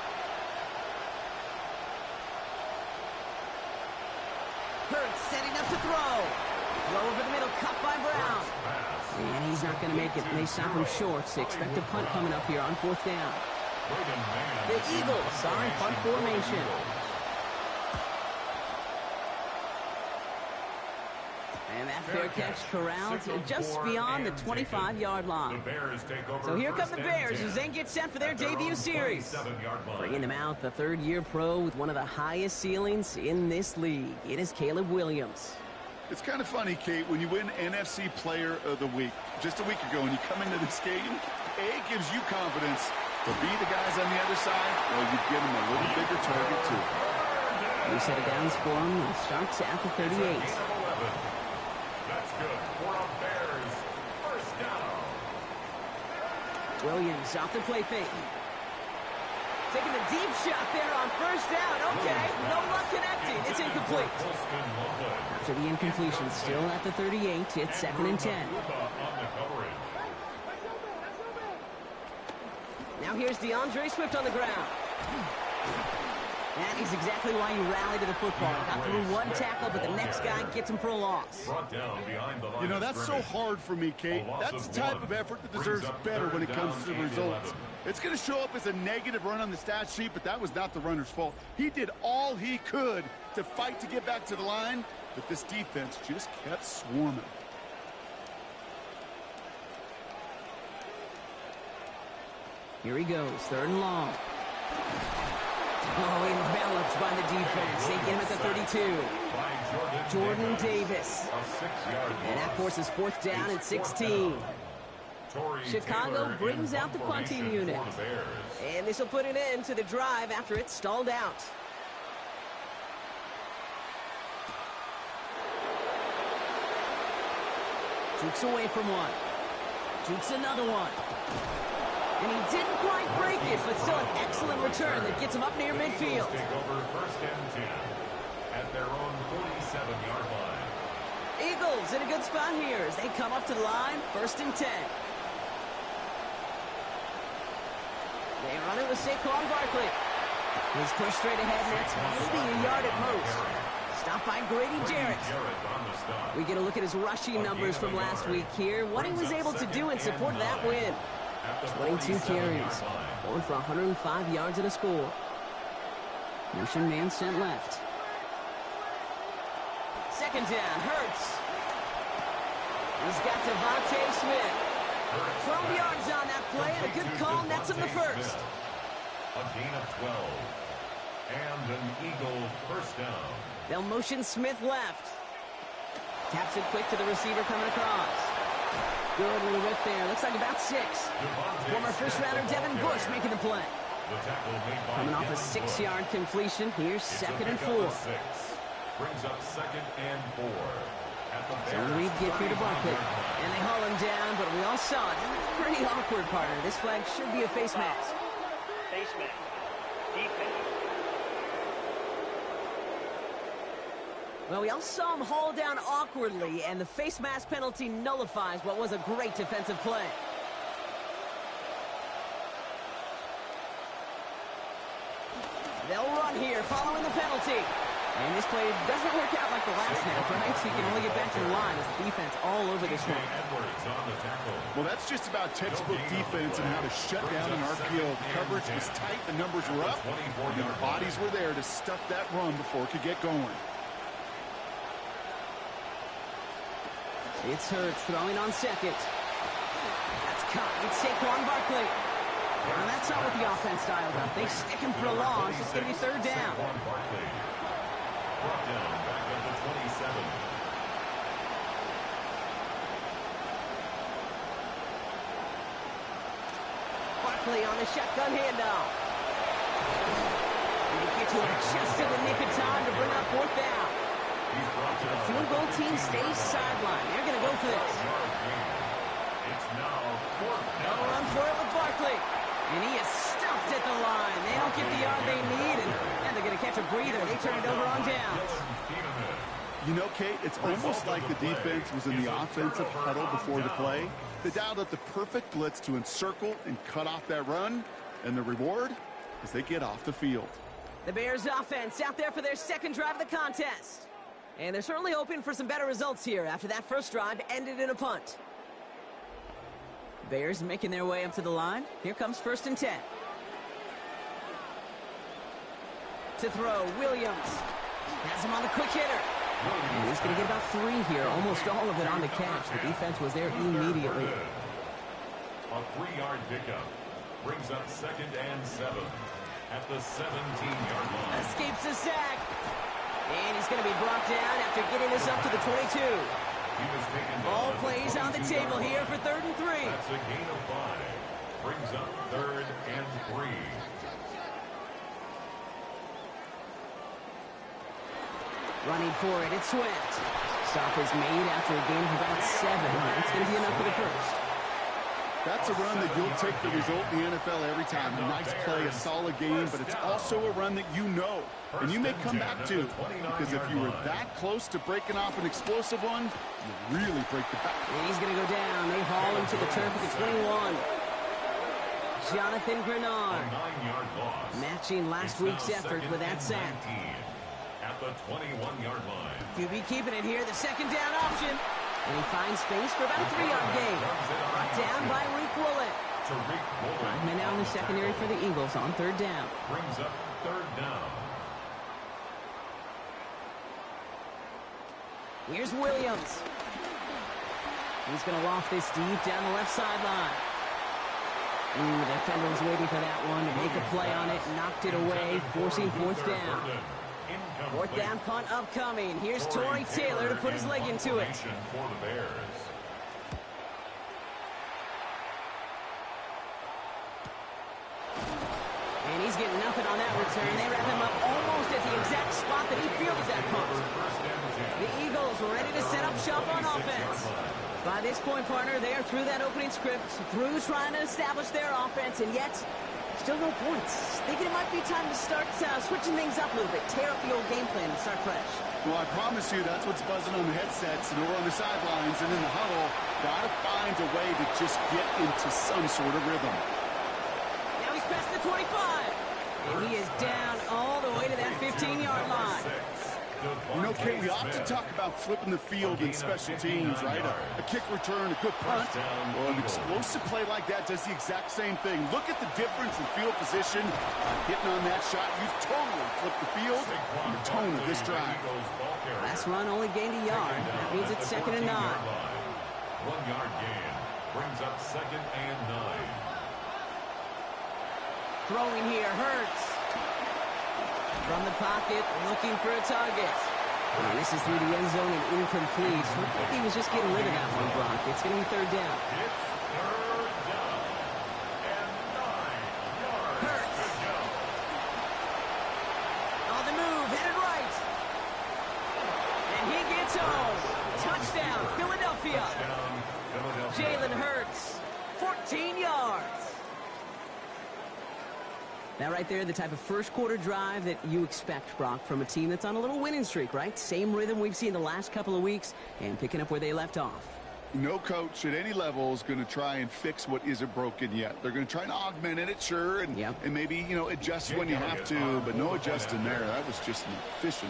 Hurts setting up to throw. Throw over the middle, cut by Brown. And he's not going to make it. They stop him short, so expect a punt coming up here on 4th down. The Eagles are in punt formation. And that fair catch corralled just beyond the 25-yard line. So here come the Bears as they get set for their debut series. Bringing them out, the 3rd-year pro with one of the highest ceilings in this league. It is Caleb Williams. It's kind of funny, Kate, when you win NFC Player of the Week just a week ago and you come into this game, A, gives you confidence, but B, the guys on the other side, well, you give them a little bigger target, too. New set of downs for him. It starts at the 38. That's good for a Bears first down. Williams off the play fake. Taking a deep shot there on first down. Okay, no luck connecting. It's incomplete. After the incompletion, still at the 38, it's 2nd and 10. Now here's DeAndre Swift on the ground. That is exactly why you rally to the football. Got through one tackle, but the next guy gets him for a loss. You know, that's so hard for me, Kate. That's the type of effort that deserves better when it comes to the results. It's going to show up as a negative run on the stat sheet, but that was not the runner's fault. He did all he could to fight to get back to the line, but this defense just kept swarming. Here he goes, 3rd and long. Oh, enveloped by the defense. They get him at the 32. Jordan Davis. And that forces 4th down and 16. Chicago brings out the punting unit. And this will put an end to the drive after it stalled out. Jukes away from one. Jukes another one. And he didn't quite break it, but still an excellent return that gets him up near midfield. Take over 1st and 10 at their own 47-yard line. Eagles in a good spot here as they come up to the line, 1st and 10. They run it with Saquon Barkley. He's pushed straight ahead, and that's maybe a yard at most. Stopped by Grady Jarrett. We get a look at his rushing numbers from last week here. What he was able to do in support of that win. 22 carries, going for 105 yards and a score. Motion man sent left. 2nd down, Hurts. He's got Devontae Smith. 12 yards on that play, and a good call nets him the first. A gain of 12. And an Eagle 1st down. They'll motion Smith left. Taps it quick to the receiver coming across. Good little rip there. Looks like about 6. Former first-rounder Devin Bush making the play. Coming off a 6-yard completion. Here's 2nd and 4. Brings up 2nd and 4. So Reed gets here to Barkley. And they haul him down, but we all saw it. It's pretty awkward, partner. This flag should be a face mask. Face mask. Defense. Well, we all saw him haul down awkwardly, and the face mask penalty nullifies what was a great defensive play. They'll run here following the penalty. And this play doesn't work out like the last snap, right? So you can only get back to the line as the defense all over this one. Well, that's just about textbook defense and how to shut down an RPO. The coverage was tight, the numbers were up, and the bodies were there to stuff that run before it could get going. It's Hurts throwing on 2nd. That's caught. It's Saquon Barkley. Well, that's not what the offense dialed up. They stick him for a loss. It's going to be 3rd down. Brought down back up to 27. Barkley on the shotgun handoff. And they get to him just in the nick of time to bring up 4th down. The field goal team stays sidelined. They're going to go for this. It's now 4th down. They'll run for it with Barkley. And he is stuffed at the line. They don't get the yard they need, and they're going to catch a breather. They turn it over on downs. You know, Kate, it's almost like the defense was in the offensive huddle before the play. They dialed up the perfect blitz to encircle and cut off that run, and the reward is they get off the field. The Bears offense out there for their 2nd drive of the contest. And they're certainly hoping for some better results here after that first drive ended in a punt. Bears making their way up to the line. Here comes 1st and 10. To throw, Williams. Has him on the quick hitter. And he's going to get about 3 here, almost all of it on the catch. The defense was there immediately. A 3-yard pickup brings up 2nd and 7 at the 17-yard line. Escapes the sack. And he's going to be brought down after getting us up to the 22. All plays on the table here for 3rd and 3. That's a gain of 5. Brings up 3rd and 3. Running for it, it's Swift. Stop is made after a gain of about 7. That's going to be enough for the first. That's a run that you'll take the result in the NFL every time. A nice play, a solid game, but it's also a run that you know, and you may come back to, because if you were that close to breaking off an explosive one, you really break the back. And he's going to go down. They haul him to the turf at the 21. Jonathan Grenard matching last week's effort with that sack. At the 21-yard line. QB keeping it here, the second down option. And he finds space for about a 3-yard gain. Brought down by Rick Woollett. 5 men out in the secondary for the Eagles on third down. Brings up third down. Here's Williams. He's going to loft this deep down the left sideline. The defender was waiting for that one to make a play on it. Knocked it away, forcing fourth down. Fourth down punt upcoming. Here's Torrey Taylor to put his leg into it. For the Bears. And he's getting nothing on that return. They wrap him up almost at the exact spot that he fielded that punt. The Eagles ready to set up shop on offense. By this point, partner, they are through that opening script, through trying to establish their offense, and yet still no points. Thinking it might be time to start switching things up a little bit, tear up the old game plan and start fresh. Well, I promise you that's what's buzzing on the headsets and over on the sidelines and in the huddle. Got to find a way to just get into some sort of rhythm. Now he's past the 25, and he is down all the way to that 15-yard line. You know, Kate, we often talk about flipping the field in special teams, right? A kick return, a good punt. Well, an explosive play like that does the exact same thing. Look at the difference in field position. Hitting on that shot, you've totally flipped the field and the tone of this drive. Last run only gained a yard. That means it's 2nd and 9. 1 yard gain brings up 2nd and 9. Throwing here, Hurts. From the pocket, looking for a target. And this is through the end zone and incomplete. So I think he was just getting rid of that one, Brock. It's going to be third down. It's third down and 9 yards. Hurts. On the move, headed right. And he gets home. Touchdown, Philadelphia. Jalen Hurts, 14 yards. Now right there, the type of first quarter drive that you expect, Brock, from a team that's on a little winning streak, right? Same rhythm we've seen the last couple of weeks and picking up where they left off. No coach at any level is going to try and fix what isn't broken yet. They're going to try and augment it, sure, and maybe, you know, adjust when you have to, but no adjusting there. That was just an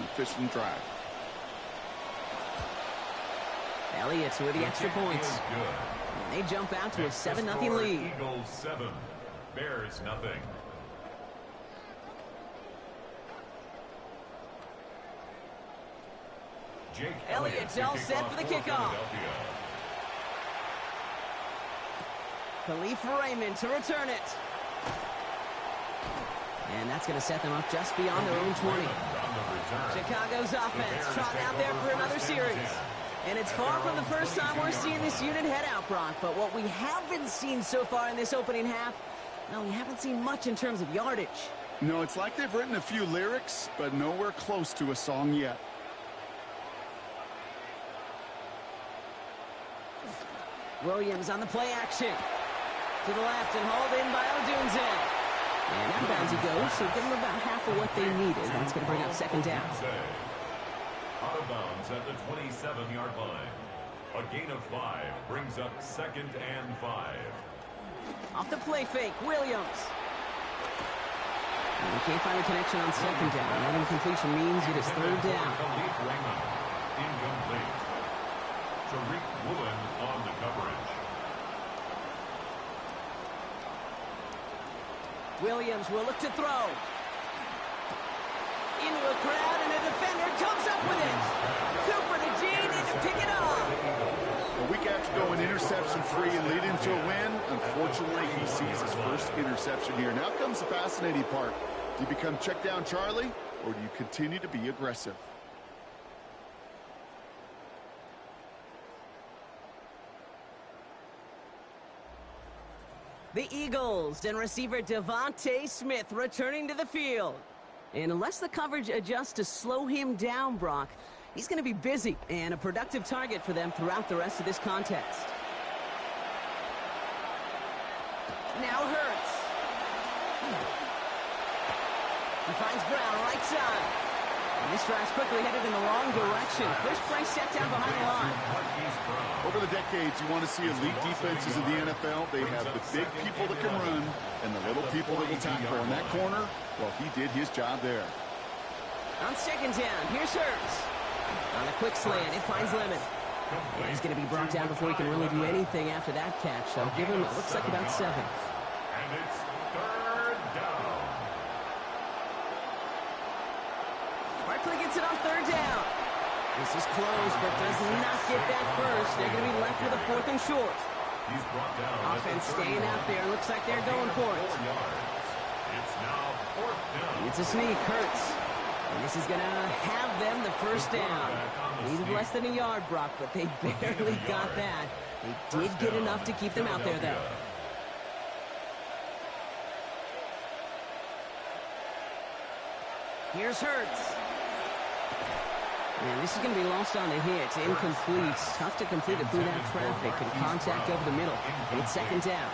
efficient drive. Elliott's with the extra points. And they jump out to a 7-0 lead. Eagles 7, Bears nothing. Elliott's all set for the kickoff. Khalif Raymond to return it. And that's going to set them up just beyond their own 20. Chicago's offense trotting out there for another series. And it's far from the first time we're seeing this unit head out, Brock. But what we haven't seen so far in this opening half, well, we haven't seen much in terms of yardage. No, it's like they've written a few lyrics, but nowhere close to a song yet. Williams on the play action. To the left and hauled in by Odunze. And outbounds he goes, so give them about half of what they needed. That's going to bring up 2nd down. Out of bounds at the 27-yard line. A gain of 5 brings up 2nd and 5. Off the play fake, Williams. And he can't find a connection on 2nd down. That incompletion means it is 3rd down. Incomplete. Tariq Woolen on the coverage. Williams will look to throw. Into a crowd, and a defender comes up with it. Cooper to Gene in to pick it up. A week after going interception-free and leading to a win, unfortunately, he sees his first interception here. Now comes the fascinating part. Do you become check down Charlie, or do you continue to be aggressive? The Eagles and receiver Devontae Smith returning to the field. And unless the coverage adjusts to slow him down, Brock, he's going to be busy and a productive target for them throughout the rest of this contest. Now Hurts. He finds Brown right side. And this drive's quickly headed in the wrong direction. First play set down behind the line. Over the decades, you want to see elite defenses in the NFL. They have the big people that can run and the little people that will tackle. In that corner, well, he did his job there. On second down, here's Hurts. On a quick slant, it finds Lemon. And he's going to be brought down before he can really do anything after that catch. So give him, it looks like about 7. And it's third down. Barkley gets it on third down. This is close, but does not get that first. They're going to be left with a 4th and short. He's brought down. Offense staying out there. Looks like they're going for it. It's now 4th down. It's a sneak, Hurts. And this is going to have them the first down. Needed less than a yard, Brock, but they barely got that. They did get enough to keep them out there, though. Here's Hurts. And this is going to be lost on the hit. Incomplete. Tough to complete it through that traffic and contact over the middle. It's second down.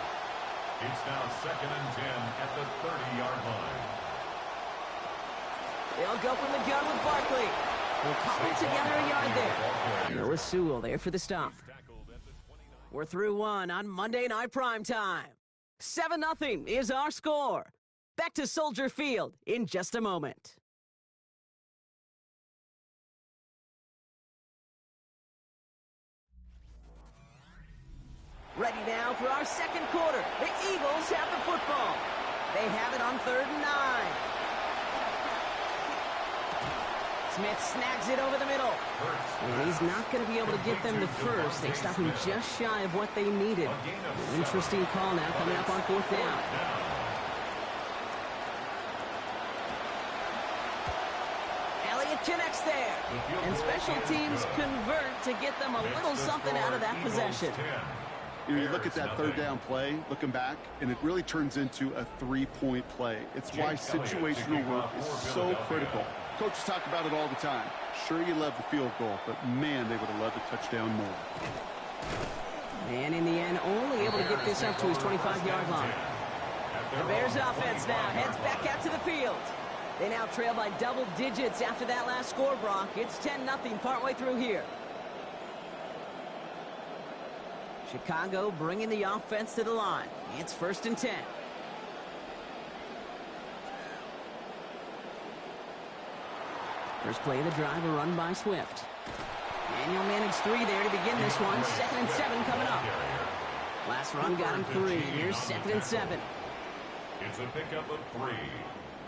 It's now 2nd and 10 at the 30-yard line. They'll go from the gun with Barkley. We'll cobble together a yard there. Noah Sewell there for the stop. We're through one on Monday Night Primetime. 7-0 is our score. Back to Soldier Field in just a moment. Ready now for our second quarter. The Eagles have the football. They have it on 3rd and 9. Smith snags it over the middle. And he's not going to be able to get them the first. They stop him just shy of what they needed. An interesting call now coming up on 4th down. Elliott connects there. And special teams convert to get them a little something out of that possession. You look at that 3rd down play, looking back, and it really turns into a 3-point play. It's why situational work is so critical. Coaches talk about it all the time. Sure, you love the field goal, but man, they would have loved a touchdown more. And in the end, only able to get this up to his 25-yard line. The Bears offense now heads back out to the field. They now trail by double digits after that last score, Brock. It's 10-0 partway through here. Chicago bringing the offense to the line. It's 1st and 10. First play of the drive, a run by Swift. Daniel managed 3 there to begin this one. 2nd and 7 coming up. Last run got him 3. Here's 2nd and 7. It's a pickup of 3.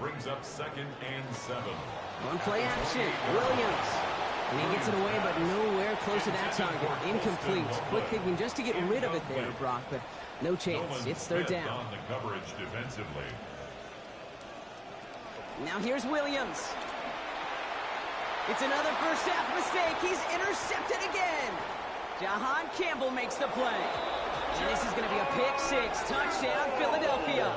Brings up 2nd and 7. One play action. Williams. And he gets it away, but nowhere close to that target. Incomplete. Quick thinking just to get rid of it there, Brock, but no chance. It's 3rd down. On the coverage defensively. Now here's Williams. It's another first half mistake. He's intercepted again. Jahan Campbell makes the play. And this is going to be a pick 6. Touchdown, Philadelphia.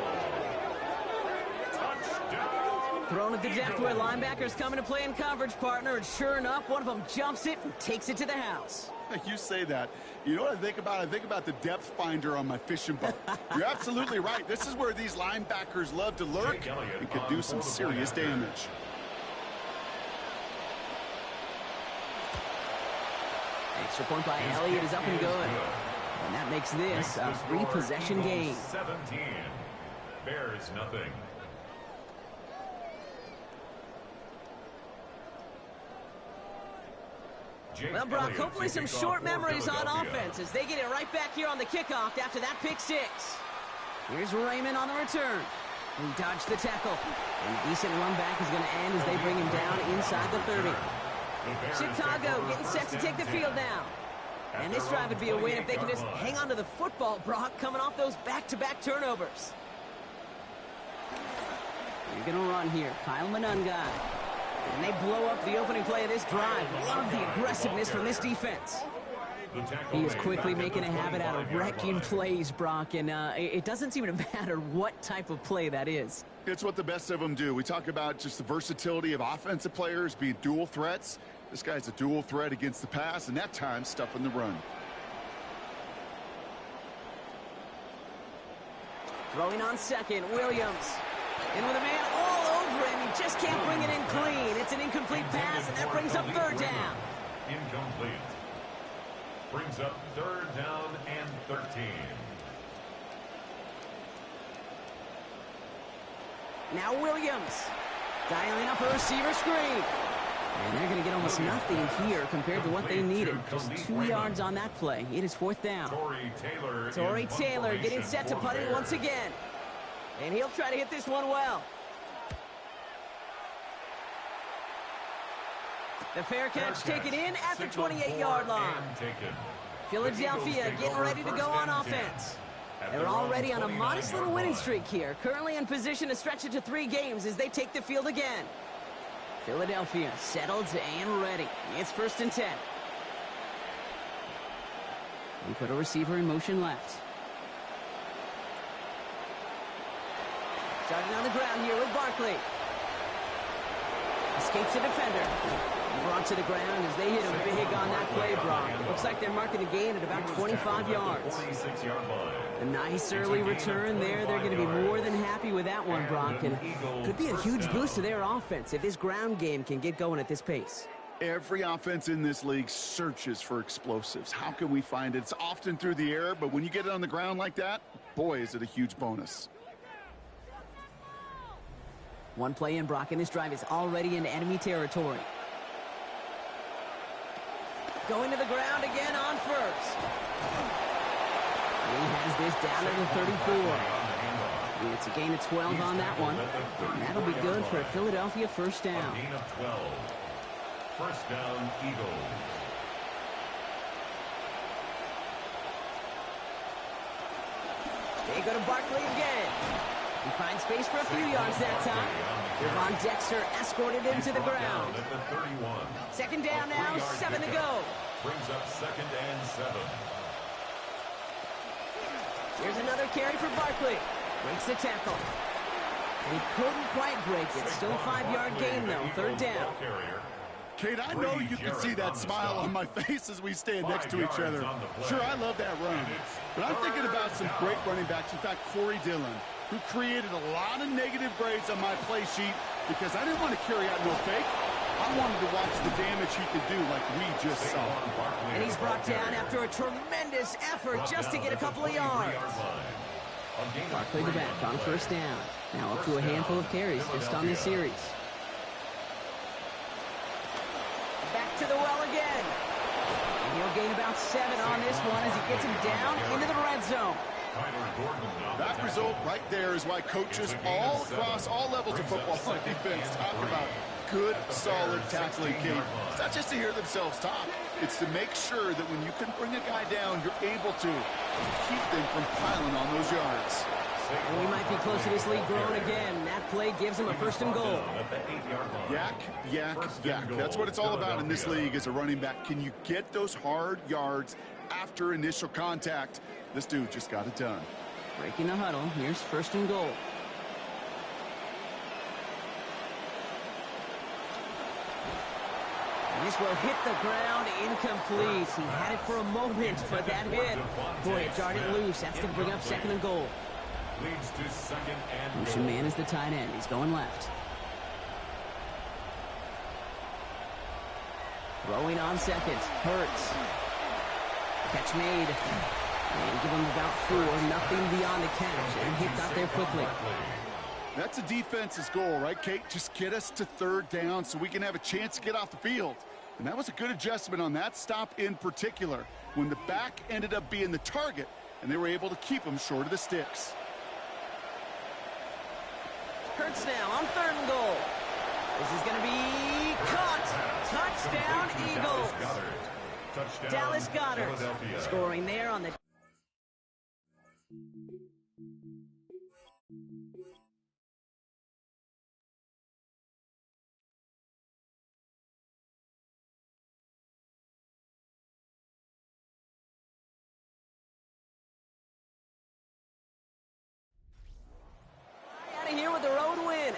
Thrown at the depth where linebackers come into play in coverage, partner, and sure enough, one of them jumps it and takes it to the house. You say that. You know what I think about? I think about the depth finder on my fishing boat. You're absolutely right. This is where these linebackers love to lurk and could do some serious damage. Extra point by Elliott is up and good. And that makes this a 3-possession game. 17. Bears nothing. Well, Brock, hopefully some short memories on offense as they get it right back here on the kickoff after that pick 6. Here's Raymond on the return. He dodged the tackle. And a decent run back is going to end as they bring him down inside the 30. Chicago getting set to take the field now. And this drive would be a win if they can just hang on to the football, Brock, coming off those back-to-back turnovers. You're going to run here. Kyle Monunga. And they blow up the opening play of this drive. Love the aggressiveness from this defense. He is quickly making a habit out of wrecking plays, Brock, and it doesn't seem to matter what type of play that is. It's what the best of them do. We talk about just the versatility of offensive players being dual threats. This guy's a dual threat against the pass, and that time stuffing the run. Throwing on second, Williams. In with a man all over him. He just can't bring it in clean. It's an incomplete pass, and that brings up third down. Incomplete. Brings up third down and 13. Now Williams. Dialing up a receiver screen. And they're going to get almost nothing here compared to what they needed. Just 2 yards on that play. It is fourth down. Torrey Taylor getting set to punt it once again. And he'll try to hit this one well. The fair catch taken in at the 28-yard line. Philadelphia getting ready to go on offense. They're already on a modest little winning streak here. Currently in position to stretch it to 3 games as they take the field again. Philadelphia settled and ready. It's 1st and 10. We put a receiver in motion left. Starting on the ground here with Barkley. Escapes the defender. Brought to the ground as they hit him big on that play, Brock. It looks like they're marking the gain at about 25 yards. A nice early return there. They're going to be more than happy with that one, Brock. And could be a huge boost to their offense if this ground game can get going at this pace. Every offense in this league searches for explosives. How can we find it? It's often through the air, but when you get it on the ground like that, boy, is it a huge bonus. One play in, Brock, and this drive is already in enemy territory. Going to the ground again on first. He has this down to the 34. It's a gain of 12 on that one. And that'll be good for a Philadelphia first down. A gain of 12. First down, Eagles. They go to Barkley again. He finds space for a few yards that time. Devon Dexter escorted him to the ground. Second down now, 7 to go. Brings up 2nd and 7. Here's another carry for Barkley. Breaks the tackle. He couldn't quite break it. Still a 5-yard gain, though. Third down. Kate, I know you can see that smile on my face as we stand next to each other. Sure, I love that run. But I'm thinking about some great running backs. In fact, Corey Dillon, who created a lot of negative grades on my play sheet because I didn't want to carry out no fake. I wanted to watch the damage he could do like we just saw. And he's brought down after a tremendous effort just to get a couple of yards. Barkley the back on first down. Now up to a handful of carries just on this series. Back to the well again. And he'll gain about 7 on this one as he gets him down into the red zone. That result right there is why coaches all across all levels of football on defense talk about good, solid tackling, Kate. It's not just to hear themselves talk. It's to make sure that when you can bring a guy down, you're able to keep them from piling on those yards. And we might be close to this lead growing again. That play gives them a 1st and goal. Yak, yak, yak. That's what it's all about in this league as a running back. Can you get those hard yards after initial contact? This dude just got it done. Breaking the huddle. Here's 1st and goal. This will hit the ground, incomplete. He had it for a moment, but that hit. Boy, it darted loose. That's going to bring up 2nd and goal. Leads to 2nd and goal. Motion man is the tight end. He's going left. Throwing on second. Hurts. Catch made. And give him about 4. Nothing beyond the catch. And hit got there quickly. That's a defense's goal, right, Kate? Just get us to 3rd down so we can have a chance to get off the field. And that was a good adjustment on that stop in particular, when the back ended up being the target, and they were able to keep him short of the sticks. Hurts now on 3rd and goal. This is going to be caught. Touchdown, Eagles. Touchdown, Dallas Goedert scoring there on the... Out of here with the road win.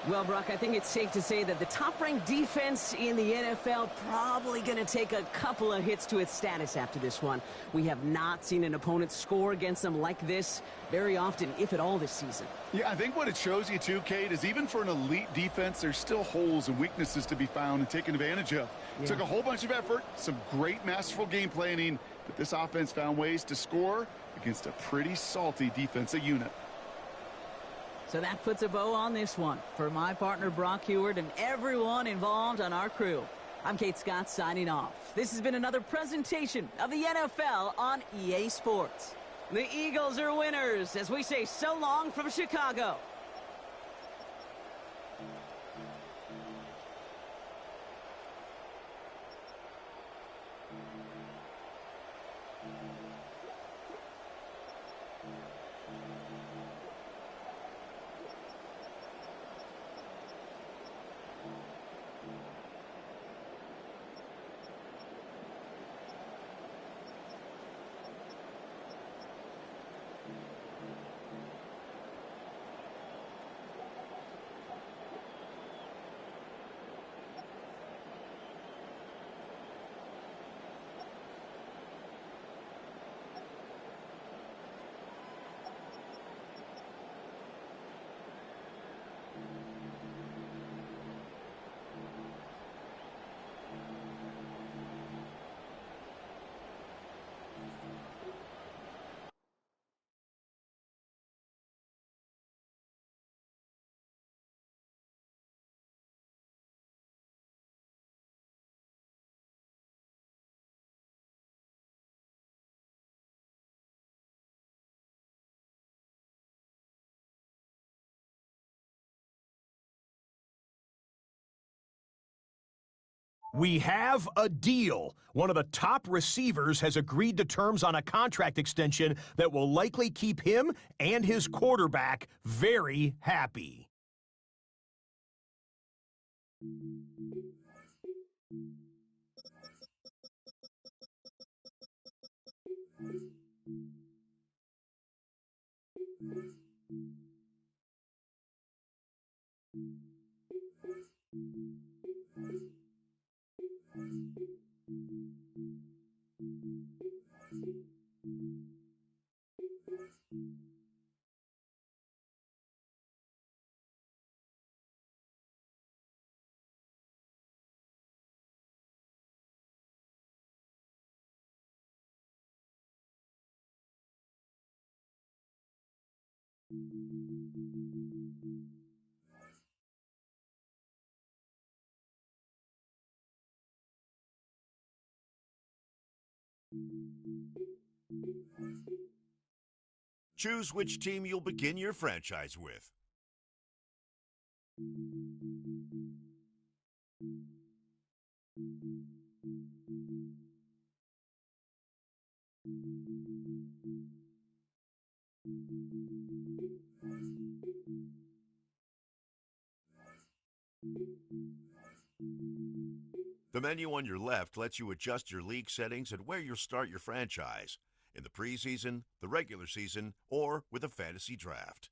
Well, Brock, I think it's safe to say that the top-ranked defense in the NFL probably going to take a couple of hits to its status after this one. We have not seen an opponent score against them like this very often, if at all, this season. Yeah, I think what it shows you, too, Kate, is even for an elite defense, there's still holes and weaknesses to be found and taken advantage of. Yeah. Took a whole bunch of effort, some great masterful game planning, but this offense found ways to score against a pretty salty defensive unit. So that puts a bow on this one. For my partner, Brock Heward, and everyone involved on our crew, I'm Kate Scott signing off. This has been another presentation of the NFL on EA Sports. The Eagles are winners as we say so long from Chicago. We have a deal. One of the top receivers has agreed to terms on a contract extension that will likely keep him and his quarterback very happy. Choose which team you'll begin your franchise with. The menu on your left lets you adjust your league settings and where you'll start your franchise, in the preseason, the regular season, or with a fantasy draft.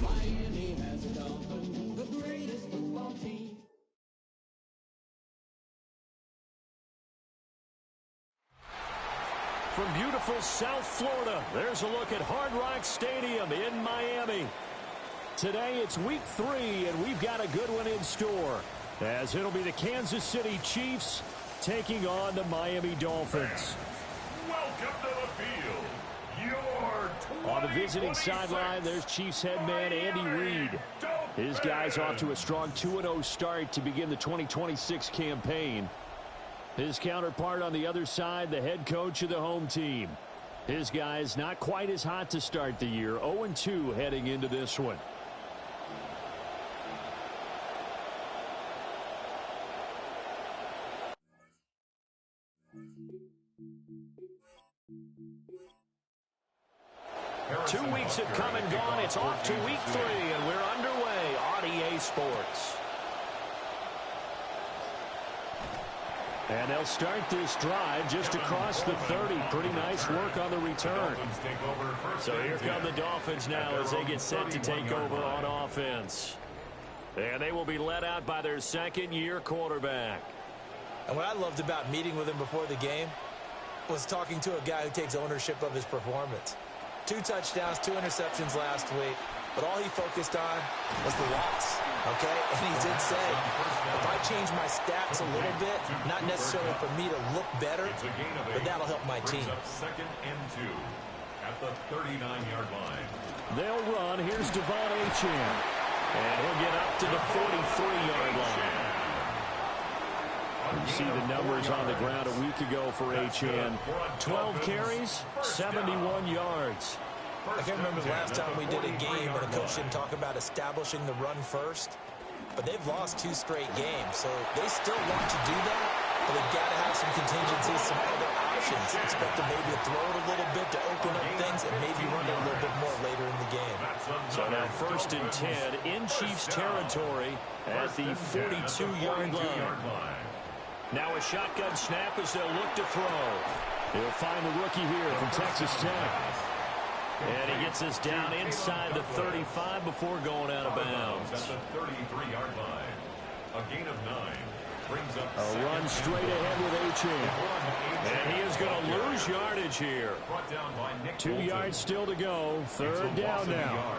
Miami has a Dolphin, the greatest football team. From beautiful South Florida, there's a look at Hard Rock Stadium in Miami. Today it's week 3, and we've got a good one in store, as it'll be the Kansas City Chiefs taking on the Miami Dolphins. Welcome to the field. Your On the visiting sideline, there's Chiefs head man Andy Reid. His guys off to a strong 2-0 start to begin the 2026 campaign. His counterpart on the other side, the head coach of the home team. His guys not quite as hot to start the year, 0-2 heading into this one. Two weeks have come and gone. It's off to week 3, and we're underway on EA Sports. And they'll start this drive just across the 30. Pretty nice work on the return. So here come the Dolphins now as they get set to take over on offense. And they will be led out by their second-year quarterback. And what I loved about meeting with him before the game was talking to a guy who takes ownership of his performance. 2 touchdowns, 2 interceptions last week, but all he focused on was the loss, okay? And he did say, if I change my stats a little bit, not necessarily for me to look better, but that'll help my team. Second and 2 at the 39-yard line. They'll run. Here's Devon Achane. And he'll get up to the 43-yard line. You see the numbers on the ground a week ago for Achane. 12 carries, 71 yards. I can't remember the last time we did a game and the coach didn't talk about establishing the run first. But they've lost 2 straight games, so they still want to do that, but they've got to have some contingencies, some other options. Expect them maybe to throw it a little bit to open up things and maybe run it a little bit more later in the game. So now 1st and 10 in Chiefs territory at the 42-yard line. Now a shotgun snap as they'll look to throw. He'll find the rookie here from Texas Tech. And he gets us down inside the 35 before going out of bounds. At the 33-yard line. A gain of 9 brings up a run straight ahead with Achane. And he is going to lose yardage here. 2 yards still to go. 3rd down now.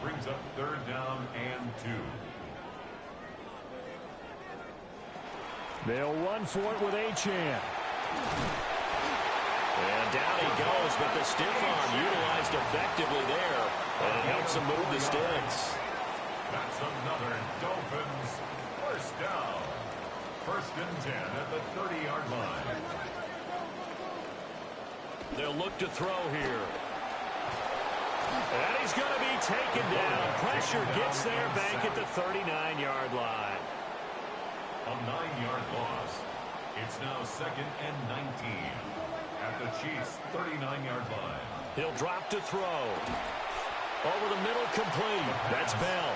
Brings up 3rd down and 2. They'll run for it with Achane. And down he goes, but the stiff arm utilized effectively there. And it helps him move the sticks. That's another Dolphins 1st down. 1st and 10 at the 30-yard line. They'll look to throw here. And he's going to be taken down. Pressure gets there back at the 39-yard line. A 9-yard loss. It's now 2nd and 19 at the Chiefs' 39-yard line. He'll drop to throw. Over the middle, complete. That's Bell.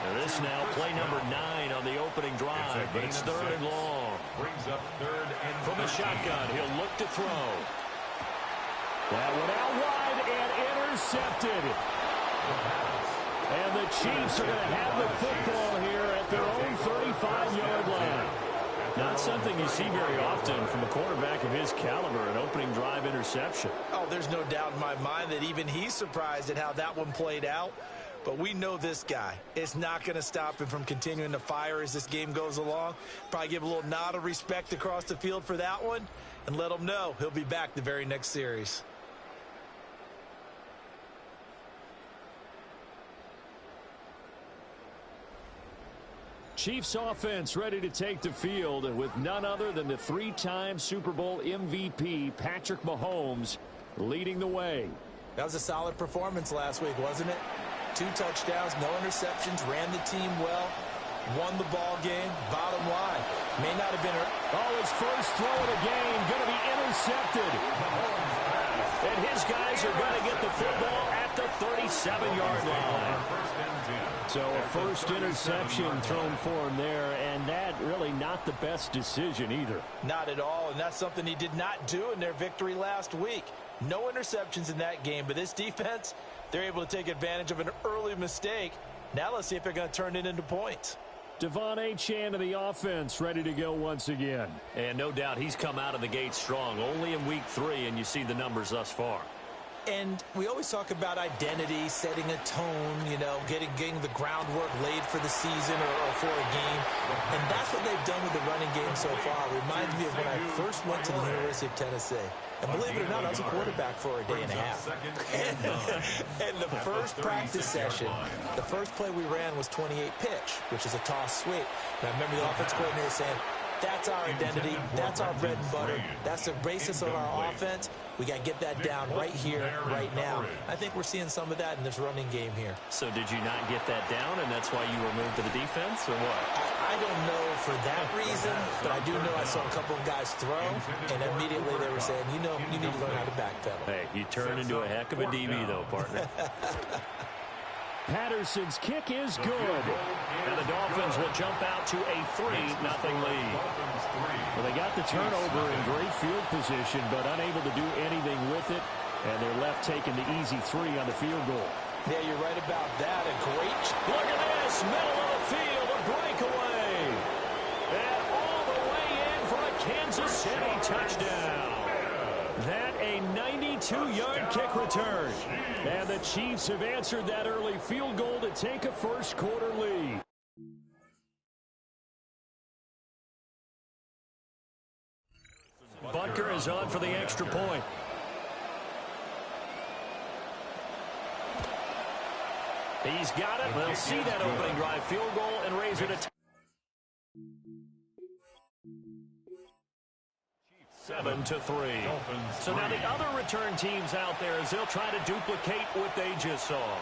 And this now play number 9 on the opening drive, but it's 3rd and long. Brings up 3rd and from the shotgun. He'll look to throw. That one out wide and intercepted. And the Chiefs are going to have the football here at their own 35-yard line. Not something you see very often from a quarterback of his caliber, an opening drive interception. Oh, there's no doubt in my mind that even he's surprised at how that one played out. But we know this guy. It's not going to stop him from continuing to fire as this game goes along. Probably give a little nod of respect across the field for that one and let him know he'll be back the very next series. Chiefs offense ready to take the field with none other than the 3-time Super Bowl MVP, Patrick Mahomes, leading the way. That was a solid performance last week, wasn't it? 2 touchdowns, no interceptions, ran the team well, won the ball game. Bottom line, may not have been his first throw of the game, going to be intercepted. And his guys are going to get the football at the 37-yard line. So a first interception thrown for him there, and that really not the best decision either. Not at all, and that's something he did not do in their victory last week. No interceptions in that game, but this defense, they're able to take advantage of an early mistake. Now let's see if they're going to turn it into points. Devon Achane of the offense ready to go once again. And no doubt he's come out of the gate strong. Only in week 3, and you see the numbers thus far. And we always talk about identity, setting a tone, you know, getting the groundwork laid for the season or for a game. And that's what they've done with the running game so far. It reminds me of when I first went to the University of Tennessee. And believe it or not, I was a quarterback for a day and a half. And the first practice session, the first play we ran was 28 pitch, which is a toss sweep. And I remember the offense coordinator saying, that's our identity. That's our bread and butter. That's the basis of our offense. We got to get that down right here, right now. I think we're seeing some of that in this running game here. So did you not get that down, and that's why you were moved to the defense, or what? I don't know for that reason, but I do know I saw a couple of guys throw, and immediately they were saying, you know, you need to learn how to backpedal. Hey, you turn into a heck of a DB, though, partner. Patterson's kick is good. And the Dolphins will jump out to a 3-0 lead. Well, they got the turnover in great field position, but unable to do anything with it. And they're left taking the easy 3 on the field goal. Yeah, you're right about that. A great... Look at this. Middle of the field, a breakaway. And all the way in Kansas City touchdown. That a 92-yard kick return. And the Chiefs have answered that early field goal to take a first-quarter lead. Bunker is on for the extra point. He's got it. They'll see that opening drive field goal and raise it to 7-3. So now the other return teams out there as they'll try to duplicate what they just saw.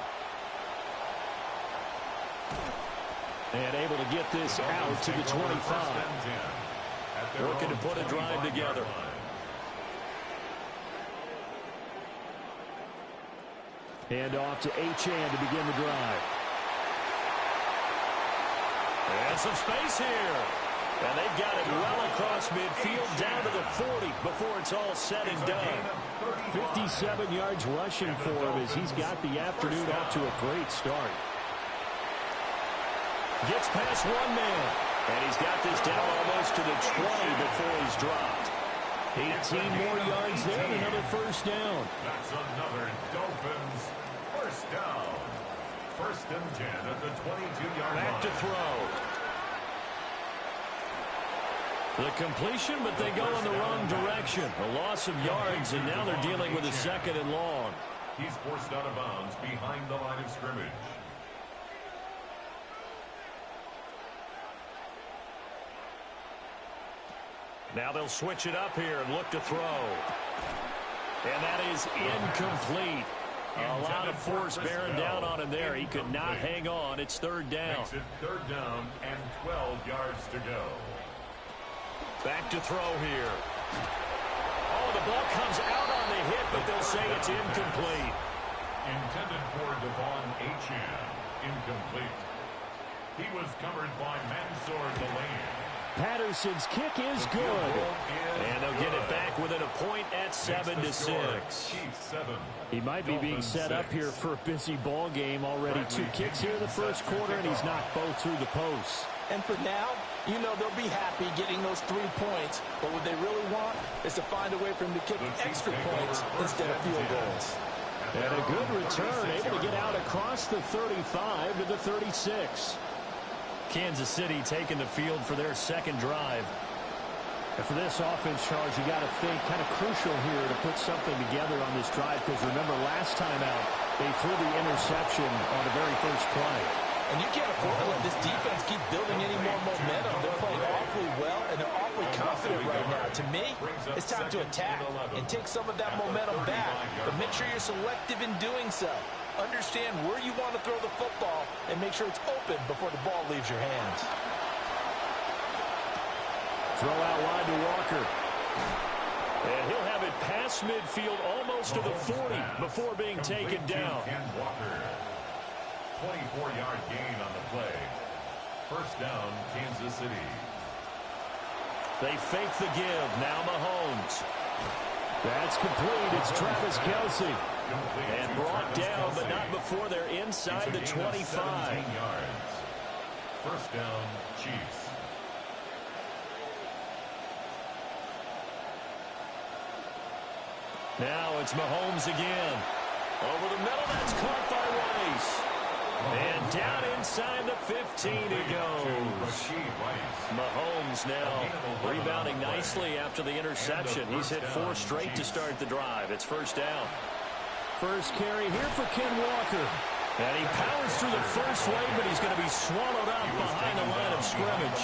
And able to get this out to the 25. Looking to put a drive together. Hand off to Chan to begin the drive. And some space here. And they've got it well across midfield down to the 40 before it's all said and done. 57 yards rushing for him as he's got the afternoon off to a great start. Gets past one man. And he's got this down almost to the 20 before he's dropped. 18 more yards there, another first down. That's another Dolphins first down. First and 10 at the 22-yard line. Back to throw. The completion, but they go in the wrong direction. A loss of yards, and now they're dealing with a second and long. He's forced out of bounds behind the line of scrimmage. Now they'll switch it up here and look to throw. And that is incomplete. A lot of force bearing down on him there. He could not hang on. It's third down. Makes it third down and 12 yards to go. Back to throw here. Oh, the ball comes out on the hit, but they'll say it's incomplete. Intended for Devon Achane. Incomplete. He was covered by Mansour Delaney. Patterson's kick is good. And they'll get it back within a point at 7-6. He might be being set up here for a busy ball game already. 2 kicks here in the first quarter, and he's knocked both through the posts. And for now, you know they'll be happy getting those 3 points. But what they really want is to find a way for him to kick extra points instead of field goals. And a good return, able to get out across the 35 to the 36. Kansas City taking the field for their second drive. And for this offense, Charles, you got to think kind of crucial here to put something together on this drive, because remember last time out, they threw the interception on the very first play. And you can't afford to let this defense keep building any more momentum. They're playing awfully well, and they're awfully confident right now. To me, it's time to attack and take some of that momentum back. But make sure you're selective in doing so. Understand where you want to throw the football and make sure it's open before the ball leaves your hands. Throw out wide to Walker. And he'll have it past midfield almost to the 40 before being taken down. 24-yard gain on the play. First down, Kansas City. They fake the give. Now Mahomes. That's complete. It's Travis Kelce. And brought down, but not before they're inside the 25. Yards. First down, Chiefs. Now it's Mahomes again. Over the middle, that's caught by Rice. And down inside the 15 he goes. Mahomes now rebounding nicely after the interception. He's hit 4 straight to start the drive. It's first down. First carry here for Ken Walker. And he powers through the first wave, but he's going to be swallowed up behind the line of scrimmage.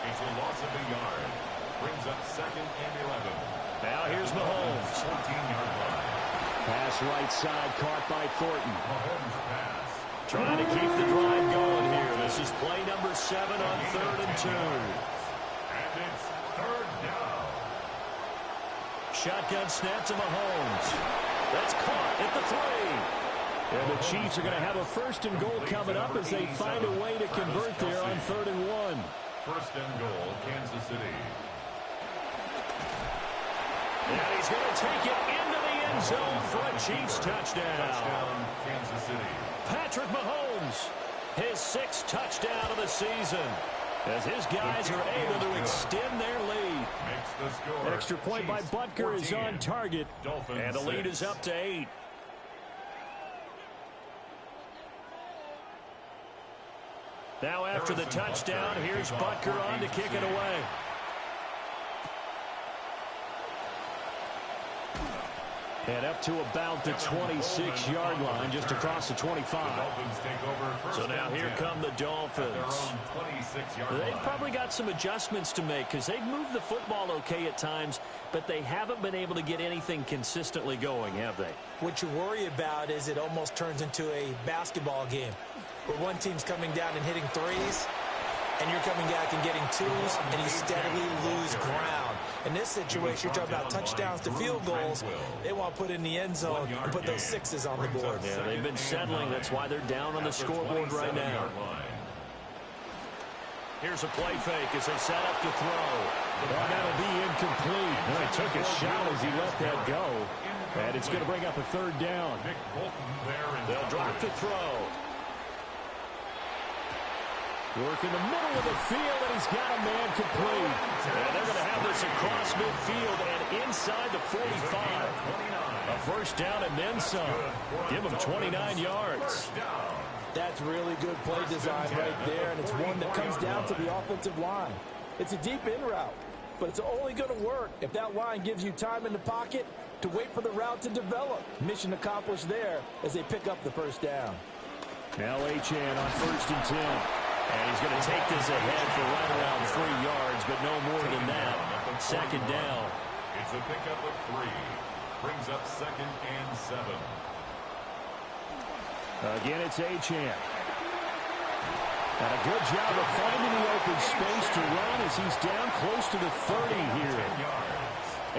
It's a loss of a yard. Brings up second and 11. Now here's Mahomes. 14-yard line. Pass right side, caught by Thornton. Mahomes pass. Trying to keep the drive going here. This is play number 7 on 3rd and 2. And it's third down. Shotgun snap to Mahomes. That's caught at the 3. And the Chiefs are going to have a first and goal coming up as they find a way to convert there on 3rd and 1. First and goal, Kansas City. And he's going to take it into the end zone for a Chiefs touchdown. Kansas City. Patrick Mahomes, his 6th touchdown of the season. as his guys are able to extend their lead. Extra point by Butker is on target, and the lead is up to 8. Now after the touchdown, here's Butker on to kick it away. And up to about the 26-yard line, just across the 25. So now here come the Dolphins. They've probably got some adjustments to make because they've moved the football okay at times, but they haven't been able to get anything consistently going, have they? What you worry about is it almost turns into a basketball game where one team's coming down and hitting threes, and you're coming back and getting twos, and you steadily lose ground. In this situation, you're talking about touchdowns to field goals. They want to put in the end zone and put those sixes on the board. Yeah, they've been settling. That's why they're down on the scoreboard right now. Here's a play fake as they set up to throw. Well, that'll be incomplete. Well, he took a shot as he let that go. And it's going to bring up a 3rd down. They'll drop to throw. Work in the middle of the field, and he's got a man complete. And they're going to have this across midfield and inside the 45. A 1st down and then some. Give him 29 yards. That's really good play design right there, and it's one that comes down to the offensive line. It's a deep in route, but it's only going to work if that line gives you time in the pocket to wait for the route to develop. Mission accomplished there as they pick up the 1st down. Now Achane on 1st and 10. And he's going to take this ahead for right around 3 yards, but no more than that. 2nd down. It's a pickup of 3. Brings up 2nd and 7. Again, it's Achane. And a good job of finding the open space to run as he's down close to the 30 here.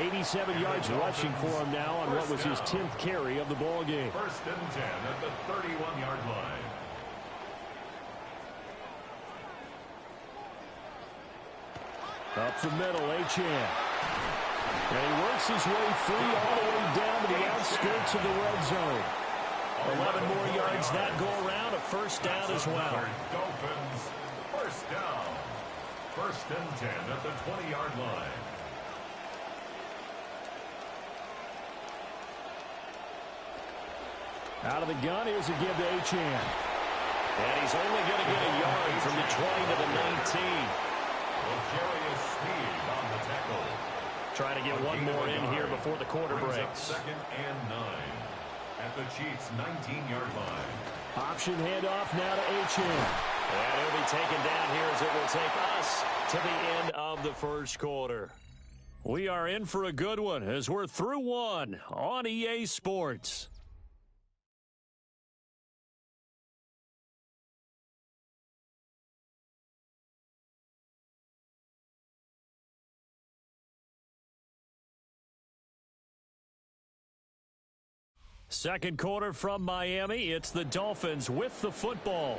87 yards rushing for him now on what was his 10th carry of the ball game. 1st and 10 at the 31-yard line. Up the middle, Achane. And he works his way free all the way down to the outskirts of the red zone. 11 more yards that go around, a 1st down as well. Dolphins, 1st down. 1st and 10 at the 20-yard line. Out of the gun, here's a give to Achane. And he's only going to get a yard from the 20 to the 19. Vicarious speed on the tackle. Trying to get one more in here before the quarter breaks. 2nd and 9 at the Chiefs' 19-yard line. Option handoff now to Achane. And he'll be taken down here as it will take us to the end of the 1st quarter. We are in for a good one as we're through 1 on EA Sports. Second quarter from Miami. It's the Dolphins with the football.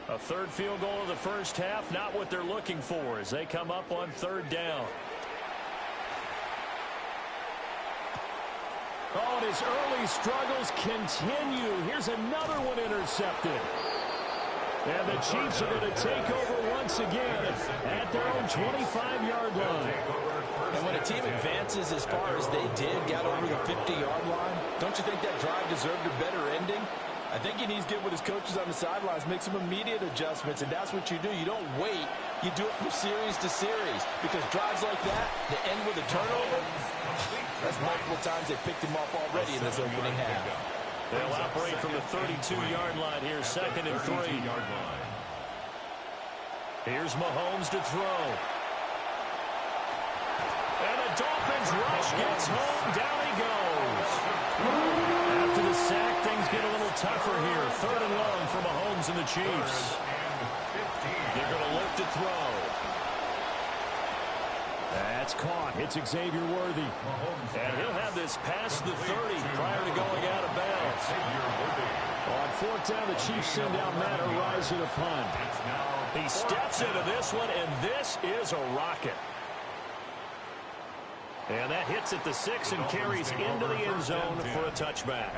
A 3rd field goal of the 1st half, not what they're looking for as they come up on 3rd down. Oh, and his early struggles continue. Here's another one intercepted. And the Chiefs are going to take over once again at their own 25-yard line. And when a team advances as far as they did, got over the 50-yard line, don't you think that drive deserved a better ending? I think he needs to get with his coaches on the sidelines, make some immediate adjustments, and that's what you do. You don't wait. You do it from series to series because drives like that, that end with a turnover, that's multiple times they picked him off already in this opening half. They'll operate from the 32-yard line here, 2nd and 3. Here's Mahomes to throw. And the Dolphins rush gets home. Down he goes. After the sack, things get a little tougher here. 3rd and long for Mahomes and the Chiefs. They're going to look to throw. That's caught. It's Xavier Worthy. And he'll have this past the 30 prior to going out of bounds. On 4th down, the Chiefs send out Matt Arise in a punt. He steps into this one, and this is a rocket. And that hits at the 6 and carries into the end zone for a touchback.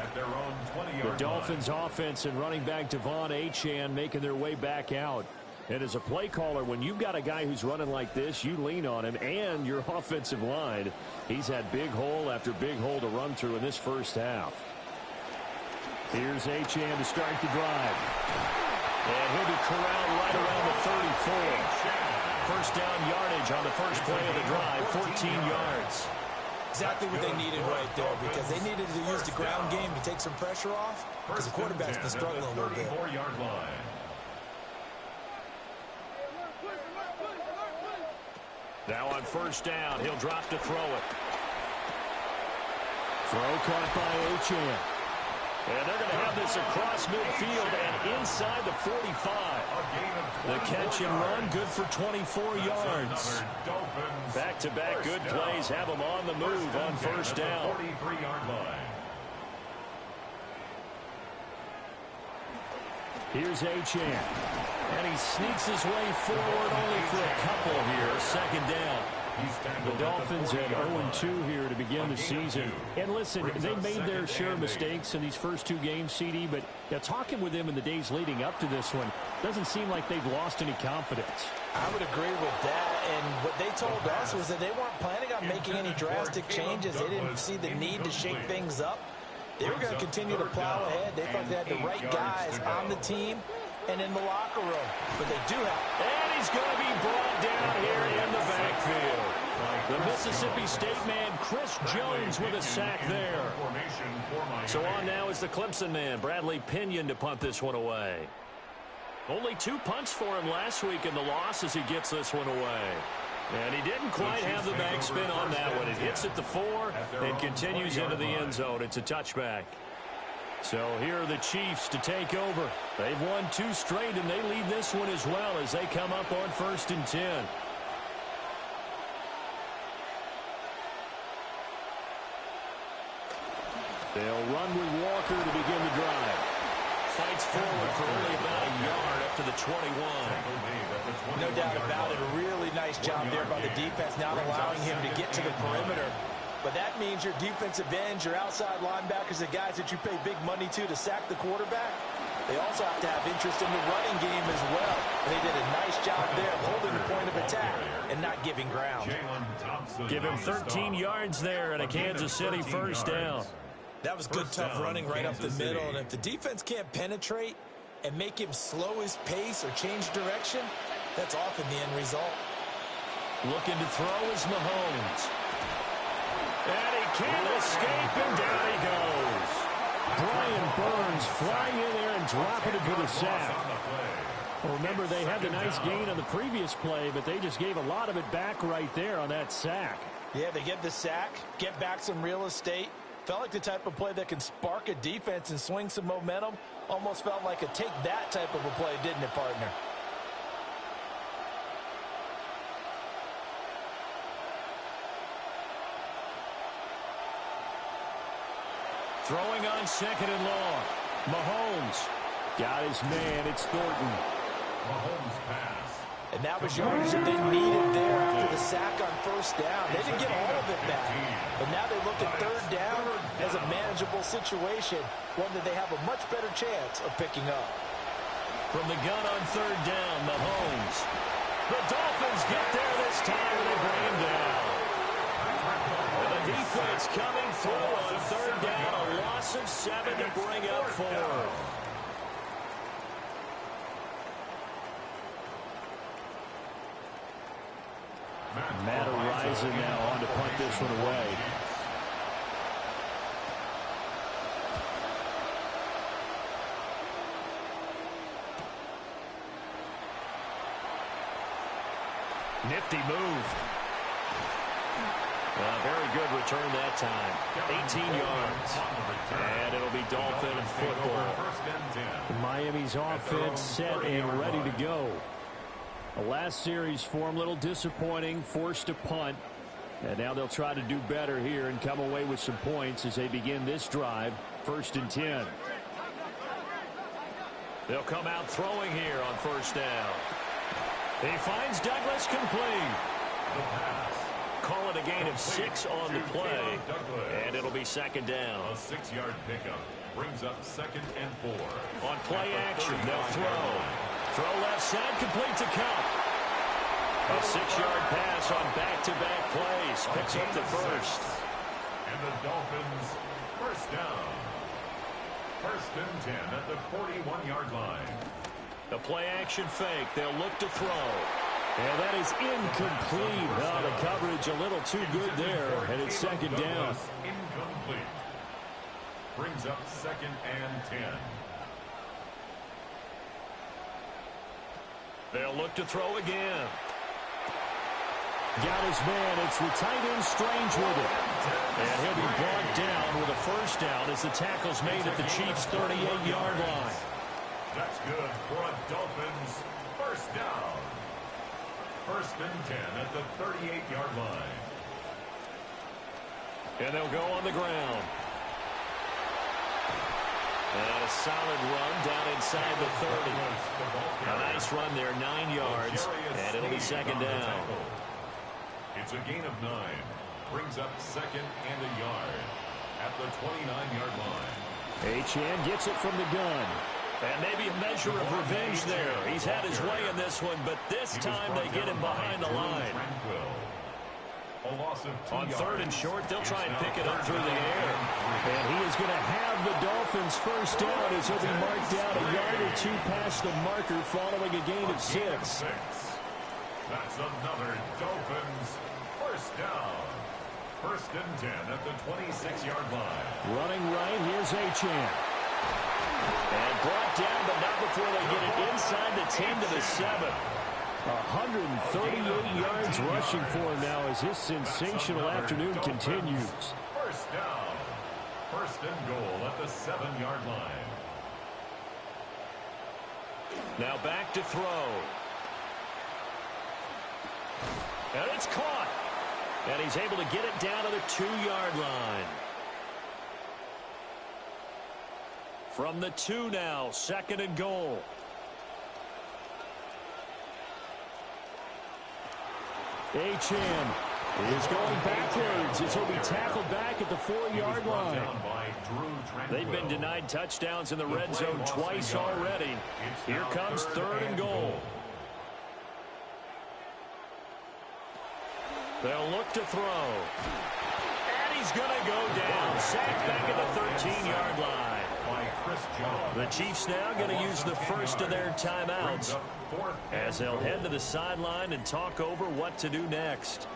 The Dolphins offense and running back Devon Achane making their way back out. And as a play caller, when you've got a guy who's running like this, you lean on him and your offensive line. He's had big hole after big hole to run through in this first half. Here's Achane to start the drive. And he'll be corralled right around the 34. First down yardage on the first play of the drive, 14 yards. Exactly what they needed right there, because they needed to use the ground game to take some pressure off, because the quarterback's been struggling a little bit. Now on first down, he'll drop to throw it. Throw caught by Achane. And they're going to have this across midfield and inside the 45. The catch and run, good for 24 yards. Back-to-back good plays have them on the move on first down. 43-yard line. Here's Achane. And he sneaks his way forward only for a couple here. Second down. The Dolphins had 0-2 here to begin the season. And listen, they made their share of mistakes in these first two games, CD, but talking with them in the days leading up to this one, doesn't seem like they've lost any confidence. I would agree with that, and what they told us was that they weren't planning on making any drastic changes. They didn't see the need to shake things up. They were going to continue to plow ahead. They thought they had the right guys on the team and in the locker room, but they do have. And he's going to be brought down here in the backfield. The Mississippi State man, Chris Jones, with a sack there. So on now is the Clemson man, Bradley Pinion, to punt this one away. Only 2 punts for him last week in the loss as he gets this one away. And he didn't quite have the backspin on that one. It hits at the 4 and continues into the end zone. It's a touchback. So here are the Chiefs to take over. They've won 2 straight, and they lead this one as well as they come up on 1st and 10. They'll run with Walker to begin the drive. Fights forward for only about a yard up to the 21. No doubt about it. A really nice job there by the defense, not allowing him to get to the perimeter. But that means your defensive ends, your outside linebackers, the guys that you pay big money to sack the quarterback, they also have to have interest in the running game as well. And they did a nice job there of holding the point of attack and not giving ground. Give him 13 yards there and a Kansas City first down. That was good, tough running right up the middle. And if the defense can't penetrate and make him slow his pace or change direction, that's often the end result. Looking to throw is Mahomes. And he can't escape, and down he goes. Brian Burns flying in there and dropping it for the sack. Well, remember, they had the nice gain on the previous play, but they just gave a lot of it back right there on that sack. Yeah, they get the sack, get back some real estate. Felt like the type of play that can spark a defense and swing some momentum. Almost felt like a take-that type of a play, didn't it, partner? Throwing on 2nd and long. Mahomes got his man. It's Thornton. Mahomes pass. And that was yardage that they needed there after the sack on first down. They didn't get all of it back. But now they look at 3rd down as a manageable situation, one that they have a much better chance of picking up. From the gun on 3rd down, Mahomes. The Dolphins get there this time, and they bring him down. And the defense coming through on 3rd down, a loss of 7 to bring up 4. Matt Horizon now on to punt this one away. Nifty move. Very good return that time. 18 yards. And it'll be Dolphin football. Miami's offense set and ready to go. The last series for him, a little disappointing, forced to punt. And now they'll try to do better here and come away with some points as they begin this drive, 1st and 10. They'll come out throwing here on 1st down. He finds Douglas complete. Call it a gain of 6 on the play, and it'll be 2nd down. A 6-yard pickup brings up 2nd and 4. On play action, they'll throw. Throw left side, complete to Cup. A 6-yard pass on back-to-back plays. Picks up the first. And the Dolphins first down. First and 10 at the 41-yard line. The play-action fake. They'll look to throw. And that is incomplete. Oh, the coverage a little too good there, and it's second down. Incomplete. Brings up second and 10. They'll look to throw again. Got his man. It's the tight end Strange with it. And he'll be brought down with a first down as the tackle's made at the Chiefs' 38-yard line. That's good for a Dolphins first down. First and 10 at the 38-yard line. And they'll go on the ground. And a solid run down inside the 30. A nice run there, 9 yards. And it'll be second down. It's a gain of 9. Brings up second and a yard at the 29-yard line. Achane gets it from the gun. And maybe a measure of revenge there. He's had his way in this one, but this time they get him behind the line. On third and short, they'll try and pick it up through the air. And he is going to have the Dolphins first down as he'll be marked down a yard or two past the marker following a gain of 6. That's another Dolphins first down. First and 10 at the 26-yard line. Running right, here's Achane. And brought down, but not before they get it inside the 10 to the 7. 138 yards rushing for him now as his sensational afternoon continues. First down. First and goal at the 7-yard line. Now back to throw. And it's caught. And he's able to get it down to the 2-yard line. From the 2 now, second and goal. Achane is going backwards as he'll be tackled back at the 4-yard line. They've been denied touchdowns in the red zone twice already. Here comes third and goal. They'll look to throw. And he's going to go down. Sacked back at the 13-yard line. The Chiefs now going to use the first of their timeouts as they'll head to the sideline and talk over what to do next.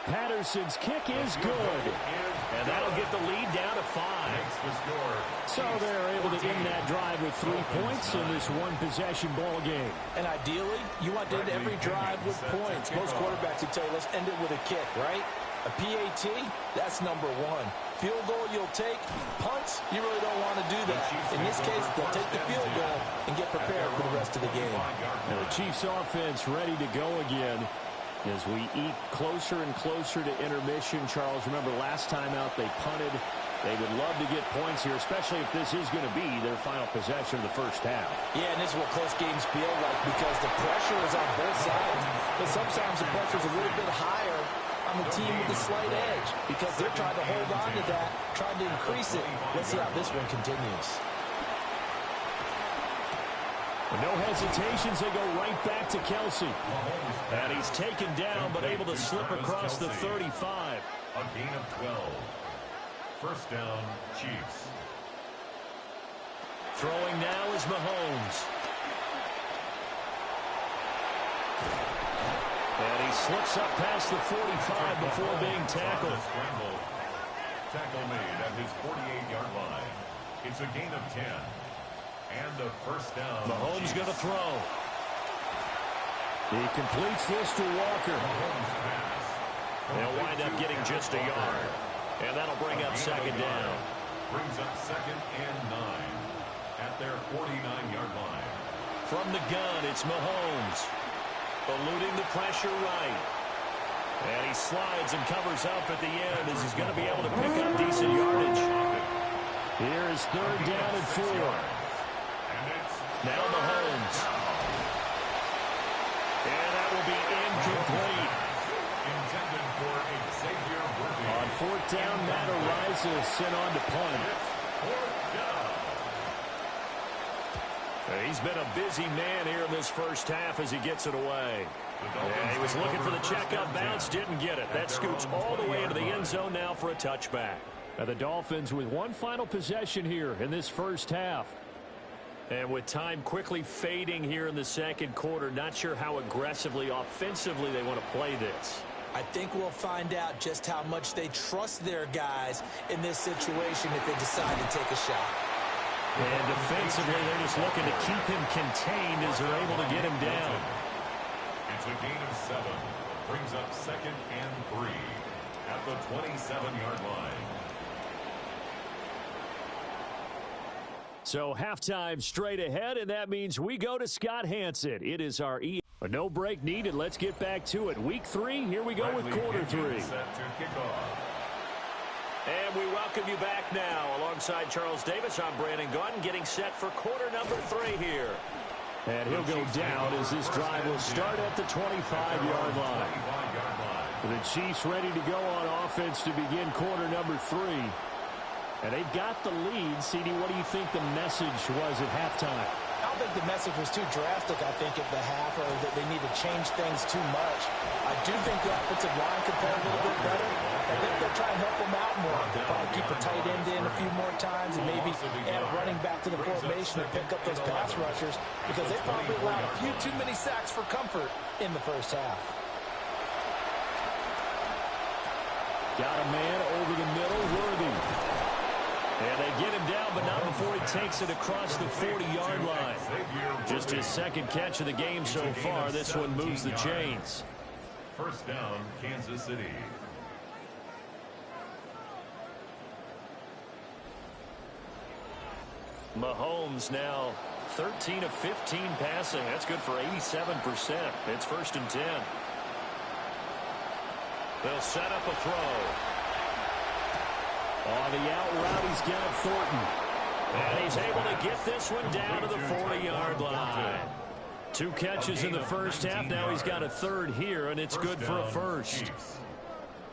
Patterson's kick is good. And that'll get the lead down to 5. So they're able to end that drive with 3 points in this one-possession ball game. And ideally, you want to end every drive with points. Most quarterbacks would tell you, let's end it with a kick, right? A PAT, that's number 1. Field goal you'll take. Punts, you really don't want to do that. In this case, they'll take the field goal and get prepared for the rest of the game. And the Chiefs offense ready to go again. As we eat closer and closer to intermission, Charles, remember last time out they punted. They would love to get points here, especially if this is going to be their final possession of the first half. Yeah, and this is what close games feel like because the pressure is on both sides. But sometimes the pressure is a little bit higher on the team with the slight edge because they're trying to hold on to that, trying to increase it. Let's see how this one continues. No hesitations, they go right back to Kelsey. And he's taken down, but able to slip across the 35. A gain of 12. First down, Chiefs. Throwing now is Mahomes. And he slips up past the 45 before being tackled. Tackle made at his 48-yard line. It's a gain of 10. And a first down. Mahomes going to throw. He completes this to Walker. They'll wind up getting just a yard. And that'll bring up second down. Brings up second and 9 at their 49-yard line. From the gun, it's Mahomes. Eluding the pressure right. And he slides and covers up at the end as he's going to be able to pick up decent yardage. Here is third down and 4. Now Mahomes. And that will be incomplete. Intended for Xavier Worthy. On down, Matt Ariza sent on to punt. He's been a busy man here in this first half as he gets it away. Yeah, he was looking for the checkup bounce, didn't get it. That scoots all the way into the end zone now for a touchback. Now the Dolphins with one final possession here in this first half. And with time quickly fading here in the second quarter, not sure how aggressively, offensively they want to play this. I think we'll find out just how much they trust their guys in this situation if they decide to take a shot. And defensively, they're just looking to keep him contained as they're able to get him down. It's a gain of 7. Brings up 2nd and 3 at the 27-yard line. So halftime straight ahead, and that means we go to Scott Hanson. It is our no break needed. Let's get back to it. Week 3, here we go with quarter 3. Set to kick off. And we welcome you back now. Alongside Charles Davis, I'm Brandon Gaudin, getting set for quarter number 3 here. And he'll go down as this drive will start at the 25-yard line. The Chiefs ready to go on offense to begin quarter number 3. And they've got the lead. CD, what do you think the message was at halftime? I don't think the message was too drastic, I think, at the half, or that they need to change things too much. I do think the offensive line could play a little bit better. I think they'll try and help them out more. They'll probably keep a tight end in a few more times and maybe add a running back to the formation to pick up those pass rushers because they probably allowed a few too many sacks for comfort in the first half. Got a man over the middle, Worthy. And they get him down, but not before he takes it across the 40-yard line. Just his second catch of the game so far. This one moves the chains. First down, Kansas City. Mahomes now 13 of 15 passing. That's good for 87%. It's 1st and 10. They'll set up a throw. On the out route, he's got Thornton. And he's able to get this one down to the 40-yard line. 2 catches in the first half. Now he's got a third here, and it's good for a first.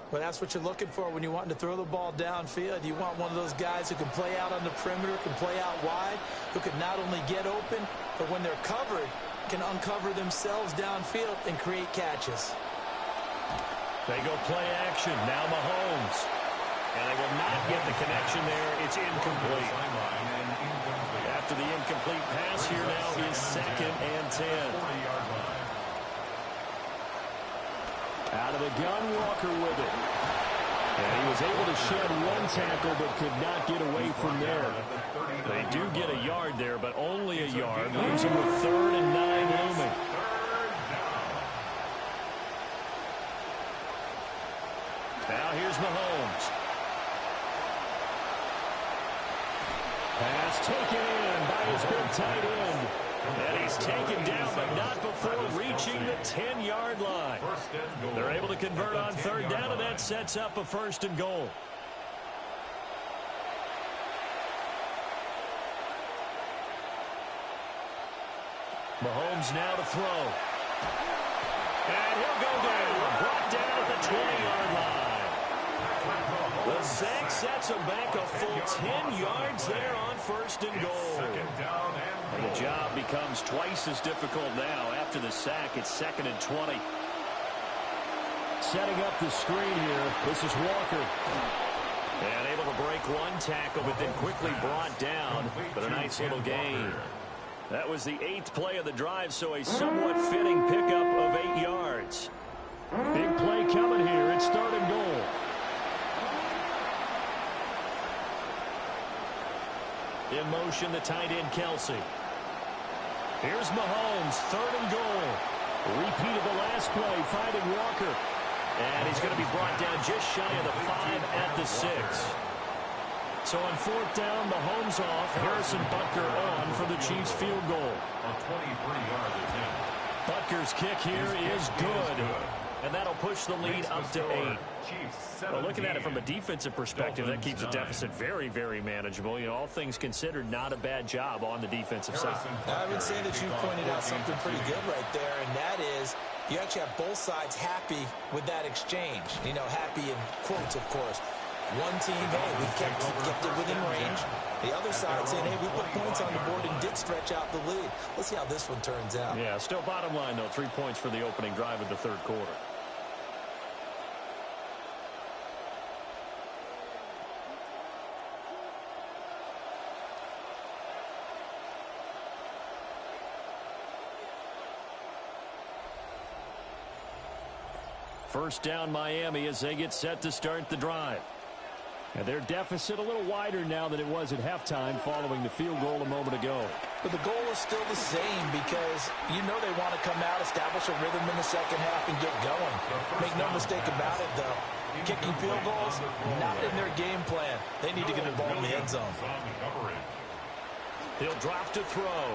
Well, that's what you're looking for when you're wanting to throw the ball downfield. You want one of those guys who can play out on the perimeter, can play out wide, who can not only get open, but when they're covered, can uncover themselves downfield and create catches. They go play action. Now Mahomes. And they will not get the connection there. It's incomplete. After the incomplete pass, here now is 2nd and 10. Out of the gun, Walker with it. And he was able to shed 1 tackle, but could not get away from there. They do get a yard there, but only a yard. Leaves him with 3rd and 9 looming. Now here's Mahomes. Pass taken in by his big tight end. And he's taken down, but not before reaching the 10-yard line. They're able to convert on 3rd down, and that sets up a 1st and goal. Mahomes now to throw. And he'll go down. Brought down at the 20-yard line. The sack sets him back a full 10 yards there on 1st and goal. And the job becomes twice as difficult now. After the sack, it's 2nd and 20. Setting up the screen here, this is Walker. And able to break 1 tackle, but then quickly brought down. But a nice little gain. That was the 8th play of the drive, so a somewhat fitting pickup of 8 yards. Big play coming here. It's 3rd and goal. In motion, the tight end, Kelsey. Here's Mahomes, 3rd and goal. Repeat of the last play, finding Walker. And he's going to be brought down just shy of the 5 at the 6. So on 4th down, Mahomes off. Harrison Butker on for the Chiefs field goal. A 23-yard attempt. Butker's kick here is good. And that'll push the lead up to 8. Well, looking at it from a defensive perspective, that keeps the deficit very, very manageable. You know, all things considered, not a bad job on the defensive side. I would say that you pointed out something pretty good right there, and that is you actually have both sides happy with that exchange. You know, happy in quotes, of course. One team, hey, we kept it within range. The other side saying, hey, we put points on the board and did stretch out the lead. Let's see how this one turns out. Yeah, still bottom line, though. 3 points for the opening drive of the third quarter. First down, Miami, as they get set to start the drive. And their deficit a little wider now than it was at halftime following the field goal a moment ago. But the goal is still the same because you know they want to come out, establish a rhythm in the second half, and get going. Make no mistake about it, though. Kicking field goals, not in their game plan. They need to get the ball in the end zone. He'll drop to throw.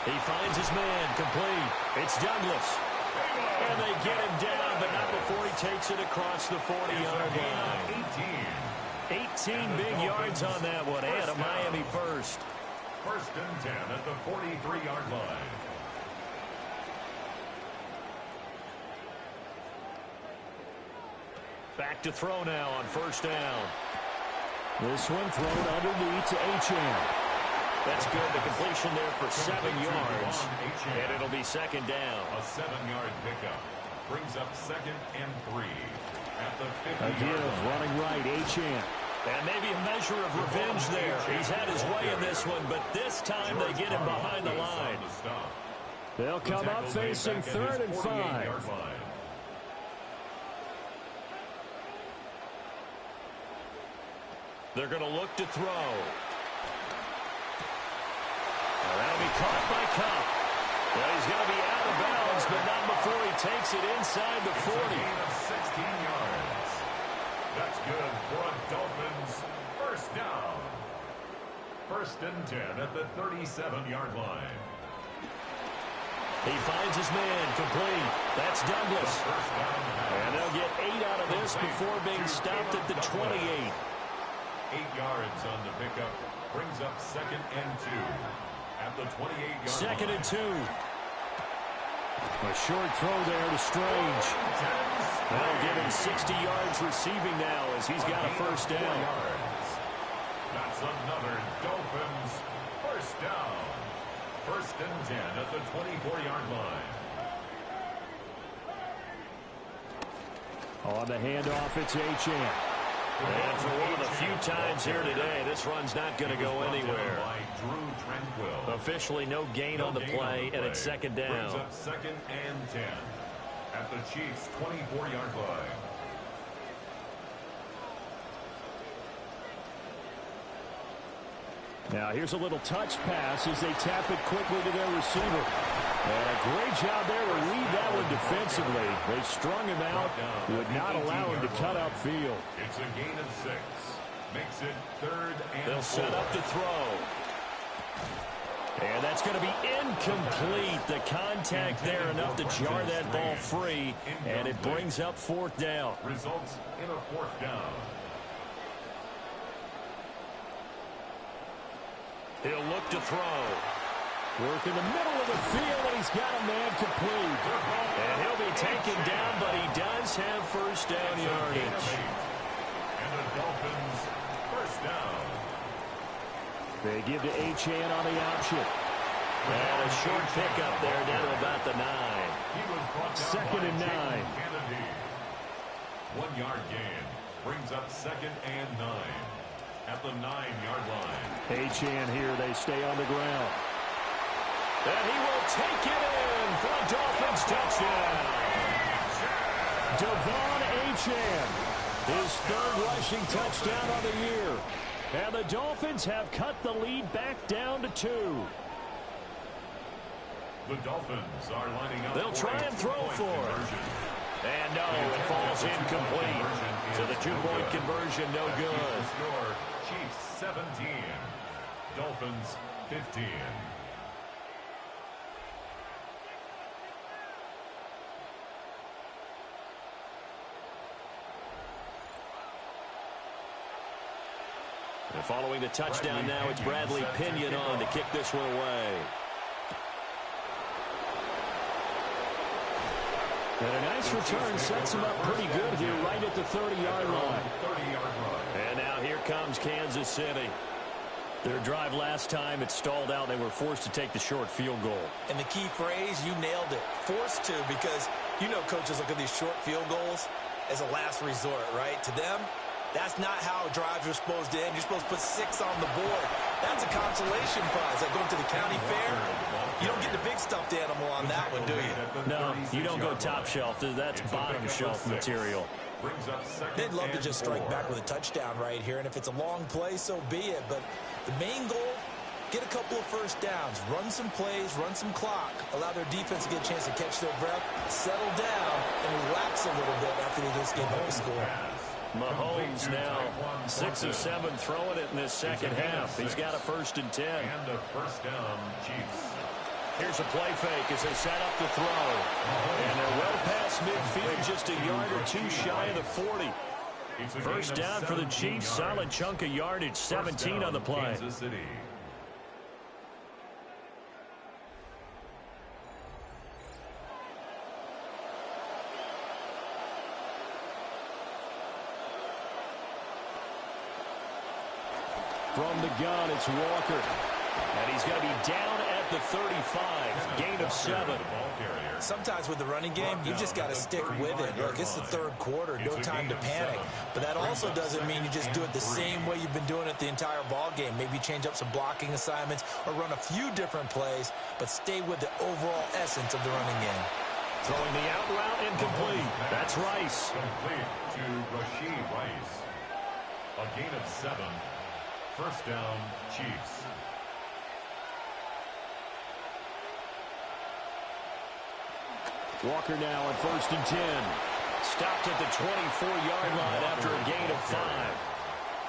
He finds his man complete. It's Douglas. And they get him down, but not before he takes it across the 40-yard line. 18 big yards on that one, and a Miami first. First and 10 at the 43-yard line. Back to throw now on first down. This one thrown underneath to Achane. That's good. The completion there for 7 yards. And it'll be second down. A 7-yard pickup. Brings up second and 3. At the 50-yard line. Running right, Achane. And maybe a measure of revenge there. He's had his way in this one, but this time they get him behind the line. They'll come up facing 3rd and 5. They're going to look to throw. That'll be caught by Cup. Well, he's going to be out of bounds, but not before he takes it inside the 40. 16 yards. That's good for a Dolphins first down. First and 10 at the 37-yard line. He finds his man complete. That's Douglas. And they'll get 8 out of this before being stopped at the 28. 8 yards on the pickup. Brings up second and 2. At the 28-yard second line. And 2. A short throw there to Strange. That'll give him 60 yards receiving now as he's got a first down. That's another Dolphins first down. First and 10 at the 24-yard line. On the handoff, it's Achane. And for one of the few times here today, this run's not going to go anywhere. Officially no gain on the play, and it's second down. Brings up second and 10 at the Chiefs' 24-yard line. Now here's a little touch pass as they tap it quickly to their receiver. And a great job there to read that one defensively. They strung him out, would not allow him to cut upfield. It's a gain of 6. Makes it 3rd and 4. They'll set up to throw. And that's going to be incomplete. The contact there enough to jar that ball free, and it brings up 4th down. Results in a 4th down. He'll look to throw. Work in the middle of the field, and he's got a man complete. And he'll be taken down, but he does have first down yardage. And the Dolphins first down. They give to Achane on the option. And a short pickup there down to about the 9. He was brought down second and 9. Kennedy. 1-yard gain. Brings up second and 9. At the 9-yard line. Achane here, they stay on the ground. And he will take it in for a Dolphins touchdown. Devon Achane, his 3rd rushing touchdown on the year. And the Dolphins have cut the lead back down to 2. The Dolphins are lining up. They'll try and throw for it. And no, it falls incomplete. So the 2-point conversion no good. Score, Chiefs 17, Dolphins 15. And following the touchdown now, it's Bradley Pinion on to kick this one away. And a nice return sets him up pretty good here right at the 30-yard line. And now here comes Kansas City. Their drive last time, it stalled out. They were forced to take the short field goal. And the key phrase, you nailed it. Forced to, because you know coaches look at these short field goals as a last resort, right? To them, that's not how drives are supposed to end. You're supposed to put 6 on the board. That's a consolation prize. Like going to the county fair, you don't get the big stuffed animal on that one, do you? No, you don't go top shelf. That's bottom shelf material. They'd love to just strike back with a touchdown right here, and if it's a long play, so be it. But the main goal, get a couple of first downs, run some plays, run some clock, allow their defense to get a chance to catch their breath, settle down, and relax a little bit after they just gave up a score. Mahomes now 6 of 7 throwing it in this second half. He's got a 1st and 10. And a first down, Chiefs. Here's a play fake as they set up the throw. And they're well past midfield, just a yard or two shy of the 40. First down for the Chiefs, solid chunk of yardage, 17 on the play. Kansas City. From the gun, it's Walker. And he's going to be down at the 35. Gain of 7. Sometimes with the running game, you've just got to stick with it. Look, it's the third quarter, no time to panic. But that also doesn't mean you just do it the same way you've been doing it the entire ball game. Maybe change up some blocking assignments or run a few different plays, but stay with the overall essence of the running game. Throwing the out route incomplete. That's Rice. Complete to Rashid Rice. A gain of 7. First down, Chiefs. Walker now at 1st and 10. Stopped at the 24-yard line after a gain of 5.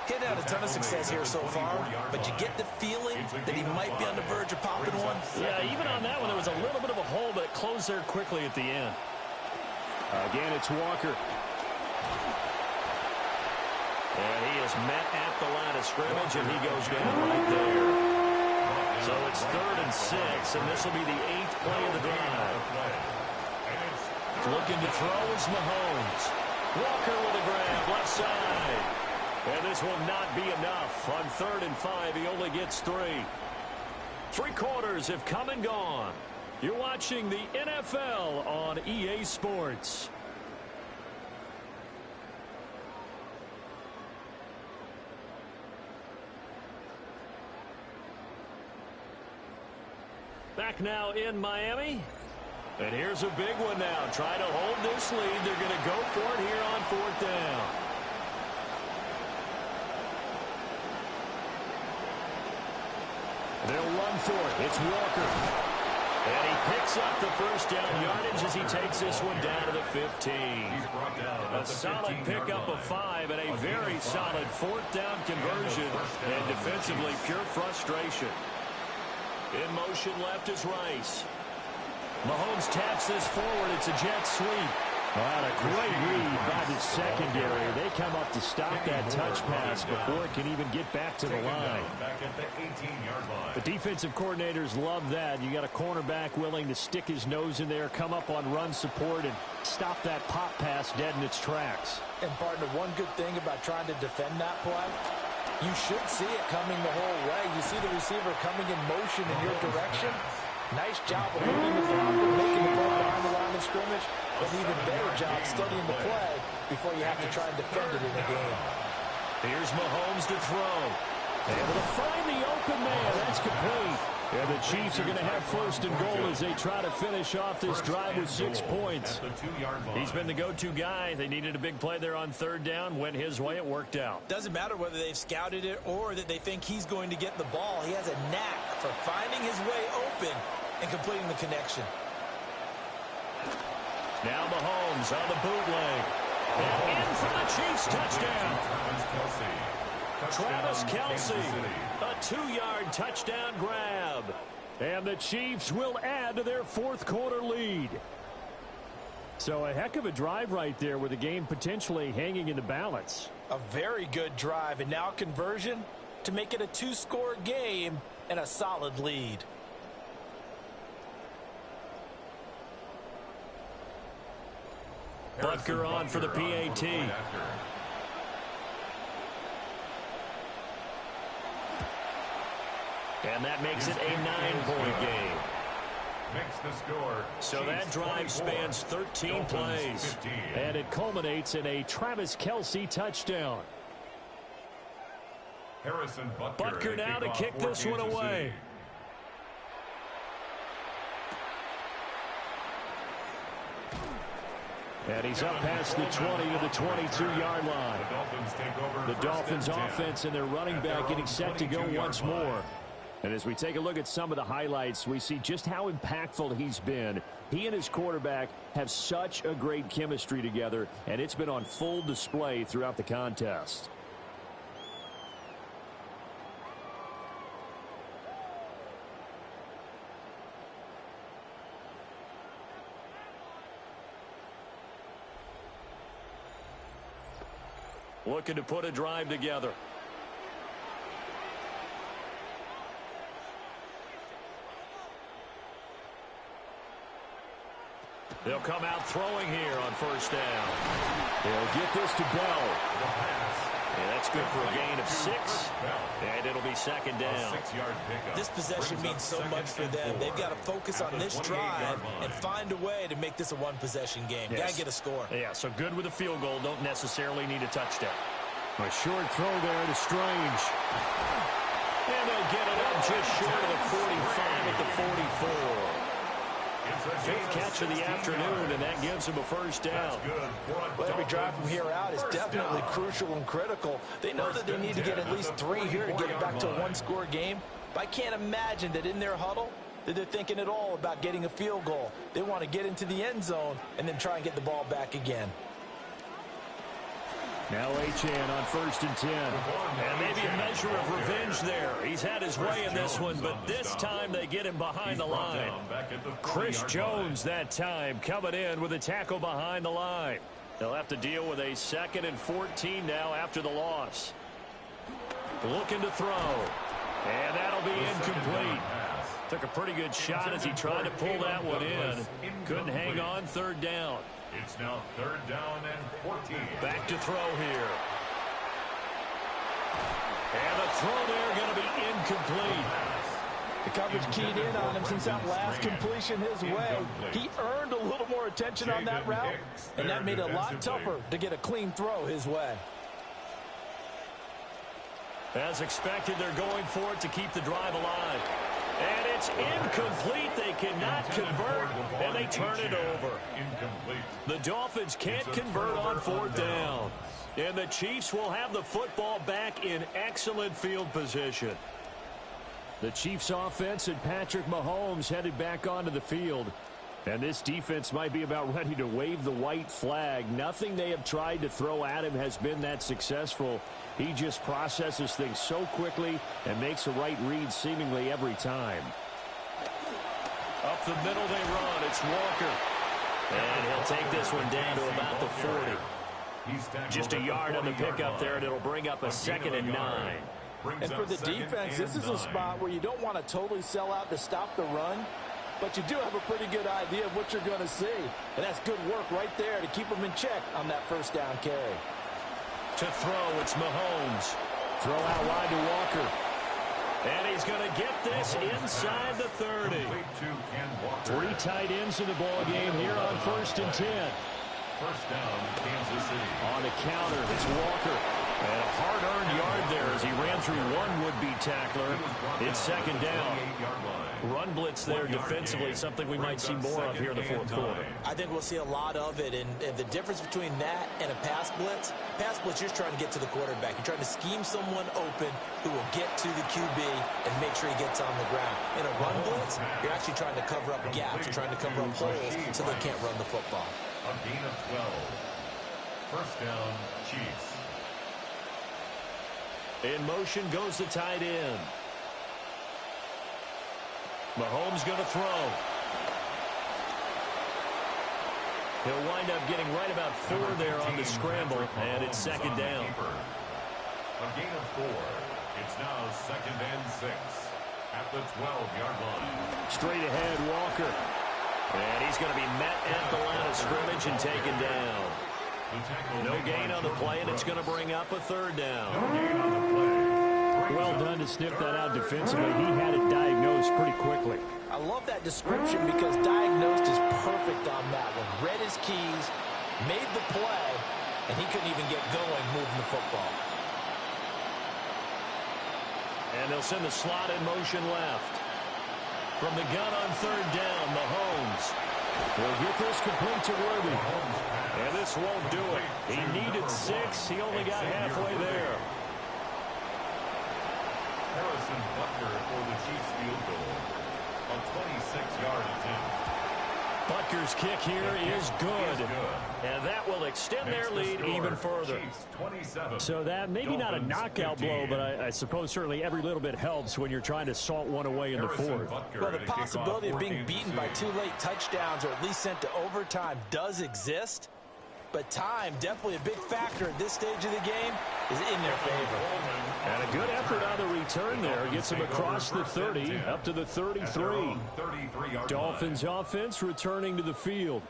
He had a ton of success here so far, but you get the feeling that he might be on the verge of popping one. Yeah, even on that one, there was a little bit of a hole, but it closed there quickly at the end. Again, it's Walker. And he is met at the line of scrimmage, and he goes down right there. So it's 3rd and 6, and this will be the 8th play of the drive. Looking to throw is Mahomes. Walker with a grab, left side. And this will not be enough. On 3rd and 5, he only gets 3. 3 quarters have come and gone. You're watching the NFL on EA Sports. Back now in Miami. And here's a big one now. Trying to hold this lead. They're going to go for it here on 4th down. They'll run for it. It's Walker. And he picks up the first down yardage as he takes this one down to the 15. A solid pickup of 5 and a very solid 4th down conversion. And defensively, pure frustration. In motion left is Rice. Mahomes taps this forward. It's a jet sweep. Well, a great read by the secondary. They come up to stop that touch pass before it can even get back to the line. The defensive coordinators love that. You got a cornerback willing to stick his nose in there, come up on run support, and stop that pop pass dead in its tracks. And, partner, one good thing about trying to defend that play, you should see it coming the whole way. You see the receiver coming in motion in your direction. Nice job of holding the blocker, making the play behind the line of scrimmage, but an even better job studying the play before you have to try and defend it in a game. Here's Mahomes to throw. Able to find the open man. That's complete. And the Chiefs are going to have 1st and goal as they try to finish off this drive with 6 points. He's been the go-to guy. They needed a big play there on 3rd down. Went his way. It worked out. Doesn't matter whether they've scouted it or that they think he's going to get the ball. He has a knack for finding his way open and completing the connection. Now Mahomes on the bootleg. And in for the Chiefs touchdown. Travis Kelce, a 2-yard touchdown grab. And the Chiefs will add to their 4th quarter lead. So a heck of a drive right there with the game potentially hanging in the balance. A very good drive, and now conversion to make it a 2-score game and a solid lead. Butker on for the PAT. And that makes it a 9-point game. Makes the score. So that drive spans 13 plays. And it culminates in a Travis Kelce touchdown. Harrison Butker now to kick this one away. And he's up past the 20 to the 22-yard line. The Dolphins offense and their running back getting set to go once more. And as we take a look at some of the highlights, we see just how impactful he's been. He and his quarterback have such a great chemistry together, and it's been on full display throughout the contest. Looking to put a drive together. They'll come out throwing here on first down. They'll get this to Bell. And that's good for a gain of 6. And it'll be second down. This possession means so much for them. They've got to focus on this drive and find a way to make this a one-possession game. Yes. Got to get a score. Yeah, so good with a field goal. Don't necessarily need a touchdown. A short throw there to Strange. And they'll get it up just short of the 45 at the 44. Fifth catch of the afternoon, and that gives them a first down. Well, every drive from here out is definitely crucial and critical. They know that they need to get at least 3 here to get it back to a one-score game. But I can't imagine that in their huddle that they're thinking at all about getting a field goal. They want to get into the end zone and then try and get the ball back again. Now Achane on first and 10. And maybe a measure of revenge there. He's had his way in this one, but this time they get him behind the line. Chris Jones that time coming in with a tackle behind the line. They'll have to deal with a 2nd and 14 now after the loss. Looking to throw. And that'll be incomplete. Took a pretty good shot as he tried to pull that one in. Couldn't hang on, third down. It's now 3rd down and 14. Back to throw here. And the throw there going to be incomplete. The coverage keyed in on him since that last completion his way. He earned a little more attention on that route, and that made it a lot tougher to get a clean throw his way. As expected, they're going for it to keep the drive alive. And it's incomplete. They cannot convert, and they turn it over. The Dolphins can't convert on 4th down. And the Chiefs will have the football back in excellent field position. The Chiefs offense and Patrick Mahomes headed back onto the field. And this defense might be about ready to wave the white flag. Nothing they have tried to throw at him has been that successful. He just processes things so quickly and makes a right read seemingly every time. Up the middle they run. It's Walker. And he'll take this one down to about the 40. Just a yard on the pickup there, and it'll bring up a 2nd and 9. And for the defense, this is a spot where you don't want to totally sell out to stop the run, but you do have a pretty good idea of what you're going to see. And that's good work right there to keep them in check on that first down carry. To throw, it's Mahomes. Throw out wide to Walker. And he's going to get this inside the 30. 3 tight ends in the ball game here on 1st and 10. First down, Kansas City. On the counter, it's Walker. And a hard-earned yard there as he ran through one would-be tackler. It's 2nd down. Run blitz there defensively, something we might see more of here in the 4th quarter. I think we'll see a lot of it, and the difference between that and a pass blitz, you're just trying to get to the quarterback. You're trying to scheme someone open who will get to the QB and make sure he gets on the ground. In a run blitz, you're actually trying to cover up gaps. You're trying to cover up holes so they can't run the football. A gain of 12. First down, Chiefs. In motion goes the tight end. Mahomes going to throw. He'll wind up getting right about 4 there on the scramble, and it's 2nd down. A gain of 4. It's now 2nd and 6 at the 12-yard line. Straight ahead, Walker. And he's going to be met at the line of scrimmage and taken down. No gain on the play, and it's going to bring up a third down. Well done to sniff that out defensively. He had it diagnosed pretty quickly. I love that description because diagnosed is perfect on that one. Read his keys, made the play, and he couldn't even get going moving the football. And they'll send the slot in motion left. From the gun on third down, Mahomes will get this complete to Worthy. And this won't do it. He needed 6. He only got halfway there. Harrison Butker for the Chiefs field goal. A 26-yard attempt. Butker's kick here is good. And that will extend their lead even further. So that maybe not a knockout blow, but I suppose certainly every little bit helps when you're trying to salt one away in the fourth. Well, the possibility of being beaten by 2 late touchdowns or at least sent to overtime does exist. But time, definitely a big factor at this stage of the game, is in their favor. And a good effort on the return there. Gets him across the 30, up to the 33. Dolphins offense returning to the field.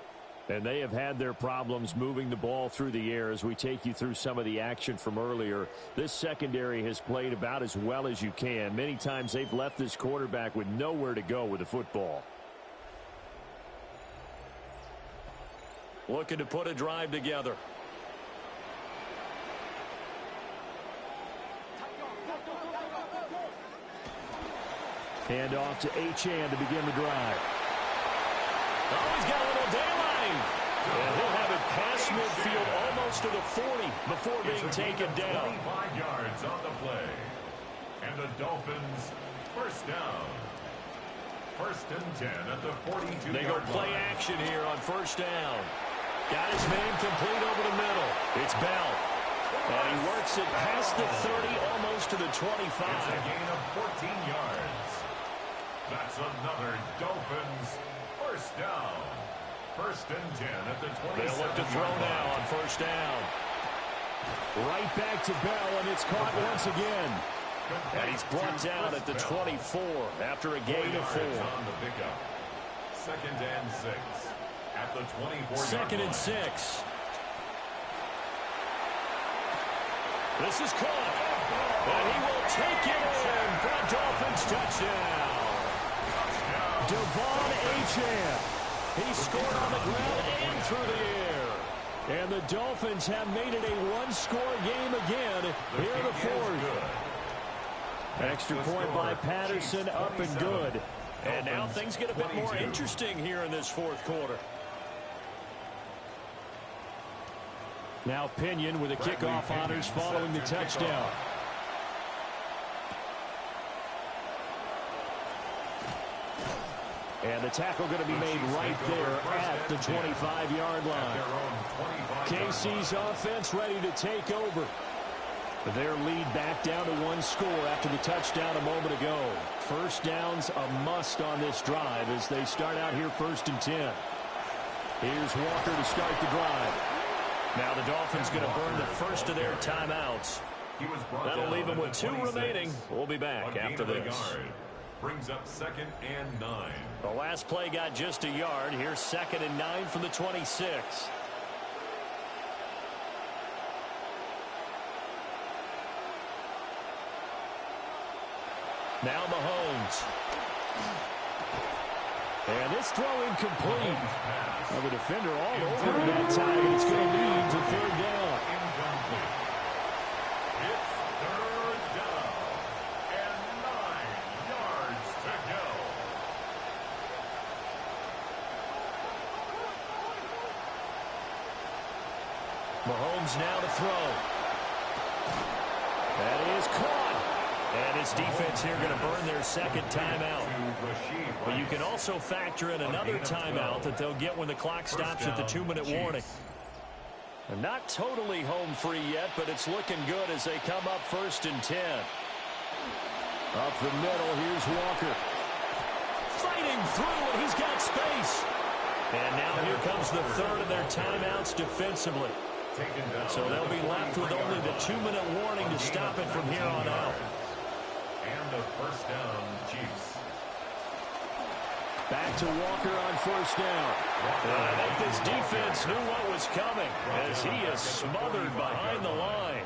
And they have had their problems moving the ball through the air as we take you through some of the action from earlier. This secondary has played about as well as you can. Many times they've left this quarterback with nowhere to go with the football. Looking to put a drive together. Hand off to Achane to begin the drive. Oh, he's got a little daylight. And he'll have it past midfield almost to the 40 before being taken down. 25 yards on the play. And the Dolphins first down. First and 10 at the 42-yard line. They go play action here on first down. Got his man complete over the middle. It's Bell. And he works it past the 30, almost to the 25. It's a gain of 14 yards. That's another Dolphins first down. First and 10 at the 27. They'll look to throw now on first down. Right back to Bell, and it's caught once again. And he's brought down at the 24 after a gain of 4. On the pickup. Second and 6 at the 24. Second and 6. This is caught. And he will take it in for a Dolphins touchdown. Devon Achane. He scored on the ground and through the air. And the Dolphins have made it a one-score game again here in the fourth. Extra point by Patterson, up and good. And now things get a bit more interesting here in this fourth quarter. Now Pinion with a kickoff honors following the touchdown. And the tackle going to be made right there at the 25-yard line. KC's offense ready to take over. Their lead back down to 1 score after the touchdown a moment ago. First down's a must on this drive as they start out here first and 10. Here's Walker to start the drive. Now the Dolphins going to burn the first of their timeouts. That'll leave them with 2 remaining. We'll be back after this. Brings up second and 9. The last play got just a yard. Here's second and 9 from the 26. Now Mahomes. And this throw incomplete. Well, the defender all over him that time, and it's going to lead to third down. It's third down and 9 yards to go. Mahomes now to throw. That is caught. And his defense here going to burn their second timeout. But you can also factor in another timeout that they'll get when the clock stops at the 2-minute warning. And not totally home free yet, but it's looking good as they come up first and 10. Up the middle, here's Walker. Fighting through, and he's got space. And now here comes the third of their timeouts defensively. So they'll be left with only the 2-minute warning to stop it from here on out. And the first down, Chiefs. Back to Walker on first down. And I think this defense knew what was coming as he is smothered behind the line.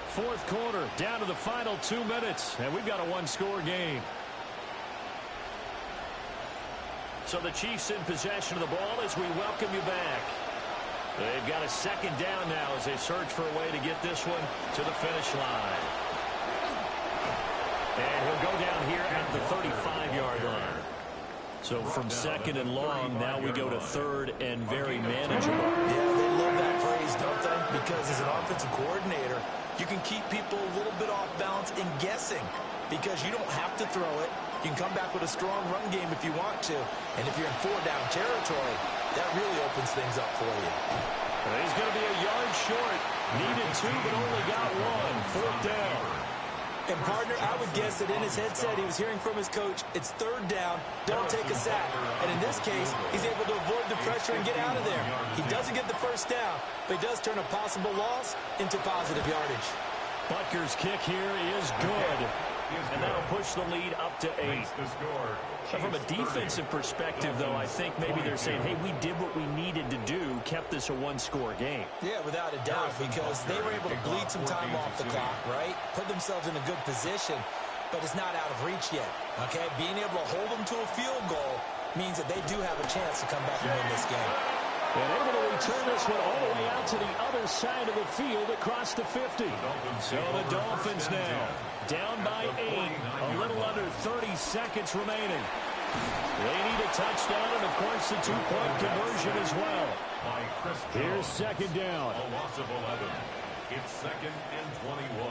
Fourth quarter, down to the final 2 minutes, and we've got a one-score game. So the Chiefs in possession of the ball as we welcome you back. They've got a second down now as they search for a way to get this one to the finish line. And he'll go down here at the 35-yard line. So from second and long, now we go to third and very manageable. Yeah, they love that phrase, don't they? Because as an offensive coordinator, you can keep people a little bit off balance and guessing because you don't have to throw it. You can come back with a strong run game if you want to. And if you're in four-down territory, that really opens things up for you. He's going to be a yard short. Needed two, but only got one. Fourth down. And, partner, I would guess that in his headset he was hearing from his coach, it's third down, don't take a sack. And in this case, he's able to avoid the pressure and get out of there. He doesn't get the first down, but he does turn a possible loss into positive yardage. Butker's kick here is good. And that'll push the lead up to 8. From a defensive perspective, though, I think maybe they're saying, hey, we did what we needed to do, kept this a one-score game. Yeah, without a doubt, because they were able to bleed some time off the clock, right? Put themselves in a good position, but it's not out of reach yet, okay? Being able to hold them to a field goal means that they do have a chance to come back and win this game. And able to return this one all the way out to the other side of the field across the 50. So the Dolphins now down by 8, a little under 30 seconds remaining. They need a touchdown and, of course, the two-point conversion as well. Here's second down. A loss of 11. It's second and 21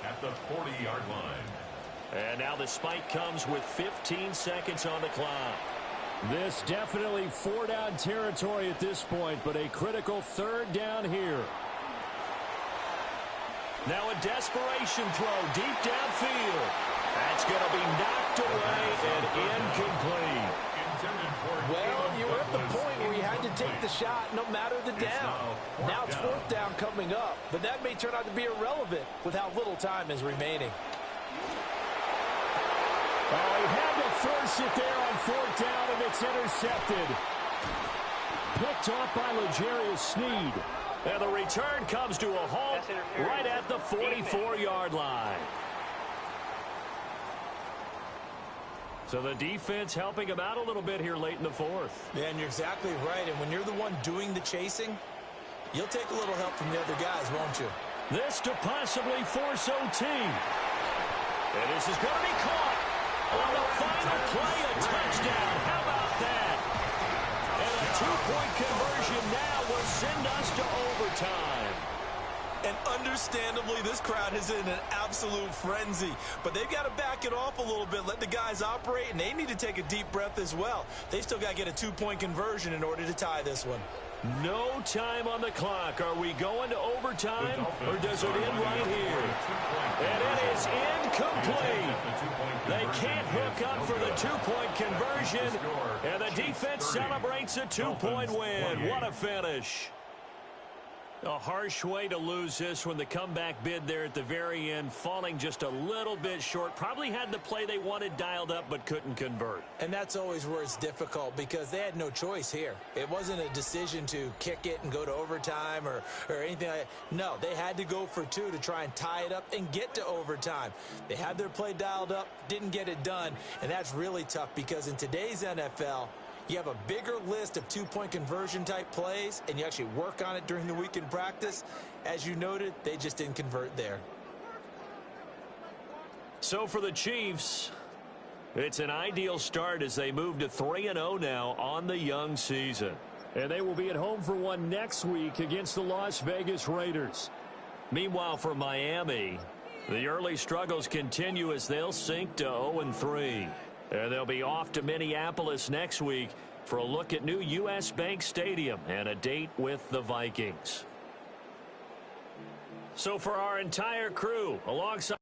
at the 40-yard line. And now the spike comes with 15 seconds on the clock. This definitely four-down territory at this point, but a critical third down here. Now a desperation throw deep downfield. That's going to be knocked away and incomplete. Well, you were at the point where you had to take the shot no matter the down. Now it's fourth down coming up, but that may turn out to be irrelevant with how little time is remaining. Oh, he had to force it there on fourth down, and it's intercepted. Picked off by L'Jarius Sneed. And the return comes to a halt right at the 44-yard line. So the defense helping him out a little bit here late in the fourth. Yeah, and you're exactly right. And when you're the one doing the chasing, you'll take a little help from the other guys, won't you? This to possibly force OT. And this is going to be caught. On the final play, a touchdown. How about that? And a two-point conversion now will send us to overtime. And understandably, this crowd is in an absolute frenzy. But they've got to back it off a little bit, let the guys operate, and they need to take a deep breath as well. They still got to get a two-point conversion in order to tie this one. No time on the clock. Are we going to overtime, or does it end right here? And it is incomplete. They can't hook up for the two-point conversion, and the defense celebrates a two-point win. What a finish. A harsh way to lose this when the comeback bid there at the very end, falling just a little bit short. Probably had the play they wanted dialed up but couldn't convert. And that's always where it's difficult because they had no choice here. It wasn't a decision to kick it and go to overtime or anything like that. No, they had to go for two to try and tie it up and get to overtime. They had their play dialed up, didn't get it done, and that's really tough because in today's NFL, you have a bigger list of two-point conversion type plays, and you actually work on it during the week in practice. As you noted, they just didn't convert there. So for the Chiefs, it's an ideal start as they move to 3-0 now on the young season. And they will be at home for one next week against the Las Vegas Raiders. Meanwhile, for Miami, the early struggles continue as they'll sink to 0-3. And they'll be off to Minneapolis next week for a look at new U.S. Bank Stadium and a date with the Vikings. So for our entire crew, alongside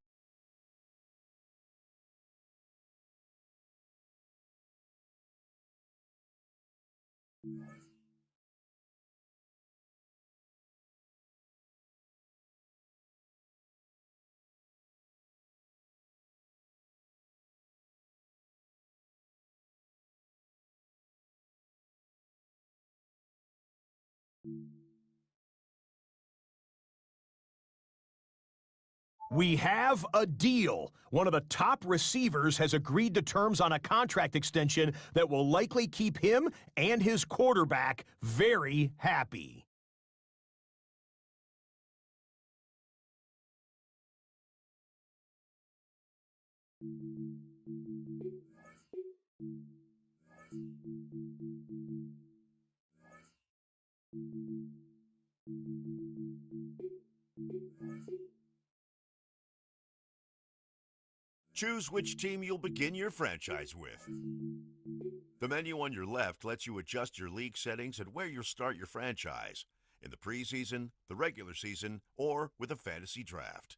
We have a deal. One of the top receivers has agreed to terms on a contract extension that will likely keep him and his quarterback very happy. Choose which team you'll begin your franchise with. The menu on your left lets you adjust your league settings and where you'll start your franchise, in the preseason, the regular season, or with a fantasy draft.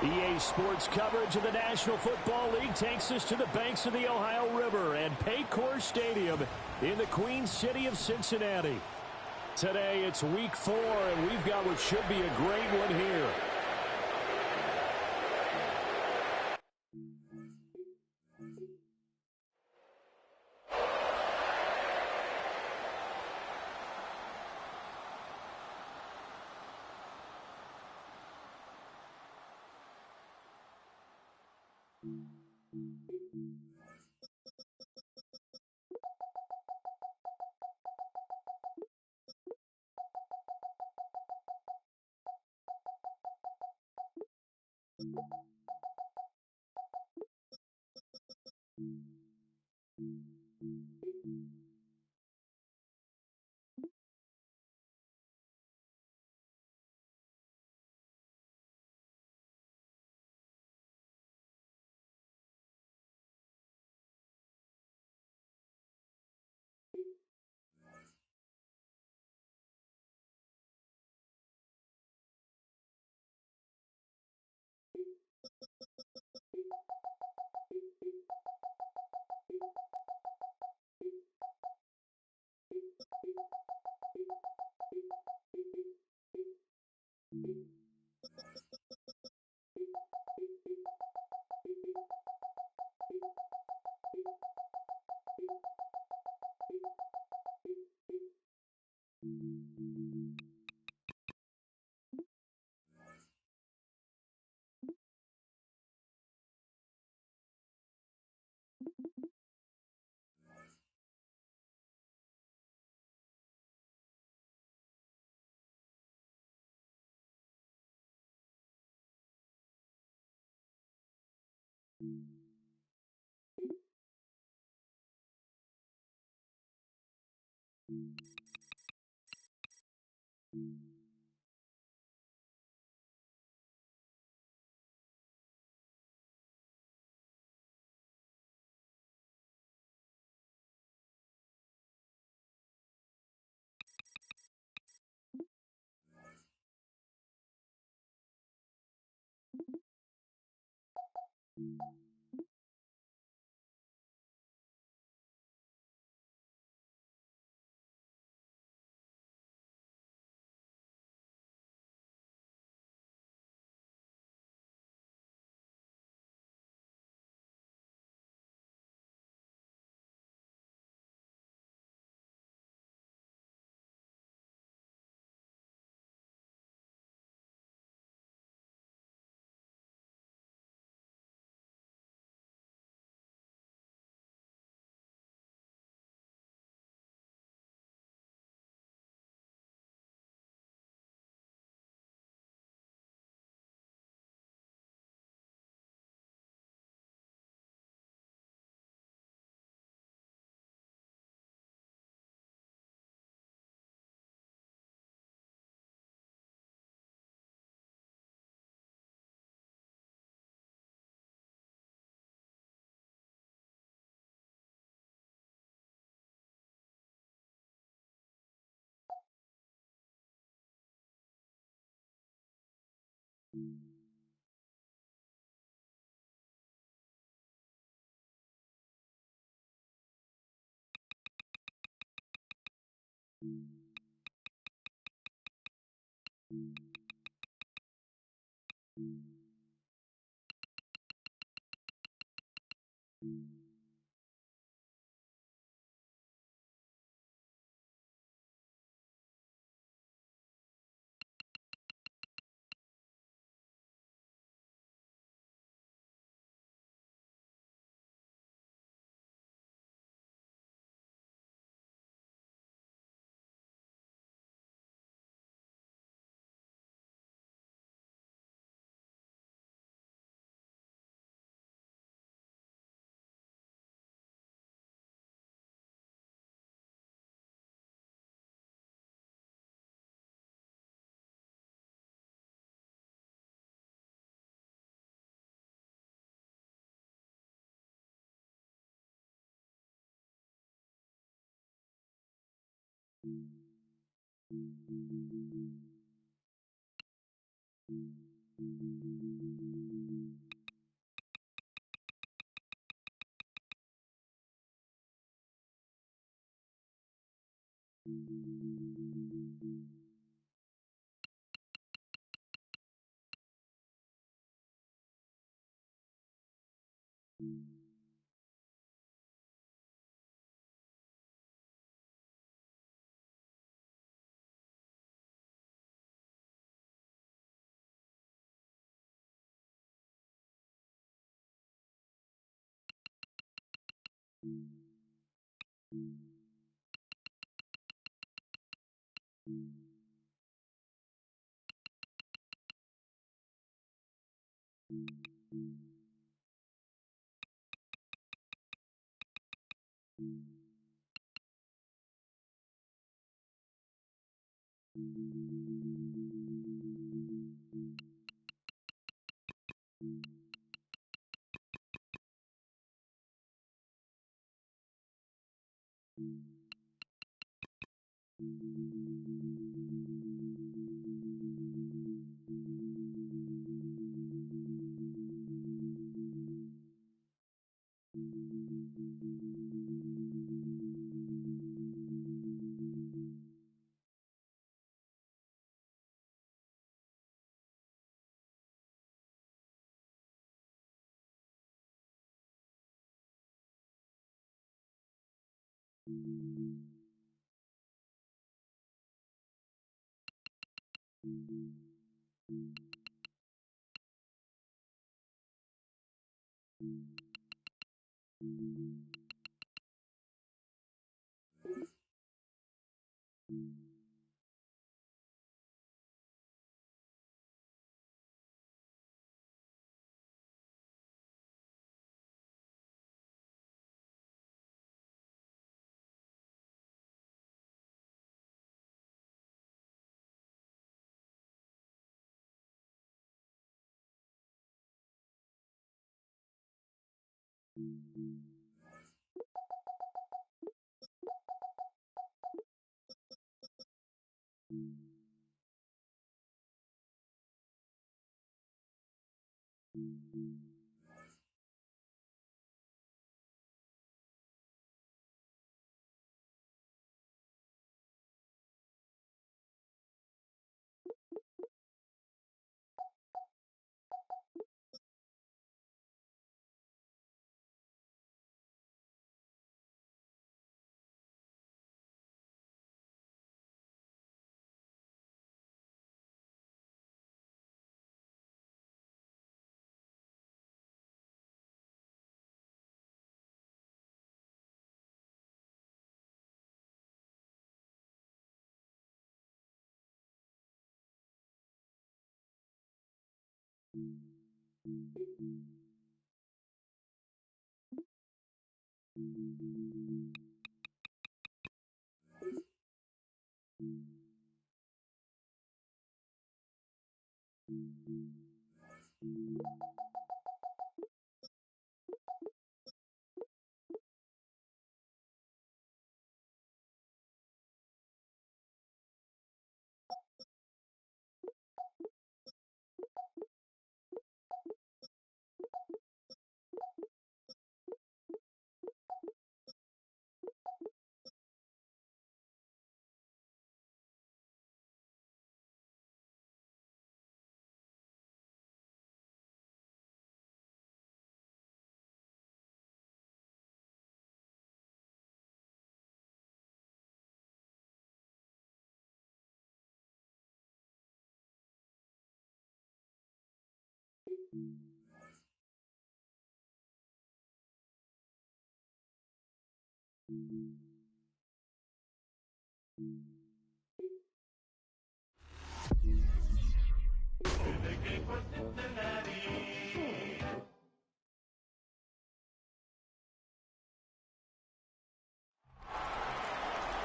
EA Sports coverage of the National Football League takes us to the banks of the Ohio River and Paycor Stadium in the Queen City of Cincinnati. Today, it's week 4, and we've got what should be a great one here.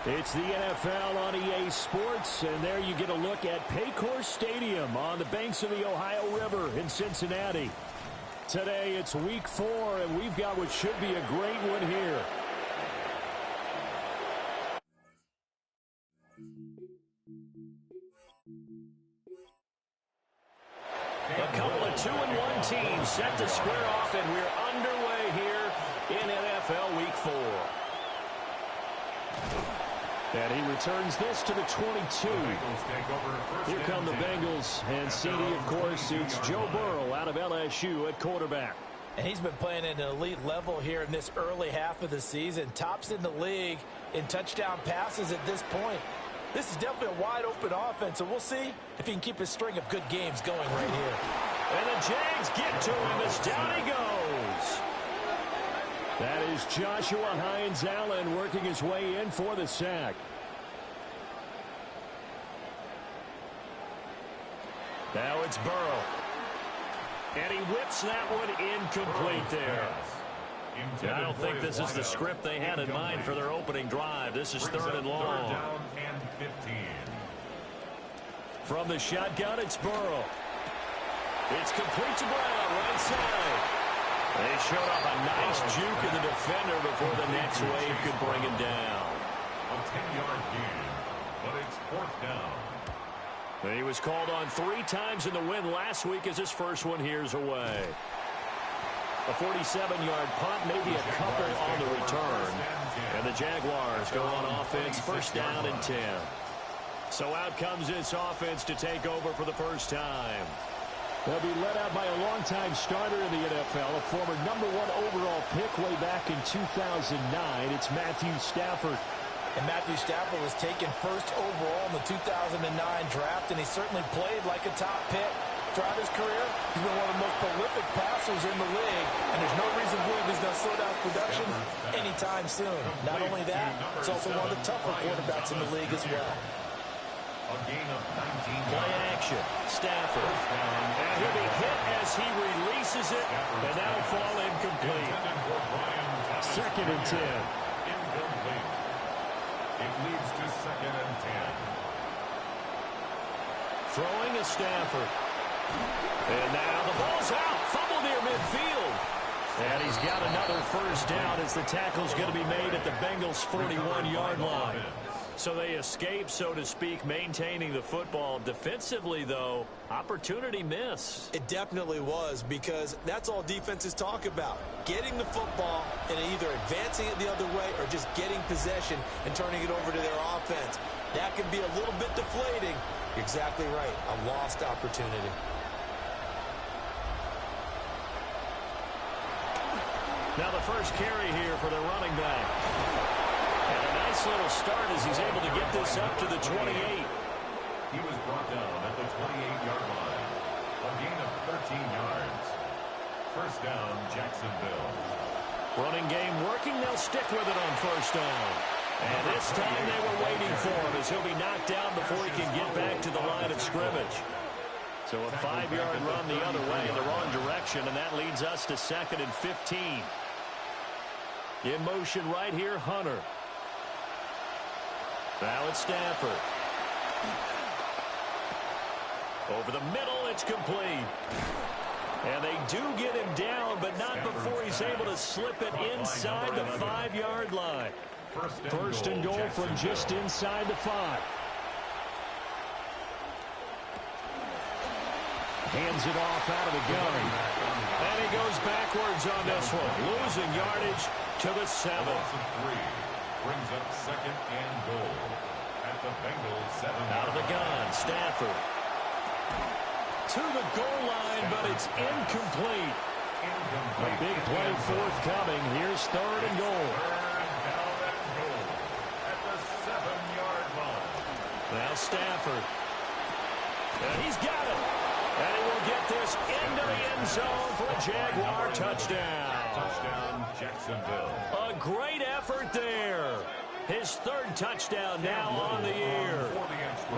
It's the NFL on EA Sports, and there you get a look at Paycor Stadium on the banks of the Ohio River in Cincinnati. Today, it's Week 4, and we've got what should be a great one here. teams set to square off, and we're underway here in NFL Week 4. And he returns this to the 22. Here come the Bengals. And CD, of course, it's Joe Burrow out of LSU at quarterback. And he's been playing at an elite level here in this early half of the season. Tops in the league in touchdown passes at this point. This is definitely a wide-open offense, so we'll see if he can keep a string of good games going right here. And the Jags get to him as down he goes. That is Joshua Hines-Allen working his way in for the sack. Now it's Burrow. And he whips that one incomplete there. I don't think this is the script they had in mind for their opening drive. This is 3rd and long. From the shotgun, it's Burrow. It's complete to Brown, right side. They showed off a nice juke in the defender before the next wave could bring him down. A 10-yard gain, but it's 4th down. He was called on 3 times in the win last week as his first one here's away. A 47-yard punt, maybe a couple on the return. And the Jaguars go on offense, 1st down and 10. So out comes this offense to take over for the first time. They'll be led out by a longtime starter in the NFL, a former #1 overall pick way back in 2009. It's Matthew Stafford. And Matthew Stafford was taken 1st overall in the 2009 draft, and he certainly played like a top pick. Throughout his career, he's been one of the most prolific passers in the league, and there's no reason to believe he's going to slow down production anytime soon. Not only that, he's also one of the tougher quarterbacks in the league as well. A gain of 19. Play action. Stafford. And he'll be hit as he releases it, and that'll fall incomplete. 2nd and 10. Incomplete. It leads to 2nd and 10. Throwing is Stafford. And now the ball's out. Fumble near midfield. And he's got another 1st down as the tackle's going to be made at the Bengals' 41-yard line. So they escape, so to speak, maintaining the football. Defensively, though, opportunity miss. It definitely was, because that's all defenses talk about. Getting the football and either advancing it the other way or just getting possession and turning it over to their offense. That can be a little bit deflating. Exactly right. A lost opportunity. Now the first carry here for the running back. And a nice little start as he's able to get this up to the 28. He was brought down at the 28-yard line. A gain of 13 yards. 1st down, Jacksonville. Running game working. They'll stick with it on 1st down. And this time they were waiting for him as he'll be knocked down before he can get back to the line of scrimmage. So a 5-yard run the other way in the wrong direction, and that leads us to 2nd and 15. In motion right here, Hunter. Now it's Stafford. Over the middle, it's complete. And they do get him down, but not before he's able to slip it inside the 5-yard line. 1st and goal from just inside the 5. Hands it off out of the gun. And he goes backwards on this one. Losing yardage to the 7. Brings up 2nd and goal at the Bengals 7. Out of the gun, Stafford. To the goal line, but it's incomplete. A big play forthcoming. Here's 3rd and goal. At the 7-yard line. Now Stafford. And he's got it. And he will get this into the end zone for a Jaguar touchdown. Touchdown, Jacksonville. A great effort there. His 3rd touchdown now on the year.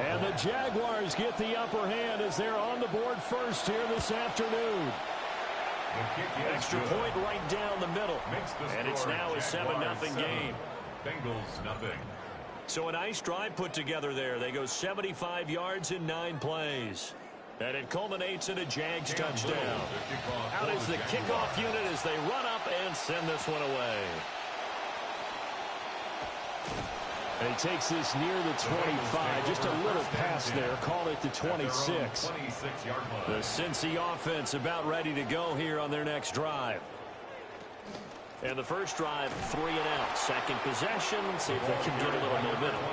And the Jaguars get the upper hand as they're on the board first here this afternoon. Extra point right down the middle. And it's now a 7-0 game. Bengals nothing. So a nice drive put together there. They go 75 yards in 9 plays. And it culminates in a Jags touchdown. Out is the kickoff unit as they run up and send this one away. And he takes this near the 25. Just a little pass there. Call it the 26. The Cincy offense about ready to go here on their next drive. And the first drive, 3 and out. Second possession. See if they can get a little momentum.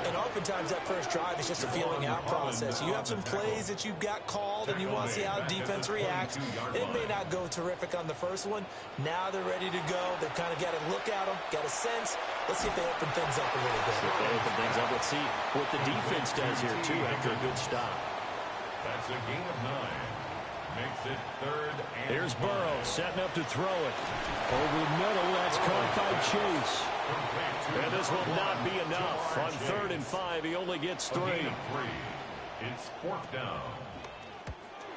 And oftentimes that first drive is just a feeling out process. You have some plays that you've got called and you want to see how defense reacts. It may not go terrific on the first one. Now they're ready to go. They've kind of got to look at them, got a sense. Let's see if they open things up a little bit. If they open things up, let's see what the defense does here, too, after a good stop. That's a gain of 9. Makes it 3rd and Here's Burrow setting up to throw it. Over the middle, that's caught by Chase. And this will not be enough. On 3rd and 5, he only gets 3. It's 4th down.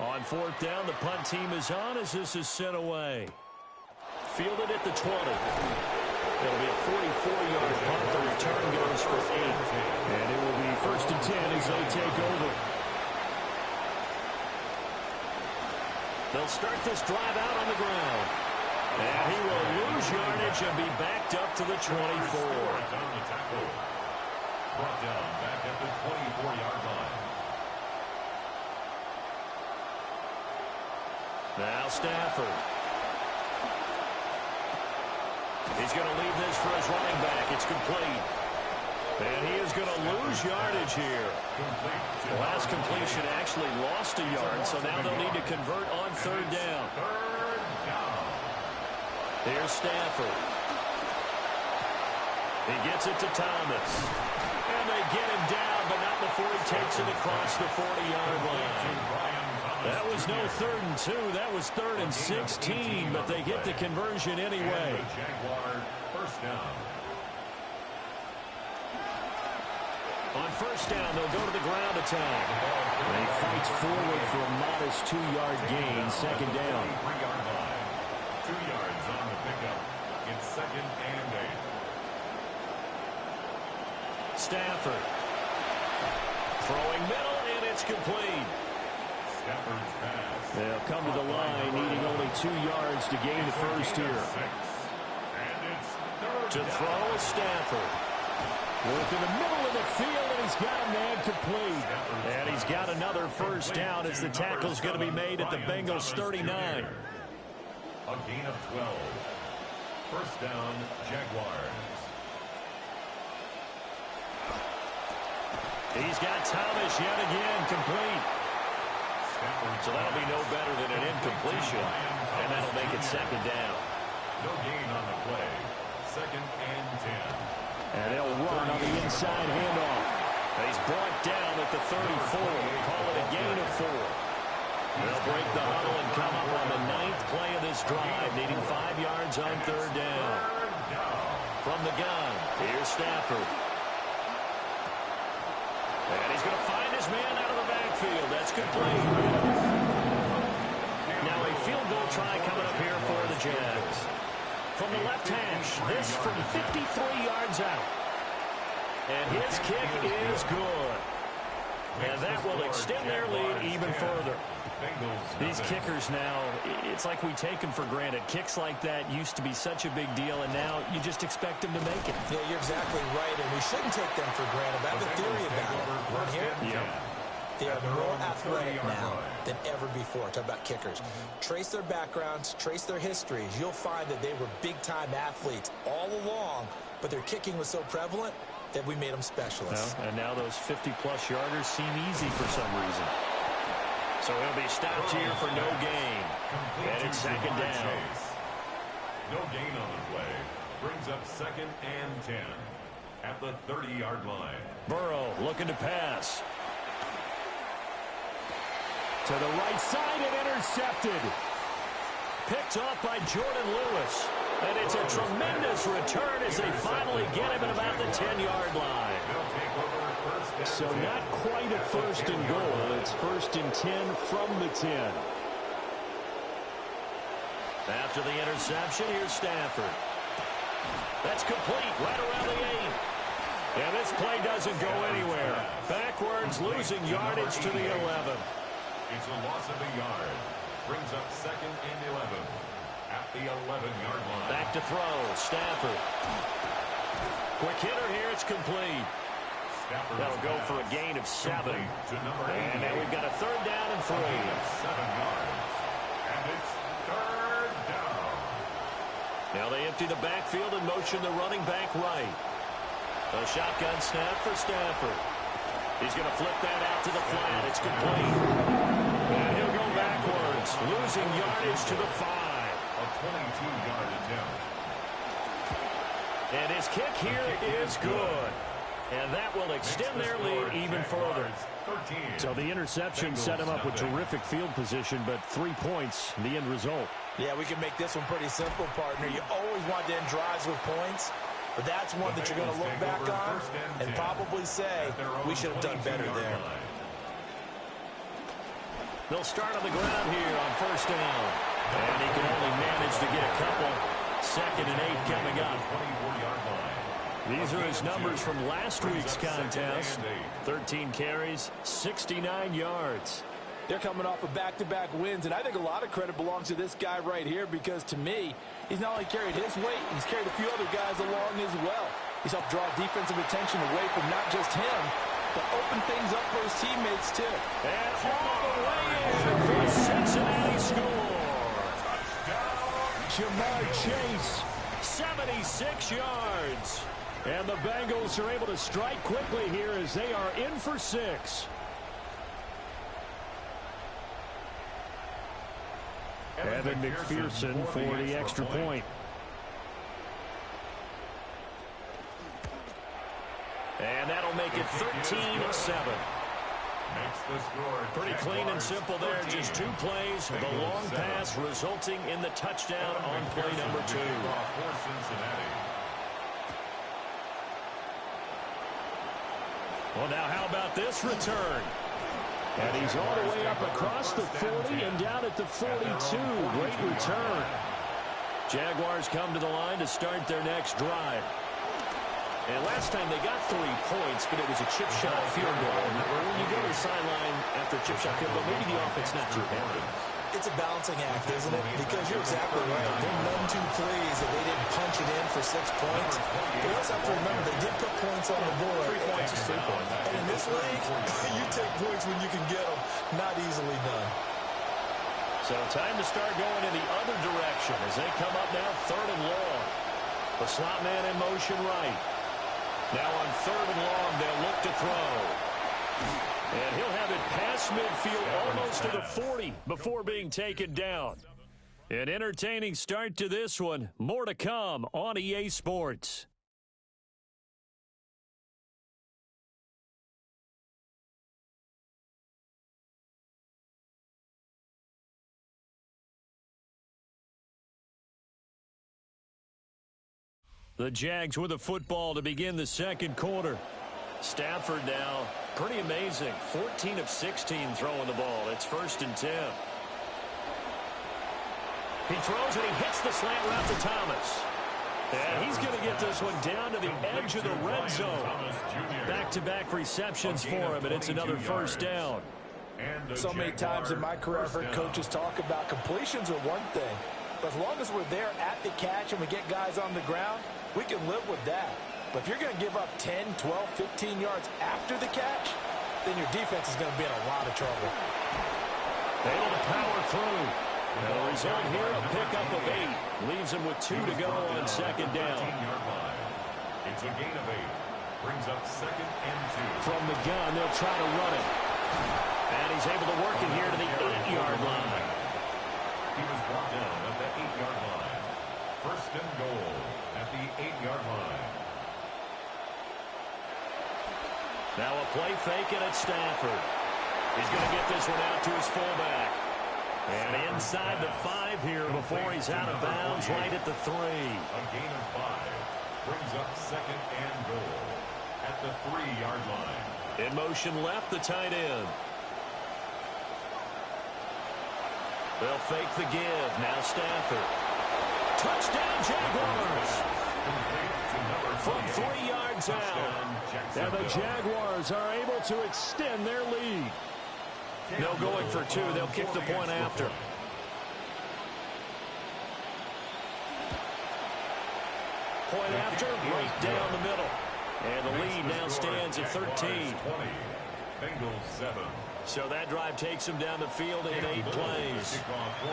On 4th down, the punt team is on as this is sent away. Fielded at the 20. It'll be a 44-yard punt. The return goes for 8. And it will be 1st and 10 as they take over. They'll start this drive out on the ground. And he will lose yardage and be backed up to the 24. Brought down back at the 24-yard line. Now Stafford. He's going to leave this for his running back. It's complete. And he is going to lose yardage here. The last completion actually lost a yard, so now they'll need to convert on 3rd down. Here's Stafford. He gets it to Thomas. And they get him down, but not before he takes it across the 40-yard line. That was no 3rd and 2. That was 3rd and 16, but they get the conversion anyway. First down. On 1st down, they'll go to the ground attack. And he fights forward for a modest 2-yard gain, 2nd down. 3-yard line. 2 yards on the pickup. It's 2nd and 8. Stafford. Throwing middle, and it's complete. Stafford's pass. They'll come to the line, needing only 2 yards to gain the first here. And it's 3rd To throw, Stafford. Work in the middle of the field, and he's got a man complete. And he's got another first down as the tackle's going to be made at the Bengals 39. A gain of 12. First down, Jaguars. He's got Thomas yet again complete. So that'll be no better than an incompletion. And that'll make it 2nd down. No gain on the play. 2nd and 10. And they'll run on the inside handoff. He's brought down at the 34. Call it a gain of 4. They'll break the huddle and come up on the 9th play of this drive, needing 5 yards on 3rd down. From the gun, here's Stafford. And he's going to find his man out of the backfield. That's complete. Now a field goal try coming up here for the Jags. From the left hash, this from 53 yards out. And his kick is good. And that will extend their lead even further. These kickers now, it's like we take them for granted. Kicks like that used to be such a big deal, and now you just expect them to make it. Yeah, you're exactly right, and we shouldn't take them for granted. But I have a theory about it. Right here? Yeah. They are more athletic now than ever before. Talk about kickers. Trace their backgrounds, trace their histories. You'll find that they were big-time athletes all along, but their kicking was so prevalent that we made them specialists. Well, and now those 50-plus yarders seem easy for some reason. So he'll be stopped here for no gain. And it's 2nd down. No gain on the play. Brings up 2nd and 10 at the 30-yard line. Burrow looking to pass. To the right side and intercepted. Picked off by Jordan Lewis. And it's a tremendous return as they finally get him at about the 10-yard line. So not quite a 1st and goal. It's 1st and 10 from the 10. After the interception, here's Stafford. That's complete right around the 8. And this play doesn't go anywhere. Backwards, losing yardage to the 11. It's a loss of a yard. Brings up 2nd and 11 at the 11-yard line. Back to throw, Stafford. Quick hitter here. It's complete. That'll go for a gain of 7. And now we've got a 3rd down and 3. 7 yards. And it's 3rd down. Now they empty the backfield and motion the running back right. A shotgun snap for Stafford. He's going to flip that out to the flat. It's complete. And he'll go backwards, losing yardage to the 5. A 22-yard attempt. And his kick here is good. And that will extend their lead even further. So the interception set him up with terrific field position, but 3 points, the end result. Yeah, we can make this one pretty simple, partner. You always want to end drives with points, but that's one that you're going to look back on and probably say, we should have done better there. They'll start on the ground here on 1st down. And he can only manage to get a couple. 2nd and 8 coming up. These are his numbers from last week's contest. 13 carries, 69 yards. They're coming off of back-to-back wins, and I think a lot of credit belongs to this guy right here because, to me, he's not only carried his weight, he's carried a few other guys along as well. He's helped draw defensive attention away from not just him, but open things up for his teammates, too. And all the way in for a Cincinnati score. Jamar Chase, 76 yards. And the Bengals are able to strike quickly here as they are in for 6. Evan McPherson for the extra point. And that'll make it 13-7. Pretty clean and simple there. Just 2 plays. The long pass resulting in the touchdown on play number 2. Well, now how about this return? And he's all the way up across the 40 and down at the 42. Great return. Jaguars come to the line to start their next drive. And last time they got 3 points, but it was a chip shot field goal. When you go to the sideline after a chip shot field goal, maybe the offense not too happy. It's a balancing act, isn't it? Because you're exactly right. They're none too pleased that they didn't punch it in for 6 points. But you also have to remember, they did put points on the board. 3 points is 3 points. And in this league, you take points when you can get them. Not easily done. So time to start going in the other direction as they come up now 3rd and long. The slot man in motion right. Now on 3rd and long, they'll look to throw. And he'll have it past midfield almost to the 40 before being taken down. An entertaining start to this one. More to come on EA Sports. The Jags with the football to begin the 2nd quarter. Stafford now, pretty amazing. 14 of 16 throwing the ball. It's 1st and 10. He throws and he hits the slant route to Thomas. And he's going to get this one down to the edge of the red zone. Back-to-back receptions for him, and it's another 1st down. So many times in my career I've heard coaches talk about completions are one thing. But as long as we're there at the catch and we get guys on the ground, we can live with that. But if you're going to give up 10, 12, 15 yards after the catch, then your defense is going to be in a lot of trouble. Able to power through. And the result here, a pickup of 8. Leaves him with 2 to go on 2nd down. It's a gain of 8. Brings up 2nd and 2. From the gun, they'll try to run it. And he's able to work it here to the 8-yard line. He was brought down at the 8-yard line. 1st and goal at the 8-yard line. Now a play fake and it's Stafford. He's going to get this one out to his fullback. And inside the 5 here before he's out of bounds right at the 3. A gain of 5 brings up 2nd and goal at the 3-yard line. In motion left, the tight end. They'll fake the give. Now Stafford. Touchdown Jaguars. From 3 yards out. And the Jaguars are able to extend their lead. No going for 2. They'll kick the point after. Point after, right down the middle. And the lead now stands at 13. 20. Bengals 7. So that drive takes him down the field in 8 plays.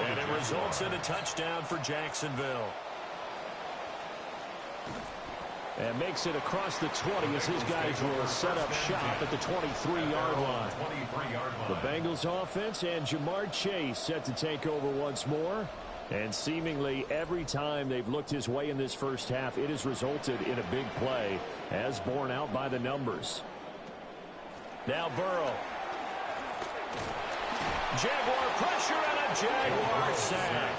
And it results in a touchdown for Jacksonville. And makes it across the 20 as his guys will set up shop at the 23-yard line. The Bengals offense and Jamar Chase set to take over once more. And seemingly every time they've looked his way in this first half, it has resulted in a big play, as borne out by the numbers. Now Burrow. Jaguar pressure and a Jaguar sack.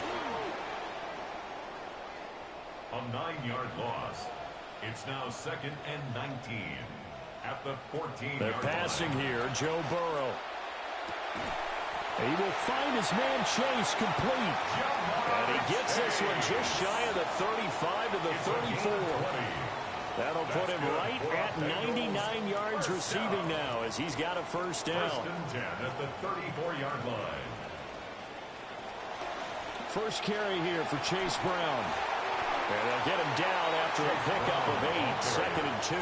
A 9-yard loss. It's now 2nd and 19 at the 14-yard line. They're passing here, Joe Burrow. He will find his man Chase complete. And he gets this one just shy of the 35 to the 34. That'll put him right at 99 yards receiving now as he's got a first down. 1st and 10 at the 34-yard line. First carry here for Chase Brown. And they'll get him down after a pickup of 8, 2nd and 2.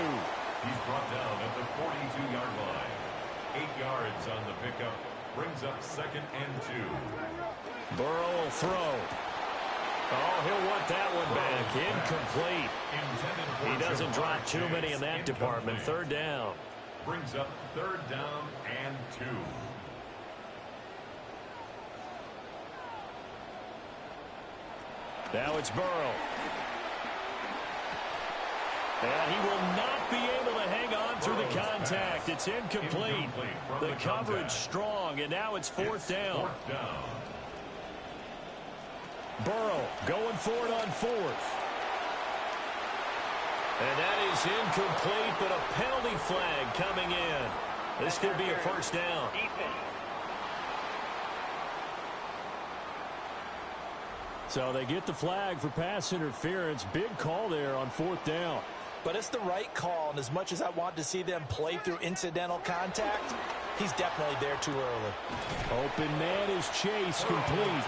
He's brought down at the 42-yard line. 8 yards on the pickup. Brings up 2nd and 2. Burrow will throw. Oh, he'll want that one back. Incomplete. He doesn't drop too many in that department. 3rd down. Brings up 3rd down and 2. Now it's Burrow. And he will not be able to hang on through the contact. It's incomplete. The coverage strong, and now it's 4th down. Burrow going for it on 4th. And that is incomplete, but a penalty flag coming in. This could be a first down. So they get the flag for pass interference. Big call there on 4th down. But it's the right call, and as much as I want to see them play through incidental contact, he's definitely there too early. Open man is Chase, complete.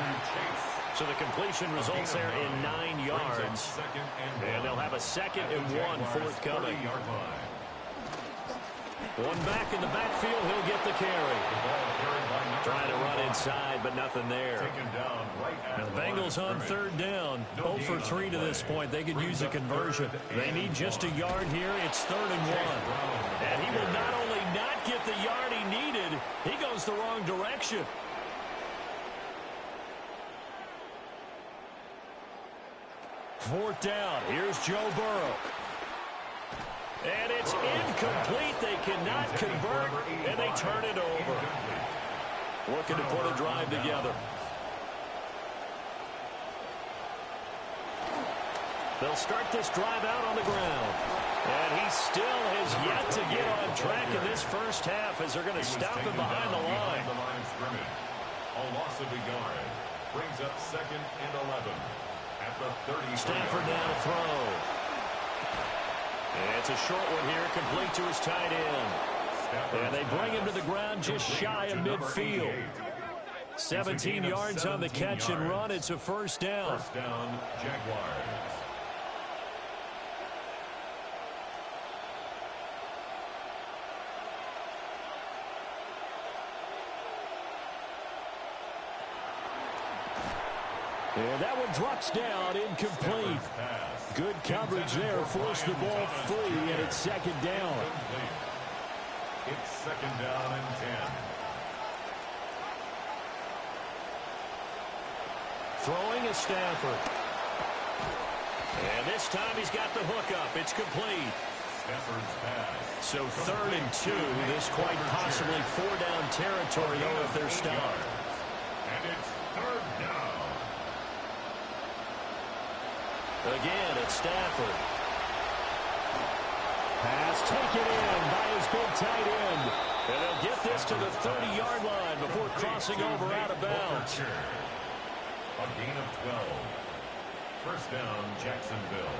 So the completion results there in 9 yards. And they'll have a 2nd and 1 forthcoming. One back in the backfield, he'll get the carry. Trying to run inside, but nothing there. Now the Bengals on 3rd down. 0 for 3 to this point. They could use a conversion. They need just a yard here. It's 3rd and 1. And he will not only not get the yard he needed, he goes the wrong direction. Fourth down. Here's Joe Burrow. And it's incomplete. They cannot convert, and they turn it over. Looking to put a drive together. They'll start this drive out on the ground. And he still has yet to get on track in this first half as they're going to stop him behind the line. A loss of a yard. Brings up 2nd and 11 at the 30. Stafford now to throw. And it's a short one here, complete to his tight end. And they bring him to the ground just shy of midfield. 17 yards on the catch and run. It's a first down. First down, Jaguars. And that one drops down, incomplete. Good coverage there, forced the ball free, and it's 2nd down. It's 2nd down and 10. Throwing is Stafford. And this time he's got the hook up. It's complete. Stafford's pass. So 3rd and 2. This quite possibly 4-down territory, though, if they're stopped. And it's 3rd down. Again, it's Stafford. Pass taken in by his big tight end. And they'll get this to the 30-yard line before crossing over out of bounds. A gain of 12. First down, Jacksonville.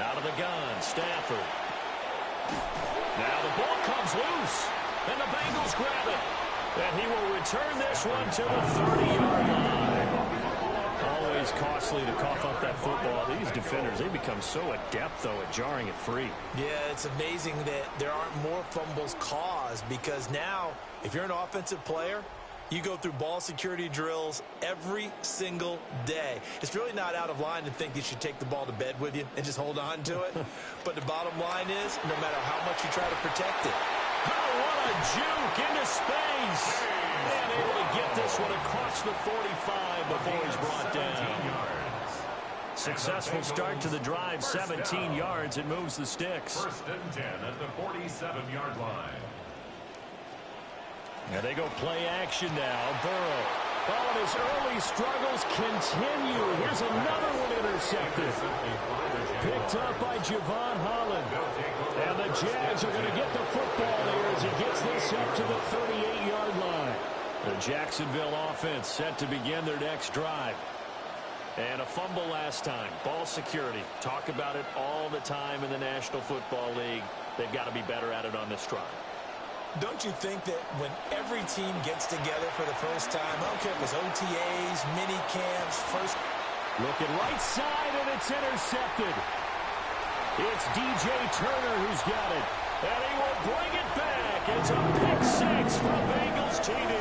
Out of the gun, Stafford. Now the ball comes loose, and the Bengals grab it. And he will return this one to the 30-yard line. Always costly to cough up that football. These defenders, they become so adept, though, at jarring it free. Yeah, it's amazing that there aren't more fumbles caused because now, if you're an offensive player, you go through ball security drills every single day. It's really not out of line to think you should take the ball to bed with you and just hold on to it. But the bottom line is, no matter how much you try to protect it. Oh, what a juke into space. And able to get this one across the 45 before he's brought down. Successful start to the drive, 17 yards. It moves the sticks. First and 10 at the 47-yard line. Now they go play action now. Burrow. Oh, and his early struggles continue. Here's another one intercepted. Picked up by Javon Holland. And the Jags are going to get the football there as he gets this up to the 38-yard line. The Jacksonville offense set to begin their next drive. And a fumble last time. Ball security. Talk about it all the time in the National Football League. They've got to be better at it on this drive. Don't you think that when every team gets together for the first time, I don't care if it's OTAs, mini camps, first... Looking right side, and it's intercepted. It's DJ Turner who's got it. And he will bring it back. It's a pick 6 from Bengals TD.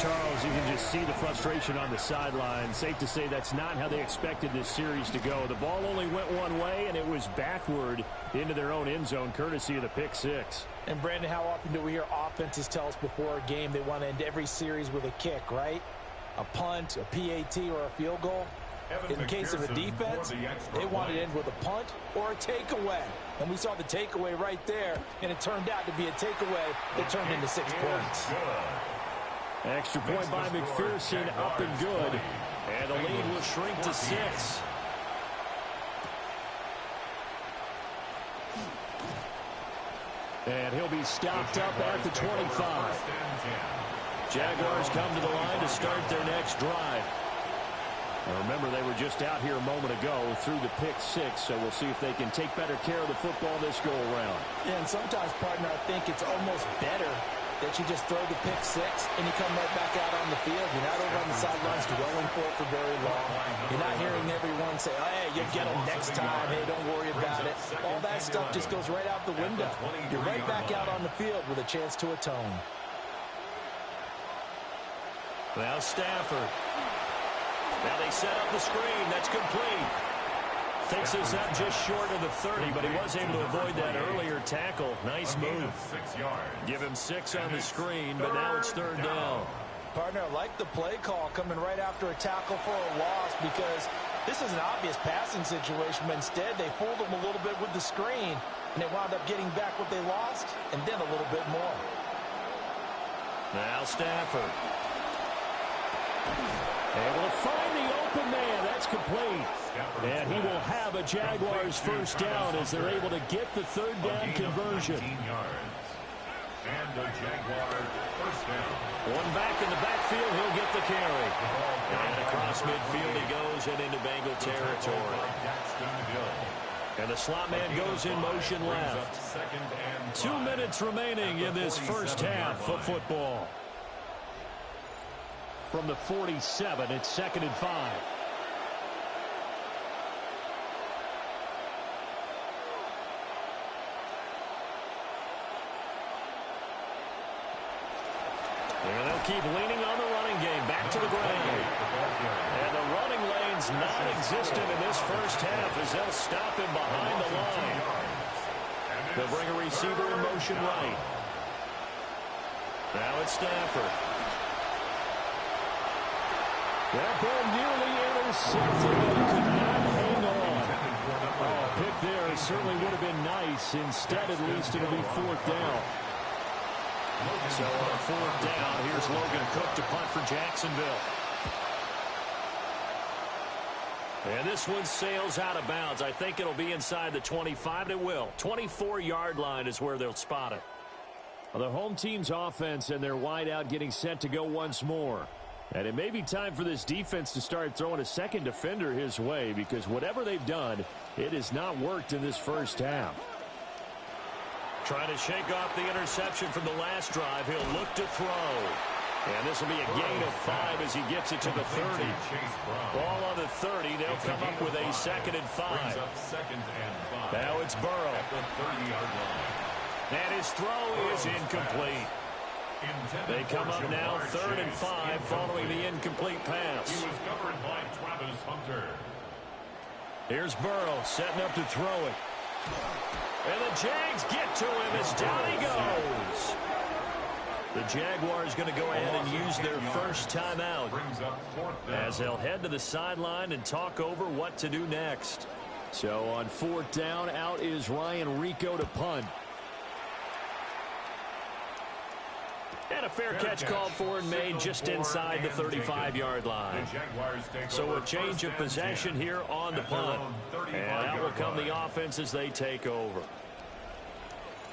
Charles, you can just see the frustration on the sideline. Safe to say that's not how they expected this series to go. The ball only went one way, and it was backward into their own end zone, courtesy of the pick 6. And, Brandon, how often do we hear offenses tell us before a game they want to end every series with a kick, right? A punt, a PAT, or a field goal? In the case of a defense, they want to end with a punt or a takeaway. And we saw the takeaway right there, and it turned out to be a takeaway that turned into 6 points. Extra point by McPherson, up and good. And the lead will shrink to 6. And he'll be stopped up at the 25. Jaguars come to the line to start their next drive. Now remember, they were just out here a moment ago through the pick 6, so we'll see if they can take better care of the football this go-around. Yeah, and sometimes, partner, I think it's almost better that you just throw the pick 6 and you come right back out on the field. You're not over on the sidelines dwelling for it for very long. You're not hearing everyone say, oh, hey, you'll get them next time. Hey, don't worry about it. All that stuff just goes right out the window. You're right back out on the field with a chance to atone. Now Stafford. Now they set up the screen. That's complete. Takes this up just short of the 30, but he was able to avoid that earlier tackle. Nice move. 6 yards. Give him 6 on the screen, but now it's third down. Partner, I like the play call coming right after a tackle for a loss because this is an obvious passing situation, but instead they fooled them a little bit with the screen, and they wound up getting back what they lost and then a little bit more. Now Stafford. Able to find the open man. That's complete. And he will have a Jaguars first down as they're able to get the third down conversion. And the Jaguars first down. One back in the backfield. He'll get the carry. And across midfield he goes and into Bengal territory. And the slot man goes in motion left. 2 minutes remaining in this first half of football. From the 47, it's 2nd and 5. And they'll keep leaning on the running game. Back to the ground. And the running lane's non-existent in this first half as they'll stop him behind the line. They'll bring a receiver in motion right. Now it's Stafford. That ball nearly intercepted, but he could not hang on. Oh, a pick there certainly would have been nice. Instead, at least, it'll be 4th down. So on 4th down, here's Logan Cook to punt for Jacksonville. And this one sails out of bounds. I think it'll be inside the 25. It will. 24-yard line is where they'll spot it. Well, the home team's offense and their wideout getting set to go once more. And it may be time for this defense to start throwing a second defender his way because whatever they've done, it has not worked in this first half. Trying to shake off the interception from the last drive. He'll look to throw. And this will be a gain of 5 as he gets it to the 30. Ball on the 30. They'll come up with a 2nd and 5. Now it's Burrow. At the 30-yard line. And his throw is incomplete. They come up now 3rd and 5 following the incomplete pass. He was covered by Travis Hunter. Here's Burrow setting up to throw it. And the Jags get to him as down he goes. The Jaguars going to go ahead and use their first timeout as they'll head to the sideline and talk over what to do next. So on 4th down, out is Ryan Rico to punt. And a fair catch called for and made just inside the 35-yard line. So a change of possession here on the punt. And that will come the offense as they take over.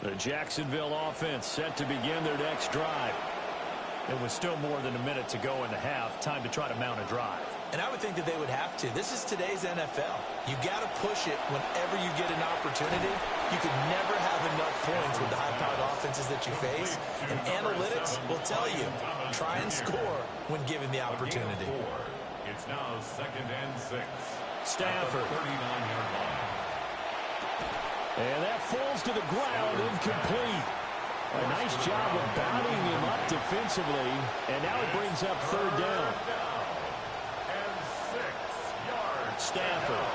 The Jacksonville offense set to begin their next drive. It was still more than a minute to go in the half. Time to try to mount a drive. And I would think that they would have to. This is today's NFL. You got to push it whenever you get an opportunity. You can never have enough points with the high-powered offenses that you face. And analytics will tell you, try and score when given the opportunity. It's now 2nd and 6. Stafford. 39-yard line. And that falls to the ground, incomplete. A nice job of bounding him up defensively. And now it brings up 3rd down. And 6 yards. Stafford.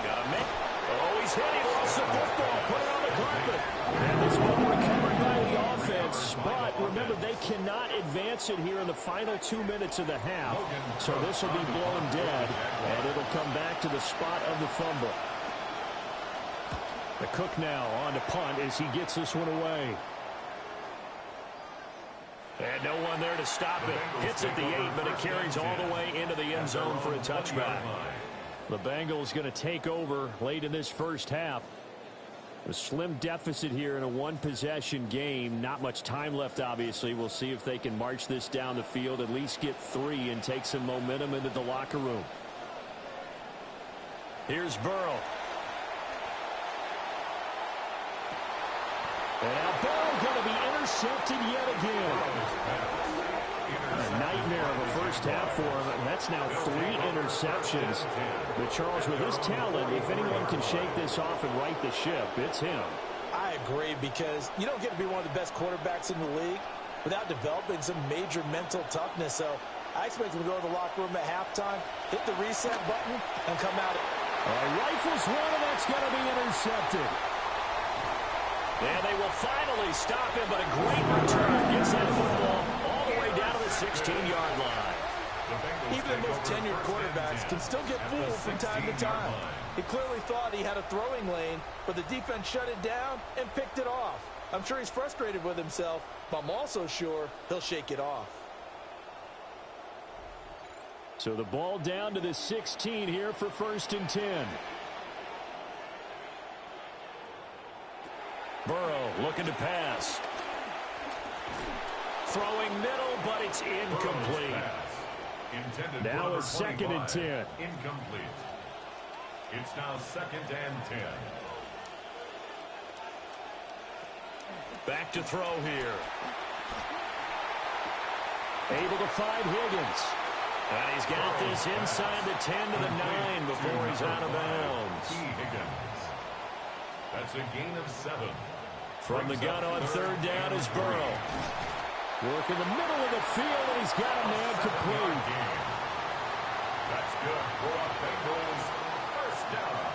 Got him. Oh, he's hit. He lost the football. Put it on the carpet. And this ball recovered by the offense. But remember, they cannot advance it here in the final 2 minutes of the half. So this will be blown dead. And it'll come back to the spot of the fumble. The Cook now on to punt as he gets this one away. And no one there to stop it. Hits at the 8, but it carries all the way into the end zone for a touchback. The Bengals going to take over late in this first half. A slim deficit here in a one-possession game. Not much time left, obviously. We'll see if they can march this down the field, at least get 3 and take some momentum into the locker room. Here's Burrow. And now Burrow going to be intercepted yet again. A nightmare of a first half for him, and that's now 3 interceptions. But Charles, with his talent, if anyone can shake this off and right the ship, it's him. I agree, because you don't get to be one of the best quarterbacks in the league without developing some major mental toughness. So I expect him to go to the locker room at halftime, hit the reset button, and come out. Rifles one, and that's going to be intercepted. And they will finally stop him, but a great return gets that football all the way down to the 16-yard line. Even the most tenured quarterbacks can still get fooled from time to time. He clearly thought he had a throwing lane, but the defense shut it down and picked it off. I'm sure he's frustrated with himself, but I'm also sure he'll shake it off. So the ball down to the 16 here for 1st and 10. Burrow looking to pass. Throwing middle, but it's incomplete. Now a 2nd and 10. Incomplete. It's now 2nd and 10. Back to throw here. Able to find Higgins. And he's got this inside the 10 to the 9 before he's out of bounds. That's a gain of 7. From the gun on 3rd down is Burrow. Work in the middle of the field, and he's got a man complete. That's good for a Bengals first down.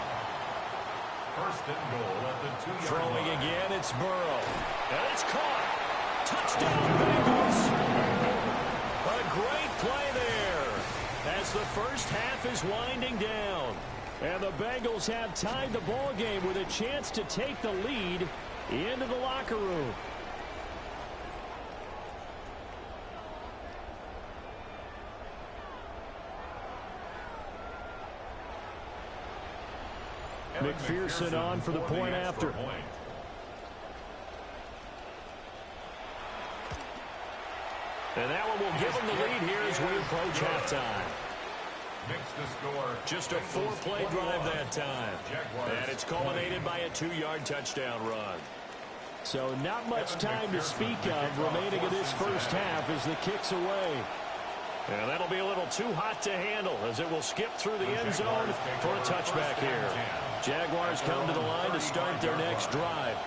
1st and goal at the 2-yard line. Throwing again, it's Burrow. And it's caught. Touchdown, Bengals. A great play there as the first half is winding down. And the Bengals have tied the ball game with a chance to take the lead into the locker room. McPherson on for the point after. And that one will give them the lead here as we approach halftime. Just a 4-play drive that time. And it's culminated by a 2-yard touchdown run. So not much time to speak of remaining in this first half as the kick's away. And that'll be a little too hot to handle as it will skip through the end zone for a touchback here. Jaguars come to the line to start their next drive.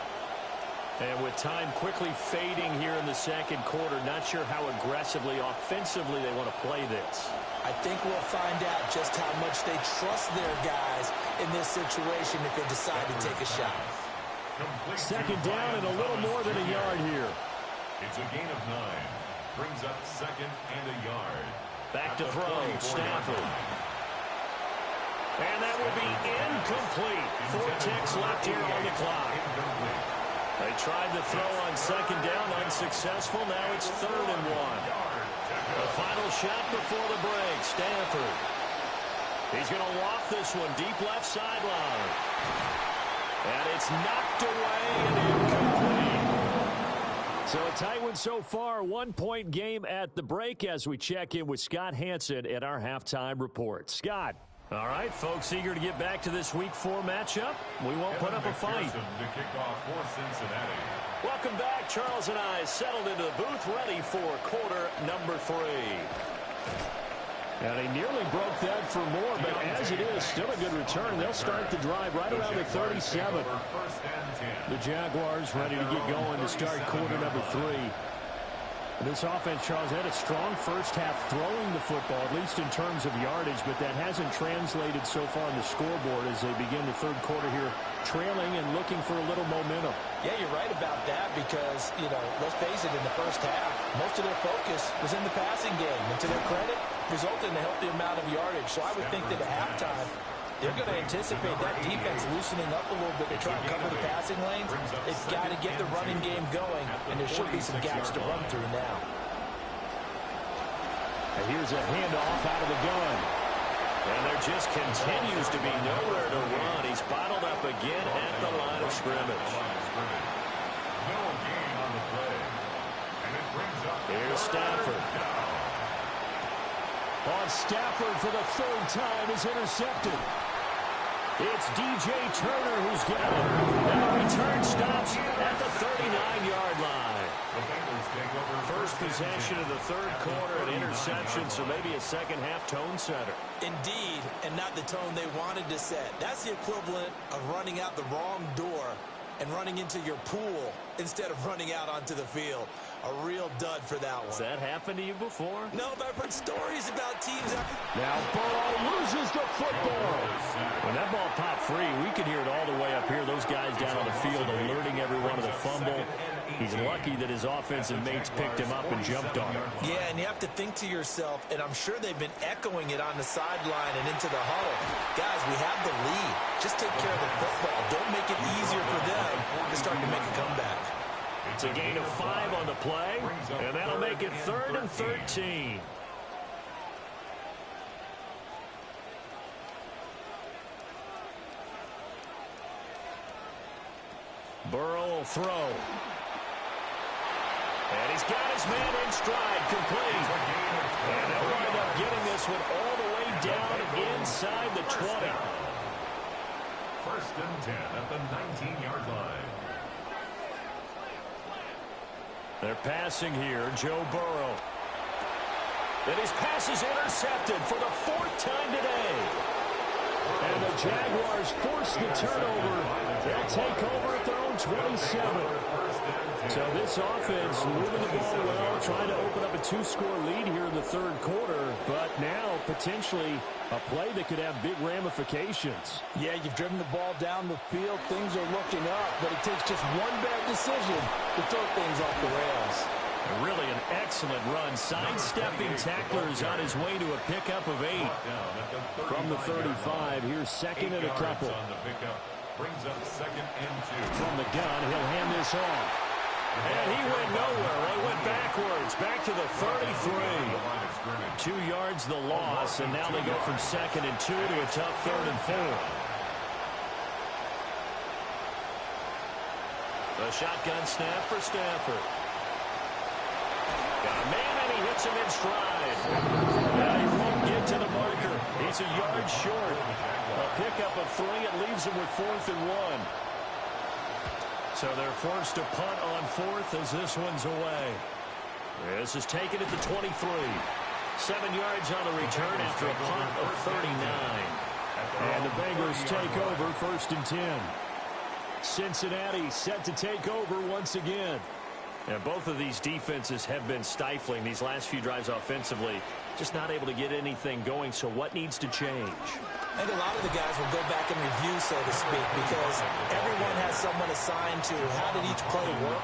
And with time quickly fading here in the second quarter, not sure how aggressively, offensively they want to play this. I think we'll find out just how much they trust their guys in this situation if they decide to take a shot. Second down and a little more than a yard here. It's a gain of 9. Brings up second and a yard. Back to throw, Stafford. And that will be incomplete. 4 ticks left here on the clock. They tried to throw on second down, unsuccessful. Now it's 3rd and 1. The final shot before the break, Stafford. He's going to loft this one deep left sideline. And it's knocked away and incomplete. So a tight one so far, 1-point game at the break as we check in with Scott Hansen at our halftime report. Scott. All right, folks, eager to get back to this Week 4 matchup. We won't put up a fight. To kick off for Cincinnati. Welcome back. Charles and I settled into the booth, ready for quarter number 3. And he nearly broke that for more, but as it is, still a good return. They'll start the drive right around the 37. The Jaguars ready to get going to start quarter number 3. This offense, Charles, had a strong first half throwing the football, at least in terms of yardage, but that hasn't translated so far on the scoreboard as they begin the third quarter here, trailing and looking for a little momentum. Yeah, you're right about that because, let's face it, in the first half, most of their focus was in the passing game. And to their credit, resulted in a healthy amount of yardage. So I would think that at halftime, they're going to anticipate that defense loosening up a little bit to try and cover the passing lanes. They've got to get the running game going, and there should be some gaps to run through now. And here's a handoff out of the gun. And there just continues to be nowhere to run. He's bottled up again at the line of scrimmage. No gain on the play. And it brings up Here's Stafford. On Stafford for the 3rd time is intercepted. It's DJ Turner who's got it. And the return stops at the 39-yard line. The Bengals take over First possession of the third quarter, an interception, so maybe a second half tone setter. Indeed, and not the tone they wanted to set. That's the equivalent of running out the wrong door and running into your pool instead of running out onto the field. A real dud for that one. Has that happened to you before? No, but I've heard stories about teams. Now Burrow loses the football. When that ball popped free, we could hear it all the way up here. Those guys down on the field alerting everyone of the fumble. He's lucky that his offensive mates picked him up and jumped on him. Yeah, and you have to think to yourself, and I'm sure they've been echoing it on the sideline and into the huddle. Guys, we have the lead. Just take care of the football. Don't make it easier for them to start to make a comeback. It's a gain of 5 on the play, and that'll make it 3rd and 13. Burrow will throw. And he's got his man in stride, complete. And they'll wind up getting this one all the way down inside the 20. 1st and 10 at the 19-yard line. They're passing here, Joe Burrow. And his pass is intercepted for the 4th time today. And the Jaguars force the turnover. They'll take over at their own 27. So this offense moving the ball well, trying to open up a 2-score lead here in the third quarter, but now potentially a play that could have big ramifications. Yeah, you've driven the ball down the field. Things are looking up, but it takes just one bad decision to throw things off the rails. Really an excellent run, sidestepping tacklers on his way to a pickup of 8. From the 35, here's 2nd and a couple. Brings up 2nd and 2. From the gun, he'll hand this off. And he went nowhere. They went backwards, back to the 33. 2 yards the loss, and now they go from 2nd and 2 to a tough 3rd and 4. A shotgun snap for Stafford. Got a man, and he hits him in stride. Now he won't get to the marker. He's a yard short. A pickup of 3. It leaves him with 4th and 1. So they're forced to punt on 4th as this one's away. This is taken at the 23. 7 yards on the return after a punt of 39. And the Bengals take over 1st and 10. Cincinnati set to take over once again. And both of these defenses have been stifling these last few drives offensively. Just not able to get anything going. So what needs to change? I think a lot of the guys will go back and review, so to speak, because everyone has someone assigned to how did each play work.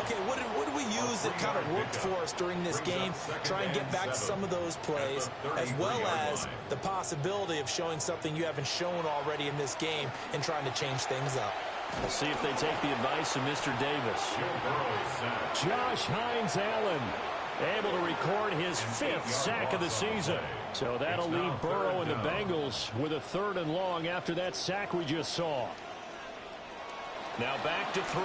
Okay, what did we use that kind of worked for us during this game? Try and get back to some of those plays, as well as the possibility of showing something you haven't shown already in this game and trying to change things up. We'll see if they take the advice of Mr. Davis. Josh Hines Allen able to record his 5th sack of the season. So that'll leave Burrow and the Bengals with a 3rd and long after that sack we just saw. Now back to throw.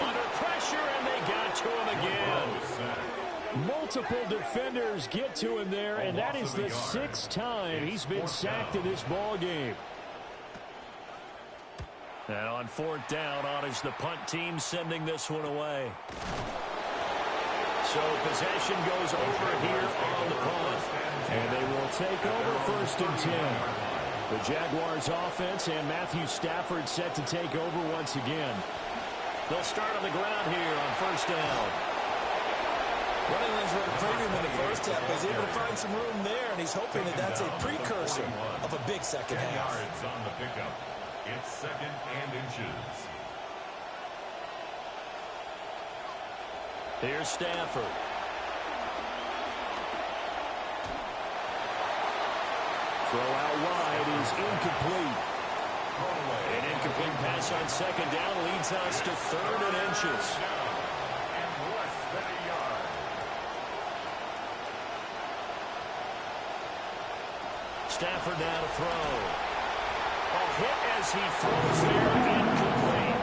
Under pressure, and they got to him again. Multiple defenders get to him there, and that is the 6th time he's been sacked in this ball game. And on 4th down, on is the punt team sending this one away. So possession goes over here on the punt. And they will take over 1st and 10. The Jaguars offense and Matthew Stafford set to take over once again. They'll start on the ground here on 1st down. Running lanes were a premium in the first half, but he's able to find some room there, and he's hoping that that's a precursor of a big second half. Yards on the pickup. It's 2nd and inches. Here's Stafford. Throw out wide is incomplete. An incomplete pass on 2nd down leads us to 3rd and inches. And less than a yard. Stafford now to throw. A hit as he throws there, incomplete.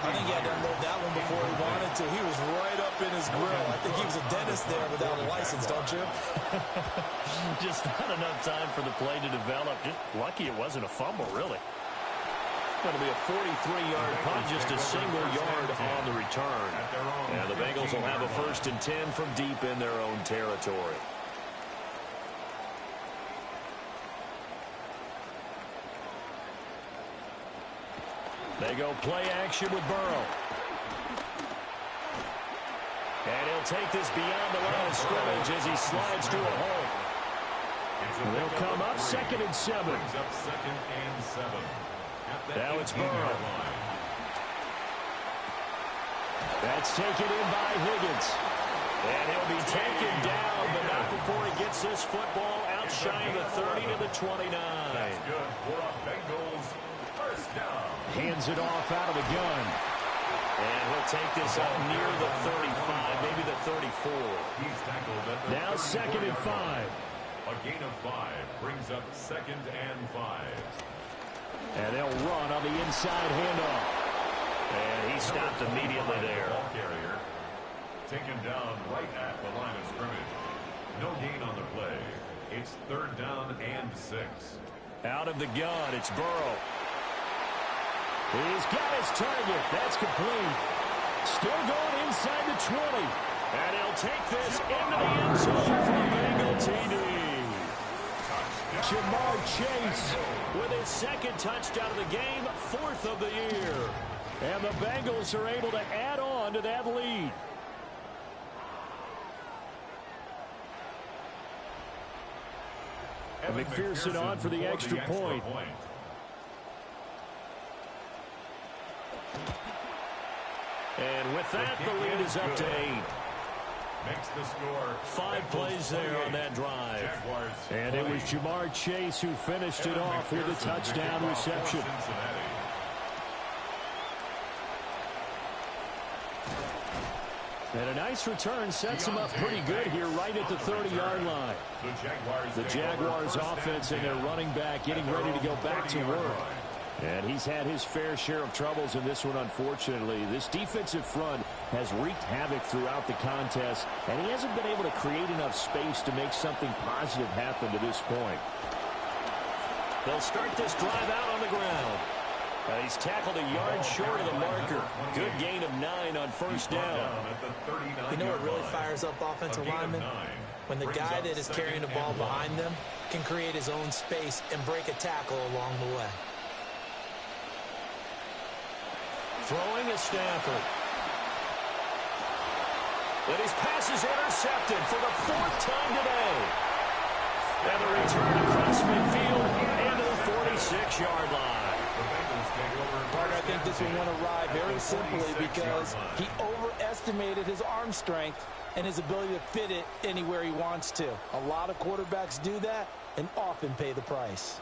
I think he had to unload that one before he wanted to. He was right up in his grill. I think he was a dentist there without a license, don't you? Just not enough time for the play to develop. Just lucky it wasn't a fumble, really. It'll be a 43-yard punt, just a single yard on the return. And the Bengals will have a 1st and 10 from deep in their own territory. They go play action with Burrow. And he'll take this beyond the line of scrimmage as he slides to a hole. They'll come up 2nd and 7. Now it's Burrow. That's taken in by Higgins. And he'll be taken down, but not before he gets this football outshined the 30 to the 29. That's good for a Bengals 1st down. Hands it off out of the gun. And he'll take this up near the 35, maybe the 34. He's tackled at the Now 2nd and 5. A gain of 5 brings up 2nd and 5. And they'll run on the inside handoff. And he stopped immediately there. Ball carrier taken down right at the line of scrimmage. No gain on the play. It's 3rd down and 6. Out of the gun, it's Burrow. He's got his target. That's complete. Still going inside the 20. And he'll take this into the end zone for a Bengal TD. Jamar Chase with his 2nd touchdown of the game, 4th of the year. And the Bengals are able to add on to that lead. McPherson on for the extra point. And with that, the lead is up to 8. Makes the score 5 plays there on that drive. And it was Jamar Chase who finished it off with a touchdown reception. And a nice return sets him up pretty good here right at the 30-yard line. The Jaguars offense and their running back getting ready to go back to work. And he's had his fair share of troubles in this one, unfortunately. This defensive front has wreaked havoc throughout the contest, and he hasn't been able to create enough space to make something positive happen to this point. They'll start this drive out on the ground. He's tackled a yard short of the marker. Good gain of 9 on first down. You know what really fires up offensive linemen? When the guy that is carrying the ball behind them can create his own space and break a tackle along the way. Throwing is Stafford. And his pass is intercepted for the 4th time today. And the return across midfield and to the 46-yard line. Parker, I think this one went awry very simply because he overestimated his arm strength and his ability to fit it anywhere he wants to. A lot of quarterbacks do that and often pay the price.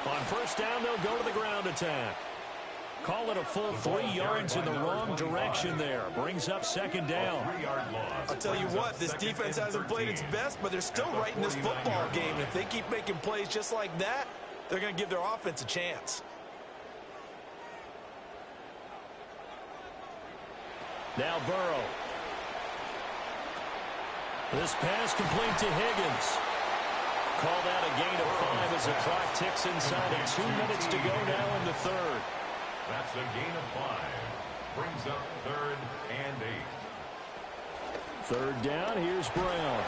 On first down, they'll go to the ground attack. Call it a full 3 yards in the wrong direction there. Brings up second down. I'll tell you what, this defense hasn't played its best, but they're still right in this football game. If they keep making plays just like that, they're going to give their offense a chance. Now Burrow. This pass complete to Higgins. Called out a gain of 5 as the clock ticks inside of 2 minutes to go now in the third. That's a gain of 5. Brings up 3rd and 8. Third down, here's Brown.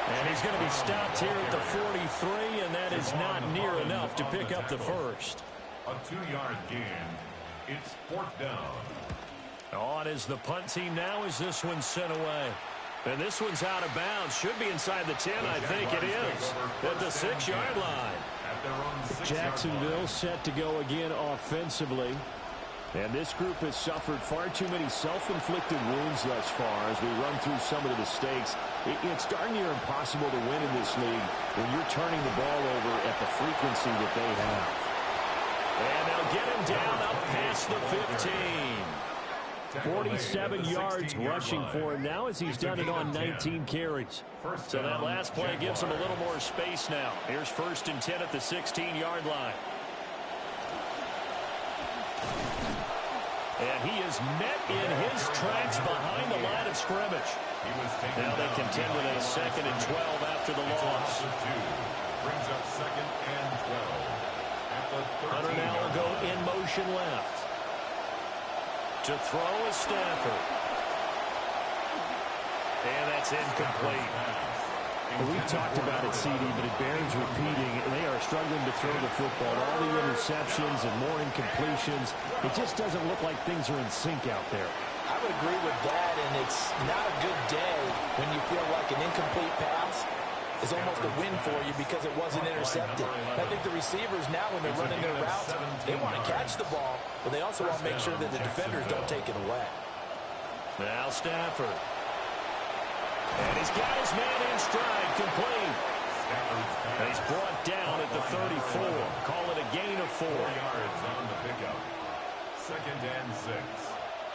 And he's going to be stopped here at the 43, and that is not near enough to pick up the first. A 2-yard gain. It's 4th down. On is the punt team now as this one's sent away. And this one's out of bounds. Should be inside the 10, I think it is. At the 6-yard line. Jacksonville set to go again offensively. And this group has suffered far too many self-inflicted wounds thus far as we run through some of the mistakes. It's darn near impossible to win in this league when you're turning the ball over at the frequency that they have. And they'll get him down up past the 15. 47 yards rushing for him now as he's done it on 19 carries. So that last play gives him a little more space now. Here's 1st and 10 at the 16-yard line. And he is met in his tracks behind the line of scrimmage. Now they contend with a 2nd and 12 after the loss. Brings up 2nd and 12. At the Hunter now will go in motion left. To throw is Stafford. And that's incomplete. Well, we've talked about it, CD, but it bears repeating. They are struggling to throw the football. All the interceptions and more incompletions. It just doesn't look like things are in sync out there. I would agree with that, and it's not a good day when you feel like an incomplete pass is almost a win for you because it wasn't intercepted. I think the receivers now, when they're running their routes, they want to catch the ball, but they also want to make sure that the defenders don't take it away. Now Stafford. And he's got his man in stride, complete. And he's brought down at the 34. Call it a gain of 4. 4 yards on the pickup. 2nd and 6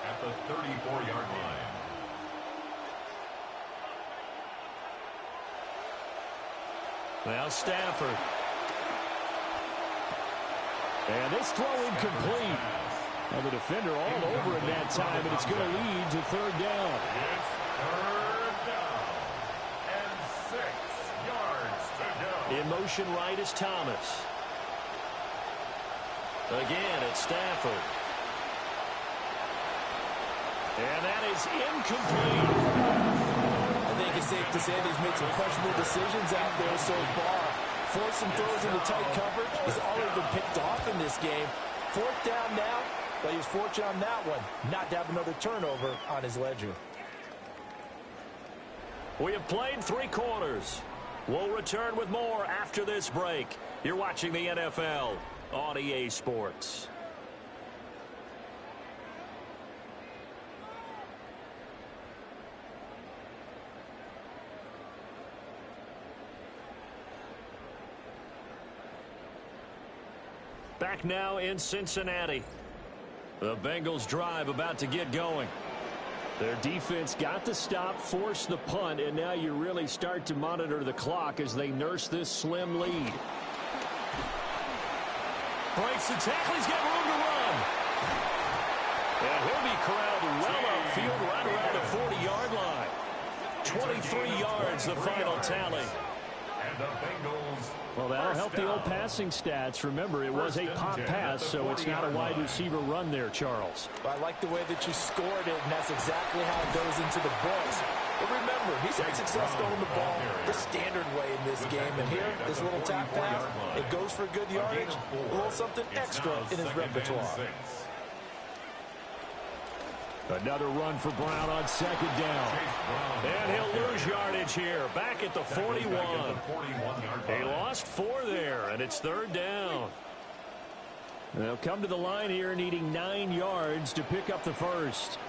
at the 34-yard line. Now Stafford. And this throw incomplete. Well, the defender all over him that time, and it's going to lead to 3rd down. It's 3rd down. And 6 yards to go. In motion right is Thomas. Again, it's Stafford. And that is incomplete. I think it's safe to say that he's made some questionable decisions out there so far. Forced some throws into tight coverage. He's already been picked off in this game. 4th down now, but he was fortunate on that one not to have another turnover on his ledger. We have played 3 quarters. We'll return with more after this break. You're watching the NFL on EA Sports. Back now in Cincinnati. The Bengals drive about to get going. Their defense got the stop, forced the punt, and now you really start to monitor the clock as they nurse this slim lead. Breaks the tackle. He's got room to run. And he'll be corralled well upfield right around the 40-yard line. 23 yards, the final tally. And the Bengals. Well, that'll help the old passing stats. Remember, it was a pop pass, so it's not a wide receiver run there, Charles. Well, I like the way that you scored it, and that's exactly how it goes into the books. But remember, he's had success throwing the ball the standard way in this game. And here, this little tap pass, it goes for good yardage, a little something extra in his repertoire. Another run for Brown on second down. And he'll lose yardage here, back at the 41. He lost 4 there, and it's third down. They'll come to the line here needing 9 yards to pick up the first.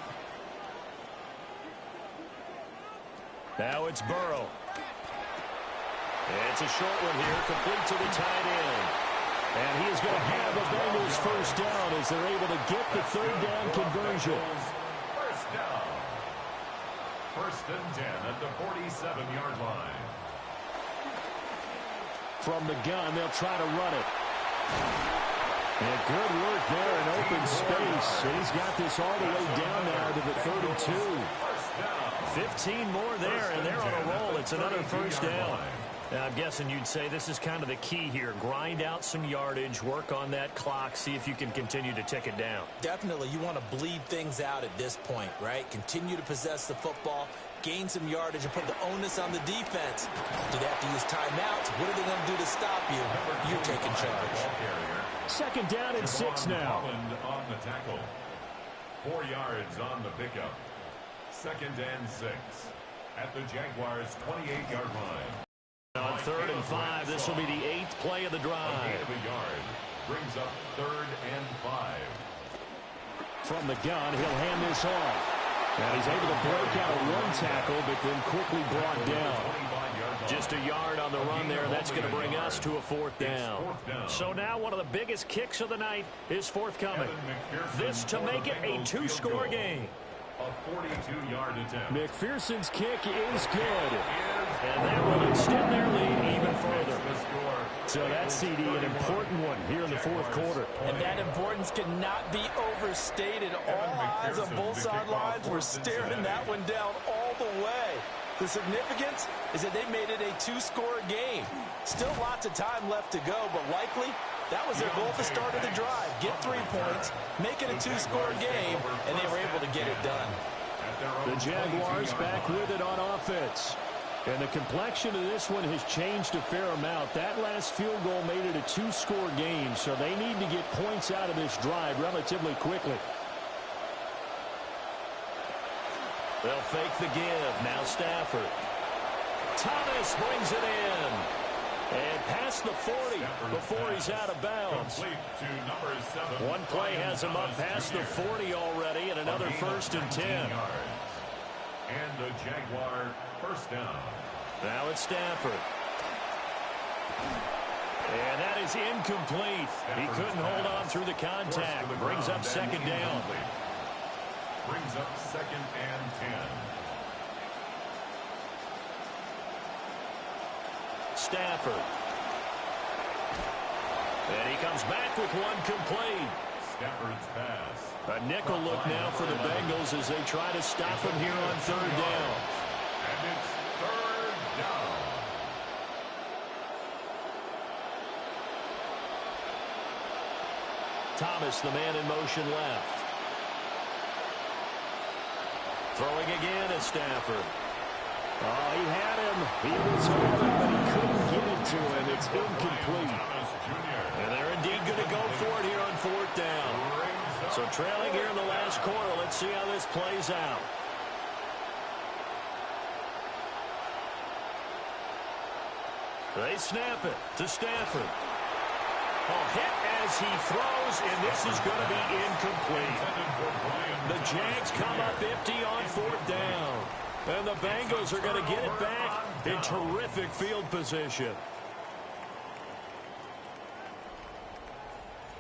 Now it's Burrow. It's a short one here, complete to the tight end. And he is going to have the Bengals first down as they're able to get the third down conversion. First down. First and 10 at the 47-yard line. From the gun, they'll try to run it. And good work there in open space. He's got this all the way down now to the 32. 15 more there, and they're on a roll. It's another first down. Now, I'm guessing you'd say this is kind of the key here. Grind out some yardage, work on that clock, see if you can continue to tick it down. Definitely, you want to bleed things out at this point, right? Continue to possess the football, gain some yardage, and put the onus on the defense. Do they have to use timeouts? What are they going to do to stop you? You're taking charge. Second down and 6 now. On the tackle. 4 yards on the pickup. Second and 6 at the Jaguars' 28-yard line. On third and 5, this will be the 8th play of the drive. A gain of a yard brings up third and 5. From the gun, he'll hand this off. Now he's able to break out of one tackle, but then quickly brought down. Just a yard on the run there. That's going to bring us to a fourth down. So now one of the biggest kicks of the night is forthcoming. This to make it a 2-score game. A 42-yard attempt. McPherson's kick is good. And that will extend their lead even further. So that's, CD, an important one here in the fourth quarter. And that importance cannot be overstated. All eyes on both sidelines were staring that one down all the way. The significance is that they made it a 2-score game. Still lots of time left to go, but likely that was their goal at the start of the drive. Get 3 points, make it a 2-score game, and they were able to get it done. The Jaguars back with it on offense. And the complexion of this one has changed a fair amount. That last field goal made it a 2-score game, so they need to get points out of this drive relatively quickly. They'll fake the give. Now Stafford. Thomas brings it in. And past the 40 before he's out of bounds. One play has him up past the 40 already, and another first and 10. And the Jaguar first down. Now it's Stafford. And that is incomplete. He couldn't hold on through the contact. Brings up second down. Brings up second and 10. Stafford. And he comes back with one complete. Stafford's pass. A nickel look now for the Bengals as they try to stop him here on third down. And it's third down. Thomas, the man in motion left. Throwing again at Stafford. Oh, he had him. He was hoping, but he couldn't get it to him. It's incomplete. And they're indeed going to go for it here on fourth down. So trailing here in the last quarter. Let's see how this plays out. They snap it to Stafford. Oh, hit as he throws, and this is going to be incomplete. The Jags come up empty on fourth down. And the Bengals are going to get it back in terrific field position.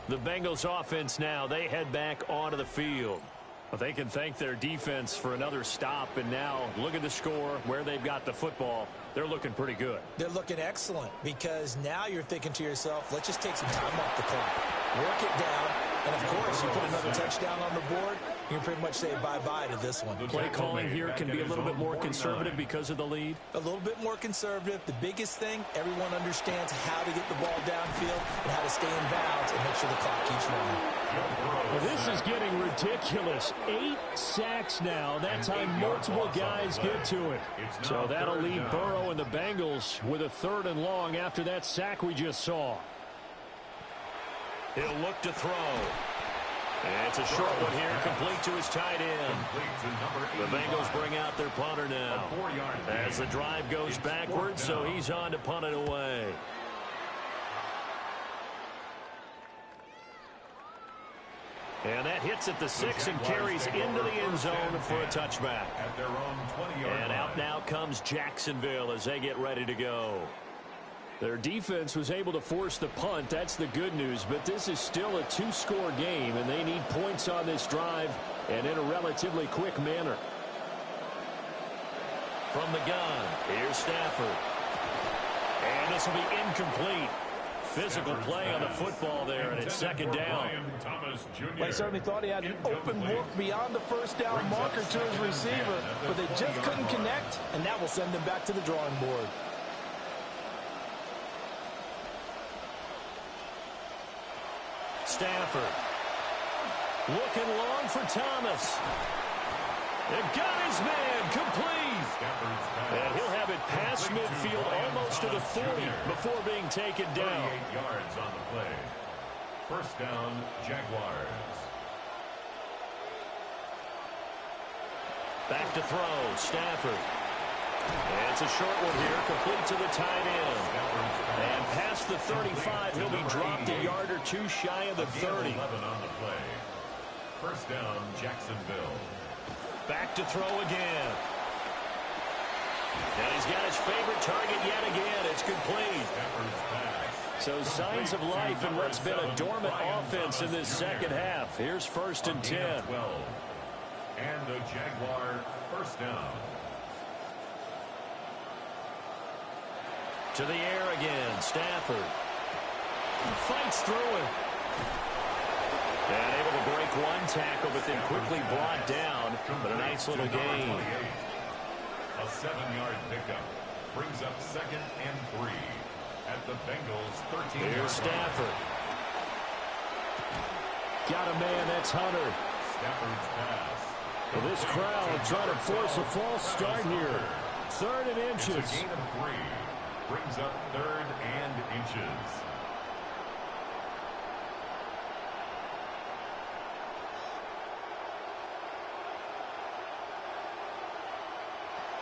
The Bengals offense now, they head back onto the field. Well, they can thank their defense for another stop, and now look at the score, where they've got the football. They're looking pretty good. They're looking excellent because now you're thinking to yourself, let's just take some time off the clock, work it down, and of course, you put another touchdown on the board, you can pretty much say bye-bye to this one. Play calling here can be a little bit more conservative because of the lead. A little bit more conservative. The biggest thing, everyone understands how to get the ball downfield and how to stay in bounds and make sure the clock keeps running. Well, this is getting ridiculous. 8 sacks now. That time multiple guys get to it. So that'll leave Burrow and the Bengals with a 3rd and long after that sack we just saw. He'll look to throw. And it's a short one here, complete to his tight end. The Bengals bring out their punter now as the drive goes backwards, so he's on to punt it away. And that hits at the 6 and carries into the end zone for a touchback. And out now comes Jacksonville as they get ready to go. Their defense was able to force the punt. That's the good news. But this is still a 2-score game, and they need points on this drive and in a relatively quick manner. From the gun, here's Stafford. And this will be incomplete. Physical play on the football there, and it's 2nd down. They certainly thought he had an open look beyond the first down marker to his receiver, but they just couldn't connect, and that will send them back to the drawing board. Stafford looking long for Thomas. And got his man complete. And he'll have it past midfield almost to the 40 before being taken down. 38 yards on the play. 1st down, Jaguars. Back to throw, Stafford. And it's a short one here, complete to the tight end. And past the 35, he'll be dropped a yard or 2 shy of the 30. 11 on the play. 1st down, Jacksonville. Back to throw again. And he's got his favorite target yet again. It's complete. So signs of life in what's been a dormant offense in this second half. Here's 1st and 10. And the Jaguar 1st down. To the air again, Stafford. Fights through it. And able to break one tackle, but then quickly brought down. But a nice little gain. A 7-yard pickup brings up 2nd and 3 at the Bengals 13. Here's Stafford. Got a man, that's Hunter. Stafford's pass. Well, this crowd trying to force a false start here. 3rd and inches. It's a gain of 3. Brings up 3rd and inches.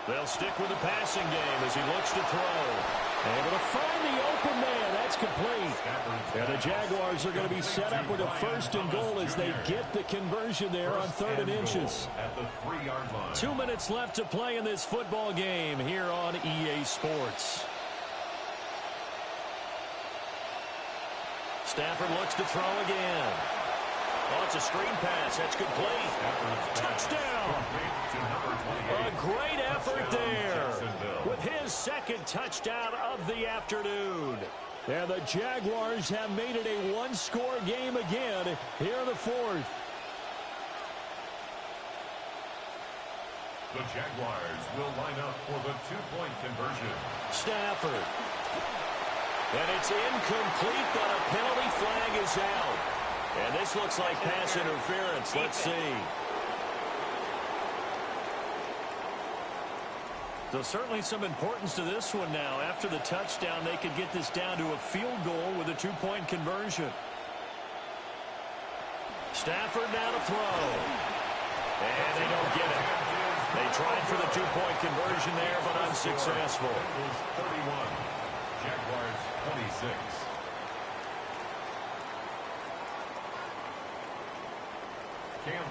They'll stick with the passing game as he looks to throw. Able to find the open man. That's complete. And the Jaguars are going to be set up with a 1st and goal as they get the conversion there on 3rd and inches. At the 3-yard line. 2 minutes left to play in this football game here on EA Sports. Stafford looks to throw again. Oh, it's a screen pass. That's complete. Touchdown. A great effort there with his 2nd touchdown of the afternoon. And the Jaguars have made it a 1-score game again here in the 4th. The Jaguars will line up for the 2-point conversion. Stafford. And it's incomplete, but a penalty flag is out. And this looks like pass interference. Let's see. So certainly some importance to this one now. After the touchdown, they could get this down to a field goal with a 2-point conversion. Stafford now to throw. And they don't get it. They tried for the 2-point conversion there, but unsuccessful. 31. Jaguars 26.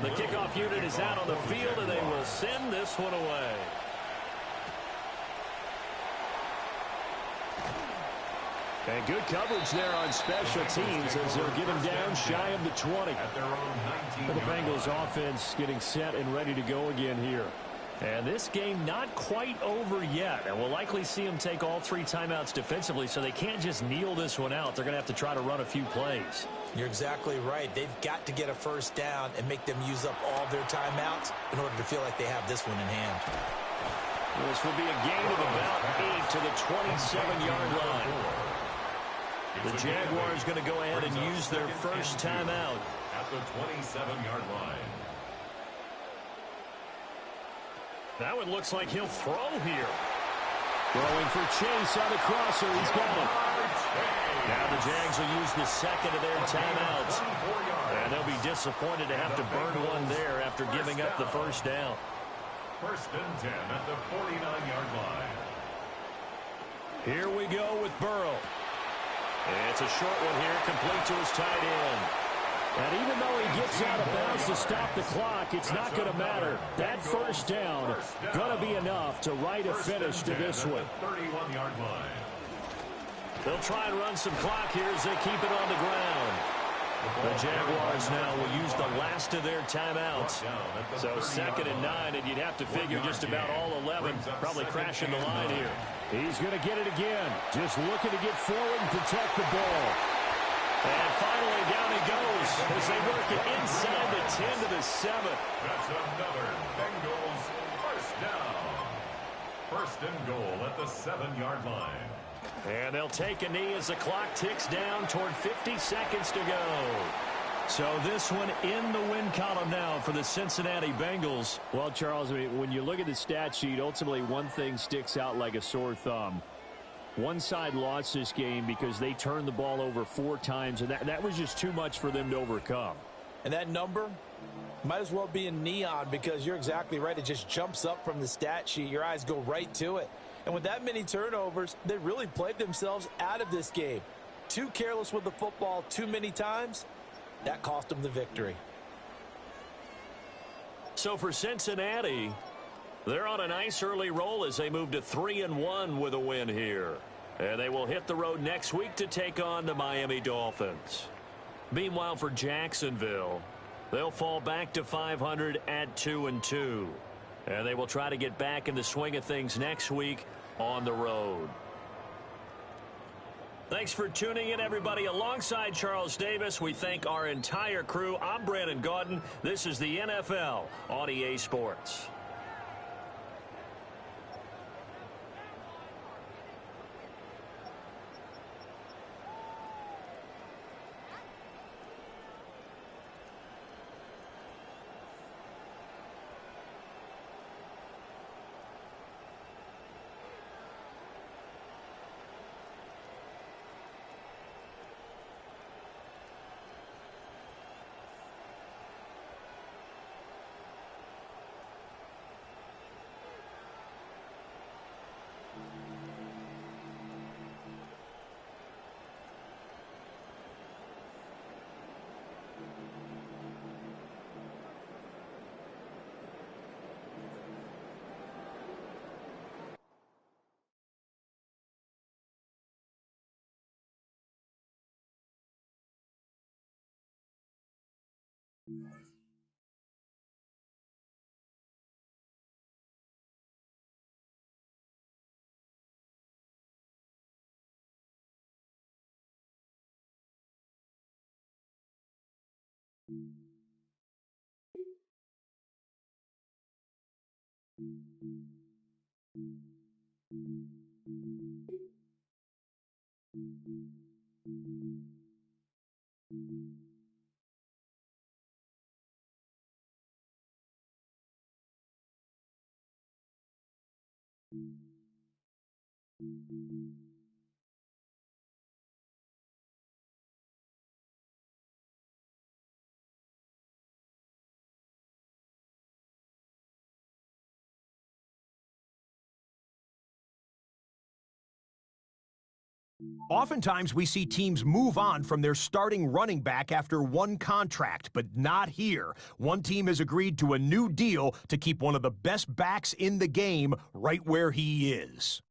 The kickoff unit is out on the field, and they will send this one away. And good coverage there on special teams as they'll get him down shy of the 20. For the Bengals offense getting set and ready to go again here. And this game not quite over yet. And we'll likely see them take all 3 timeouts defensively, so they can't just kneel this one out. They're going to have to try to run a few plays. You're exactly right. They've got to get a first down and make them use up all their timeouts in order to feel like they have this one in hand. This will be a gain of about 8 to the 27-yard line. The Jaguars going to go ahead and use their first timeout. At the 27-yard line. That one looks like he'll throw here. Throwing for Chase on the crosser. He's got it. Now the Jags will use the second of their timeouts. And they'll be disappointed to have to burn one there after giving up the first down. First and 10 at the 49-yard line. Here we go with Burrow. It's a short one here, complete to his tight end. And even though he gets out of bounds to stop the clock, it's not going to matter. That first down going to be enough to write a finish to this one. 31-yard line. They'll try and run some clock here as they keep it on the ground. The Jaguars now will use the last of their timeouts. So 2nd and 9, and you'd have to figure just about all 11 probably crashing the line here. He's going to get it again. Just looking to get forward and protect the ball. And finally, down he goes as they work it inside the 10 to the 7. That's another Bengals first down. First and goal at the 7-yard line. And they'll take a knee as the clock ticks down toward 50 seconds to go. So this one in the win column now for the Cincinnati Bengals. Well, Charles, I mean, when you look at the stat sheet, ultimately one thing sticks out like a sore thumb. One side lost this game because they turned the ball over 4 times, and that was just too much for them to overcome. And that number might as well be in neon because you're exactly right. It just jumps up from the stat sheet. Your eyes go right to it. And with that many turnovers, they really played themselves out of this game. Too careless with the football too many times. That cost them the victory. So for Cincinnati, they're on a nice early roll as they move to 3-1 with a win here. And they will hit the road next week to take on the Miami Dolphins. Meanwhile, for Jacksonville, they'll fall back to 500 at 2-2. And they will try to get back in the swing of things next week on the road. Thanks for tuning in, everybody. Alongside Charles Davis, we thank our entire crew. I'm Brandon Gaudin. This is the NFL on EA Sports. Oftentimes, we see teams move on from their starting running back after one contract, but not here. One team has agreed to a new deal to keep one of the best backs in the game right where he is.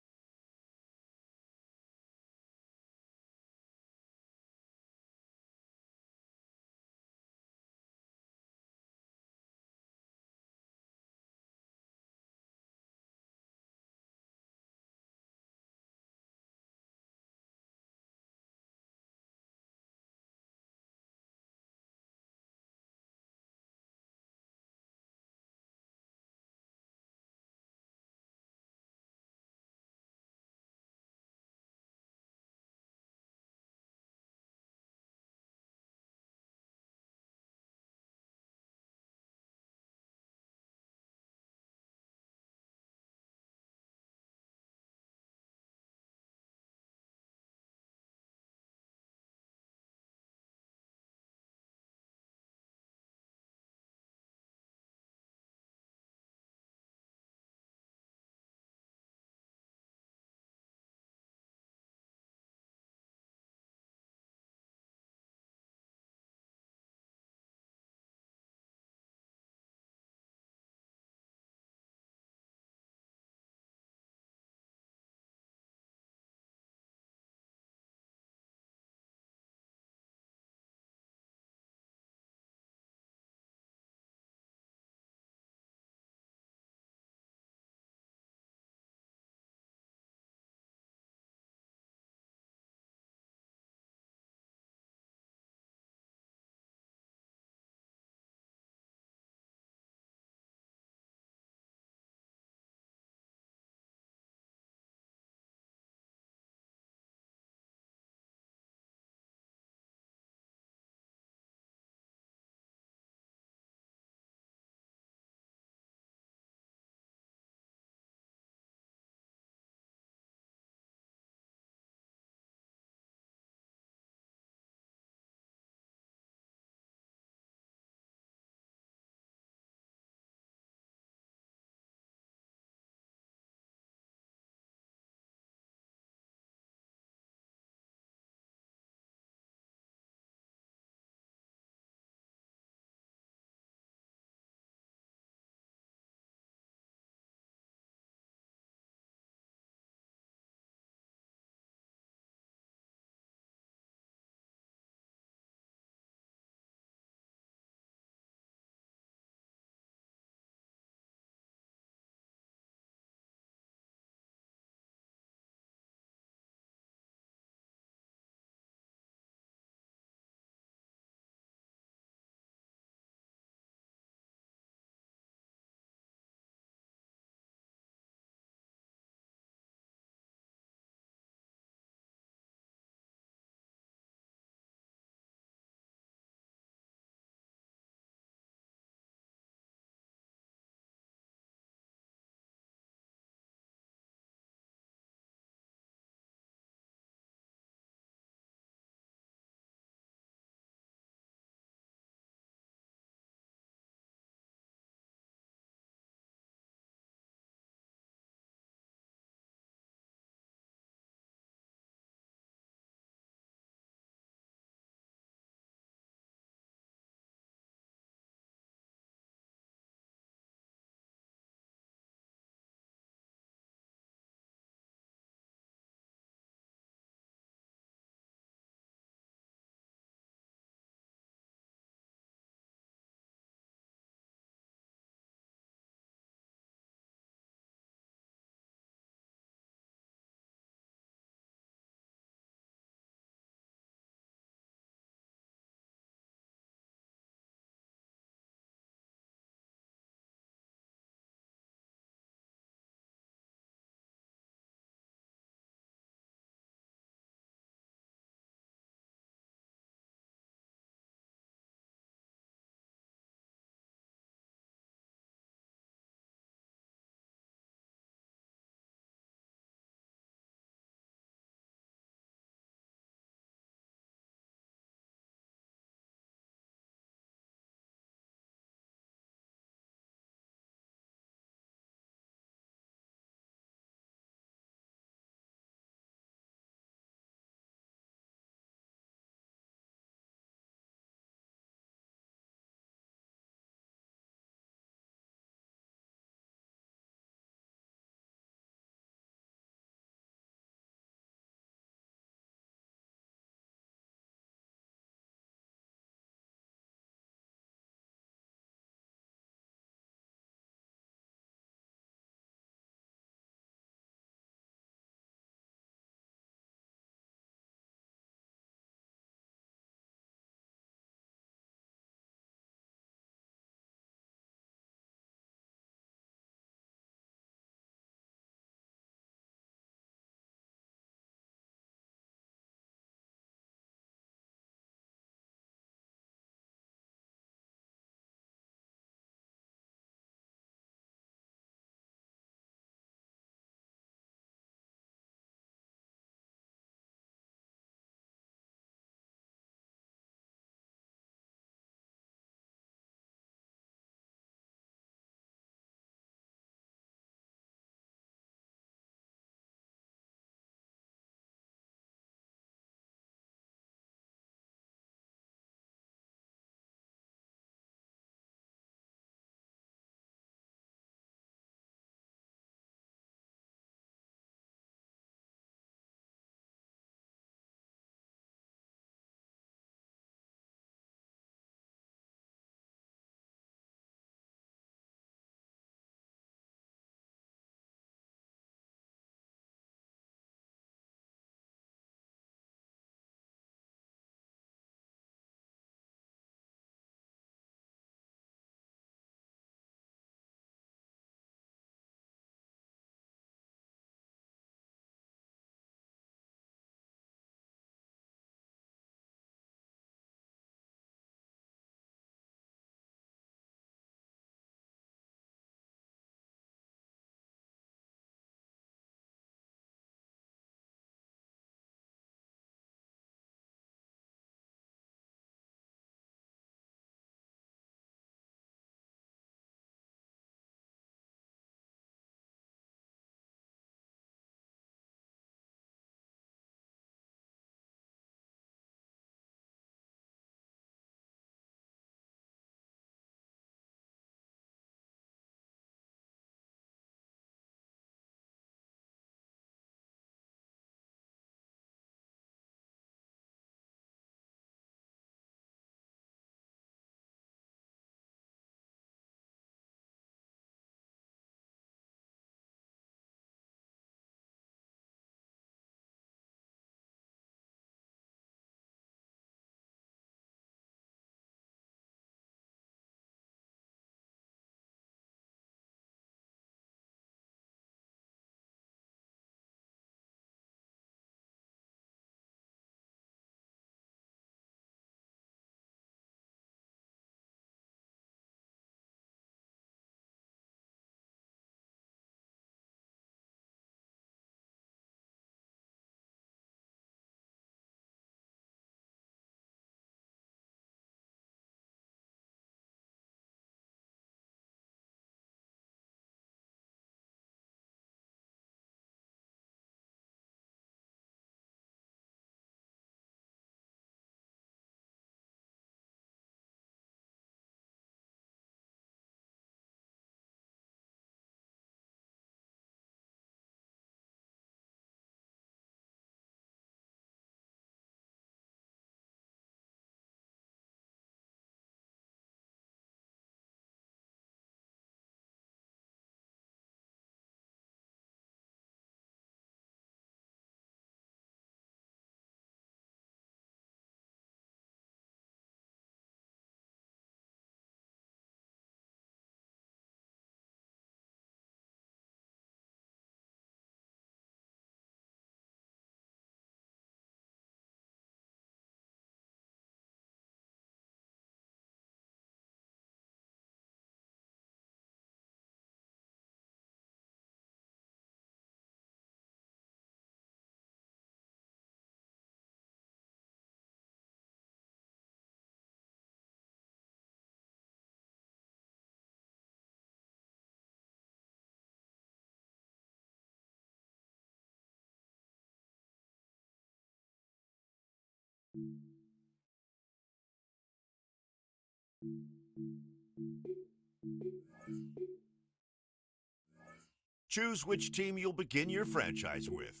Choose which team you'll begin your franchise with.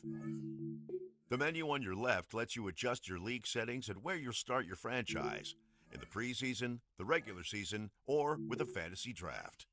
The menu on your left lets you adjust your league settings and where you'll start your franchise, in the preseason, the regular season, or with a fantasy draft.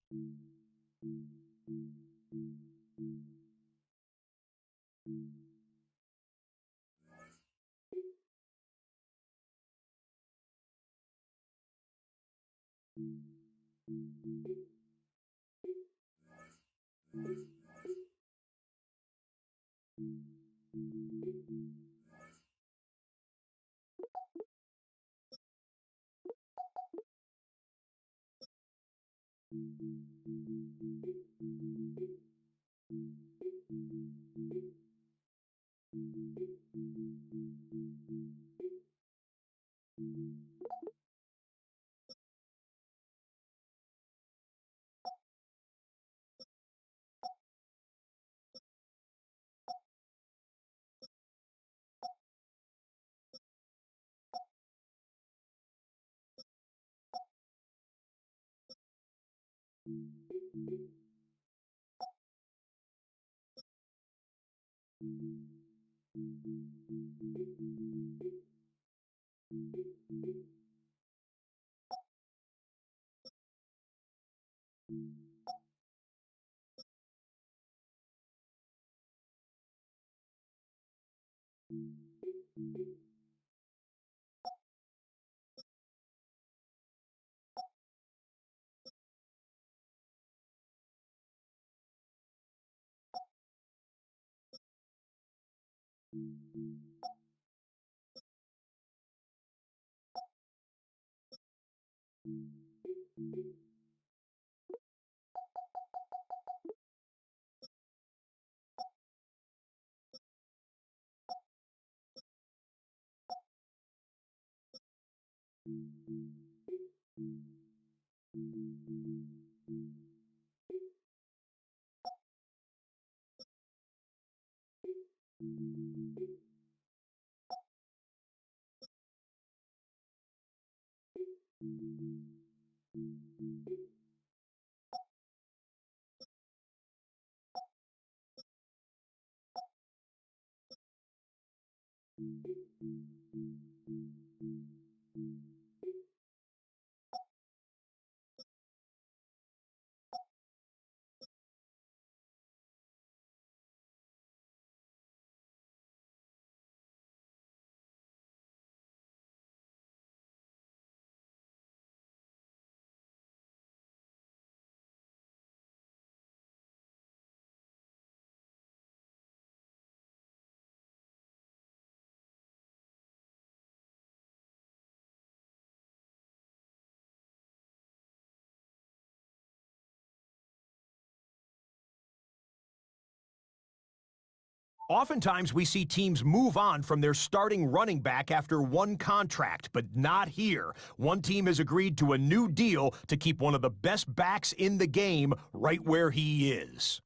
Oftentimes, we see teams move on from their starting running back after one contract, but not here. One team has agreed to a new deal to keep one of the best backs in the game right where he is.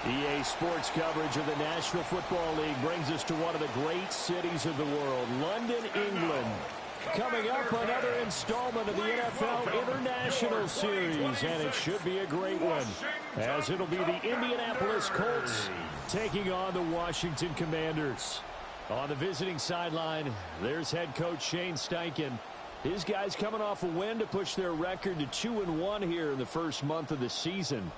EA Sports coverage of the National Football League brings us to one of the great cities of the world, London, England. Coming up, another installment of the NFL International Series, and it should be a great one, as it'll be the Indianapolis Colts taking on the Washington Commanders. On the visiting sideline, there's head coach Shane Steichen. His guys coming off a win to push their record to 2-1 here in the first month of the season.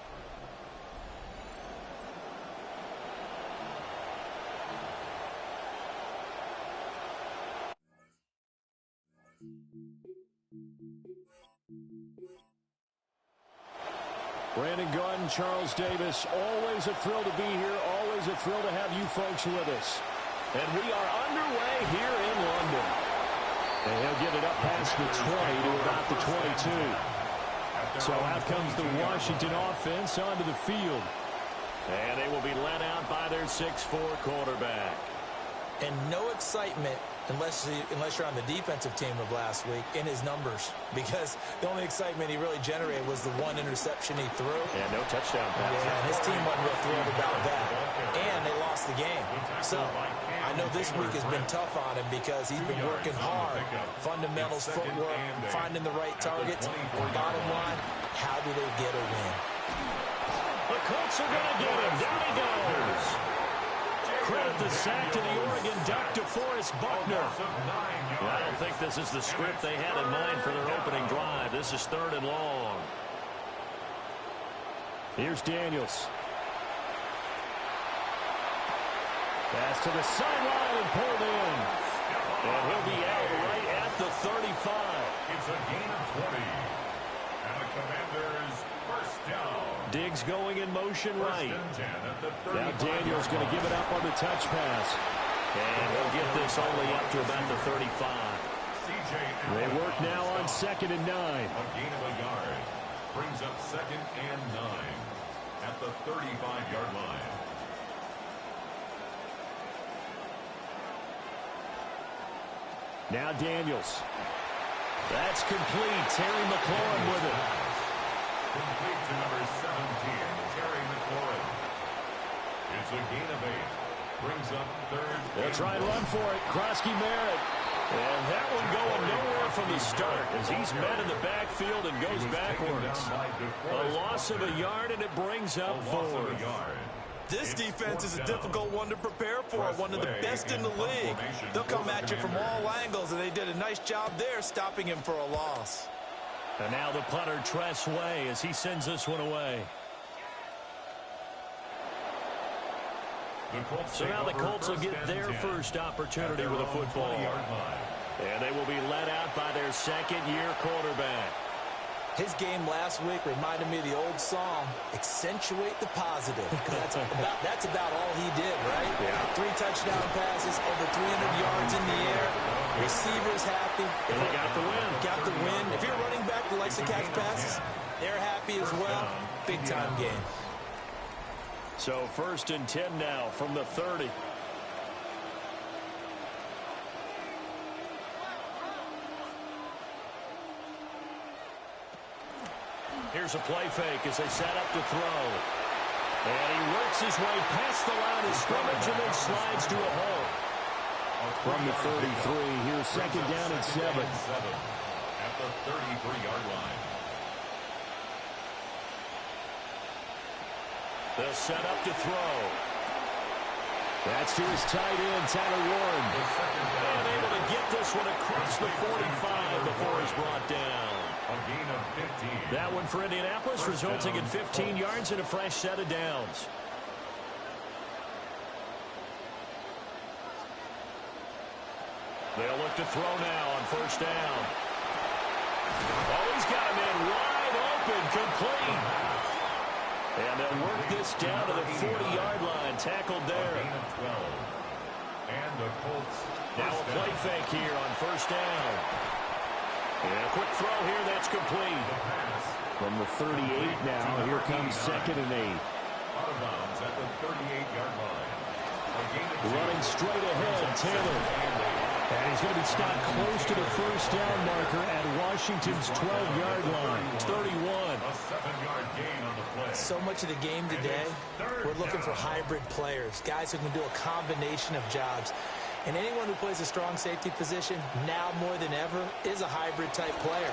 Brandon Gunn, Charles Davis, always a thrill to be here, always a thrill to have you folks with us. And we are underway here in London. And he'll get it up past the 20 to about the 22. So out comes the Washington offense onto the field. And they will be led out by their 6'4 quarterback. And no excitement unless you're on the defensive team of last week in his numbers, because the only excitement he really generated was the one interception he threw. Yeah, no touchdown pass. Yeah, and his team wasn't real thrilled about that. And they lost the game. So I know this week has been tough on him because he's been working hard. Fundamentals, footwork, finding the right targets. Bottom line, how do they get a win? The Colts are going to get him. Down he goes. Credit the sack to the Oregon Duck, DeForest Buckner. I don't think this is the script they had in mind for their opening drive. This is 3rd and long. Here's Daniels. Pass to the sideline and pulled in. And he'll be out right at the 35. It's a gain of 20. And the Commanders first down. Diggs going in motion right. Now Daniels going to give it up on the touch pass. And he'll get this only up to about the 35. They work now on 2nd and 9. A gain of a yard. Brings up 2nd and 9 at the 35-yard line. Now Daniels. That's complete. Terry McLaurin with it. Complete to number 17, Terry McLaurin. It's a gain of 8. Brings up 3rd. They'll try and run for it. Krosky Merritt. And that one going nowhere from the start as he's met in the backfield and goes backwards. A loss of a yard, and it brings up 4th. This defense is a difficult one to prepare for, one of the best in the league. They'll come at you from all angles, and they did a nice job there stopping him for a loss. And now the punter, Tress Way, as he sends this one away. So now the Colts will get their first opportunity with a football. And they will be led out by their 2nd-year quarterback. His game last week reminded me of the old song, accentuate the positive. That's about all he did, right? Yeah. 3 touchdown passes, over 300 yards in the air. Receivers happy. And they got the win. Got the win. If you're a running back who likes to catch passes, they're happy as well. Big-time game. So 1st and 10 now from the 30. Here's a play fake as they set up to throw. And he works his way past the line of scrimmage and then slides to a hole. From the 33, here's 2nd down and 7. At the 33-yard line. They'll set up to throw. That's to his tight end, Tyler Warren. And able to get this one across the 45 before he's brought down. A gain of 15. That one for Indianapolis, resulting in 15 yards and a fresh set of downs. They'll look to throw now on 1st down. Oh, he's got him in wide open, complete. And they'll work this down to the 40-yard line, tackled there. A gain of 12. And the Colts. Now a play fake here on 1st down. And a quick throw here, that's complete. From the 38 now, here comes 2nd and 8. Out of bounds at the 38-yard line. Running straight ahead, Taylor. And he's going to be stopped close to the 1st down marker at Washington's 12-yard line. It's 31. A 7-yard gain on the play. So much of the game today, we're looking for hybrid players, guys who can do a combination of jobs. And anyone who plays a strong safety position, now more than ever, is a hybrid-type player.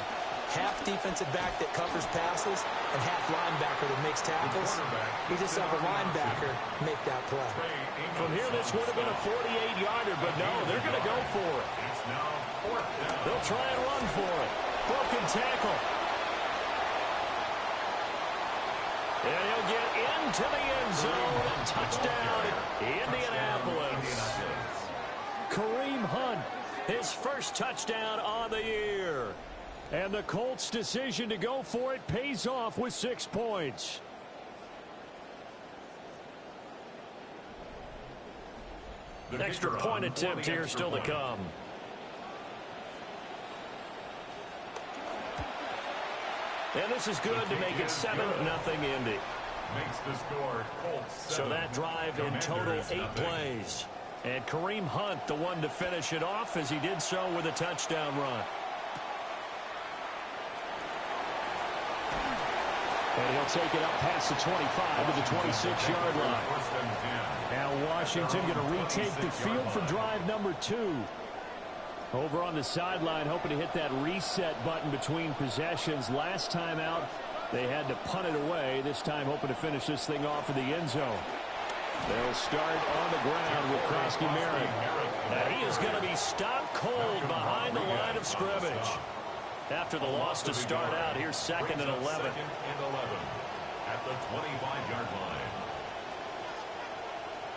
Half defensive back that covers passes, and half linebacker that makes tackles. You just have a linebacker make that play. From here, this would have been a 48-yarder, but no, they're going to go for it. It's now 4th down. They'll try and run for it. Broken tackle. And he'll get into the end zone. And touchdown, Indianapolis. Kareem Hunt, his first touchdown on the year. And the Colts' decision to go for it pays off with 6 points. The Extra point attempt here still to come. And this is good to make it 7-0 Indy. Makes the score Colts 7. So that drive in total 8 plays. And Kareem Hunt, the one to finish it off, as he did so with a touchdown run. And he'll take it up past the 25 to the 26-yard line. Now Washington going to retake the field for drive number 2. Over on the sideline, hoping to hit that reset button between possessions. Last time out, they had to punt it away. This time hoping to finish this thing off in the end zone. They'll start on the ground with Krosky Merritt. Now he is going to be stopped cold behind the line of scrimmage. After the loss to start out, here's 2nd and 11. At the 25-yard line.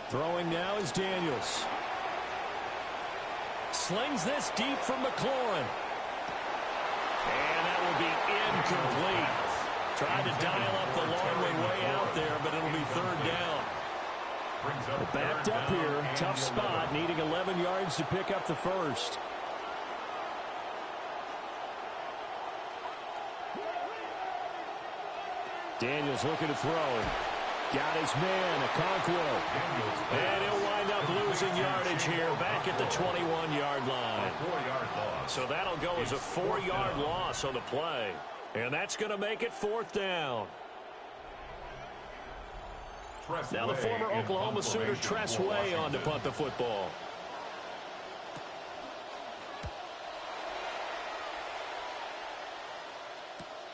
Throwing now is Daniels. Slings this deep from McLaurin. And that will be incomplete. Tried to dial up the long way out there, but it'll be 3rd down. Backed up here. Tough spot. Needing 11 yards to pick up the first. Daniels looking to throw. Got his man, Okonkwo. And he'll wind up losing yardage here back at the 21-yard line. So that'll go as a 4-yard loss on the play. And that's going to make it 4th down. Now the former Oklahoma Sooner Tress Way on to punt the football.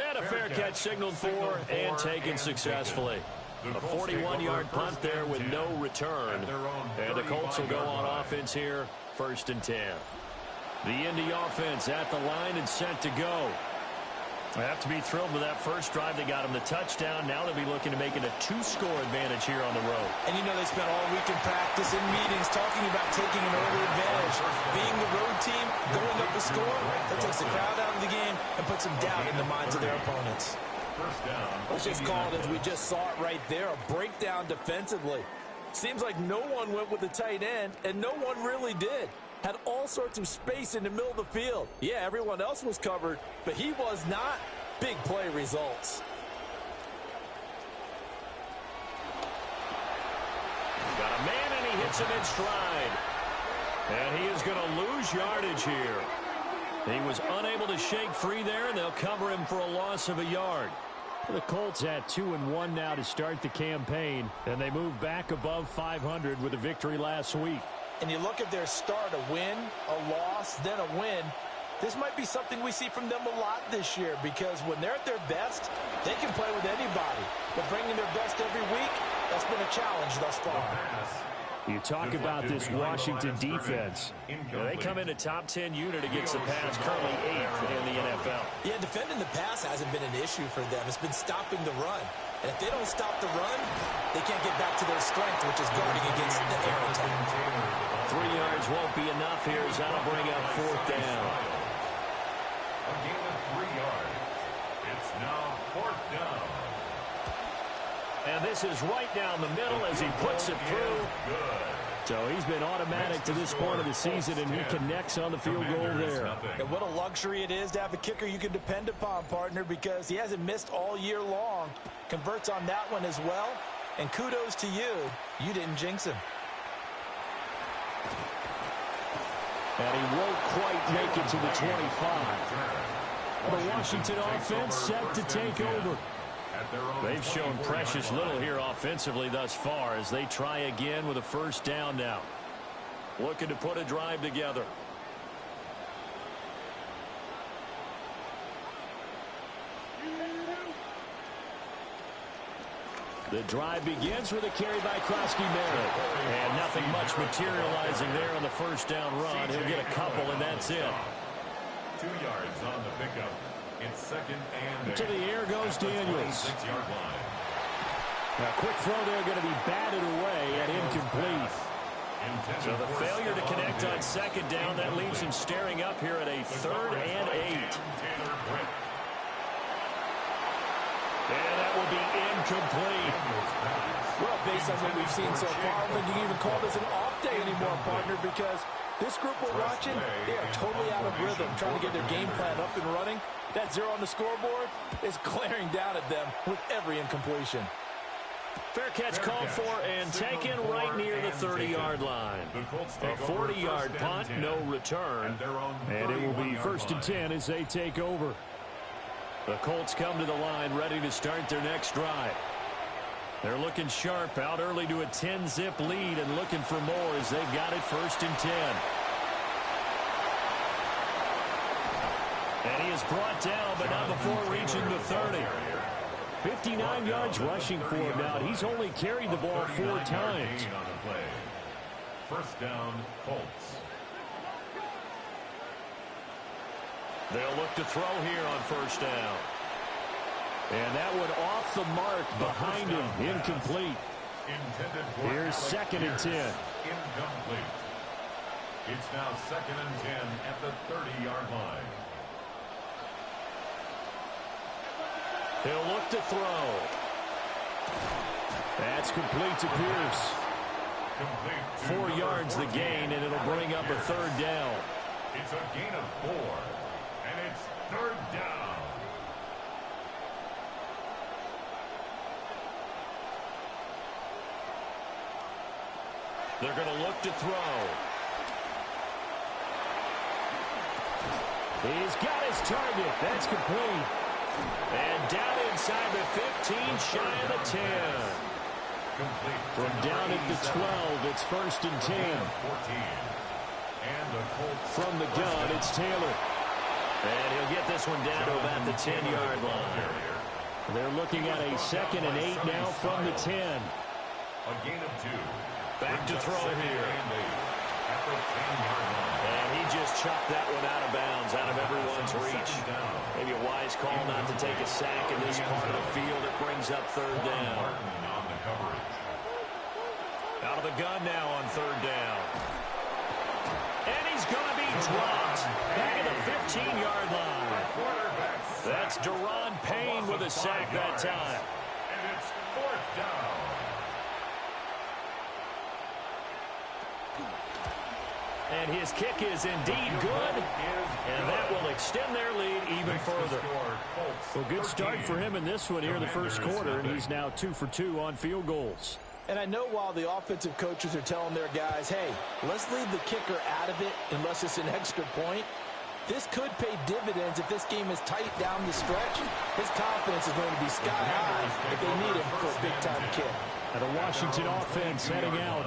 And a fair catch signaled for and taken successfully. A 41-yard punt there with no return. And the Colts will go on offense here, 1st and 10. The Indy offense at the line and set to go. They have to be thrilled with that first drive. They got them the touchdown. Now they'll be looking to make it a 2-score advantage here on the road. And you know they spent all week in practice and meetings talking about taking an early advantage. Being the road team, going up a score, that takes the crowd out of the game and puts some doubt in the minds of their opponents. Let's just call it as we just saw it right there, a breakdown defensively. Seems like no one went with the tight end, and no one really did. Had all sorts of space in the middle of the field. Yeah, everyone else was covered, but he was not. Big play results. Got a man, and he hits him in stride. And he is going to lose yardage here. He was unable to shake free there, and they'll cover him for a loss of a yard. The Colts at 2-1 now to start the campaign, and they move back above 500 with a victory last week. And you look at their start, a win, a loss, then a win. This might be something we see from them a lot this year because when they're at their best, they can play with anybody. But bringing their best every week, that's been a challenge thus far. You talk about this Washington defense. They come in a top 10 unit against the pass, currently 8th in the NFL. Yeah, defending the pass hasn't been an issue for them. It's been stopping the run. And if they don't stop the run, they can't get back to their strength, which is guarding against the air attack. 3 yards won't be enough here as that'll bring up 4th down. A gain of 3 yards. It's now 4th down. And this is right down the middle as he puts it through. So he's been automatic to this point of the season, and he connects on the field goal there. And what a luxury it is to have a kicker you can depend upon, partner, because he hasn't missed all year long. Converts on that one as well. And kudos to you. You didn't jinx him. And he won't quite make it to the 25. The Washington offense set to take over. They've shown precious little here offensively thus far as they try again with a 1st down now. Looking to put a drive together. The drive begins with a carry by Krosky Merritt. And nothing much materializing there on the 1st down run. He'll get a couple, and that's it. 2 yards on the pickup. It's 2nd and to the air goes Daniels. 6-yard line. A quick throw there going to be batted away and incomplete. So the failure to connect on 2nd down, that leaves him staring up here at a 3rd and 8. And that will be incomplete. Well, based on what we've seen so far, I don't think you can even call this an off day anymore, partner, because this group we're watching, they are totally out of rhythm, trying to get their game plan up and running. That 0 on the scoreboard is glaring down at them with every incompletion. Fair catch called for and taken right near the 30-yard line. A 40-yard punt, no return. And it will be 1st and 10 as they take over. The Colts come to the line ready to start their next drive. They're looking sharp, out early to a 10-zip lead and looking for more as they've got it 1st and 10. And he is brought down, but not before reaching the 30. 59 yards rushing for him now. He's only carried the ball 4 times. First down, Colts. They'll look to throw here on 1st down. And that one off the mark behind him, incomplete. Here's 2nd and 10. Incomplete. It's now 2nd and 10 at the 30-yard line. He'll look to throw. That's complete to Pierce. 4 yards the gain, and it'll bring up a 3rd down. It's a gain of 4, and it's 3rd down. They're going to look to throw. He's got his target. That's complete. And down inside the 15, shy of the 10. From down at the 12, it's 1st and 10. From the gun, it's Taylor. And he'll get this one down to about the 10-yard line. They're looking at a 2nd and 8 now from the 10. A gain of 2. Back to throw here. At the 10-yard line. And he just chucked that one out of bounds, out of everyone's reach. Maybe a wise call not to take a sack in this part of the field. It brings up 3rd down. Out of the gun now on 3rd down. And he's going to be dropped back at the 15-yard line. That's Deron Payne with a sack that time. And it's 4th down. And his kick is indeed good, and that will extend their lead even further. Well, good start for him in this one here in the 1st quarter, and he's now 2 for 2 on field goals. And I know while the offensive coaches are telling their guys, hey, let's leave the kicker out of it unless it's an extra point, this could pay dividends if this game is tight down the stretch. His confidence is going to be sky high if they need him for a big-time kick. And a Washington offense heading out.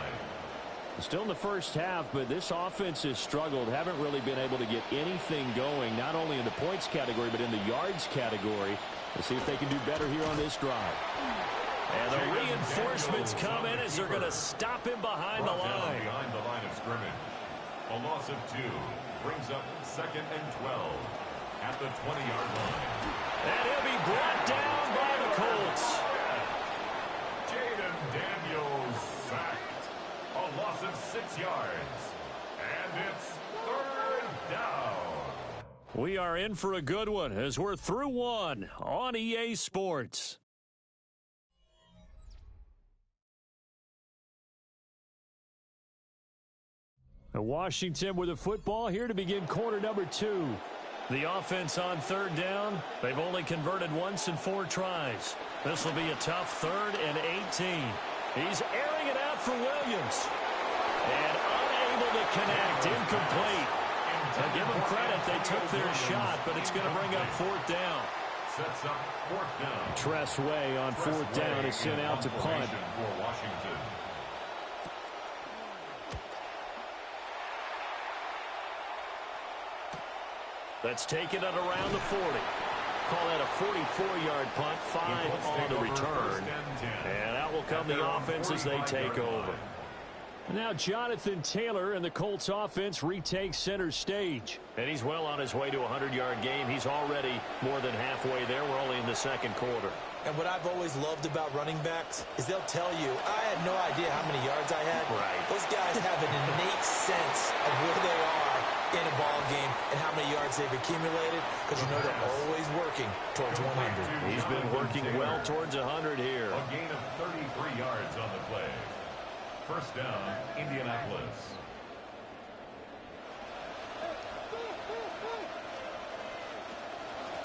Still in the 1st half, but this offense has struggled. Haven't really been able to get anything going, not only in the points category, but in the yards category. We'll see if they can do better here on this drive. And the reinforcements come in as they're going to stop him behind the line. Behind the line of scrimmage. A loss of 2 brings up 2nd and 12 at the 20-yard line. And he'll be brought down by the Colts. Jaden Daniels sacked. A loss of 6 yards. And it's 3rd down. We are in for a good one as we're through one on EA Sports. Washington with the football here to begin quarter number 2. The offense on 3rd down. They've only converted once in 4 tries. This will be a tough 3rd and 18. He's airing it out for Williams. And unable to connect. Incomplete. Now give them credit. They took their shot, but it's going to bring up 4th down. Sets up 4th down. Tress Way on 4th down is sent out to punt. For Washington. Let's take it at around the 40. Call that a 44-yard punt, 5 on the return. And out will come the offense as they take over. Now Jonathan Taylor and the Colts offense retake center stage. And he's well on his way to a 100-yard game. He's already more than halfway there. We're only in the 2nd quarter. And what I've always loved about running backs is they'll tell you, I had no idea how many yards I had. Right. Those guys have an innate sense of where they are in a ball game and how many yards they've accumulated, because you know they're always working towards 100. He's been working well towards 100 here. A gain of 33 yards on the play. First down, Indianapolis.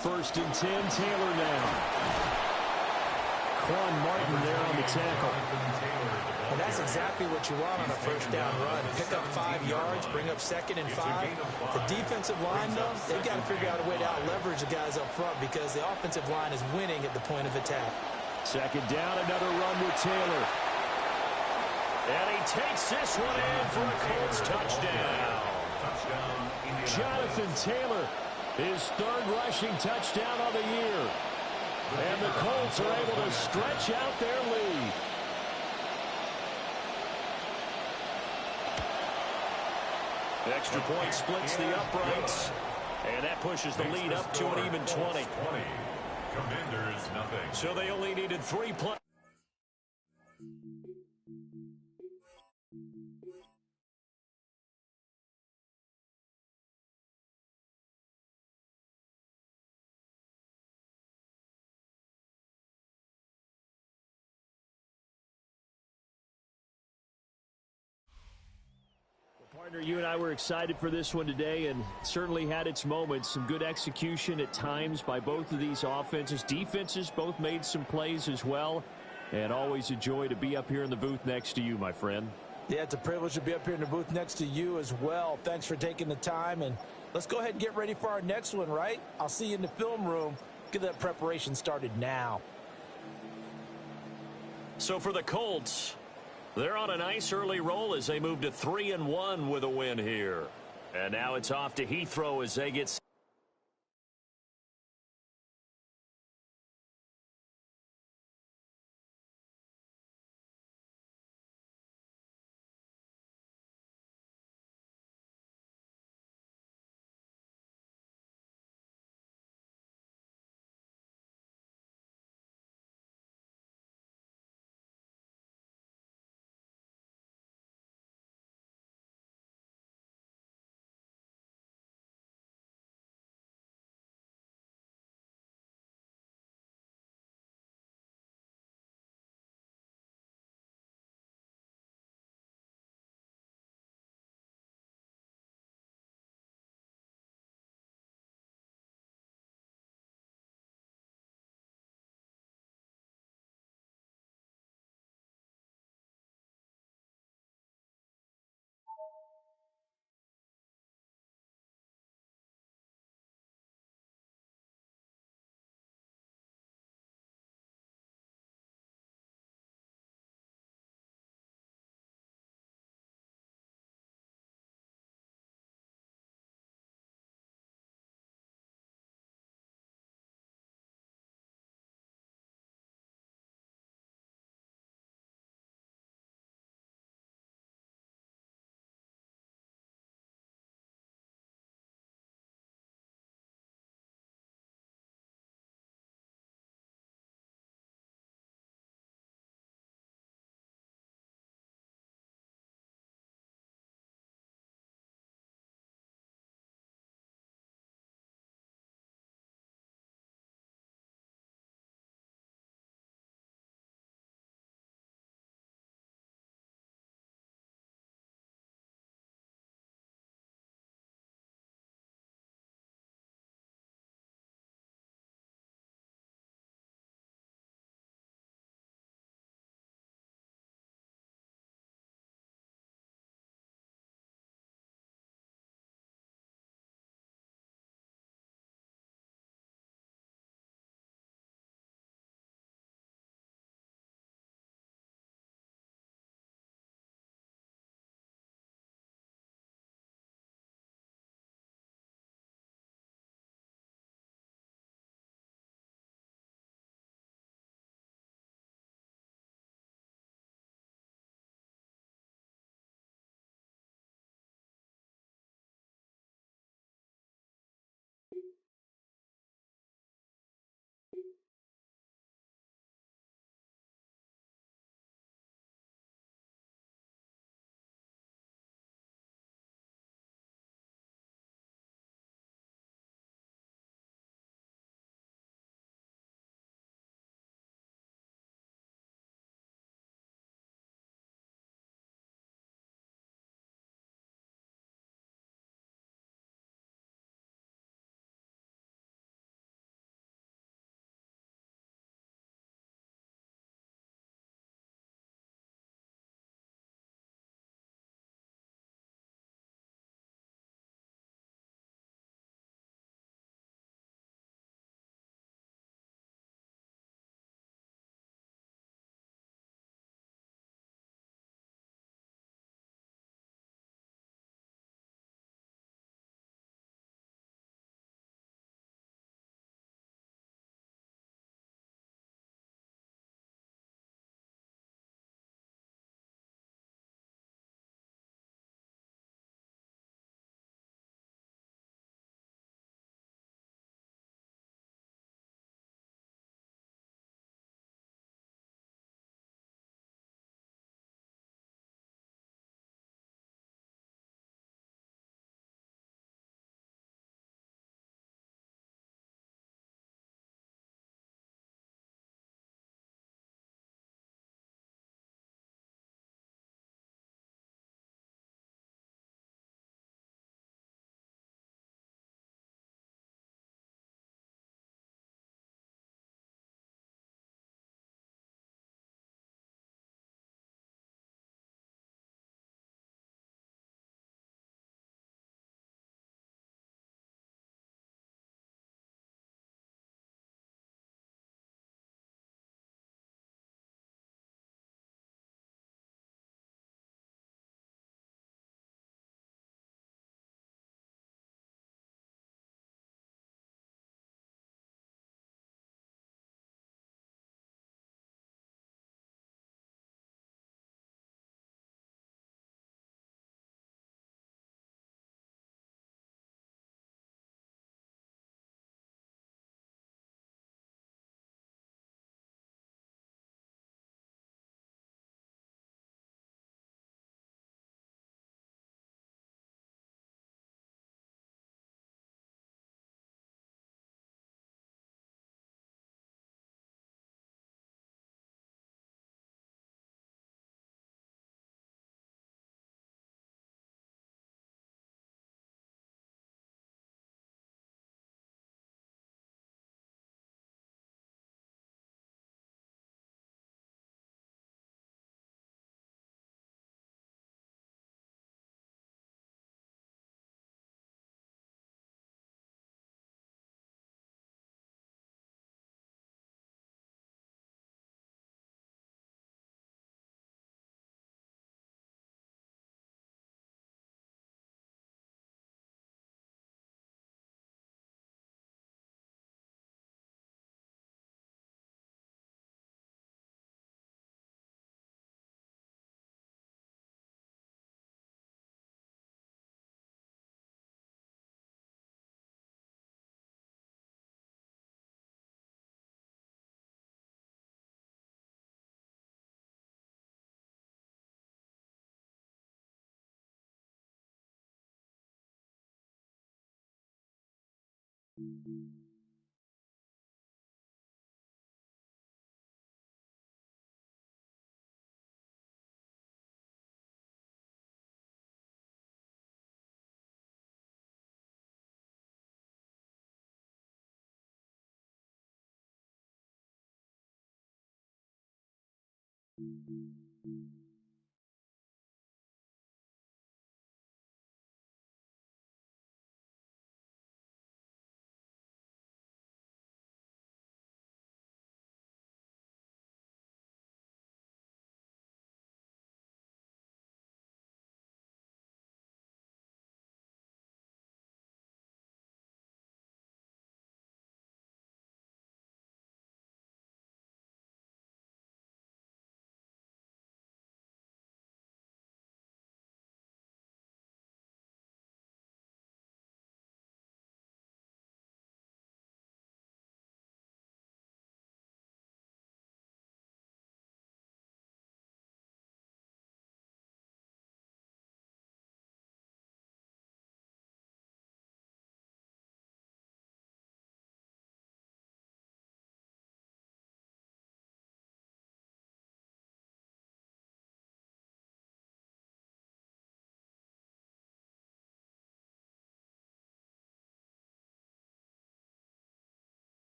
First and 10, Taylor now. Quan Martin there on the tackle. And that's exactly what you want on a first down run. Pick up 5 yards, bring up 2nd and 5. The defensive line, though, they've got to figure out a way to out-leverage the guys up front because the offensive line is winning at the point of attack. Second down, another run with Taylor. And he takes this one in for a Colts touchdown. Jonathan Taylor, his 3rd rushing touchdown of the year. And the Colts are able to stretch out their lead. Extra point splits the uprights. And that pushes the lead up to an even 20. Commanders, nothing. So they only needed 3 plays. Partner, you and I were excited for this one today, and certainly had its moments. Some good execution at times by both of these offenses. Defenses both made some plays as well, and always a joy to be up here in the booth next to you, my friend. Yeah, it's a privilege to be up here in the booth next to you as well. Thanks for taking the time, and let's go ahead and get ready for our next one, right? I'll see you in the film room. Get that preparation started now. So for the Colts, they're on a nice early roll as they move to 3-1 with a win here. And now it's off to Heathrow as they get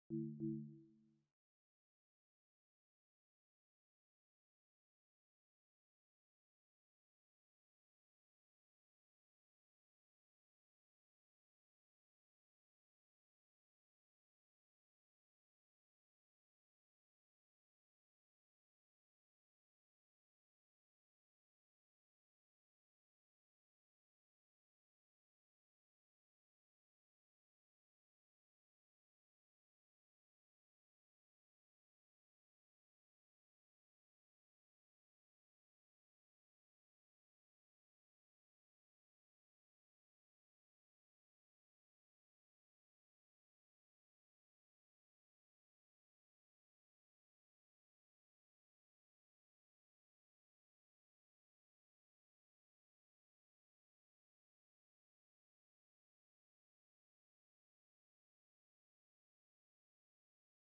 Thank you.